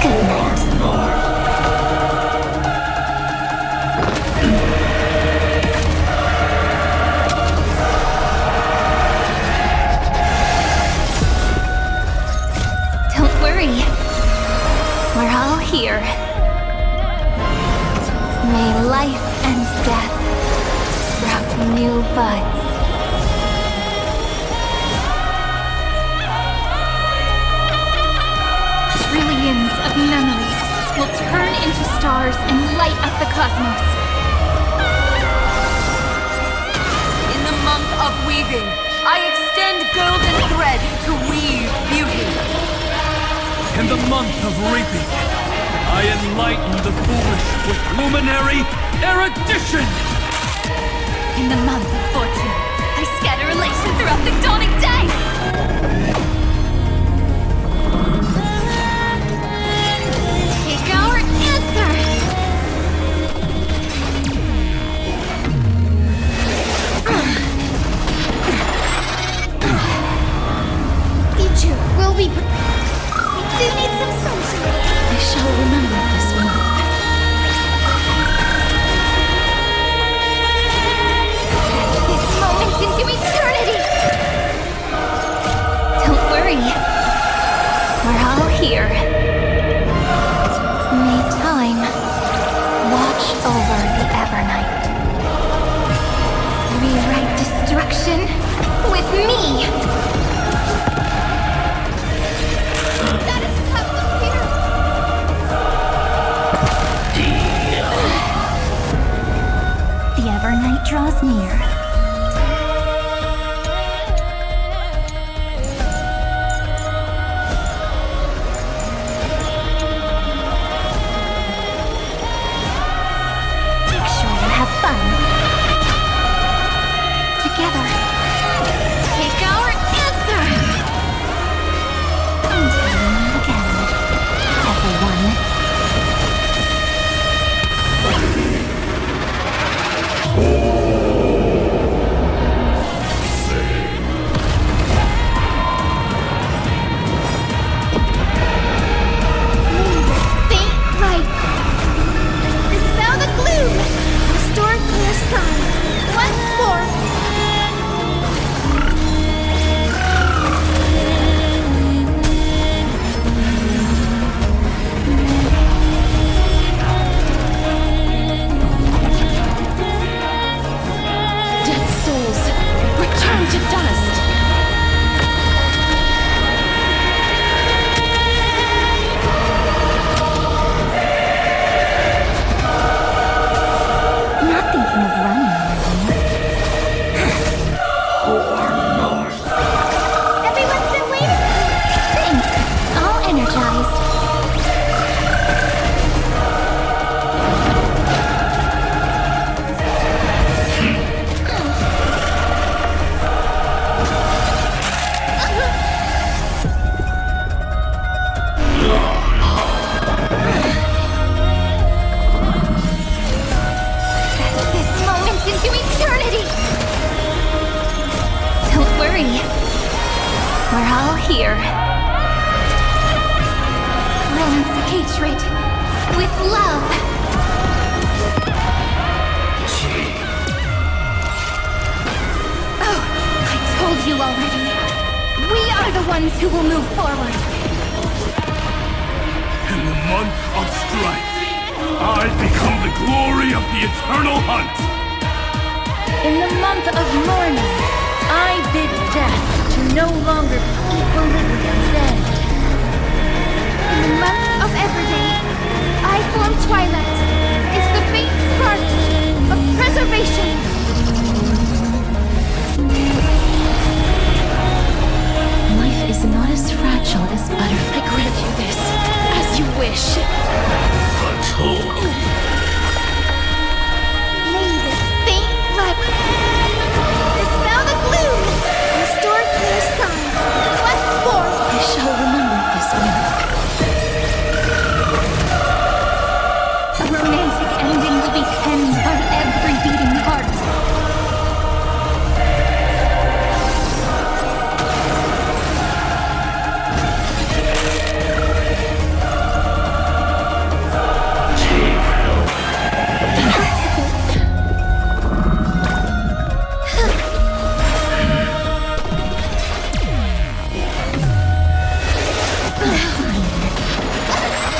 Good night. We're all here. May life and death sprout new buds. Trillions of memories will turn into stars and light up the cosmos. In the month of weaving, I extend golden thread to weave beauty. In the month of reaping, I enlighten the foolish with luminary erudition! In the month of fortune, I scatter elation throughout the dawning day! Take our answer! Future will be... Do need some sunshine. I shall remember this one. This moment into eternity! draws near. Make sure you have fun. Together. Take our answer! Until we meet again, everyone. Faint light. Dispel the gloom. Restore clear skies. Once more. Dead souls, return to dust! Not thinking of running, are you? Everyone's been waiting. Thanks. All energized. This moment into eternity. Don't worry. We're all here. Cleanse hatred with love. Oh, I told you already. We are the ones who will move forward. In the month of strife, I become the glory of the eternal hunt. In the month of mourning, I bid death to no longer be Equilibrium's end. In the month of Everyday, I form twilight. It's the faint sparks of preservation. Life is not as fragile as butter. I grant you this, as you wish. May this faint light dispel the gloom. Restore clear skies. Once more. I shall remember this moment. A romantic ending will be penned on every beating heart.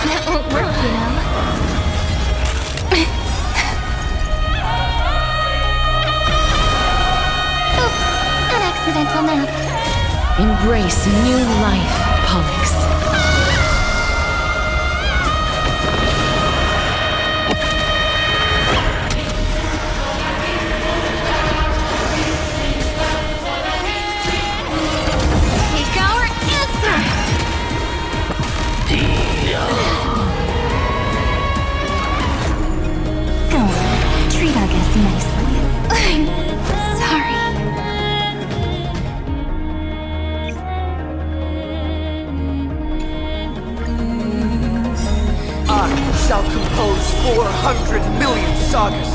That won't work, you know. Oops, an accidental nap. Embrace new life, Pollux. Take our answer! Go on, treat our guests nicely. I'm sorry. I shall compose 400 million sagas.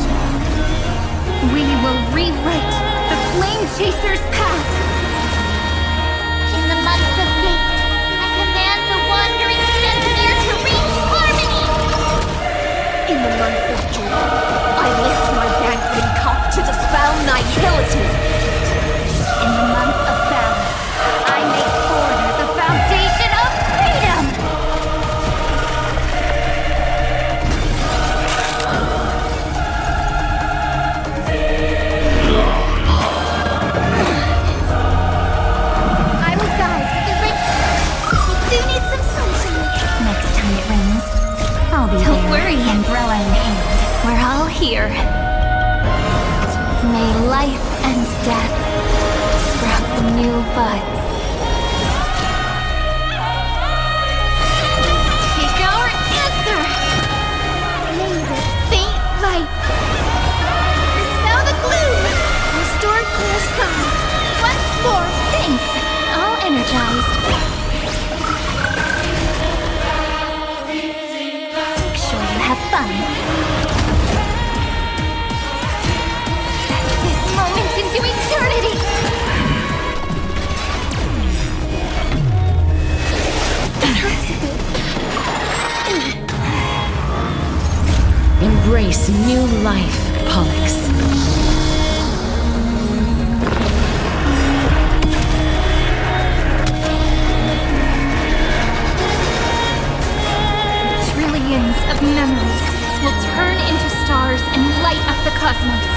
We will rewrite the Flame Chaser's path. In the month of Gate, I command the wandering Centaur to reach harmony. In the month of June, I lift my banqueting cup to dispel nihility. In the month of Balance, I make order the foundation of freedom. I will guide the ring. You do need some sunshine. Next time it rains, I'll be Don't there. worry. Umbrella in hand. We're all here. May May life and death sprout the new buds. Take our answer! May this faint light dispel the gloom, restore clear skies. Once more, Thanks, all energized. Make sure you have fun. This moment into eternity! that hurts a bit. Embrace new life, Pollux. Trillions of memories will turn into stars and light up the cosmos.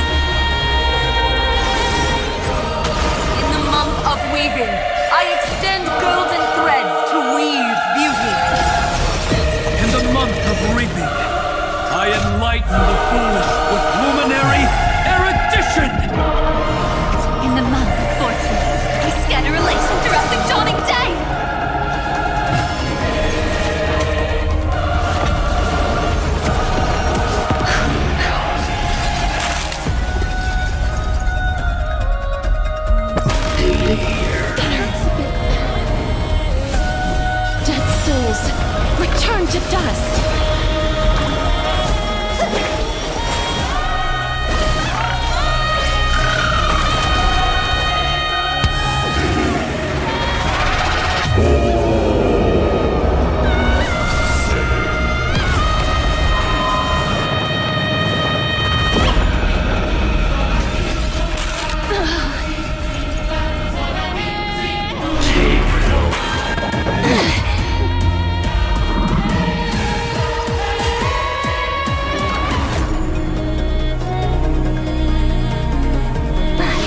In the month of weaving, I extend golden threads to weave beauty. In the month of reaping, I enlighten the foolish with luminary erudition! In the month of fortune, I scatter elation throughout the dawning day. Dead souls, return to dust.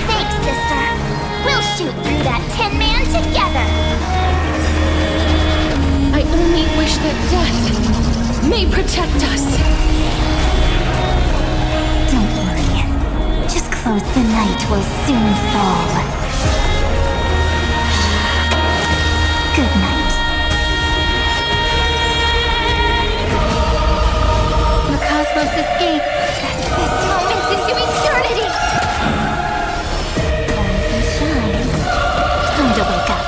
Thanks, sister. We'll shoot through that Tin Man together. I only wish that death may protect us. Don't worry. Just close the night will soon fall. Good night. The cosmos escaped. This moment into eternity. Rise and shine. Time to wake up.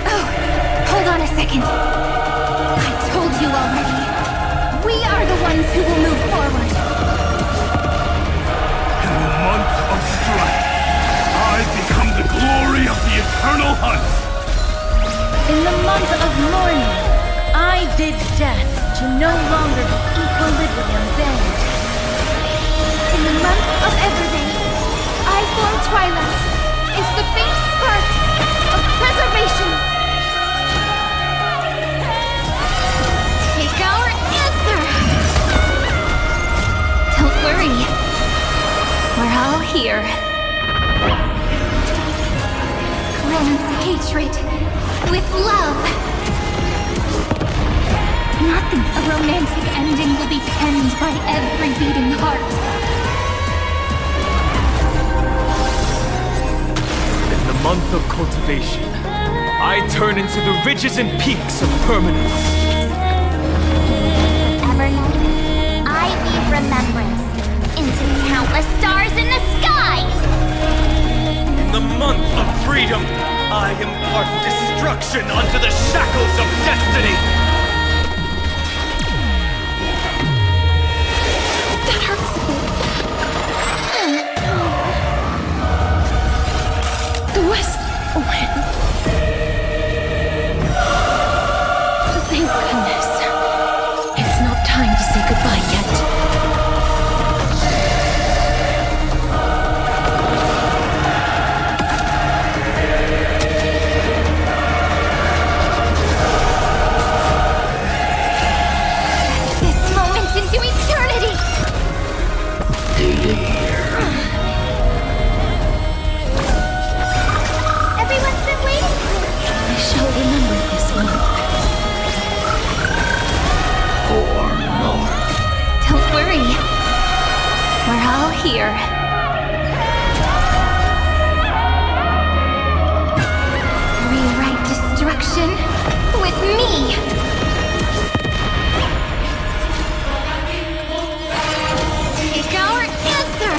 Oh, hold on a second. I told you already. We are the ones who will move forward. In the month of strife, I become the glory of the eternal hunt! In the month of mourning, I bid death to no longer be equilibrium's end. In the month of everything, I form twilight into the faint sparks of preservation. Take our answer! Don't worry. We're all here. Cleanse hatred with love. Nothing a romantic ending will be penned by every beating heart. In the month of cultivation, I turn into the ridges and peaks of permanence. Evernight, I weave remembrance into countless stars in the sky. In the month of freedom, I impart destruction onto the shackles of destiny. That hurts a bit. The west wind. Thank goodness. It's not time to say goodbye yet. all here. Rewrite destruction with me! Take our answer!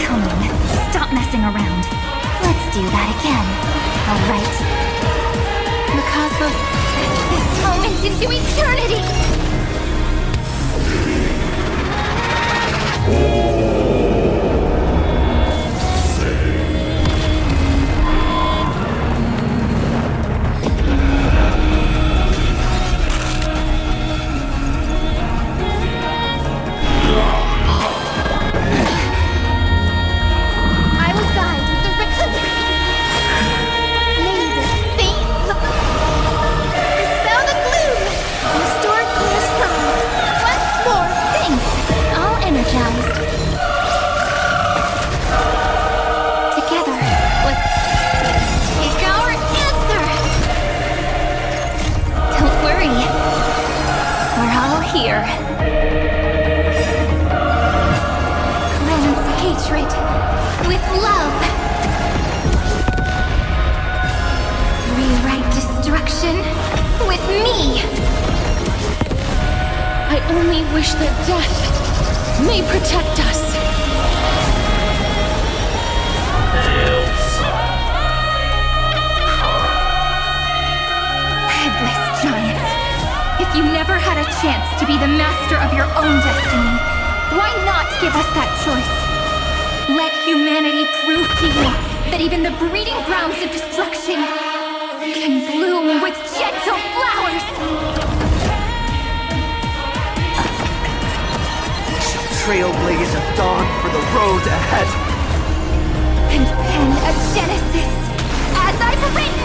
Come on, stop messing around. Let's do that again. Alright. The cosmos stretch this moment into eternity! I will guide with the lay the faith of dispel the gloom, restore clear skies. Once more, Thanks! All energized. Together, let's take our answer! Don't worry. We're all here. Cleanse hatred with love. Rewrite destruction with me. I only wish that death may protect us. Headless giants. If you never had a chance to be the master of your own destiny, why not give us that choice? Let humanity prove to you that even the breeding grounds of destruction can bloom with gentle flowers! Trailblaze a dawn for the road ahead. And pen a genesis as I've written!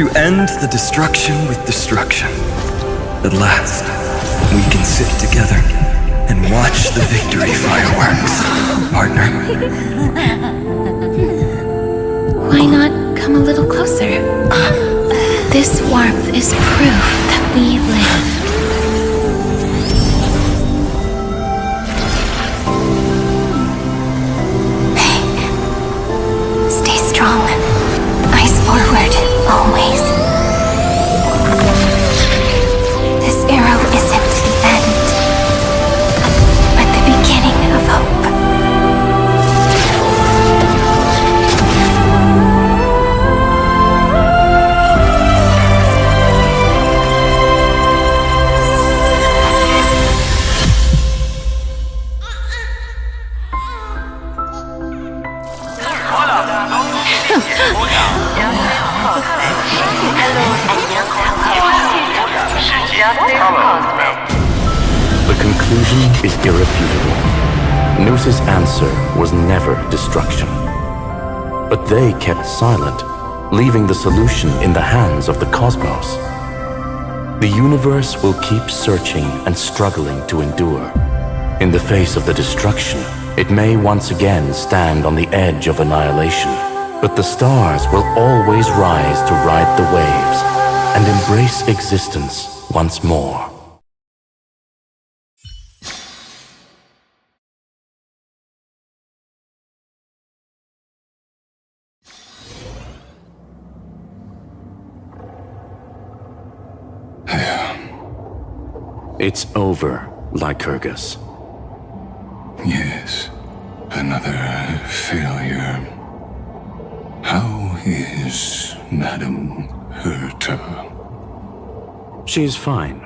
To end the destruction with destruction. At last, we can sit together and watch the victory fireworks, partner. Why not come a little closer? This warmth is proof that we live. Stay strong. Eyes forward, always. This arrow isn't the end, but the beginning of hope. The conclusion is irrefutable. Nous' answer was never destruction. But they kept silent, leaving the solution in the hands of the cosmos. The universe will keep searching and struggling to endure. In the face of the destruction, it may once again stand on the edge of annihilation. But the stars will always rise to ride the waves and embrace existence once more. It's over, Lycurgus. Yes, Another failure. How is Madame Herta? She's fine.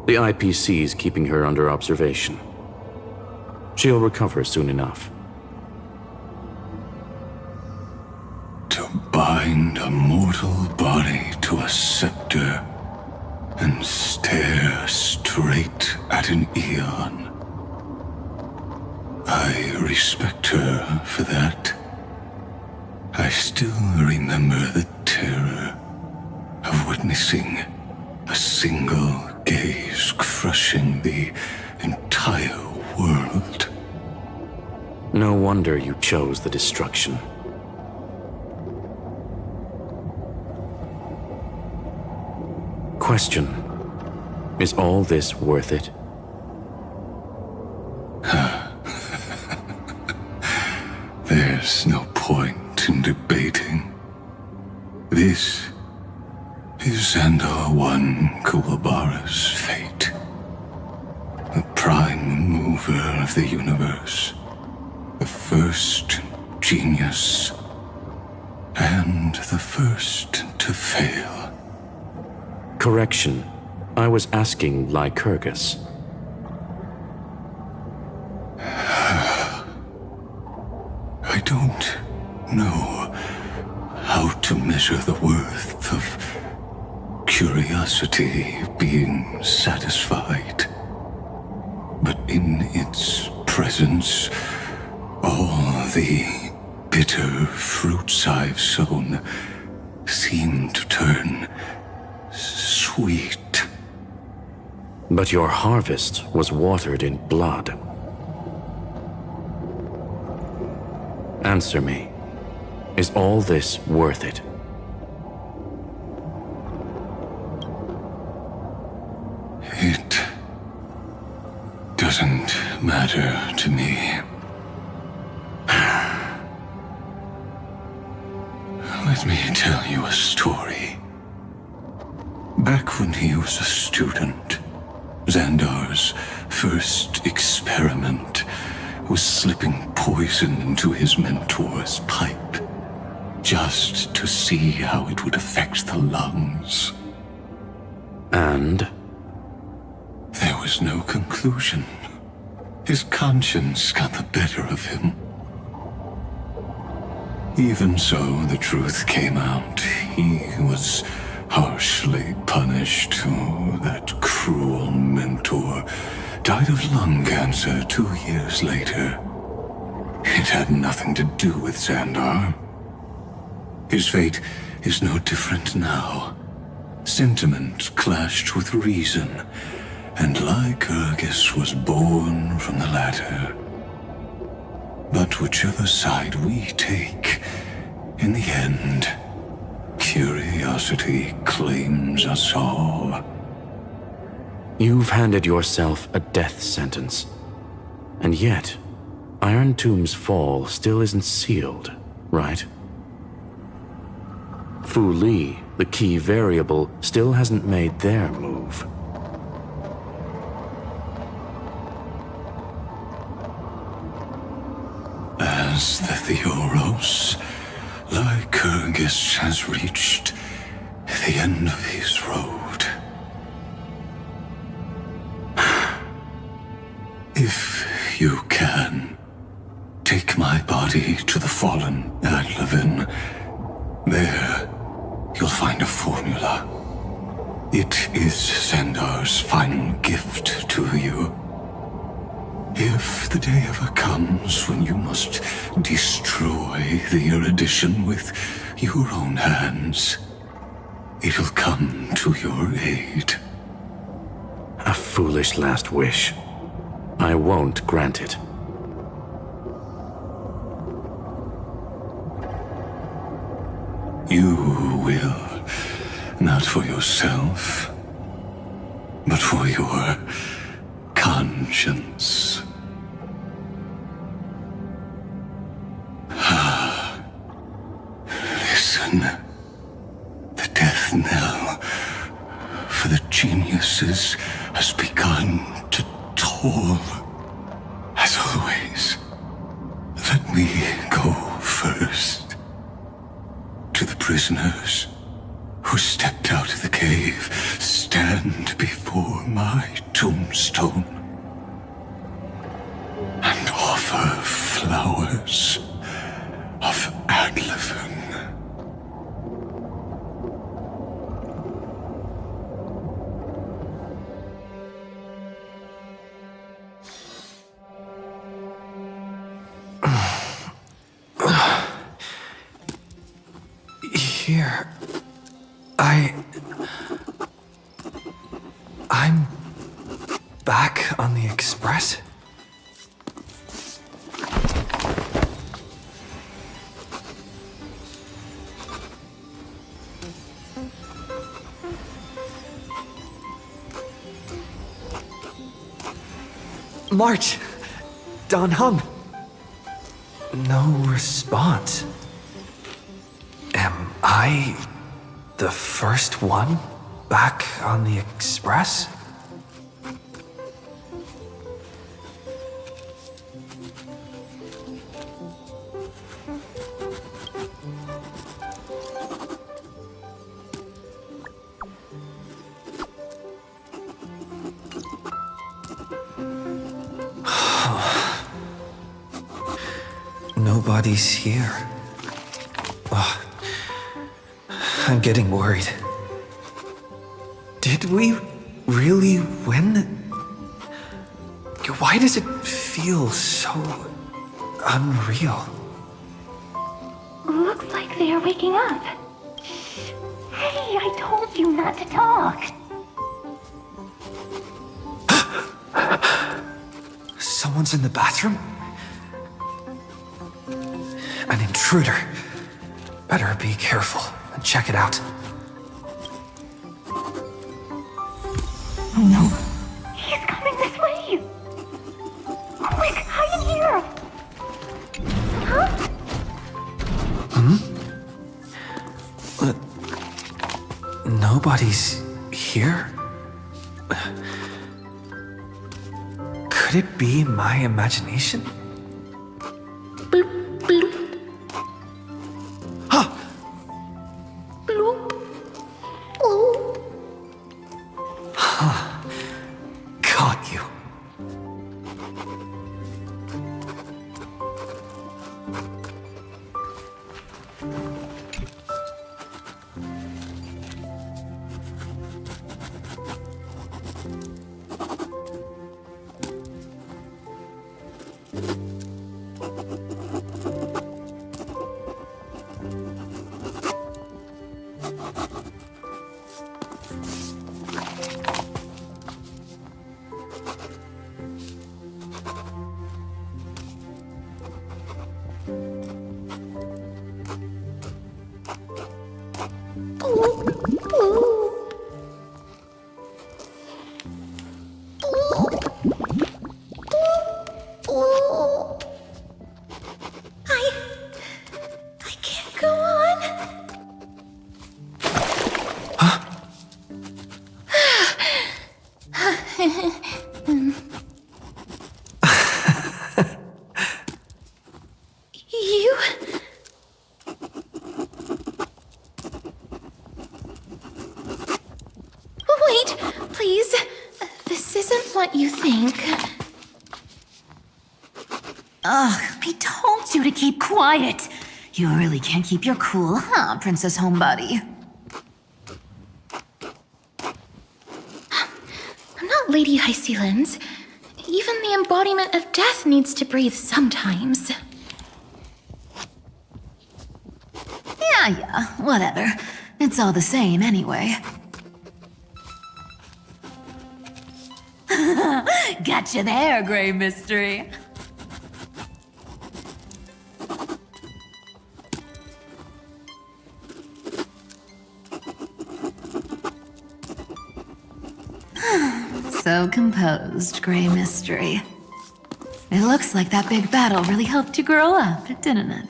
The IPC's keeping her under observation. She'll recover soon enough. To bind a mortal body to a scepter and stare straight at an eon. I respect her for that. I still remember the terror of witnessing a single gaze crushing the entire world. No wonder you chose the destruction. Question: is all this worth it? There's no point in debating. This is Xandar I Kuwabara's fate. The prime mover of the universe. The first genius. And the first to fail. Correction. I was asking Lycurgus. I don't know how to measure the worth of curiosity being satisfied. But in its presence, all the bitter fruits I've sown seem to turn sweet. But your harvest was watered in blood. Answer me. Is all this worth it? It doesn't matter to me. Let me tell you a story. Back when he was a student, Xandar's first experiment was slipping poison into his mentor's pipe, just to see how it would affect the lungs. And? There was no conclusion. His conscience got the better of him. Even so, the truth came out. He was harshly punished. Oh, that cruel mentor died of lung cancer 2 years later. It had nothing to do with Xandar. His fate is no different now. Sentiment clashed with reason, and Lycurgus was born from the latter. But whichever side we take, in the end, curiosity claims us all. You've handed yourself a death sentence. And yet, Irontomb's fall still isn't sealed, right? Fuli, the key variable, still hasn't made their move. As the Theoros, Lycurgus has reached the end of his road. If you can, take my body to the fallen Adlevin. There, you'll find a formula. It is Xandar's final gift to you. If the day ever comes when you must destroy the erudition with your own hands, it'll come to your aid. A foolish last wish. I won't grant it. You will, not for yourself, but for your conscience. Listen, the death knell for the geniuses has begun to toll. As always, Let me go first. To the prisoners who stepped out of the cave, stand before my tombstone and offer flowers of Adleven. Here, I'm back on the Express? March! Don Hung! No response. Am I the first one back on the Express? Nobody's here. Ugh. I'm getting worried. Did we really win? Why does it feel so unreal? Looks like they are waking up. Hey, I told you not to talk. Someone's in the bathroom? An intruder. Better be careful and check it out. Oh no. He's coming this way! Quick, hide in here! Huh? Nobody's here? Could it be my imagination? Caught you. I can't go on. You? Wait, please. This isn't what you think. Ugh, I told you to keep quiet. You really can't keep your cool, huh, Princess Homebody? I'm not Lady Hysealens. Even the embodiment of death needs to breathe sometimes. Yeah, whatever. It's all the same anyway. Gotcha there, Grey Mystery. So composed, Grey Mystery. It looks like that big battle really helped you grow up, didn't it?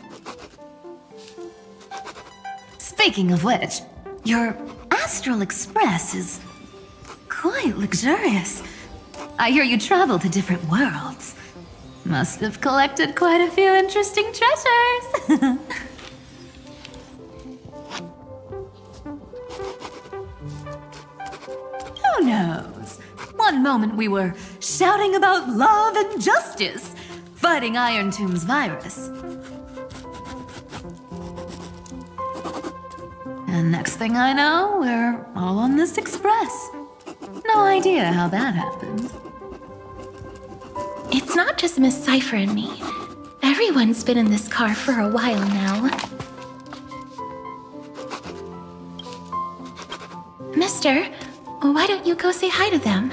Speaking of which, your Astral Express is quite luxurious. I hear you travel to different worlds. Must have collected quite a few interesting treasures. Who knows? One moment we were shouting about love and justice, fighting Irontomb's virus. And next thing I know, we're all on this express. No idea how that happened. It's not just Miss Cypher and me. Everyone's been in this car for a while now. Mister, why don't you go say hi to them?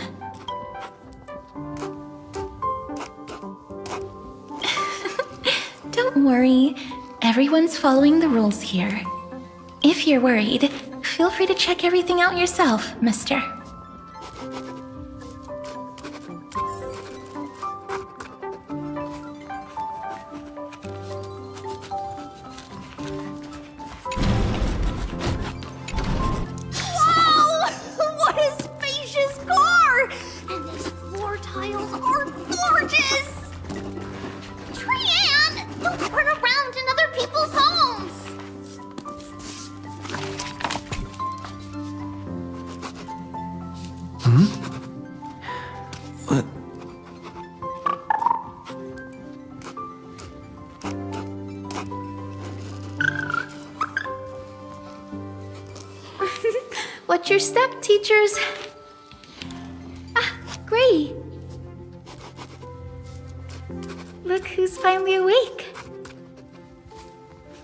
Don't worry. Everyone's following the rules here. If you're worried, feel free to check everything out yourself, mister. Watch your step, teachers. Ah, Gray. Look who's finally awake.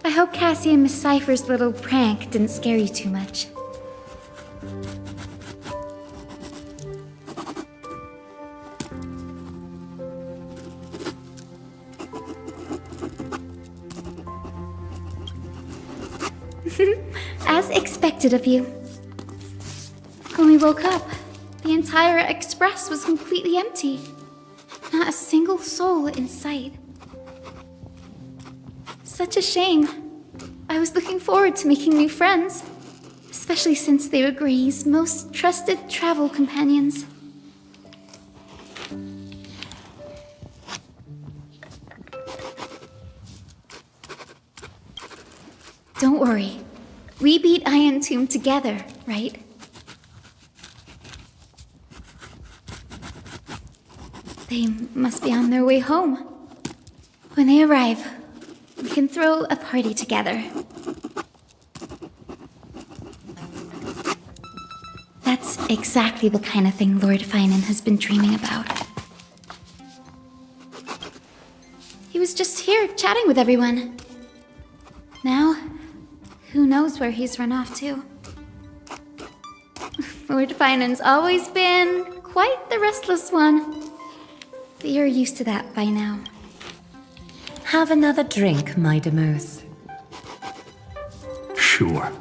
I hope Cassie and Miss Cypher's little prank didn't scare you too much. As expected of you. When we woke up, the entire express was completely empty. Not a single soul in sight. Such a shame. I was looking forward to making new friends, especially since they were Gray's most trusted travel companions. Don't worry. We beat Irontomb together, right? They must be on their way home. When they arrive, we can throw a party together. That's exactly the kind of thing Lord Phainon has been dreaming about. He was just here chatting with everyone. Now, who knows where he's run off to? Lord Phainon's always been quite the restless one. But you're used to that by now. Have another drink, my Demus. Sure.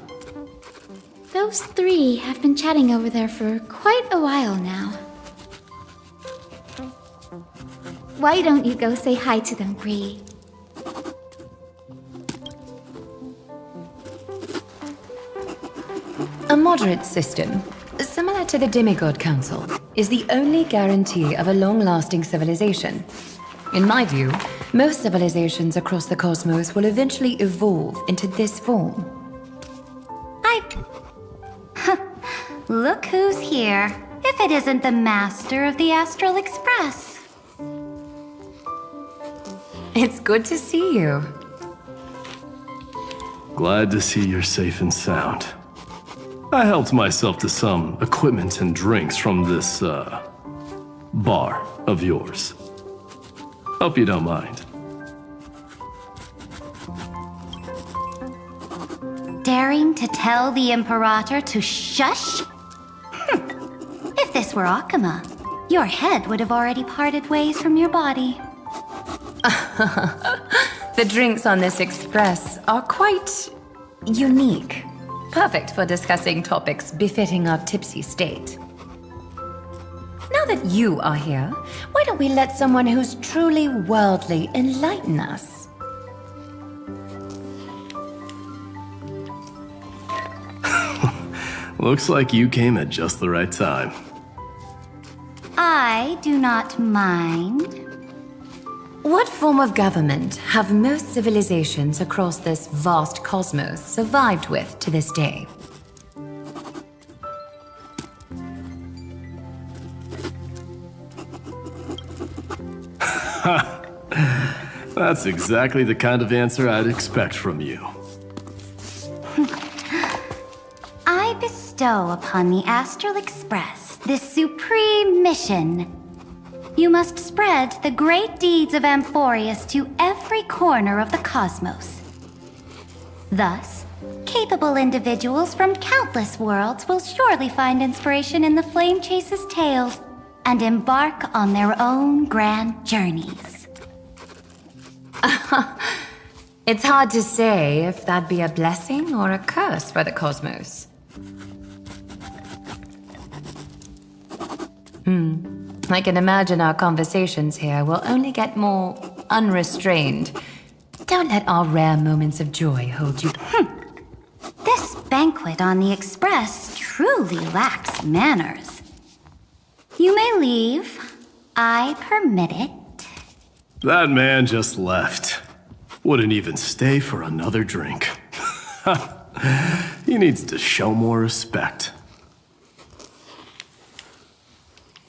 Those three have been chatting over there for quite a while now. Why don't you go say hi to them, Bree? A moderate system, similar to the Demigod Council, is the only guarantee of a long-lasting civilization. In my view, most civilizations across the cosmos will eventually evolve into this form. Look who's here, if it isn't the master of the Astral Express. It's good to see you. Glad to see you're safe and sound. I helped myself to some equipment and drinks from this, bar of yours. Hope you don't mind. Daring to tell the Imperator to shush? If this were Akama, your head would have already parted ways from your body. The drinks on this express are quite unique. Perfect for discussing topics befitting our tipsy state. Now that you are here, why don't we let someone who's truly worldly enlighten us? Looks like you came at just the right time. I do not mind. What form of government have most civilizations across this vast cosmos survived with to this day? That's exactly the kind of answer I'd expect from you. I bestow upon the Astral Express this supreme mission. You must spread the great deeds of Amphoreus to every corner of the cosmos. Thus, capable individuals from countless worlds will surely find inspiration in the Flame Chase's tales and embark on their own grand journeys. It's hard to say if that'd be a blessing or a curse for the cosmos. I can imagine our conversations here will only get more unrestrained. Don't let our rare moments of joy hold you. This banquet on the Express truly lacks manners. You may leave. I permit it. That man just left. Wouldn't even stay for another drink. He needs to show more respect.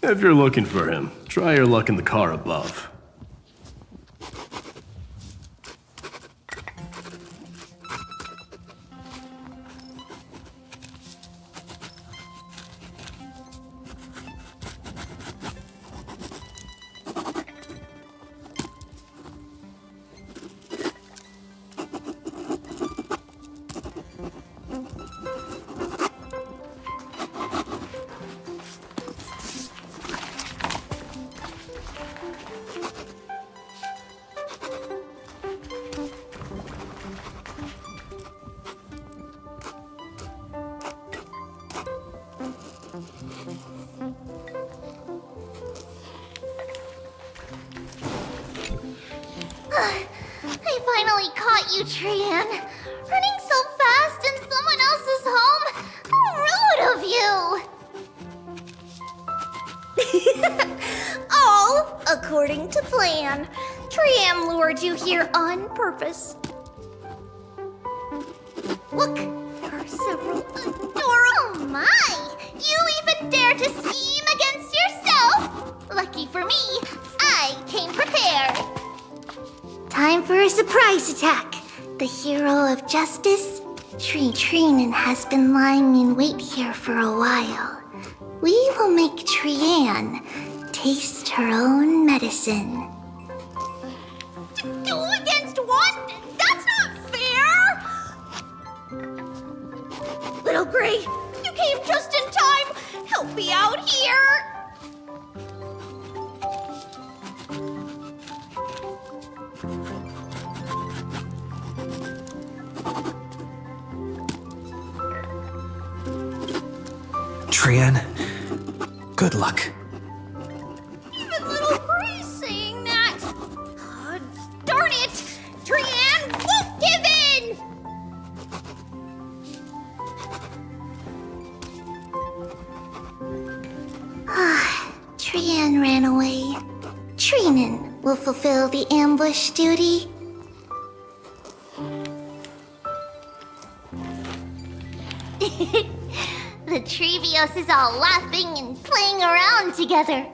If you're looking for him, try your luck in the car above. I finally caught you, Trian. Running so fast in someone else's home? How rude of you! All according to plan. Trian lured you here on purpose. Look, there are several adorable. Oh my! You even dare to scheme against yourself? Lucky for me, I came prepared. Time for a surprise attack. The hero of justice, Trian has been lying in wait here for a while. We will make Trian taste her own medicine. Two against one? That's not fair! Little Gray, you came just in time. Help me out here. Trian, good luck. Even little Gray's saying that. Oh, darn it! Trian won't give in! Trian ran away. Trian will fulfill the ambush duty. The Trevios is all laughing and playing around together.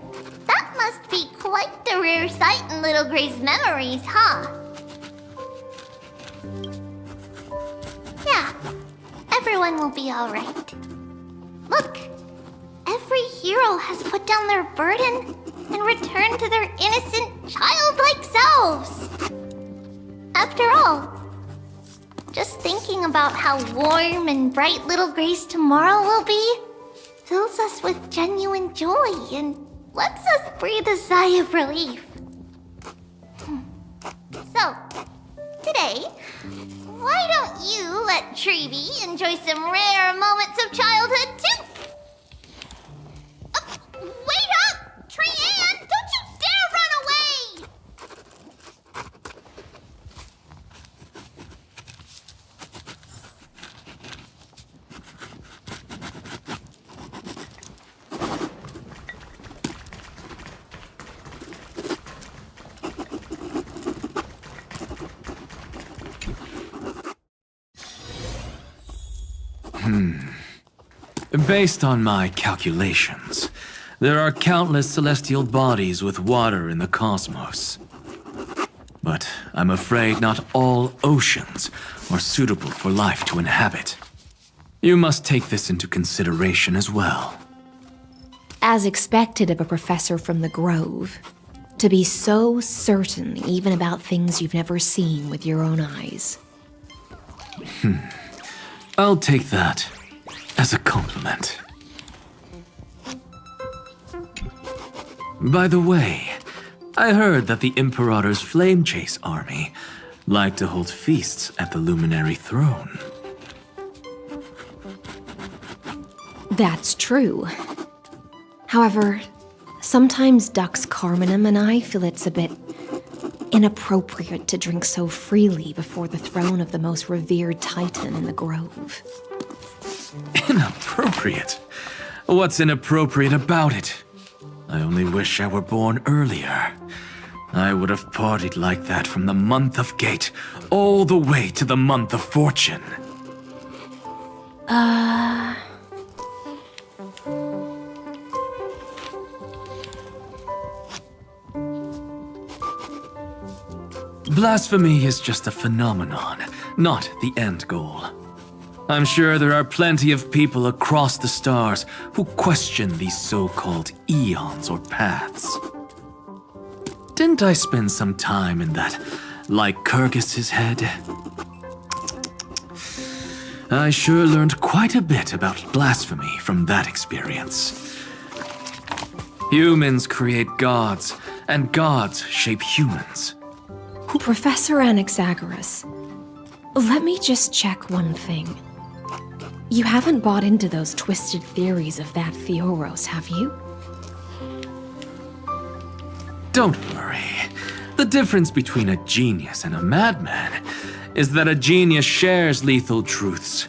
That must be quite the rare sight in Little Gray's memories, huh? Yeah, everyone will be alright. Look, every hero has put down their burden and returned to their innocent, childlike selves. After all, just thinking about how warm and bright Little Gray's tomorrow will be fills us with genuine joy and lets us breathe a sigh of relief. So, today, why don't you let Trevi enjoy some rare moments of childhood too? Wait up! Trian, don't you dare run away! Based on my calculations, there are countless celestial bodies with water in the cosmos. But I'm afraid not all oceans are suitable for life to inhabit. You must take this into consideration as well. As expected of a professor from the Grove, to be so certain even about things you've never seen with your own eyes. I'll take that as a compliment. By the way, I heard that the Imperator's Flame Chase army like to hold feasts at the Luminary Throne. That's true. However, sometimes Dux Carminum and I feel it's a bit inappropriate to drink so freely before the throne of the most revered titan in the Grove. Inappropriate? What's inappropriate about it? I only wish I were born earlier. I would have partied like that from the month of Gate all the way to the month of Fortune. Blasphemy is just a phenomenon, not the end goal. I'm sure there are plenty of people across the stars who question these so-called eons or paths. Didn't I spend some time in that Lycurgus's head? I sure learned quite a bit about blasphemy from that experience. Humans create gods, and gods shape humans. Professor Anaxagoras, let me just check one thing. You haven't bought into those twisted theories of that Theoros, have you? Don't worry. The difference between a genius and a madman is that a genius shares lethal truths,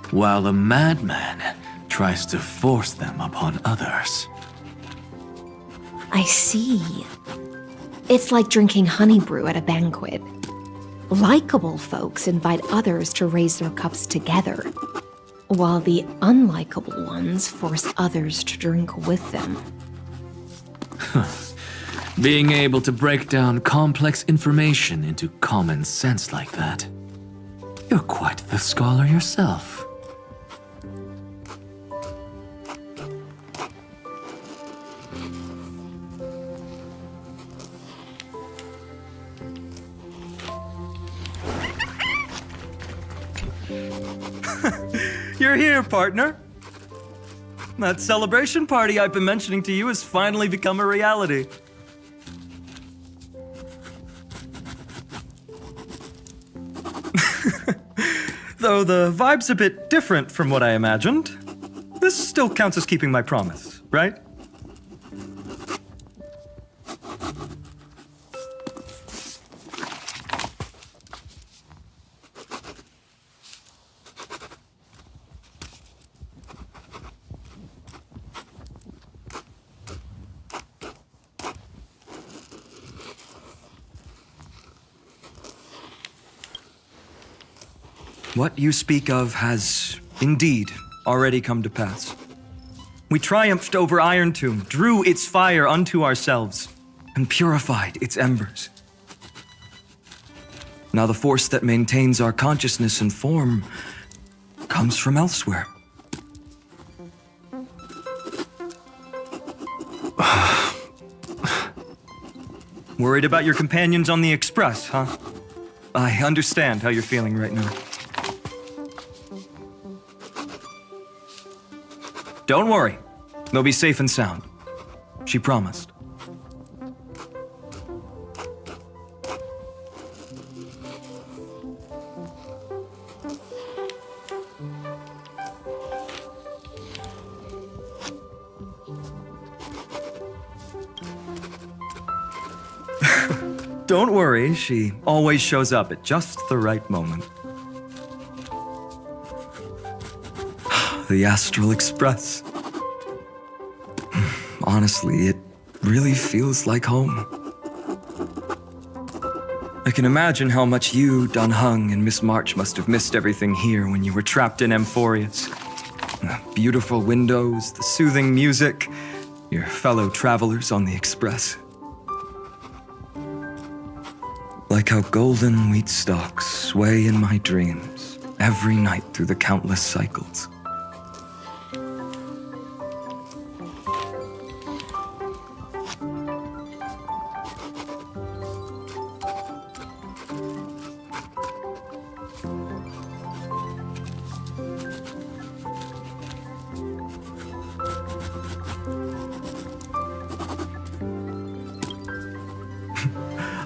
while a madman tries to force them upon others. I see. It's like drinking honey brew at a banquet. Likeable folks invite others to raise their cups together, while the unlikable ones force others to drink with them. Being able to break down complex information into common sense like that. You're quite the scholar yourself. You're here, partner. That celebration party I've been mentioning to you has finally become a reality. Though the vibe's a bit different from what I imagined, this still counts as keeping my promise, right? What you speak of has, indeed, already come to pass. We triumphed over Irontomb, drew its fire unto ourselves, and purified its embers. Now the force that maintains our consciousness and form comes from elsewhere. Worried about your companions on the Express, huh? I understand how you're feeling right now. Don't worry. They'll be safe and sound. She promised. Don't worry, she always shows up at just the right moment. The Astral Express. Honestly, it really feels like home. I can imagine how much you, Dunhung, and Miss March must have missed everything here when you were trapped in Amphoreus. The beautiful windows, the soothing music, your fellow travelers on the express. Like how golden wheat stalks sway in my dreams every night through the countless cycles.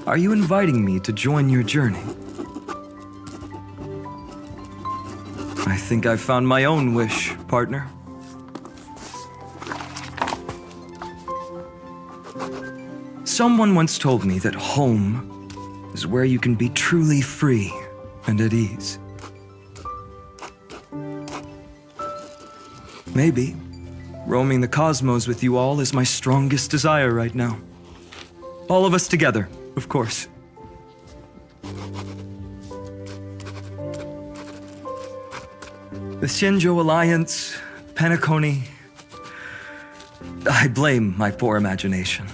Are you inviting me to join your journey? I think I've found my own wish, partner. Someone once told me that home is where you can be truly free and at ease. Maybe roaming the cosmos with you all is my strongest desire right now. All of us together, of course. The Shinjo Alliance, Penacony. I blame my poor imagination.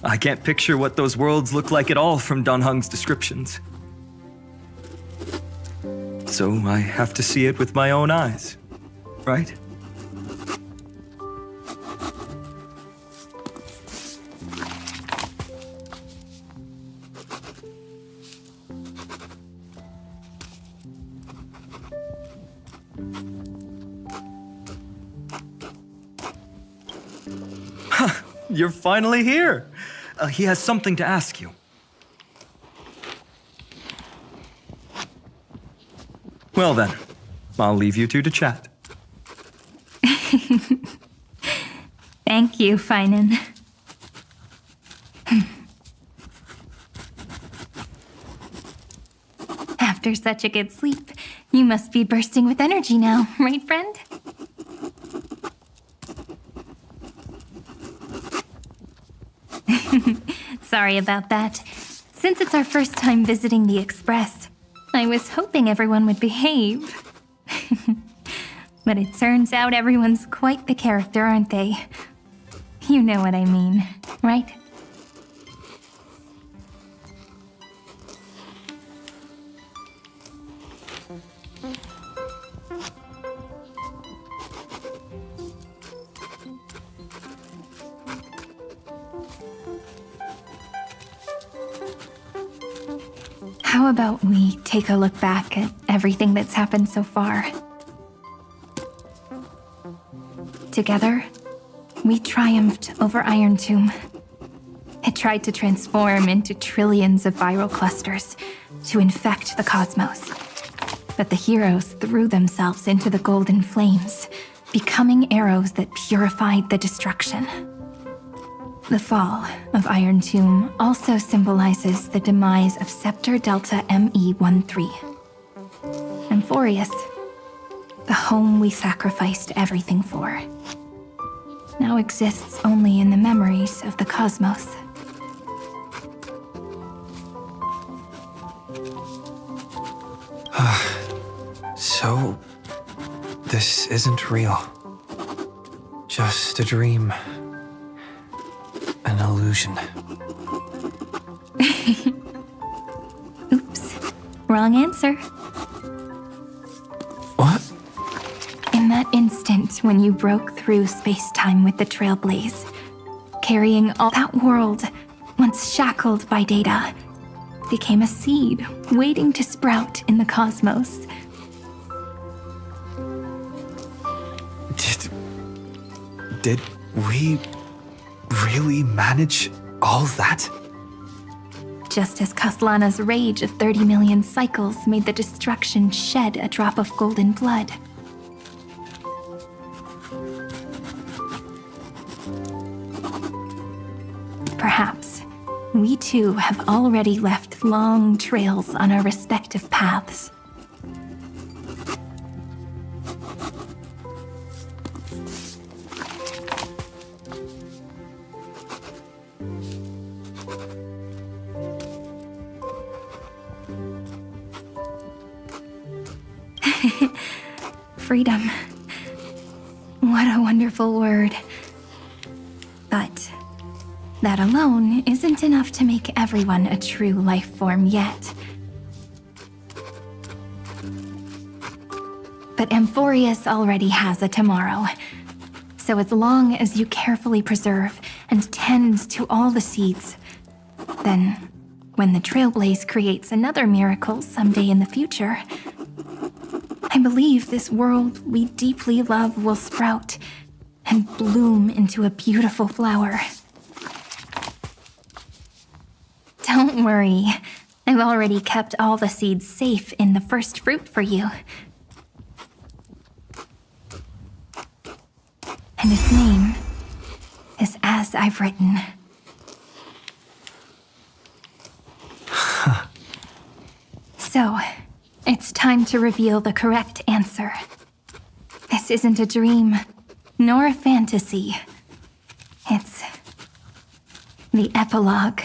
I can't picture what those worlds look like at all from Dunhung's descriptions. So I have to see it with my own eyes, right? You're finally here. He has something to ask you. Well then, I'll leave you two to chat. Thank you, Phainon. After such a good sleep, you must be bursting with energy now, right, friend? Sorry about that. Since it's our first time visiting the Express, I was hoping everyone would behave. But it turns out everyone's quite the character, aren't they? You know what I mean, right? How about we take a look back at everything that's happened so far? Together, we triumphed over Irontomb. It tried to transform into trillions of viral clusters to infect the cosmos. But the heroes threw themselves into the golden flames, becoming arrows that purified the destruction. The fall of Irontomb also symbolizes the demise of Scepter Delta ME-13. Amphoreus, the home we sacrificed everything for, now exists only in the memories of the cosmos. So, this isn't real. Just a dream. An illusion. Oops. Wrong answer. What? In that instant when you broke through space-time with the Trailblaze, carrying all that world, once shackled by data, became a seed waiting to sprout in the cosmos. Did we really manage all that? Just as Kaslana's rage of 30 million cycles made the destruction shed a drop of golden blood. Perhaps we too have already left long trails on our respective paths. freedom. What a wonderful word. But that alone isn't enough to make everyone a true life form yet. But Amphoreus already has a tomorrow. So as long as you carefully preserve and tend to all the seeds, then when the Trailblaze creates another miracle someday in the future, I believe this world we deeply love will sprout and bloom into a beautiful flower. Don't worry, I've already kept all the seeds safe in the first fruit for you. And its name is As I've Written. So, it's time to reveal the correct answer. This isn't a dream, nor a fantasy. It's the epilogue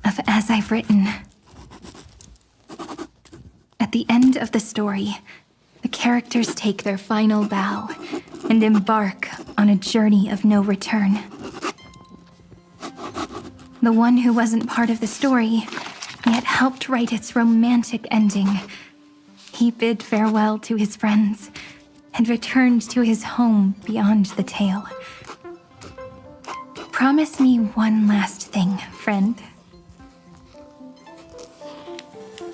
of As I've Written. At the end of the story, the characters take their final bow and embark on a journey of no return. The one who wasn't part of the story, yet helped write its romantic ending, he bid farewell to his friends and returned to his home beyond the tale. Promise me one last thing, friend.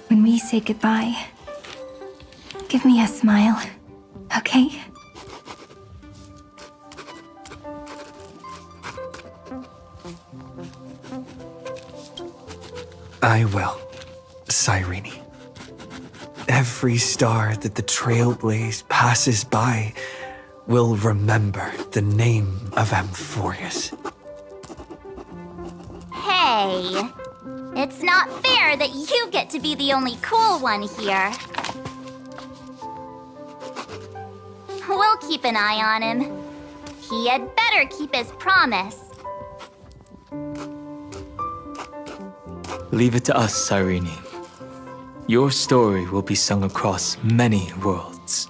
When we say goodbye, give me a smile, okay? I will, Cyrene. Every star that the Trailblaze passes by will remember the name of Amphoreus. Hey, it's not fair that you get to be the only cool one here. We'll keep an eye on him. He had better keep his promise. Leave it to us, Cyrene. Your story will be sung across many worlds.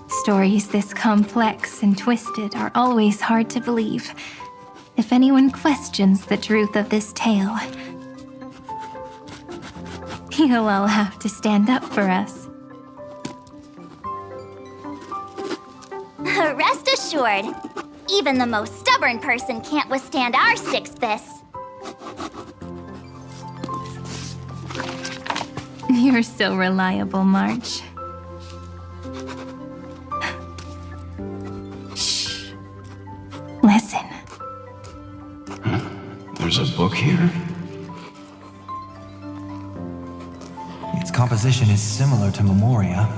Stories this complex and twisted are always hard to believe. If anyone questions the truth of this tale, you'll all have to stand up for us. Rest assured, even the most stubborn person can't withstand our six fists. You're so reliable, March. Shh. Listen. There's a book here? Its composition is similar to Memoria,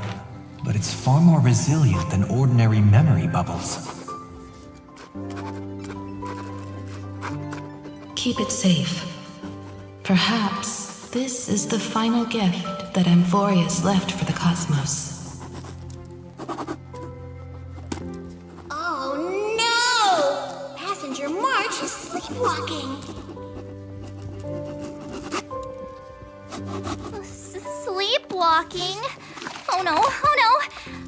but it's far more resilient than ordinary memory bubbles. Keep it safe. Perhaps this is the final gift that Amphoreus left for the cosmos. Oh no! Passenger March is sleepwalking. Sleepwalking? Oh no, oh no!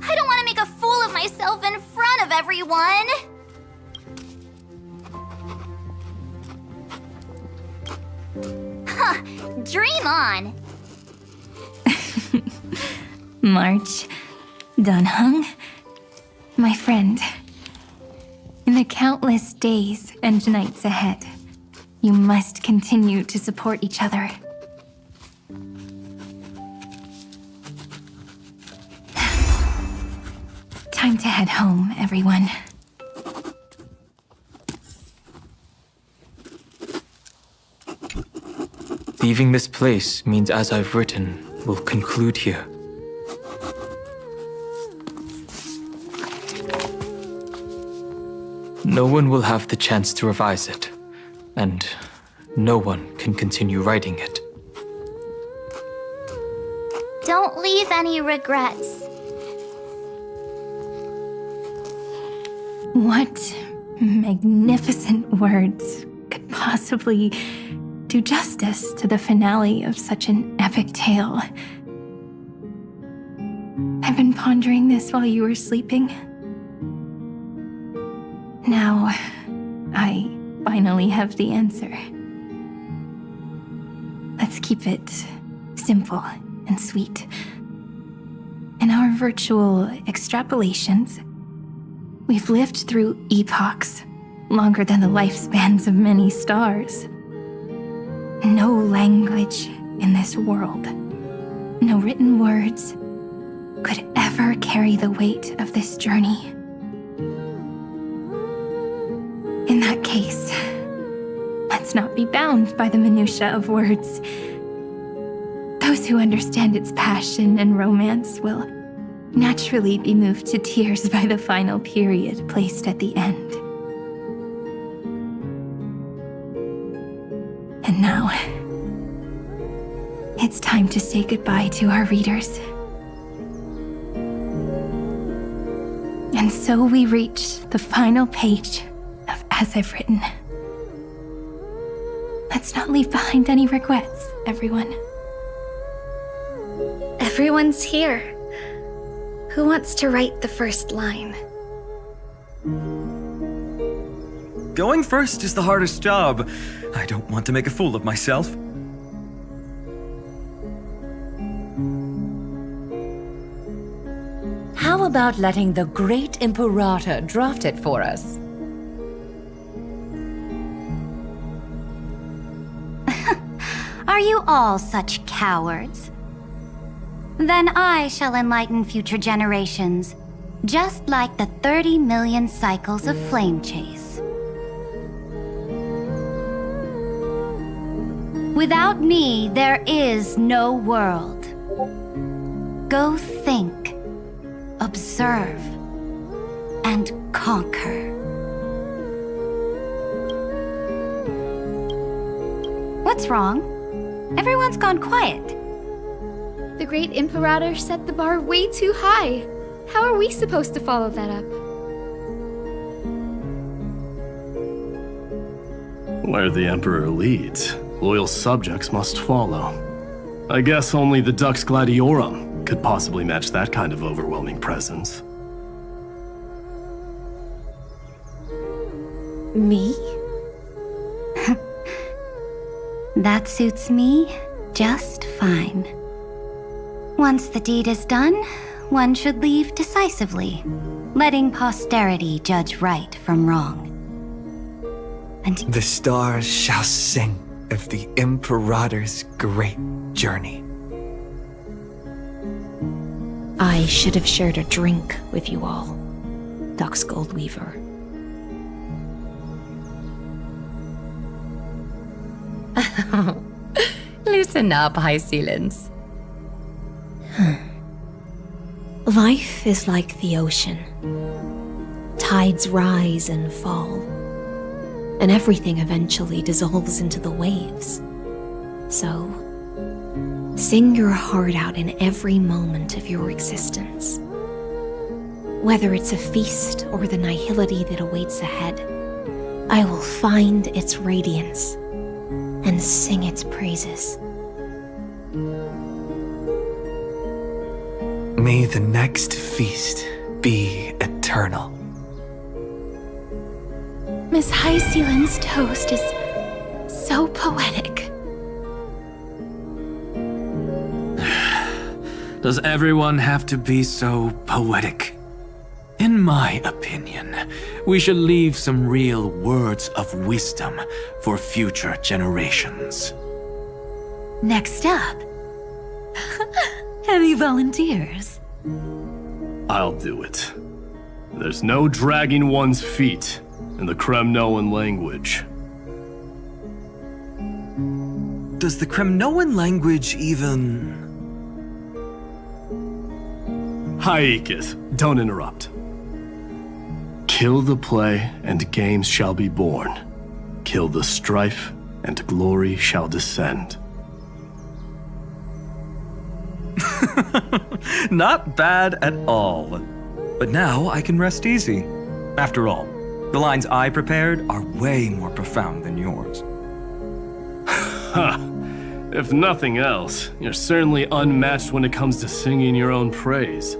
I don't want to make a fool of myself in front of everyone! Huh, dream on! March, Dunhung, my friend. In the countless days and nights ahead, you must continue to support each other. Time to head home, everyone. Leaving this place means As I've Written will conclude here. No one will have the chance to revise it, and no one can continue writing it. Don't leave any regrets. What magnificent words could possibly do justice to the finale of such an epic tale. I've been pondering this while you were sleeping. Now, I finally have the answer. Let's keep it simple and sweet. In our virtual extrapolations, we've lived through epochs longer than the lifespans of many stars. No language in this world, no written words, could ever carry the weight of this journey. In that case, let's not be bound by the minutiae of words. Those who understand its passion and romance will naturally be moved to tears by the final period placed at the end. And now, it's time to say goodbye to our readers. And so we reach the final page of As I've Written. Let's not leave behind any regrets, everyone. Everyone's here. Who wants to write the first line? Going first is the hardest job. I don't want to make a fool of myself. How about letting the great Imperator draft it for us? Are you all such cowards? Then I shall enlighten future generations, just like the 30 million cycles of flame chase. Without me, there is no world. Go think, observe, and conquer. What's wrong? Everyone's gone quiet. The great Imperator set the bar way too high. How are we supposed to follow that up? Where the Emperor leads, loyal subjects must follow. I guess only the Dux Gladiorum could possibly match that kind of overwhelming presence. Me? That suits me just fine. Once the deed is done, one should leave decisively, letting posterity judge right from wrong. And the stars shall sing of the Imperator's great journey. I should have shared a drink with you all, Dux Goldweaver. Loosen up, High Ceilings. Life is like the ocean. Tides rise and fall, and everything eventually dissolves into the waves. So, sing your heart out in every moment of your existence. Whether it's a feast or the nihility that awaits ahead, I will find its radiance and sing its praises. May the next feast be eternal. Miss High Ceiling's toast is so poetic. Does everyone have to be so poetic? In my opinion, we should leave some real words of wisdom for future generations. Next up, any volunteers? I'll do it. There's no dragging one's feet in the Kremnoan language. Does the Kremnoan language even... Haikith, don't interrupt. Kill the play, and games shall be born. Kill the strife, and glory shall descend. Not bad at all. But now I can rest easy. After all, the lines I prepared are way more profound than yours. Ha! If nothing else, you're certainly unmatched when it comes to singing your own praise.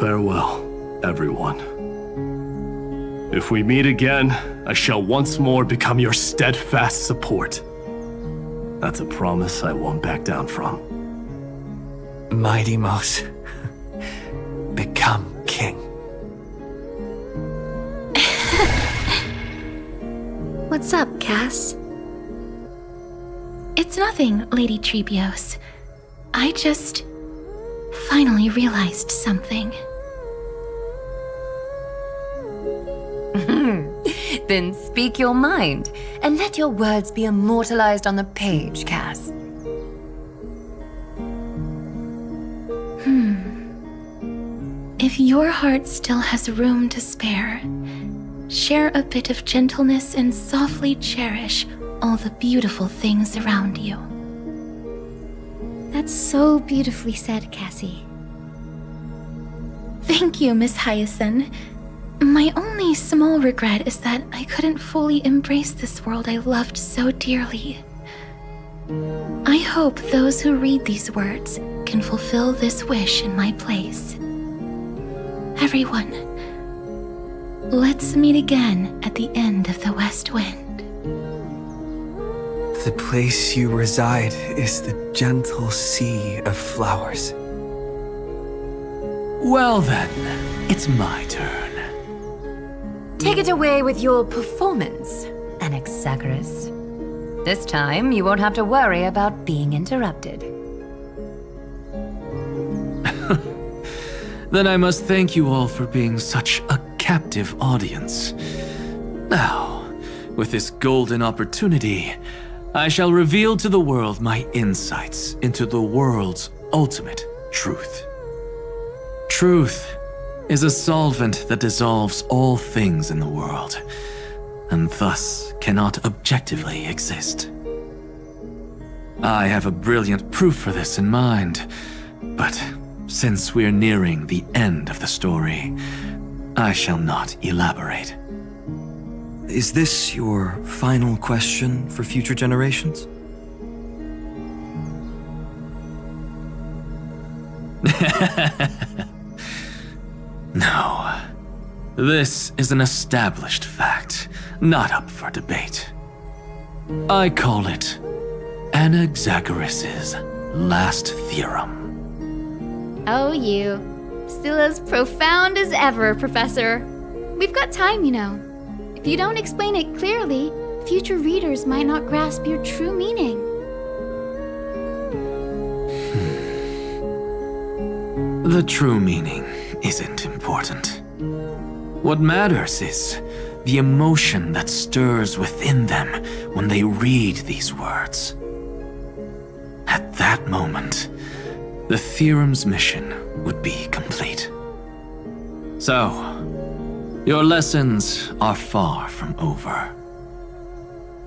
Farewell, everyone. If we meet again, I shall once more become your steadfast support. That's a promise I won't back down from. Mighty Mouse, become king. What's up, Cass? It's nothing, Lady Trebios. I just finally realized something. Then speak your mind, and let your words be immortalized on the page, Cass. If your heart still has room to spare, share a bit of gentleness and softly cherish all the beautiful things around you. That's so beautifully said, Cassie. Thank you, Miss Hyacinth. My only small regret is that I couldn't fully embrace this world I loved so dearly. I hope those who read these words can fulfill this wish in my place. Everyone, let's meet again at the end of the West Wind. The place you reside is the gentle sea of flowers. Well then, it's my turn. Take it away with your performance, Anaxagoras. This time, you won't have to worry about being interrupted. Then I must thank you all for being such a captive audience. Now, with this golden opportunity, I shall reveal to the world my insights into the world's ultimate truth. Truth is a solvent that dissolves all things in the world, and thus cannot objectively exist. I have a brilliant proof for this in mind, but since we're nearing the end of the story, I shall not elaborate. Is this your final question for future generations? No. This is an established fact, not up for debate. I call it Anaxagoras' last theorem. Oh, you. Still as profound as ever, Professor. We've got time, you know. If you don't explain it clearly, future readers might not grasp your true meaning. The true meaning isn't important. What matters is the emotion that stirs within them when they read these words. At that moment, the theorem's mission would be complete. So, your lessons are far from over.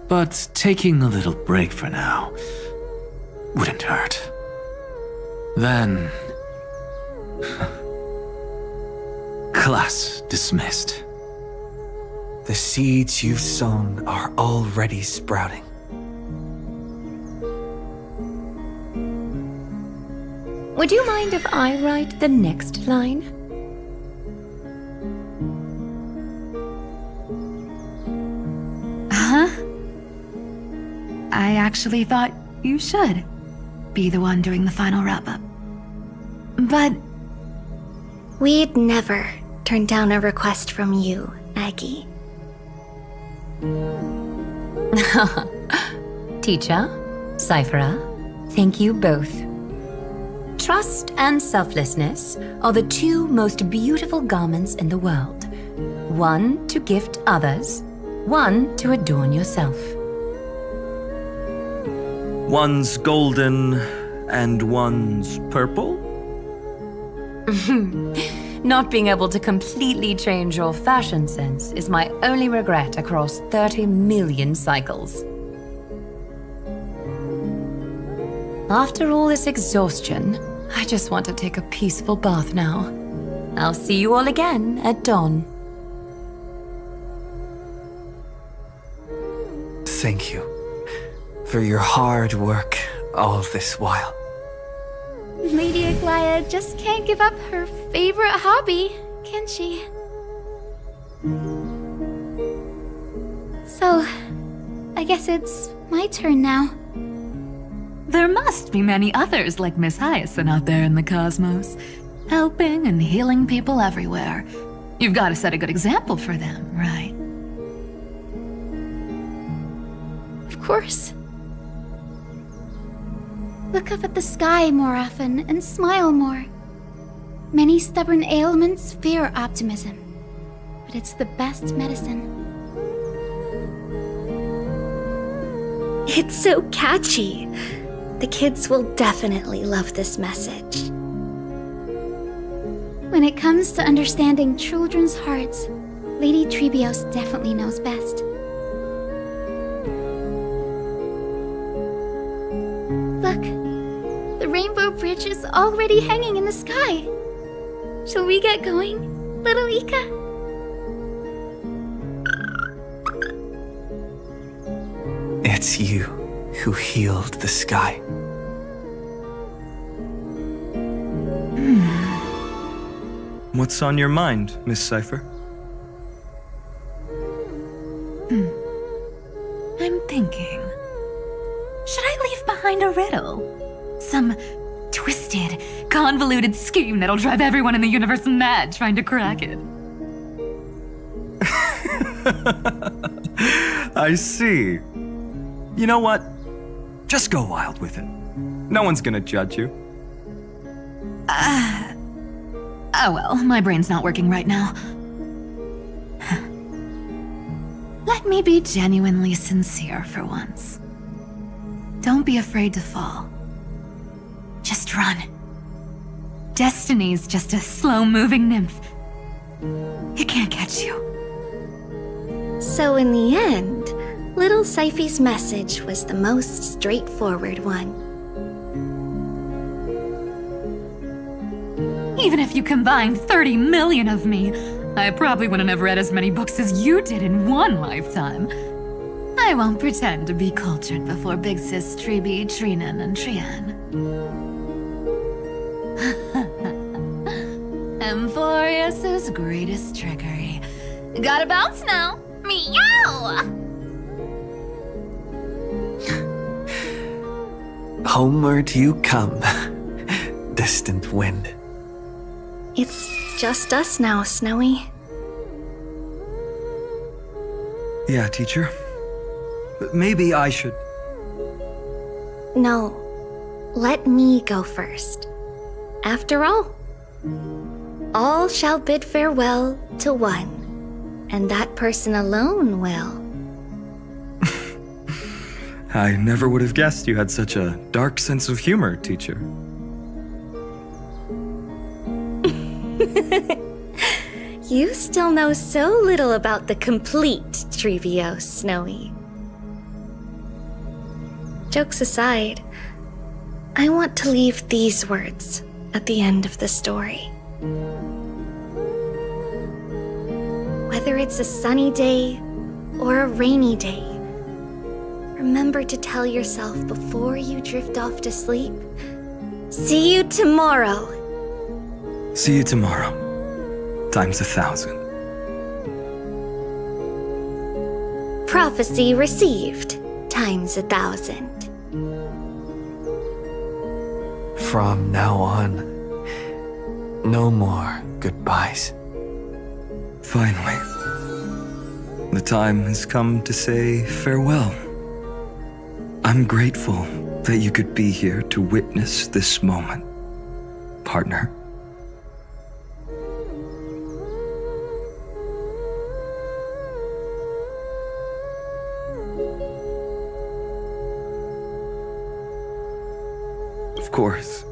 But taking a little break for now wouldn't hurt. Then, class dismissed. The seeds you've sown are already sprouting. Would you mind if I write the next line? Huh? I actually thought you should be the one doing the final wrap-up. But We'd never turn down a request from you, Aggie. Teacher, Cyphera, thank you both. Trust and selflessness are the two most beautiful garments in the world. One to gift others, one to adorn yourself. One's golden and one's purple? Not being able to completely change your fashion sense is my only regret across 30 million cycles. After all this exhaustion, I just want to take a peaceful bath now. I'll see you all again at dawn. Thank you for your hard work all this while. Lady Aglaya just can't give up her favorite hobby, can she? So, I guess it's my turn now. There must be many others like Miss Hyacinth out there in the cosmos, helping and healing people everywhere. You've got to set a good example for them, right? Of course. Look up at the sky more often and smile more. Many stubborn ailments fear optimism, but it's the best medicine. It's so catchy. The kids will definitely love this message. When it comes to understanding children's hearts, Lady Trebios definitely knows best. Look, the rainbow bridge is already hanging in the sky. Shall we get going, little Ika? It's you who healed the sky. What's on your mind, Miss Cypher? I'm thinking. Should I leave behind a riddle? Some twisted, convoluted scheme that'll drive everyone in the universe mad trying to crack it. I see. You know what? Just go wild with it. No one's gonna judge you. Oh well, my brain's not working right now. Let me be genuinely sincere for once. Don't be afraid to fall. Just run. Destiny's just a slow-moving nymph. It can't catch you. So in the end, little Cyphy's message was the most straightforward one. Even if you combined 30 million of me, I probably wouldn't have read as many books as you did in one lifetime. I won't pretend to be cultured before Big Sis Treeby, Trinen, and Trian. Amphoreus' greatest trickery. Gotta bounce now. Meow! Homeward you come, distant wind. It's just us now, Snowy. Yeah, teacher. But maybe I should... No, let me go first. After all shall bid farewell to one, and that person alone will. I never would have guessed you had such a dark sense of humor, teacher. You still know so little about the complete Trebios, Snowy. Jokes aside, I want to leave these words at the end of the story. Whether it's a sunny day or a rainy day, remember to tell yourself before you drift off to sleep, see you tomorrow. See you tomorrow. Times 1,000. Prophecy received. Times 1,000. From now on, no more goodbyes. Finally. The time has come to say farewell. I'm grateful that you could be here to witness this moment, partner. Of course,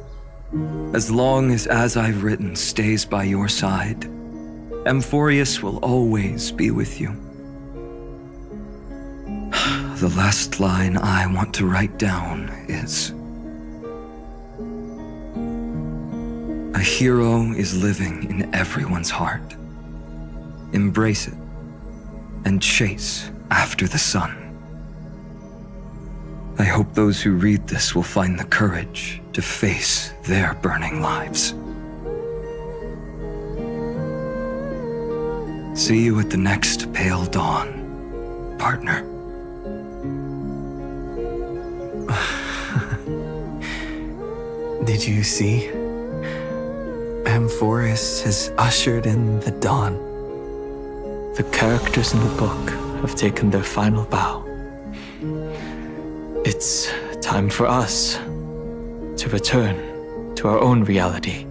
as long as I've written stays by your side, Amphoreus will always be with you. The last line I want to write down is, a hero is living in everyone's heart. Embrace it and chase after the sun. I hope those who read this will find the courage to face their burning lives. See you at the next pale dawn, partner. Did you see? Amphoreus has ushered in the dawn. The characters in the book have taken their final bow. It's time for us to return to our own reality.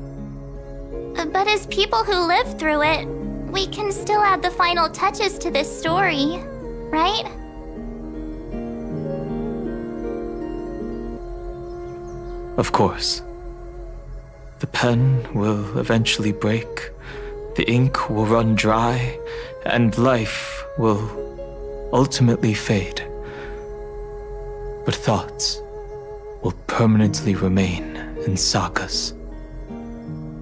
But as people who live through it, we can still add the final touches to this story, right? Of course. The pen will eventually break, the ink will run dry, and life will ultimately fade. But thoughts will permanently remain in sagas.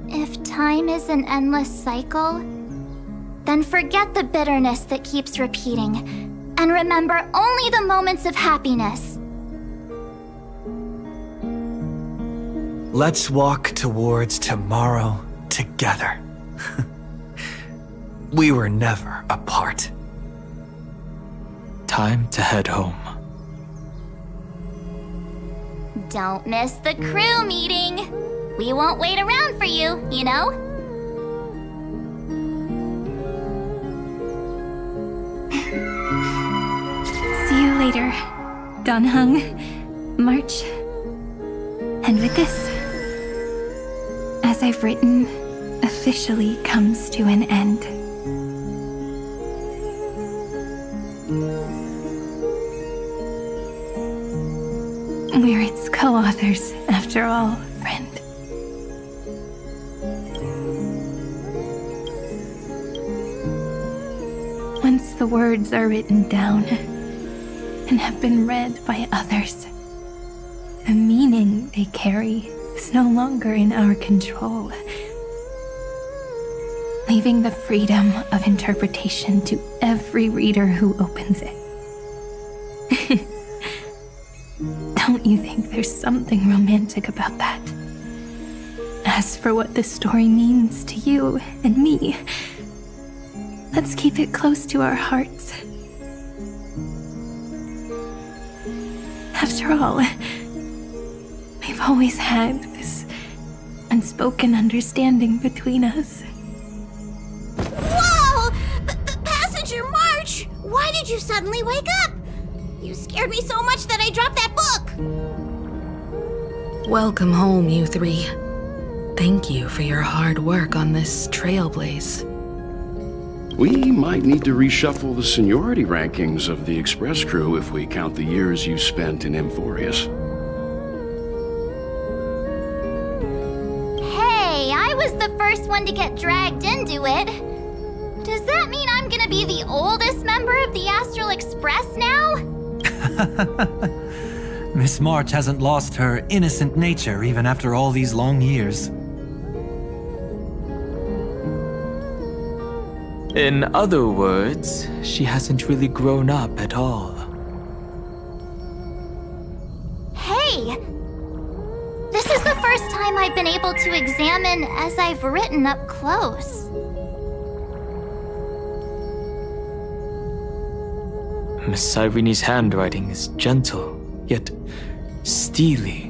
If time is an endless cycle, then forget the bitterness that keeps repeating, and remember only the moments of happiness. Let's walk towards tomorrow together. We were never apart. Time to head home. Don't miss the crew meeting. We won't wait around for you, you know? See you later, Donhung, March. And with this, as I've written, officially comes to an end. We're its co-authors, after all, friend. Once the words are written down and have been read by others, the meaning they carry is no longer in our control, leaving the freedom of interpretation to every reader who opens it. Don't you think there's something romantic about that? As for what this story means to you and me, let's keep it close to our hearts. After all, we've always had this unspoken understanding between us. Whoa! Passenger March! Why did you suddenly wake up? You scared me so much that I dropped that book! Welcome home, you three. Thank you for your hard work on this trailblaze. We might need to reshuffle the seniority rankings of the Express crew if we count the years you spent in Amphoreus. Hey, I was the first one to get dragged into it. Does that mean I'm gonna be the oldest member of the Astral Express now? Miss March hasn't lost her innocent nature even after all these long years. In other words, she hasn't really grown up at all. Hey! This is the first time I've been able to examine as I've written up close. Miss Cyrene's handwriting is gentle, yet steely,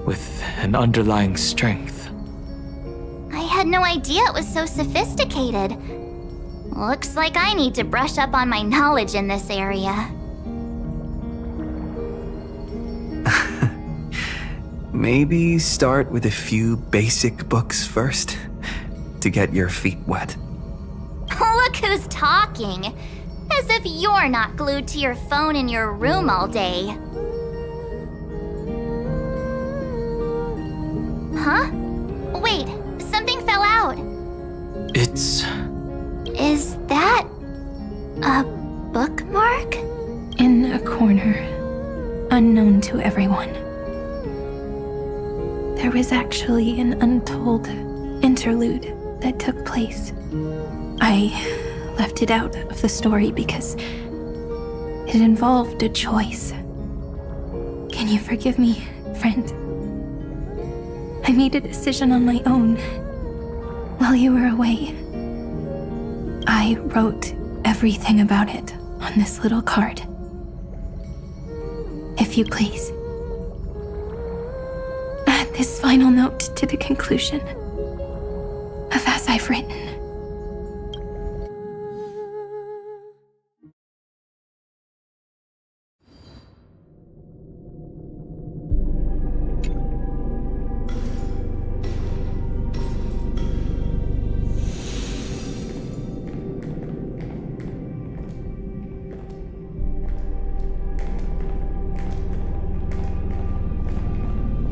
with an underlying strength. I had no idea it was so sophisticated. Looks like I need to brush up on my knowledge in this area. Maybe start with a few basic books first, to get your feet wet. Look who's talking. As if you're not glued to your phone in your room all day. Huh? Wait, something fell out. It's... Is that a bookmark? In a corner, unknown to everyone. There was actually an untold interlude that took place. I left it out of the story because it involved a choice. Can you forgive me, friend? I made a decision on my own while you were away. I wrote everything about it on this little card. If you please, add this final note to the conclusion of as I've written.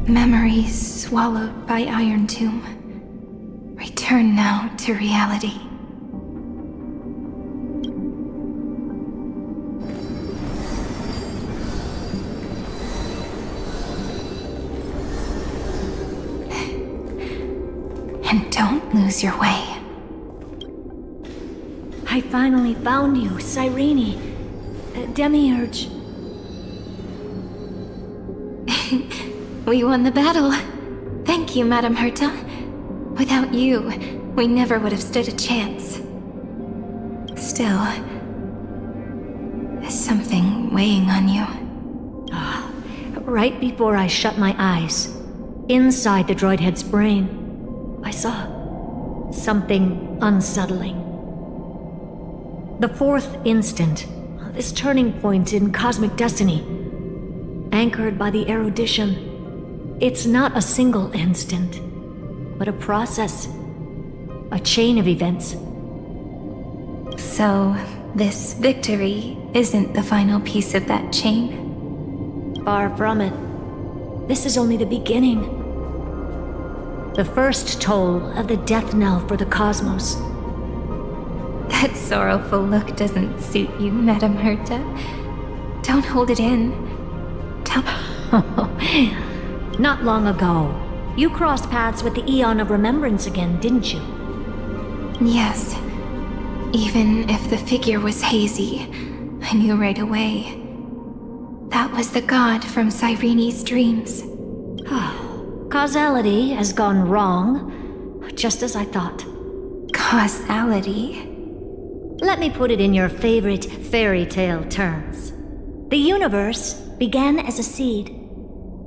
Memories swallowed by Irontomb return now to reality. And don't lose your way. I finally found you, Cyrene. Demiurge. We won the battle. Thank you, Madame Herta. Without you, we never would have stood a chance. Still, there's something weighing on you. Right before I shut my eyes, inside the droid head's brain, I saw something unsettling. The fourth instant, this turning point in cosmic destiny, anchored by the erudition. It's not a single instant, but a process, a chain of events. So, this victory isn't the final piece of that chain? Far from it. This is only the beginning. The first toll of the death knell for the cosmos. That sorrowful look doesn't suit you, Madame Herta. Don't hold it in. Tell me. Not long ago, you crossed paths with the Eon of Remembrance again, didn't you? Yes. Even if the figure was hazy, I knew right away. That was the god from Cyrene's dreams. Causality has gone wrong, just as I thought. Causality? Let me put it in your favorite fairy tale terms. The universe began as a seed.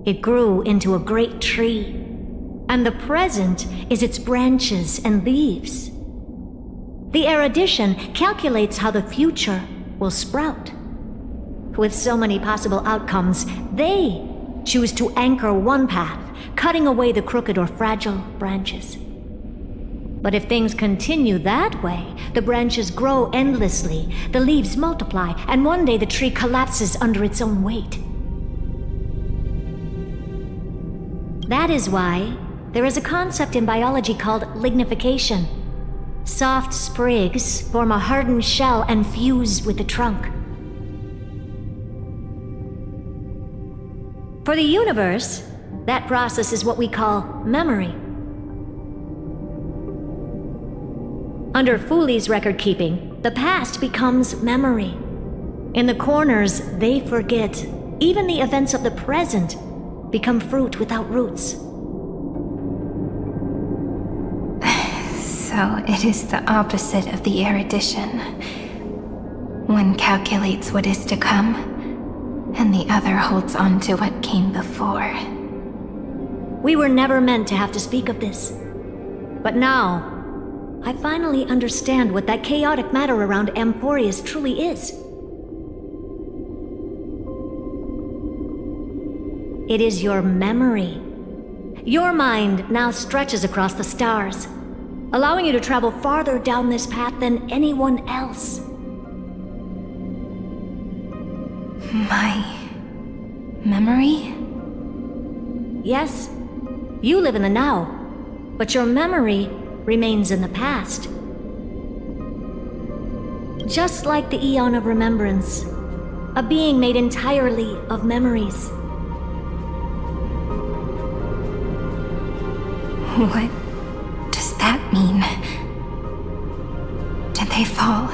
It grew into a great tree, and the present is its branches and leaves. The erudition calculates how the future will sprout. With so many possible outcomes, they choose to anchor one path, cutting away the crooked or fragile branches. But if things continue that way, the branches grow endlessly, the leaves multiply, and one day the tree collapses under its own weight. That is why there is a concept in biology called lignification. Soft sprigs form a hardened shell and fuse with the trunk. For the universe, that process is what we call memory. Under Fuli's record keeping, the past becomes memory. In the corners, they forget. Even the events of the present become fruit without roots. So it is the opposite of the erudition. One calculates what is to come, and the other holds on to what came before. We were never meant to have to speak of this. But now, I finally understand what that chaotic matter around Amphoreus truly is. It is your memory. Your mind now stretches across the stars, allowing you to travel farther down this path than anyone else. My memory? Yes, you live in the now, but your memory remains in the past. Just like the Eon of Remembrance, a being made entirely of memories. What does that mean? Did they fall?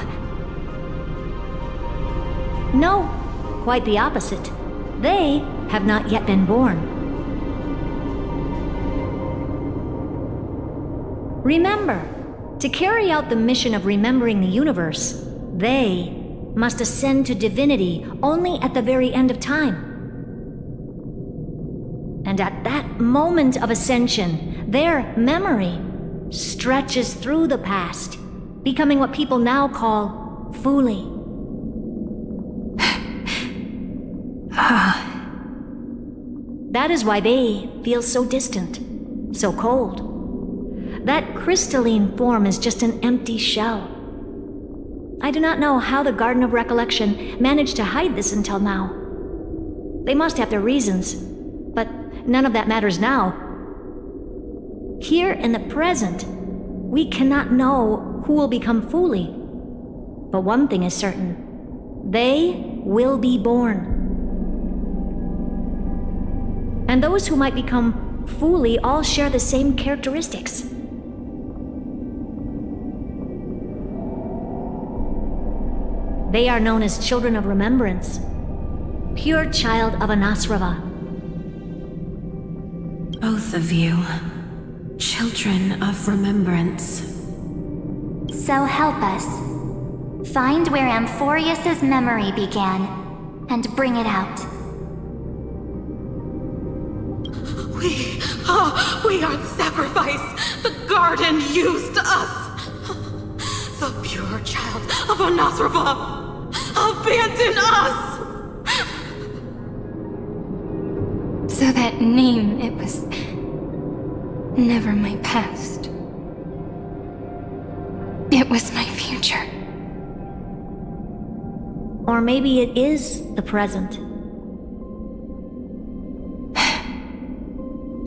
No, quite the opposite. They have not yet been born. Remember, to carry out the mission of remembering the universe, they must ascend to divinity only at the very end of time. And at that moment of ascension, their memory stretches through the past, becoming what people now call Fuli. That is why they feel so distant, so cold. That crystalline form is just an empty shell. I do not know how the Garden of Recollection managed to hide this until now. They must have their reasons, but none of that matters now. Here in the present, we cannot know who will become Fuli. But one thing is certain. They will be born. And those who might become Fuli all share the same characteristics. They are known as Children of Remembrance, pure child of Anasrava. Both of you, Children of Remembrance. So help us. Find where Amphoreus' memory began, and bring it out. We are the sacrifice. The garden used us. The pure child of Anasrava. Abandon us! So that name, it was never my past. It was my future. Or maybe it is the present.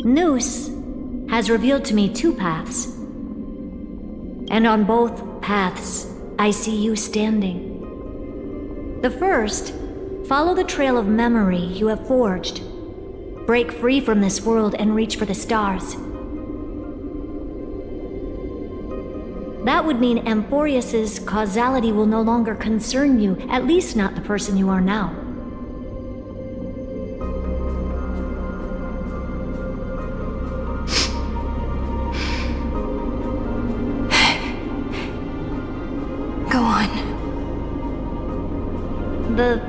Nous has revealed to me two paths. And on both paths, I see you standing. The first, follow the trail of memory you have forged. Break free from this world and reach for the stars. That would mean Amphoreus' causality will no longer concern you, at least not the person you are now. Go on. The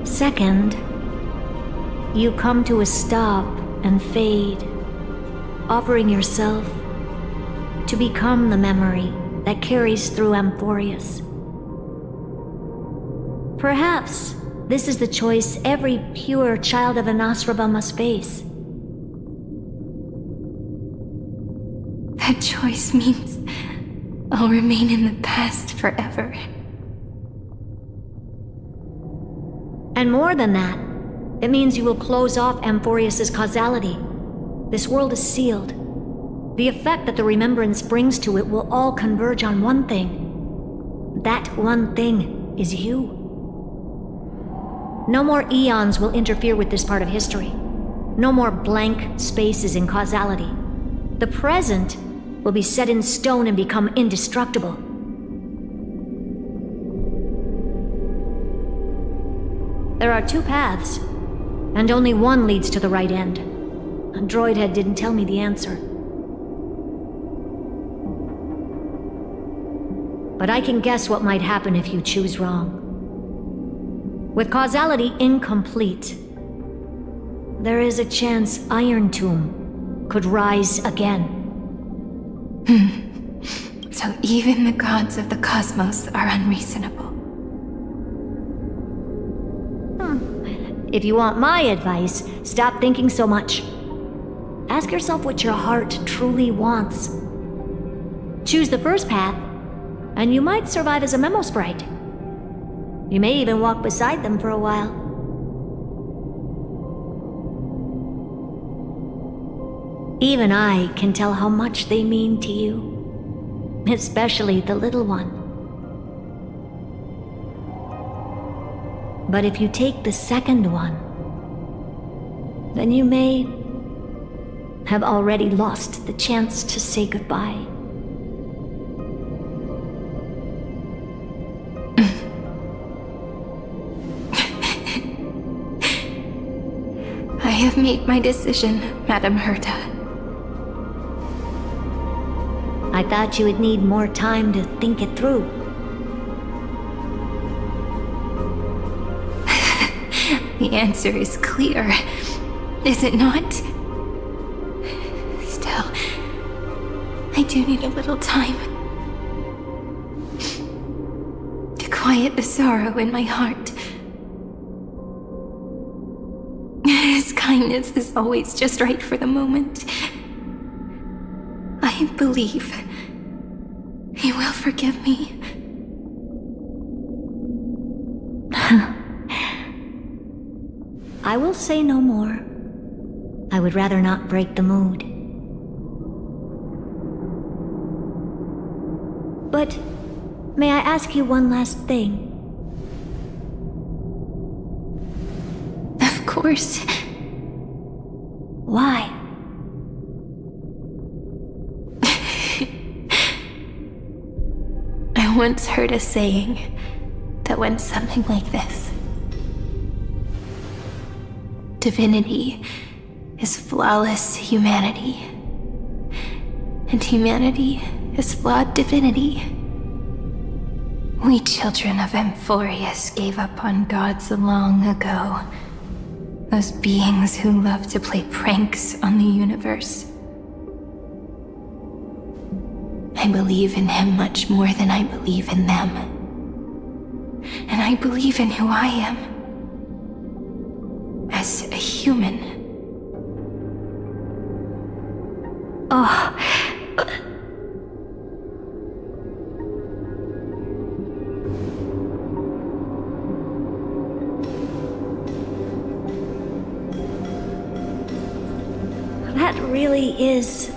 second, you come to a stop and fade, offering yourself to become the memory that carries through Amphoreus. Perhaps this is the choice every pure child of Anasrava must face. That choice means I'll remain in the past forever. And more than that, it means you will close off Amphoreus' causality. This world is sealed. The effect that the remembrance brings to it will all converge on one thing. That one thing is you. No more eons will interfere with this part of history. No more blank spaces in causality. The present will be set in stone and become indestructible. There are two paths, and only one leads to the right end. Droidhead didn't tell me the answer. But I can guess what might happen if you choose wrong. With causality incomplete, there is a chance Irontomb could rise again. So even the gods of the cosmos are unreasonable. If you want my advice, stop thinking so much. Ask yourself what your heart truly wants. Choose the first path, and you might survive as a memo sprite. You may even walk beside them for a while. Even I can tell how much they mean to you, especially the little one. But if you take the second one, then you may have already lost the chance to say goodbye. have made my decision, Madam Herta. I thought you would need more time to think it through. The answer is clear, is it not? Still, I do need a little time to quiet the sorrow in my heart. His kindness is always just right for the moment. I believe he will forgive me. I will say no more. I would rather not break the mood. But may I ask you one last thing? Of course. Why? I once heard a saying that went something like this. Divinity is flawless humanity, and humanity is flawed divinity. We children of Amphoreus gave up on gods long ago. Those beings who love to play pranks on the universe. I believe in him much more than I believe in them. And I believe in who I am. As a human. Oh. That really is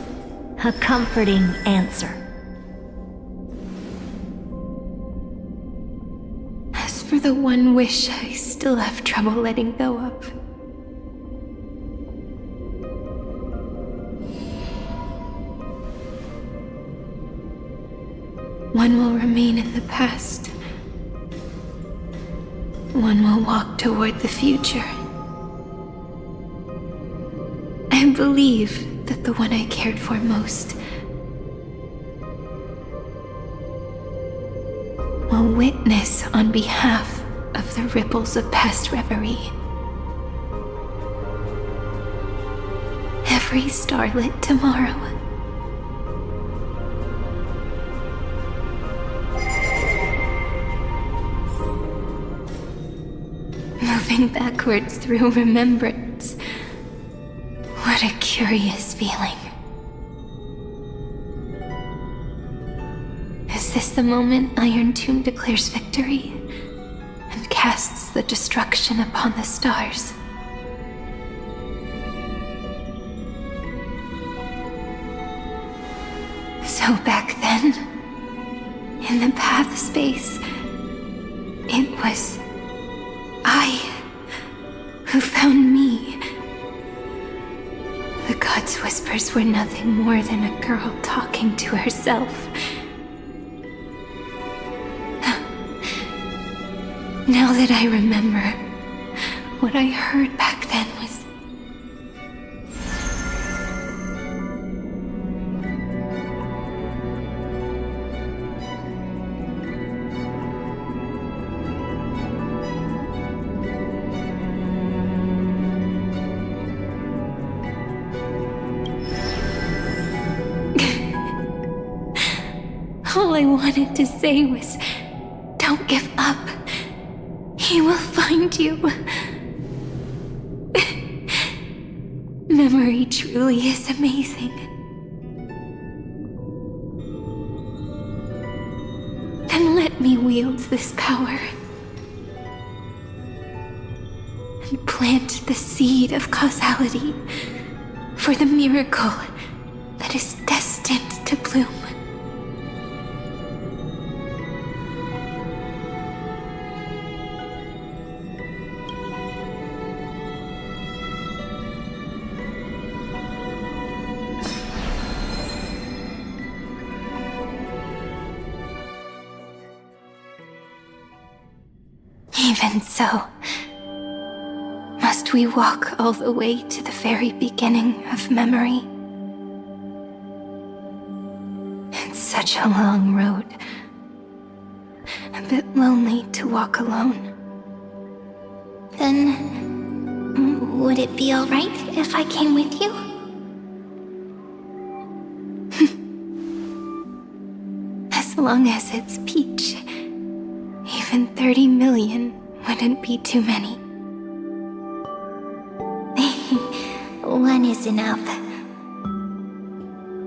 a comforting answer. As for the one wish I still have trouble letting go of. One will remain in the past. One will walk toward the future. I believe that the one I cared for most will witness on behalf of the ripples of past reverie. Every starlit tomorrow. Moving backwards through remembrance. What a curious feeling. Is this the moment Irontomb declares victory and casts the destruction upon the stars? So back then, in the path space, it was I who found me. The gods' whispers were nothing more than a girl talking to herself. Now that I remember, what I heard back then was... All I wanted to say was, don't give up. He will find you. Memory truly is amazing. Then let me wield this power and plant the seed of causality for the miracle that is destined to bloom. Even so, must we walk all the way to the very beginning of memory? It's such a long road. A bit lonely to walk alone. Then, would it be alright if I came with you? As long as it's Peach. Even 30 million wouldn't be too many. One is enough.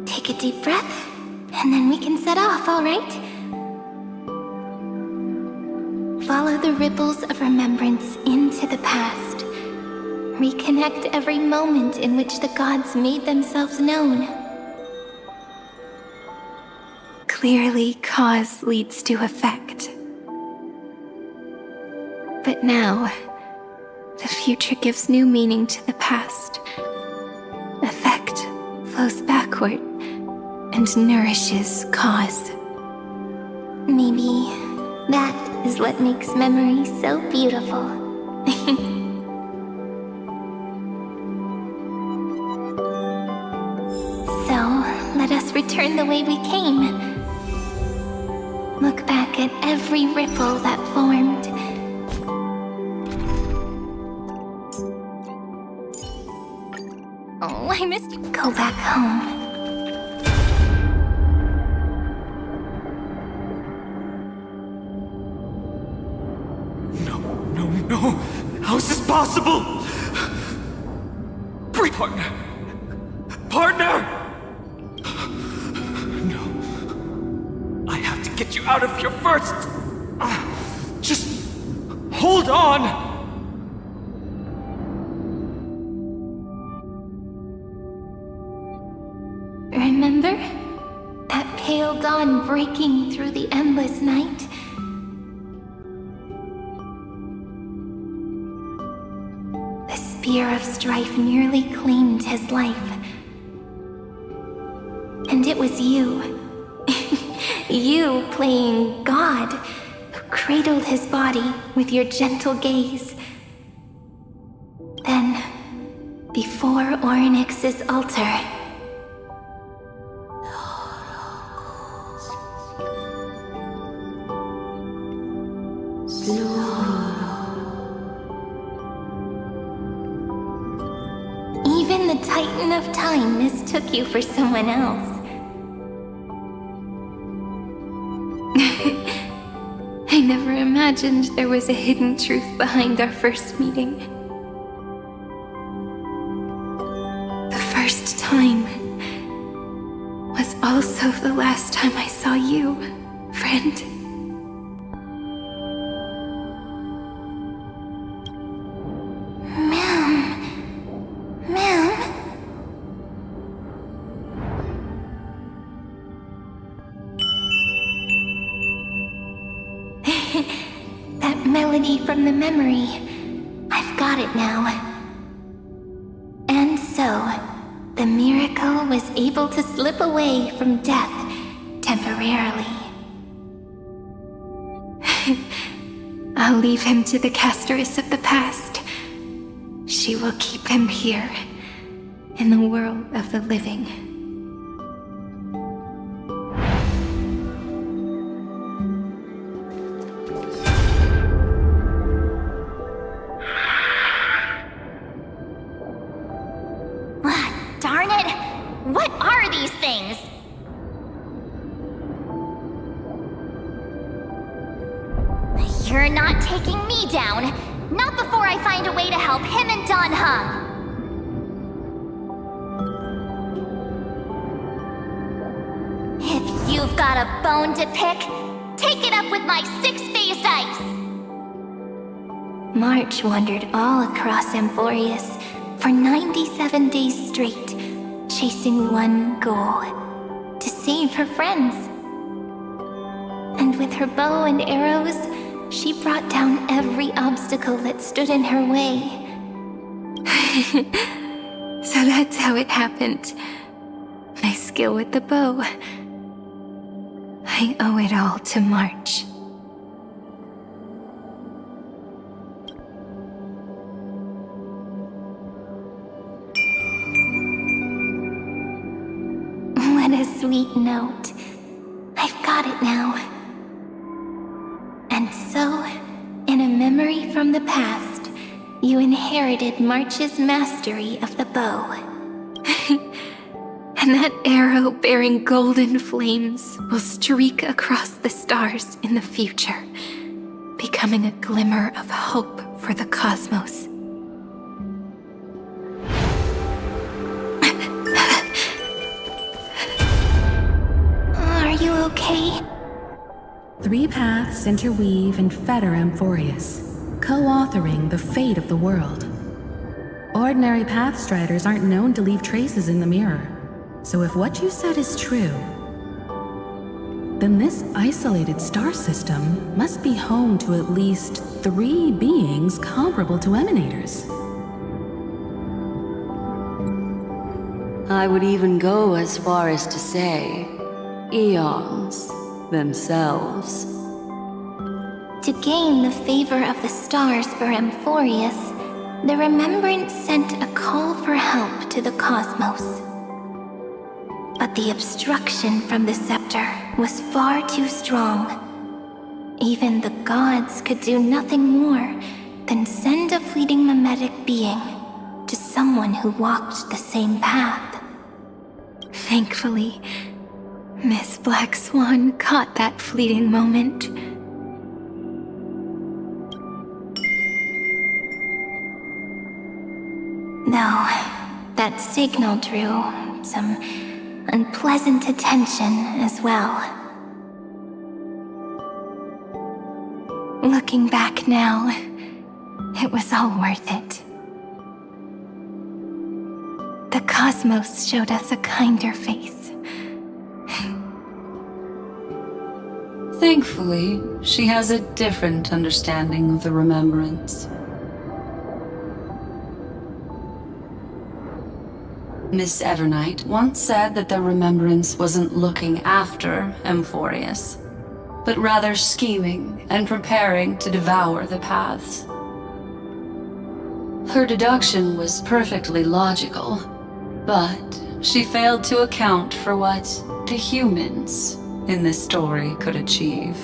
Take a deep breath, and then we can set off, alright? Follow the ripples of remembrance into the past. Reconnect every moment in which the gods made themselves known. Clearly, cause leads to effect. But now, the future gives new meaning to the past. Effect flows backward and nourishes cause. Maybe that is what makes memory so beautiful. So, let us return the way we came. Look back at every ripple that formed. Oh, I missed you. Go back home. No! How is this possible? Partner! Partner! No. I have to get you out of here first! Just hold on! Remember? That pale dawn breaking through the endless night? Spear of strife nearly claimed his life. And it was you. You playing God, who cradled his body with your gentle gaze. Then, before Orynyx's altar, even the Titan of Time mistook you for someone else. I never imagined there was a hidden truth behind our first meeting. The first time was also the last time I saw you, friend. From the memory. I've got it now. And so, the miracle was able to slip away from death temporarily. I'll leave him to the casteress of the past. She will keep him here, in the world of the living. Darn it! What are these things? You're not taking me down. Not before I find a way to help him and Don Hung. If you've got a bone to pick, take it up with my six-faced ice. March wandered all across Amphoreus for 97 days straight, chasing one goal: to save her friends. And with her bow and arrows, she brought down every obstacle that stood in her way. So that's how it happened. My skill with the bow. I owe it all to March. sweet note. I've got it now. And so, in a memory from the past, you inherited March's mastery of the bow. And that arrow bearing golden flames will streak across the stars in the future, becoming a glimmer of hope for the cosmos. Are you okay? 3 paths interweave and fetter Amphoreus, co-authoring the fate of the world. Ordinary pathstriders aren't known to leave traces in the mirror, so if what you said is true, then this isolated star system must be home to at least 3 beings comparable to emanators. I would even go as far as to say, eons themselves. To gain the favor of the stars for Amphoreus, the Remembrance sent a call for help to the cosmos. But the obstruction from the scepter was far too strong. Even the gods could do nothing more than send a fleeting mimetic being to someone who walked the same path. Thankfully, Miss Black Swan caught that fleeting moment. Though, that signal drew some unpleasant attention as well. Looking back now, it was all worth it. The cosmos showed us a kinder face. Thankfully, she has a different understanding of the Remembrance. Miss Evernight once said that the Remembrance wasn't looking after Amphoreus, but rather scheming and preparing to devour the paths. Her deduction was perfectly logical, but she failed to account for what the humans in this story could achieve.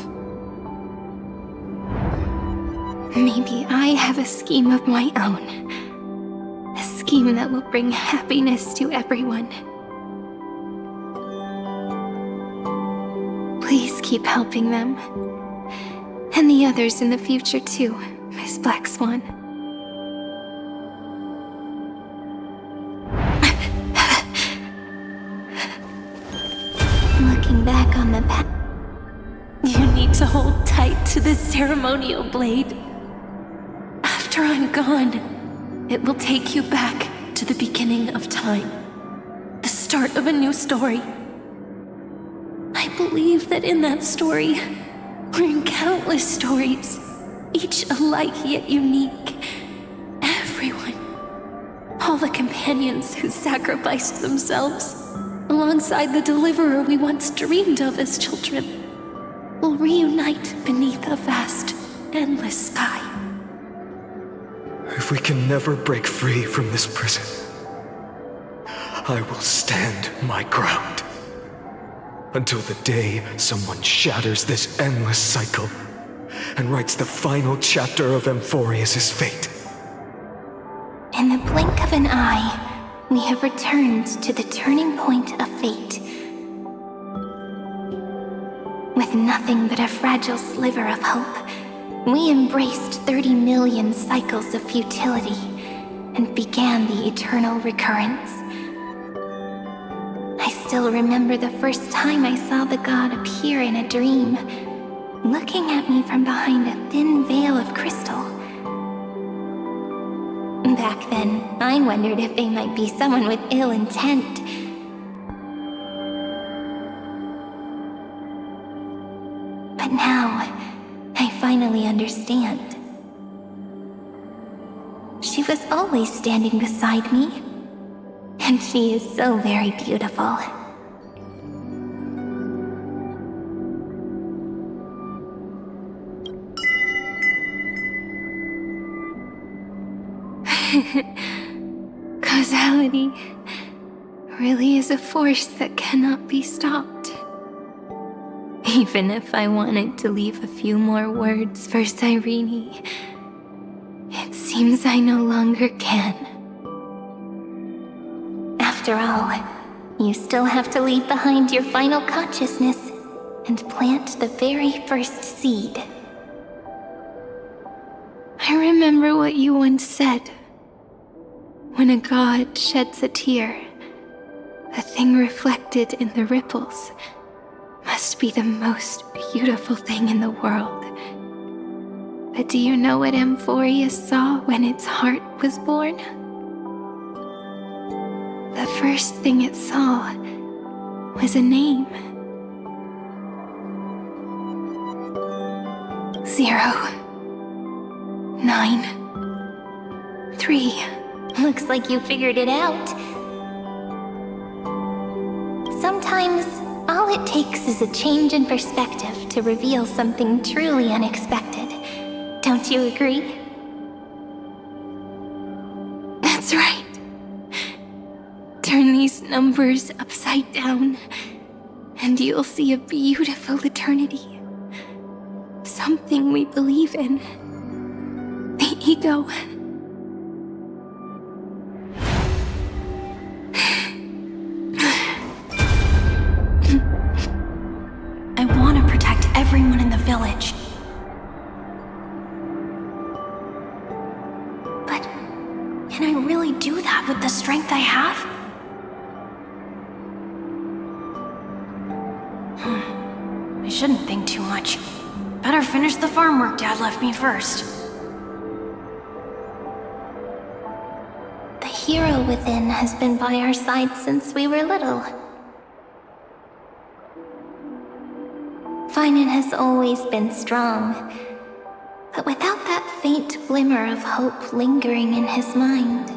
Maybe I have a scheme of my own. A scheme that will bring happiness to everyone. Please keep helping them. And the others in the future too, Miss Black Swan. Looking back on the past, You need to hold tight to this ceremonial blade. After I'm gone, it will take you back to the beginning of time. The start of a new story. I believe that in that story, or in countless stories, each alike yet unique, everyone, all the companions who sacrificed themselves, alongside the deliverer we once dreamed of as children, will reunite beneath a vast, endless sky. If we can never break free from this prison, I will stand my ground. Until the day someone shatters this endless cycle and writes the final chapter of Amphoreus' fate. In the blink of an eye, we have returned to the turning point of fate. With nothing but a fragile sliver of hope, we embraced 30 million cycles of futility and began the eternal recurrence. I still remember the first time I saw the god appear in a dream, looking at me from behind a thin veil of crystal. Back then, I wondered if they might be someone with ill intent. But now, I finally understand. She was always standing beside me, and she is so very beautiful. Causality. really is a force that cannot be stopped. Even if I wanted to leave a few more words for Cyrene, it seems I no longer can. After all, you still have to leave behind your final consciousness and plant the very first seed. I remember what you once said. When a god sheds a tear, the thing reflected in the ripples must be the most beautiful thing in the world. But do you know what Amphoreus saw when its heart was born? The first thing it saw was a name. 0, 9, 3. Looks like you figured it out. Sometimes, all it takes is a change in perspective to reveal something truly unexpected. Don't you agree? That's right. Turn these numbers upside down, and you'll see a beautiful eternity. Something we believe in. The ego. I want to protect everyone in the village. But can I really do that with the strength I have? I shouldn't think too much. Better finish the farm work Dad left me first. The hero within has been by our side since we were little. Phainon has always been strong, but without that faint glimmer of hope lingering in his mind.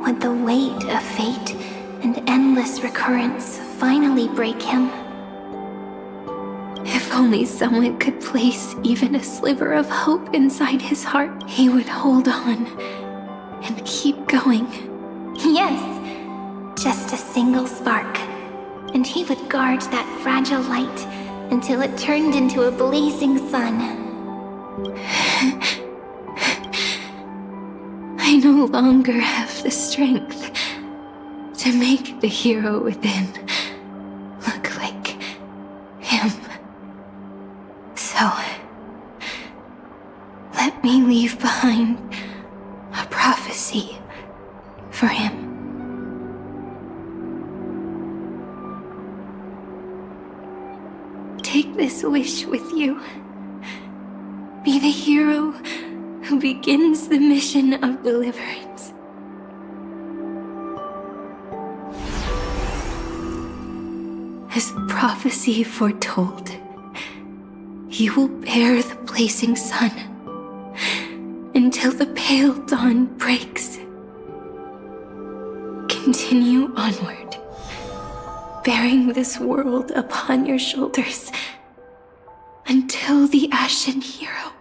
Would the weight of fate and endless recurrence finally break him? If only someone could place even a sliver of hope inside his heart, he would hold on and keep going. Yes, just a single spark, and he would guard that fragile light until it turned into a blazing sun. I no longer have the strength to make the hero within look like him. So, let me leave behind a prophecy for him. Take this wish with you. Be the hero who begins the mission of deliverance. As prophecy foretold, you will bear the blazing sun until the pale dawn breaks. Continue onward, bearing this world upon your shoulders until the Ashen Hero,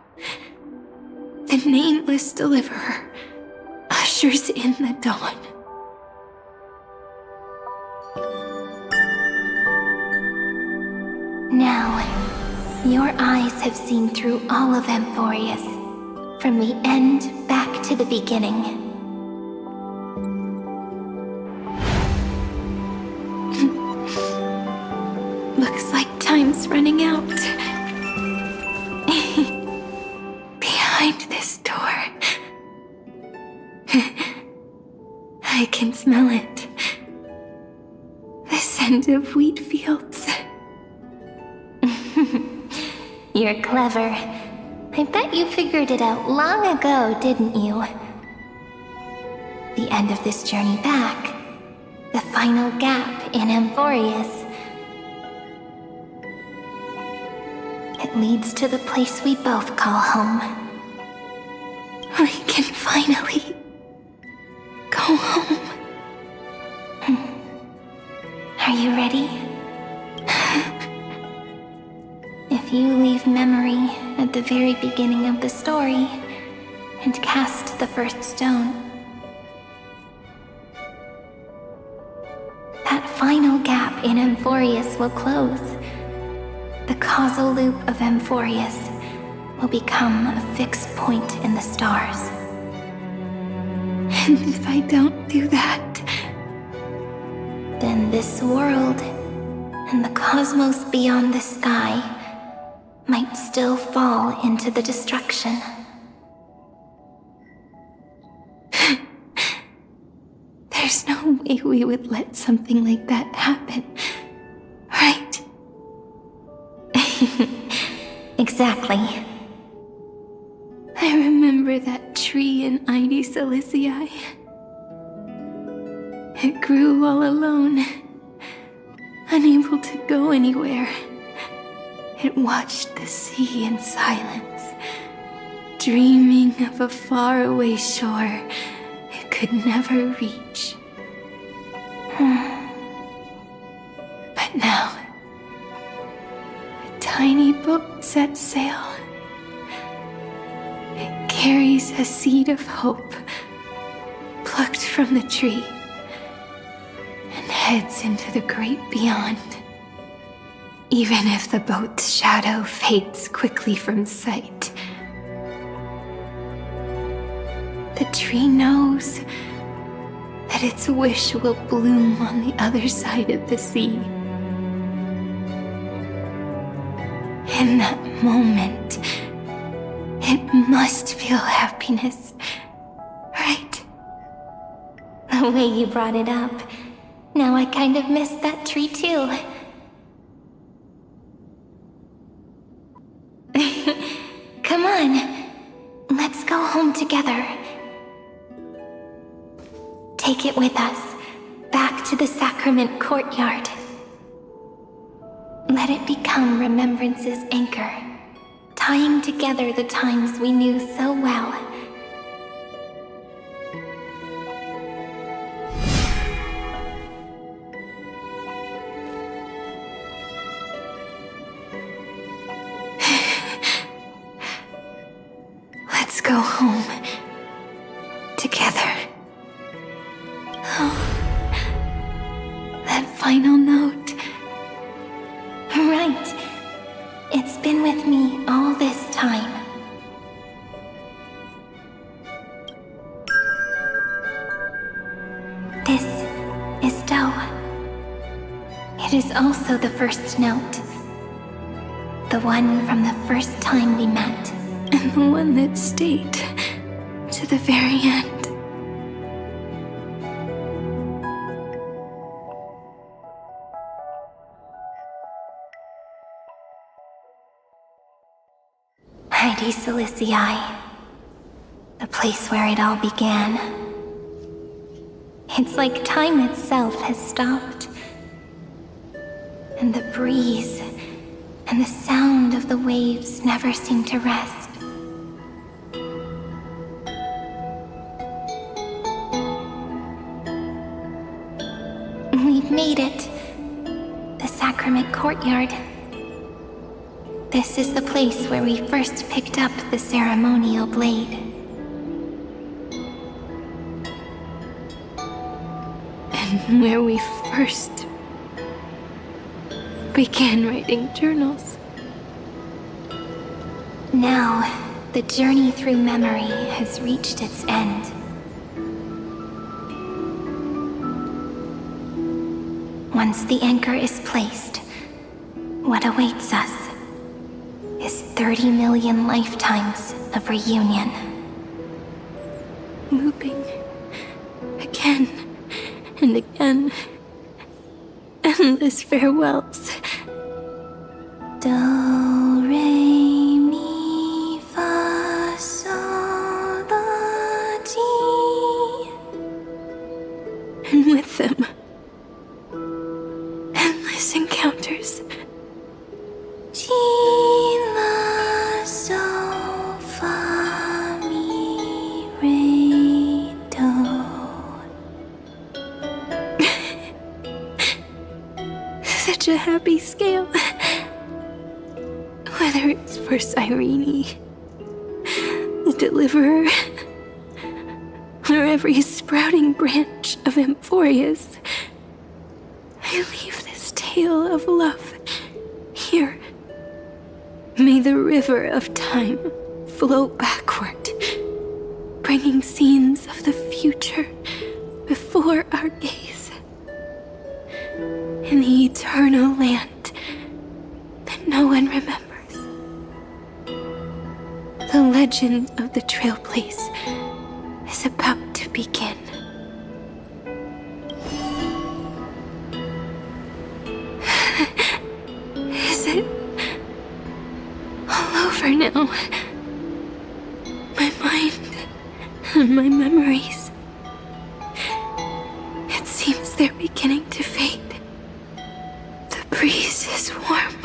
the nameless deliverer, ushers in the dawn. Now, your eyes have seen through all of Amphoreus, from the end back to the beginning. Looks like time's running out. Behind this door. I can smell it. The scent of wheat fields. You're clever. I bet you figured it out long ago, didn't you? The end of this journey back. The final gap in Amphoreus. It leads to the place we both call home. We can finally go home. Are you ready? If you leave memory at the very beginning of the story and cast the first stone, in Amphoreus will close. The causal loop of Amphoreus will become a fixed point in the stars. And if I don't do that, then this world and the cosmos beyond the sky might still fall into the destruction. There's no way we would let something like that happen, right? Exactly. I remember that tree in Irotomb. It grew all alone, unable to go anywhere. It watched the sea in silence, dreaming of a faraway shore it could never reach. But now, a tiny boat sets sail. It carries a seed of hope, plucked from the tree, and heads into the great beyond. Even if the boat's shadow fades quickly from sight. The tree knows that its wish will bloom on the other side of the sea. In that moment, it must feel happiness, right? The way you brought it up, now I kind of miss that tree too. Come on, let's go home together. Take it with us, back to the sacrament courtyard. Let it become remembrance's anchor, tying together the times we knew so well. Let's go home together. Oh, that final note. Right. It's been with me all this time. This is Do. It is also the first note. The one from the first time we met. And the one that stayed to the very end. Irotomb, the place where it all began. It's like time itself has stopped. And the breeze and the sound of the waves never seem to rest. We've made it. The sacrament courtyard. This is the place where we first picked up the ceremonial blade. And where we first began writing journals. Now, the journey through memory has reached its end. Once the anchor is placed, what awaits us is 30 million lifetimes of reunion. Looping again and again. Endless farewells. Do, re, mi, fa, sol, la, ti. And with them, endless encounters. Ti, la, sol, fa, mi, re, do. Such a happy scale. Whether it's for Cyrene, the Deliverer, or every sprouting branch of Amphoreus, I leave this tale of love here. May the river of time flow backward, bringing scenes of the future before our gaze. In the eternal land that no one remembers, the legend of the Trailblaze is about to begin. Is it all over now? My mind and my memories. It seems they're beginning to fade. The breeze is warm,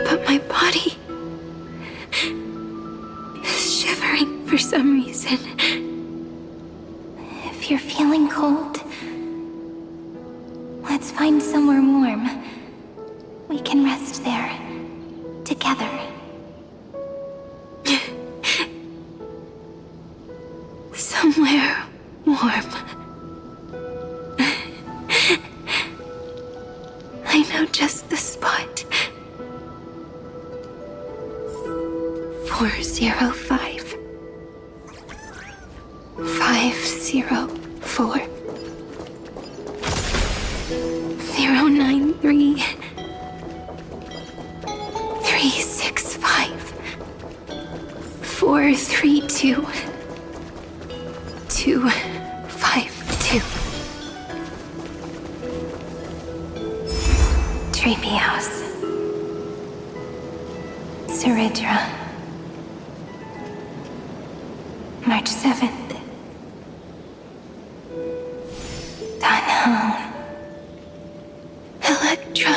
but my body is shivering for some reason. If you're feeling cold, let's find somewhere warm. We can rest there, together. Somewhere warm. I know just the spot. 405 504 093 365 432 252. Treepy House. Saridra. March 7th. Danhong. Electra.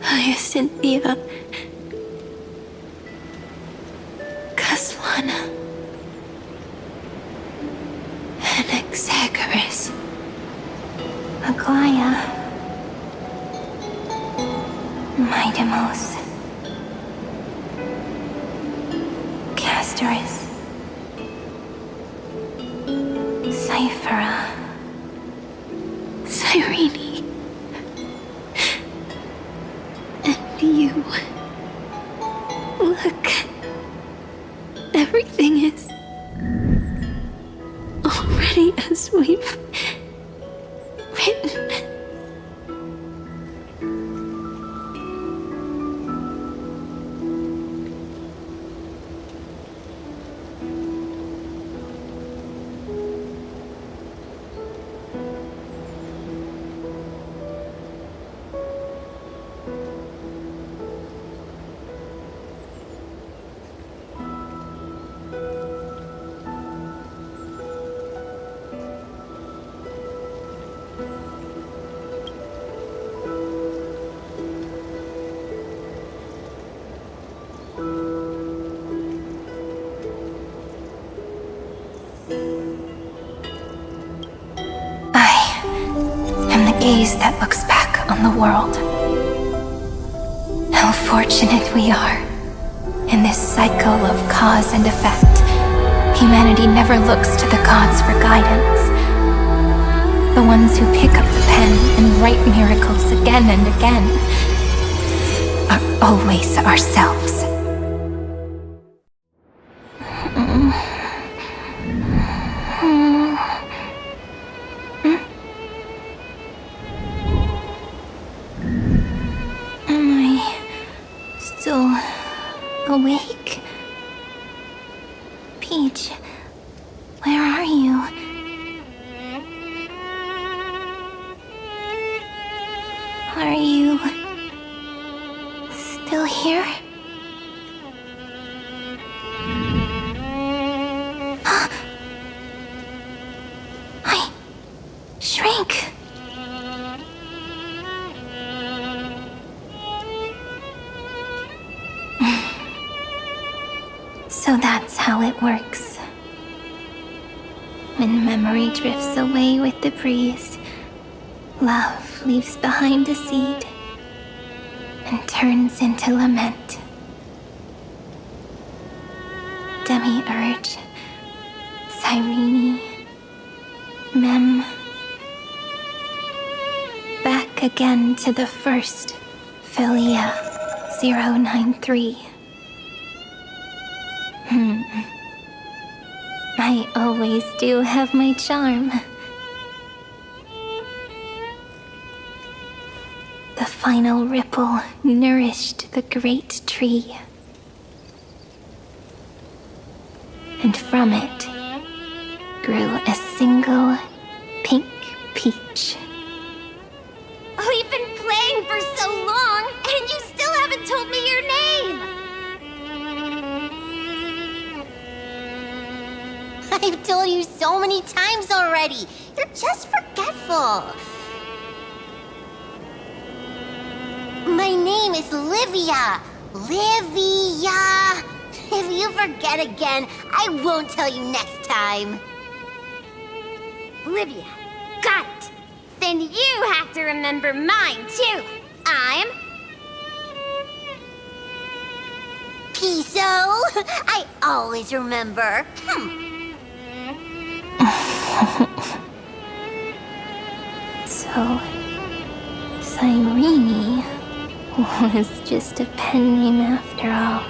Hyacinthia. Caslana. Anaxagoras. Aglaya. Midemos. Castoris. Cyphera. Cyrene. And you. Look. Everything is already as we've written. Gaze that looks back on the world. How fortunate we are. In this cycle of cause and effect, humanity never looks to the gods for guidance. The ones who pick up the pen and write miracles again and again are always ourselves. Awake? Peach, where are you? Are you still here? I shrank. So that's how it works. When memory drifts away with the breeze, love leaves behind a seed and turns into lament. Demiurge, Cyrene, Mem. Back again to the first Philia 093. I always do have my charm. The final ripple nourished the great tree. And from it grew a single pink peach. We've been playing for so long, and you still haven't told me your name! I've told you so many times already. You're just forgetful. My name is Livia. Livia. If you forget again, I won't tell you next time. Livia, got it. Then you have to remember mine, too. I'm... Piso. I always remember. So, Cyrene was just a pen name after all.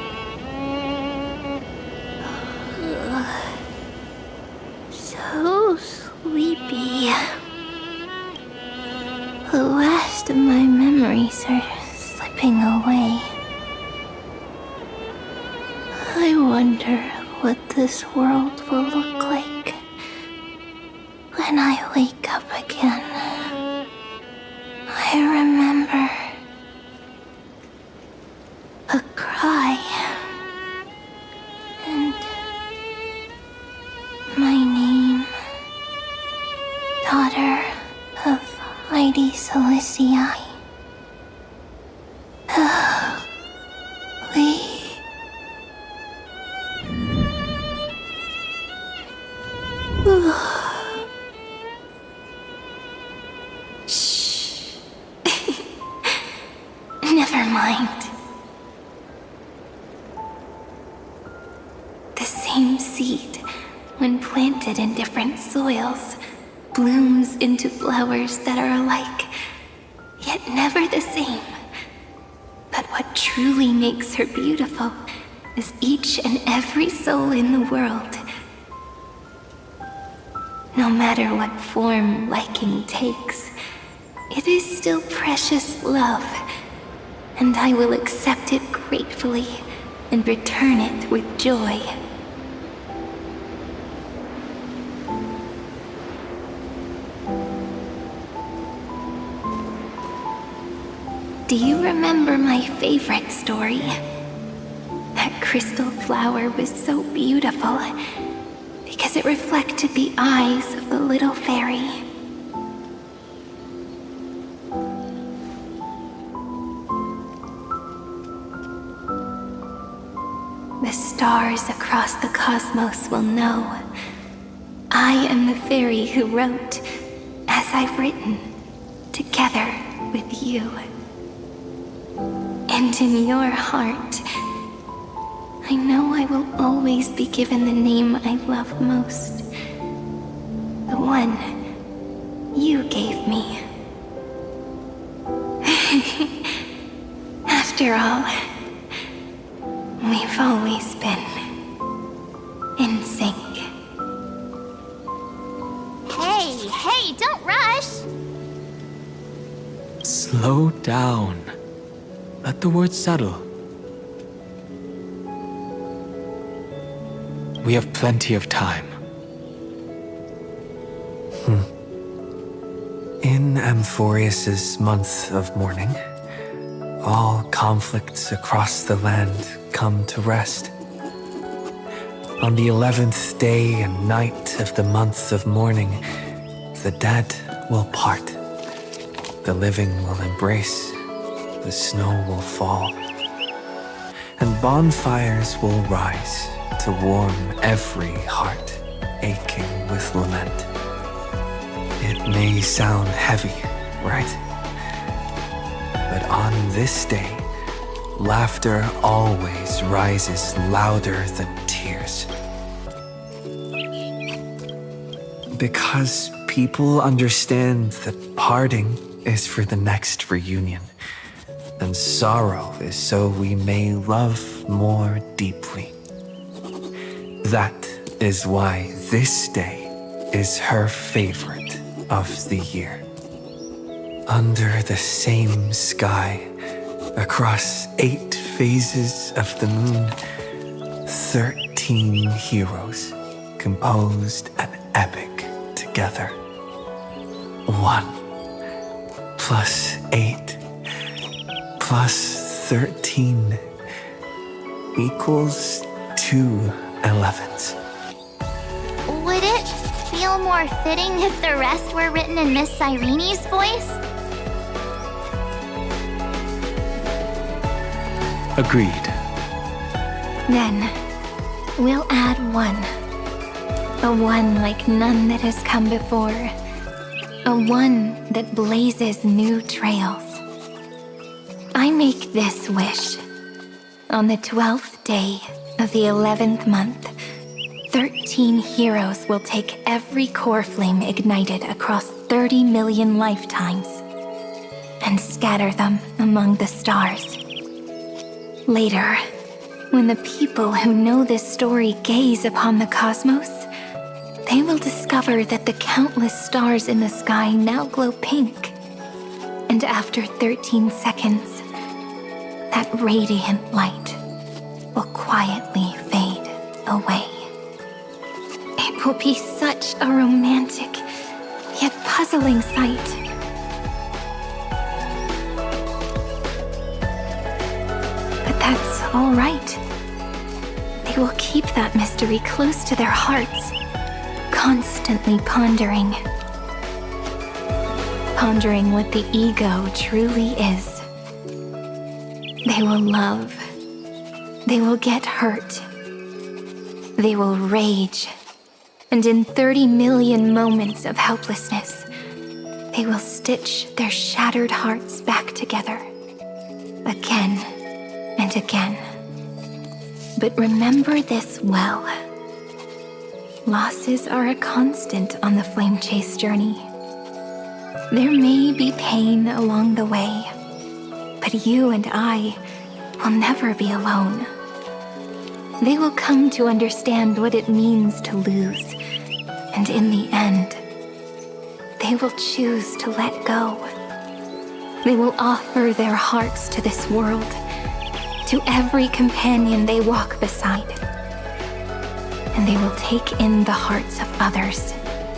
So sleepy. The last of my memories are slipping away. I wonder what this world will look like when I wake up again. I remember a cry and my name, daughter of Mighty Celestii. Shh. Never mind. The same seed, when planted in different soils, blooms into flowers that are alike, yet never the same. But what truly makes her beautiful is each and every soul in the world. No matter what form liking takes, it is still precious love, and I will accept it gratefully and return it with joy. Do you remember my favorite story? That crystal flower was so beautiful because it reflected the eyes of the little fairy. The stars across the cosmos will know I am the fairy who wrote, as I've written, together with you. And in your heart, I know I will always be given the name I love most. The one you gave me. After all, we've always been in sync. Hey, don't rush! Slow down. Let the words settle. We have plenty of time. In Amphoreus' month of mourning, all conflicts across the land come to rest. On the 11th day and night of the month of mourning, the dead will part. The living will embrace. The snow will fall. And bonfires will rise to warm every heart aching with lament. It may sound heavy, right? But on this day, laughter always rises louder than tears. Because people understand that parting is for the next reunion, and sorrow is so we may love more deeply. That is why this day is her favorite of the year. Under the same sky, across 8 phases of the moon, 13 heroes composed an epic together. 1 plus 8 plus 13 equals 2 11s. Would it feel more fitting if the rest were written in Miss Cyrene's voice? Agreed. Then, we'll add 1. A 1 like none that has come before. A 1 that blazes new trails. I make this wish. On the 12th day of the 11th month, 13 heroes will take every core flame ignited across 30 million lifetimes and scatter them among the stars. Later, when the people who know this story gaze upon the cosmos, they will discover that the countless stars in the sky now glow pink. And after 13 seconds, that radiant light will quietly fade away. It will be such a romantic, yet puzzling sight. But that's all right. They will keep that mystery close to their hearts, constantly pondering. Pondering what the ego truly is. They will love. They will get hurt. They will rage. And in 30 million moments of helplessness, they will stitch their shattered hearts back together. Again and again. But remember this well. Losses are a constant on the flame chase journey. There may be pain along the way, but you and I will never be alone. They will come to understand what it means to lose, and in the end, they will choose to let go. They will offer their hearts to this world, to every companion they walk beside. And they will take in the hearts of others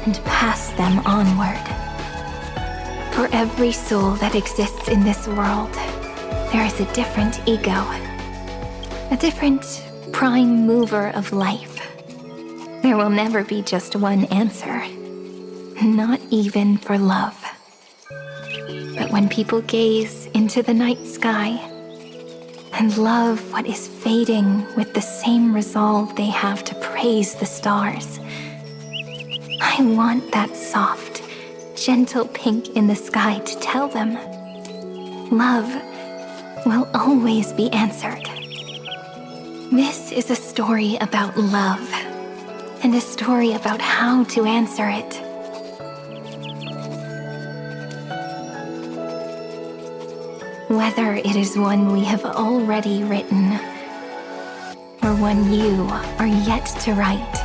and pass them onward. For every soul that exists in this world, there is a different ego, a different prime mover of life. There will never be just one answer, not even for love. But when people gaze into the night sky and love what is fading with the same resolve they have to praise the stars, I want that soft, gentle pink in the sky to tell them, love will always be answered. This is a story about love, and a story about how to answer it. Whether it is one we have already written, or one you are yet to write,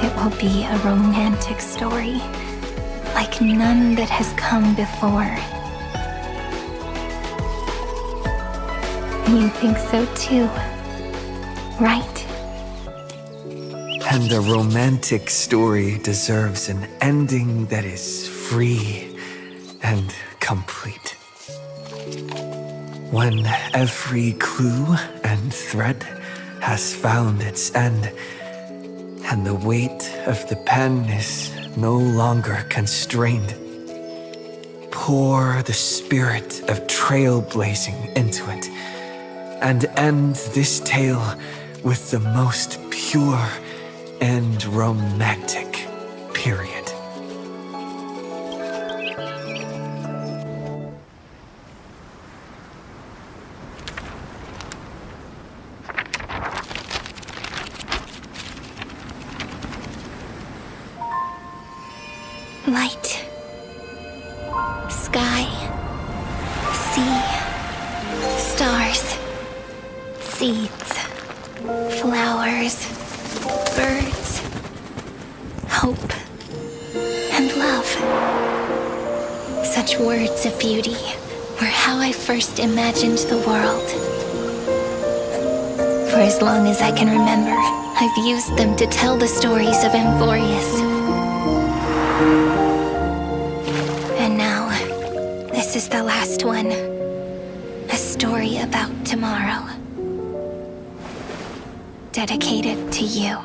it will be a romantic story, like none that has come before. You think so too, right? And a romantic story deserves an ending that is free and complete. When every clue and thread has found its end, and the weight of the pen is no longer constrained, pour the spirit of trailblazing into it, and end this tale with the most pure and romantic period. Light. Sky. Sea. Stars. Seeds. Flowers. Birds. Hope. And love. Such words of beauty were how I first imagined the world. For as long as I can remember, I've used them to tell the stories of Amphoreus. And now, this is the last one. A story about tomorrow. Dedicated to you.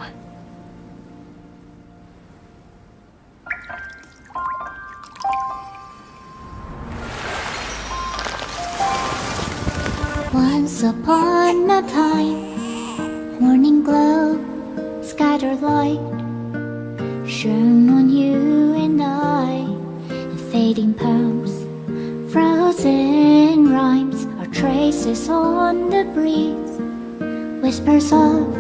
Once upon a time, morning glow, scattered light, shone on you and I. Fading poems, frozen rhymes, are traces on the breeze. Whispers of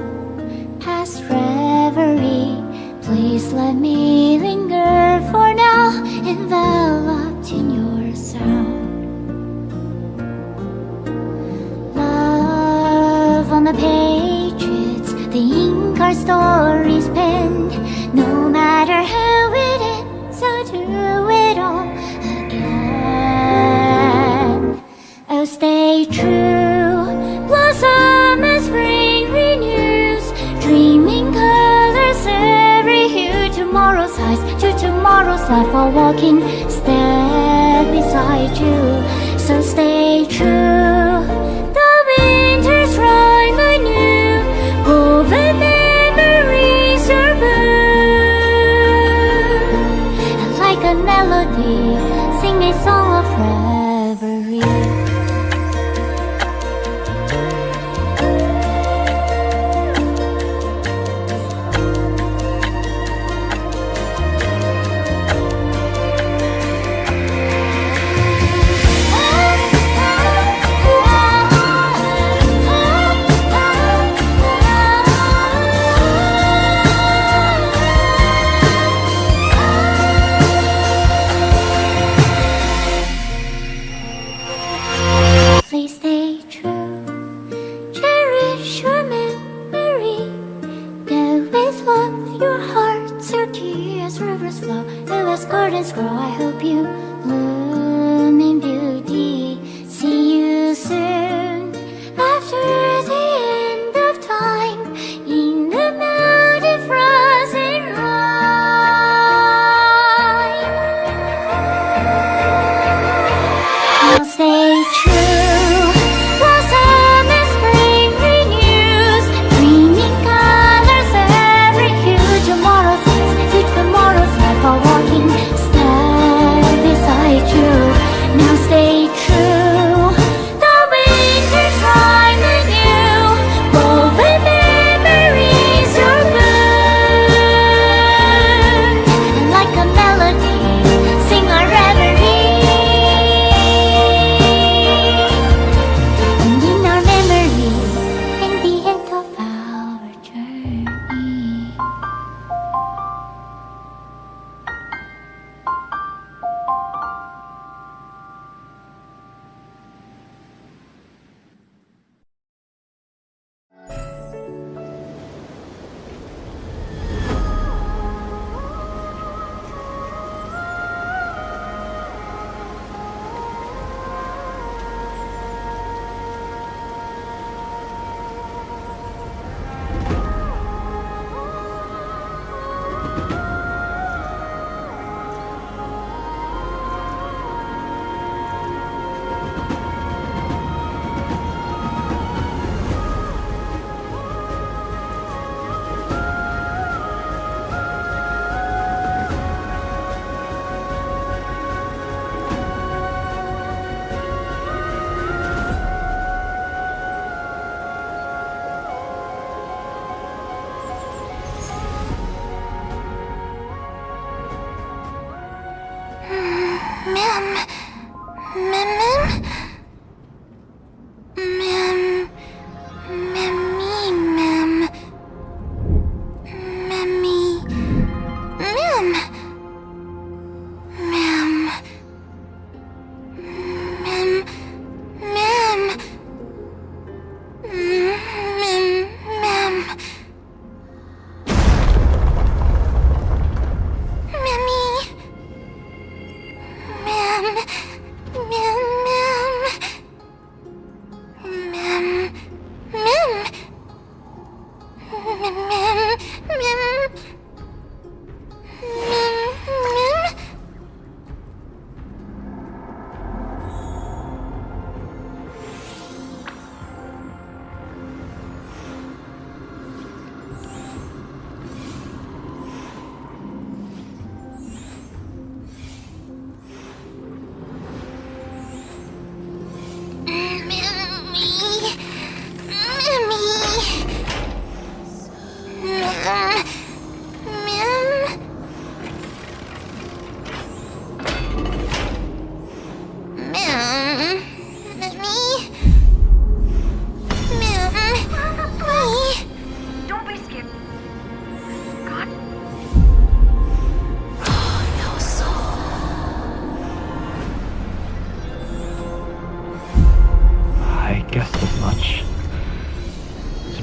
past reverie. Please let me linger for now, enveloped in your sound. On the pages, the ink our stories penned. No matter how it ends, I'll do it all again. Oh, stay true, blossom as spring renews, dreaming colors every hue. Tomorrow's highs to tomorrow's life, while walking step beside you. So stay true. Woven memories are blue, and like a melody, sing a song of reverie.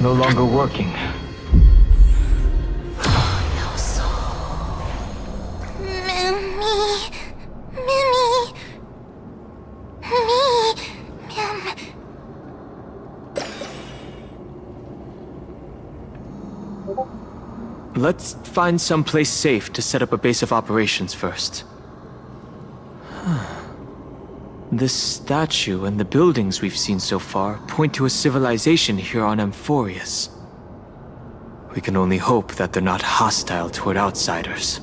no longer working. Let's find some place safe to set up a base of operations first. This statue and the buildings we've seen so far point to a civilization here on Amphoreus. We can only hope that they're not hostile toward outsiders.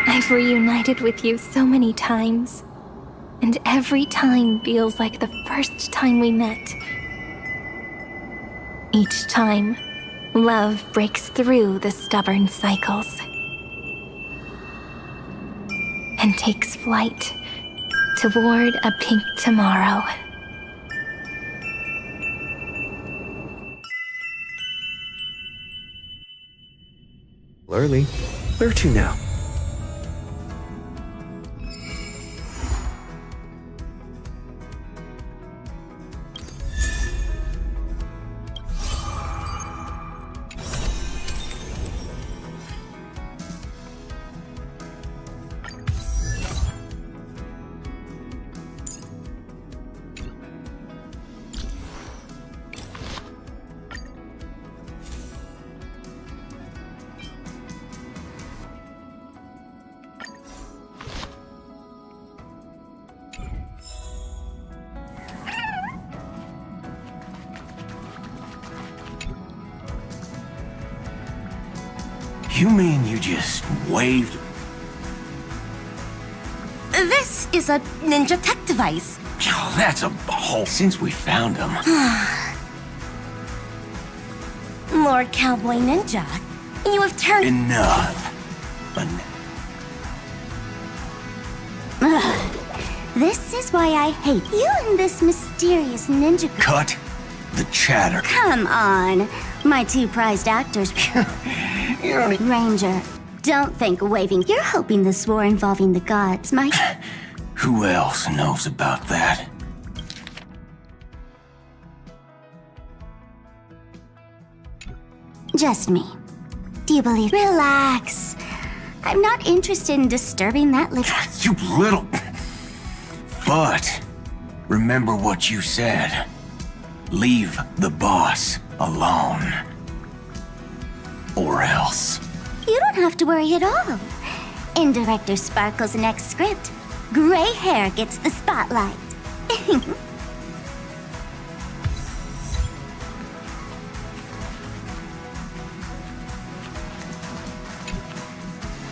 I've reunited with you so many times, and every time feels like the first time we met. Each time, love breaks through the stubborn cycles and takes flight toward a pink tomorrow. Early. Where to now? You mean you just waved? This is a ninja tech device. Oh, that's a whole... Since we found them. Lord Cowboy Ninja, you have turned... Enough. This is why I hate you and this mysterious ninja... Cut the chatter. Come on. My two prized actors... You don't need... Ranger, don't think of waving. You're hoping this war involving the gods might... Who else knows about that? Just me. Do you believe... Relax. I'm not interested in disturbing that little... You little... But, remember what you said. Leave the boss alone. Or else. You don't have to worry at all. In Director Sparkle's next script, gray hair gets the spotlight.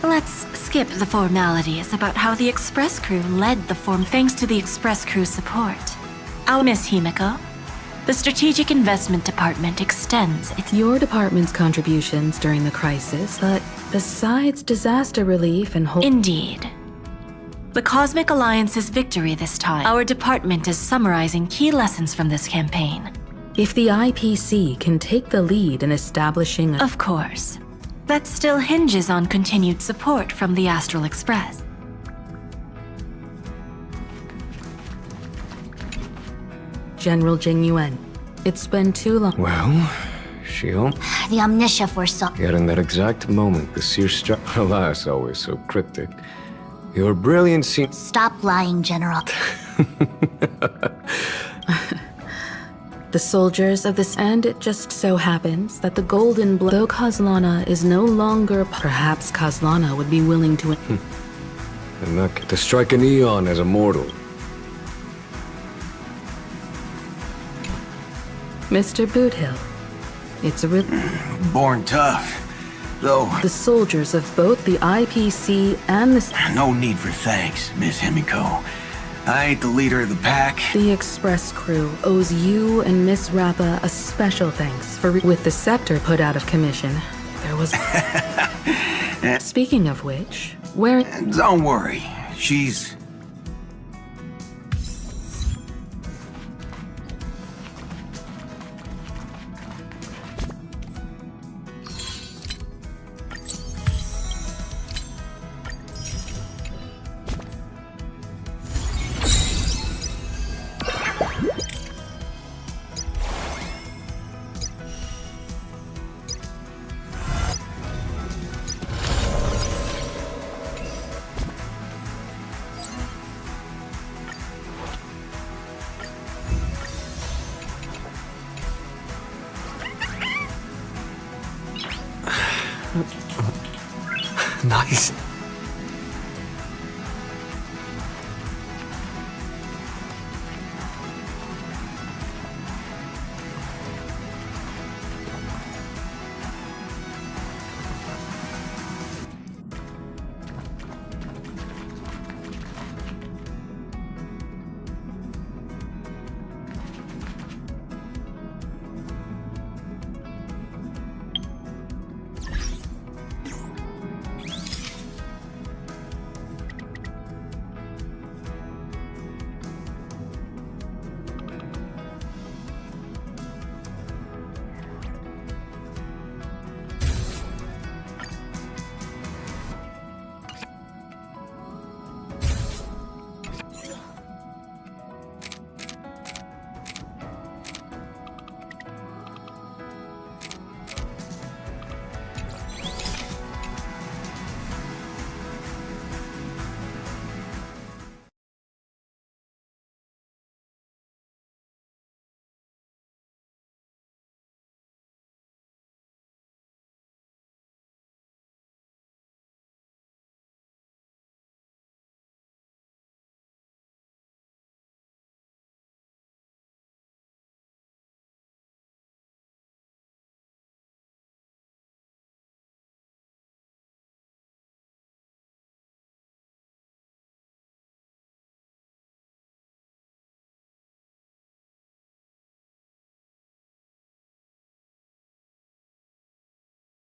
Let's skip the formalities about how the Express Crew led the form thanks to the Express Crew support. I'll miss Himiko. The Strategic Investment Department extends its... Your department's contributions during the crisis, but besides disaster relief and Indeed. The Cosmic Alliance's victory this time. Our department is summarizing key lessons from this campaign. If the IPC can take the lead in establishing Of course. That still hinges on continued support from the Astral Express. General Jing Yuan, it's been too long. Well, Shion? The Omniscia foresaw. Yet in that exact moment, the seer struck. Alas, always so cryptic. Your brilliance seems... Stop lying, General. The soldiers of this, and it just so happens that the Golden Blood, though Kazlana is no longer, perhaps Kazlana would be willing to... And not to strike an eon as a mortal. Mr. Boothill, it's a real... Born tough, though... The soldiers of both the IPC and the... No need for thanks, Miss Himiko. I ain't the leader of the pack. The Express Crew owes you and Miss Rappa a special thanks for... With the scepter put out of commission, there was... Speaking of which, where... Don't worry, she's... Nice.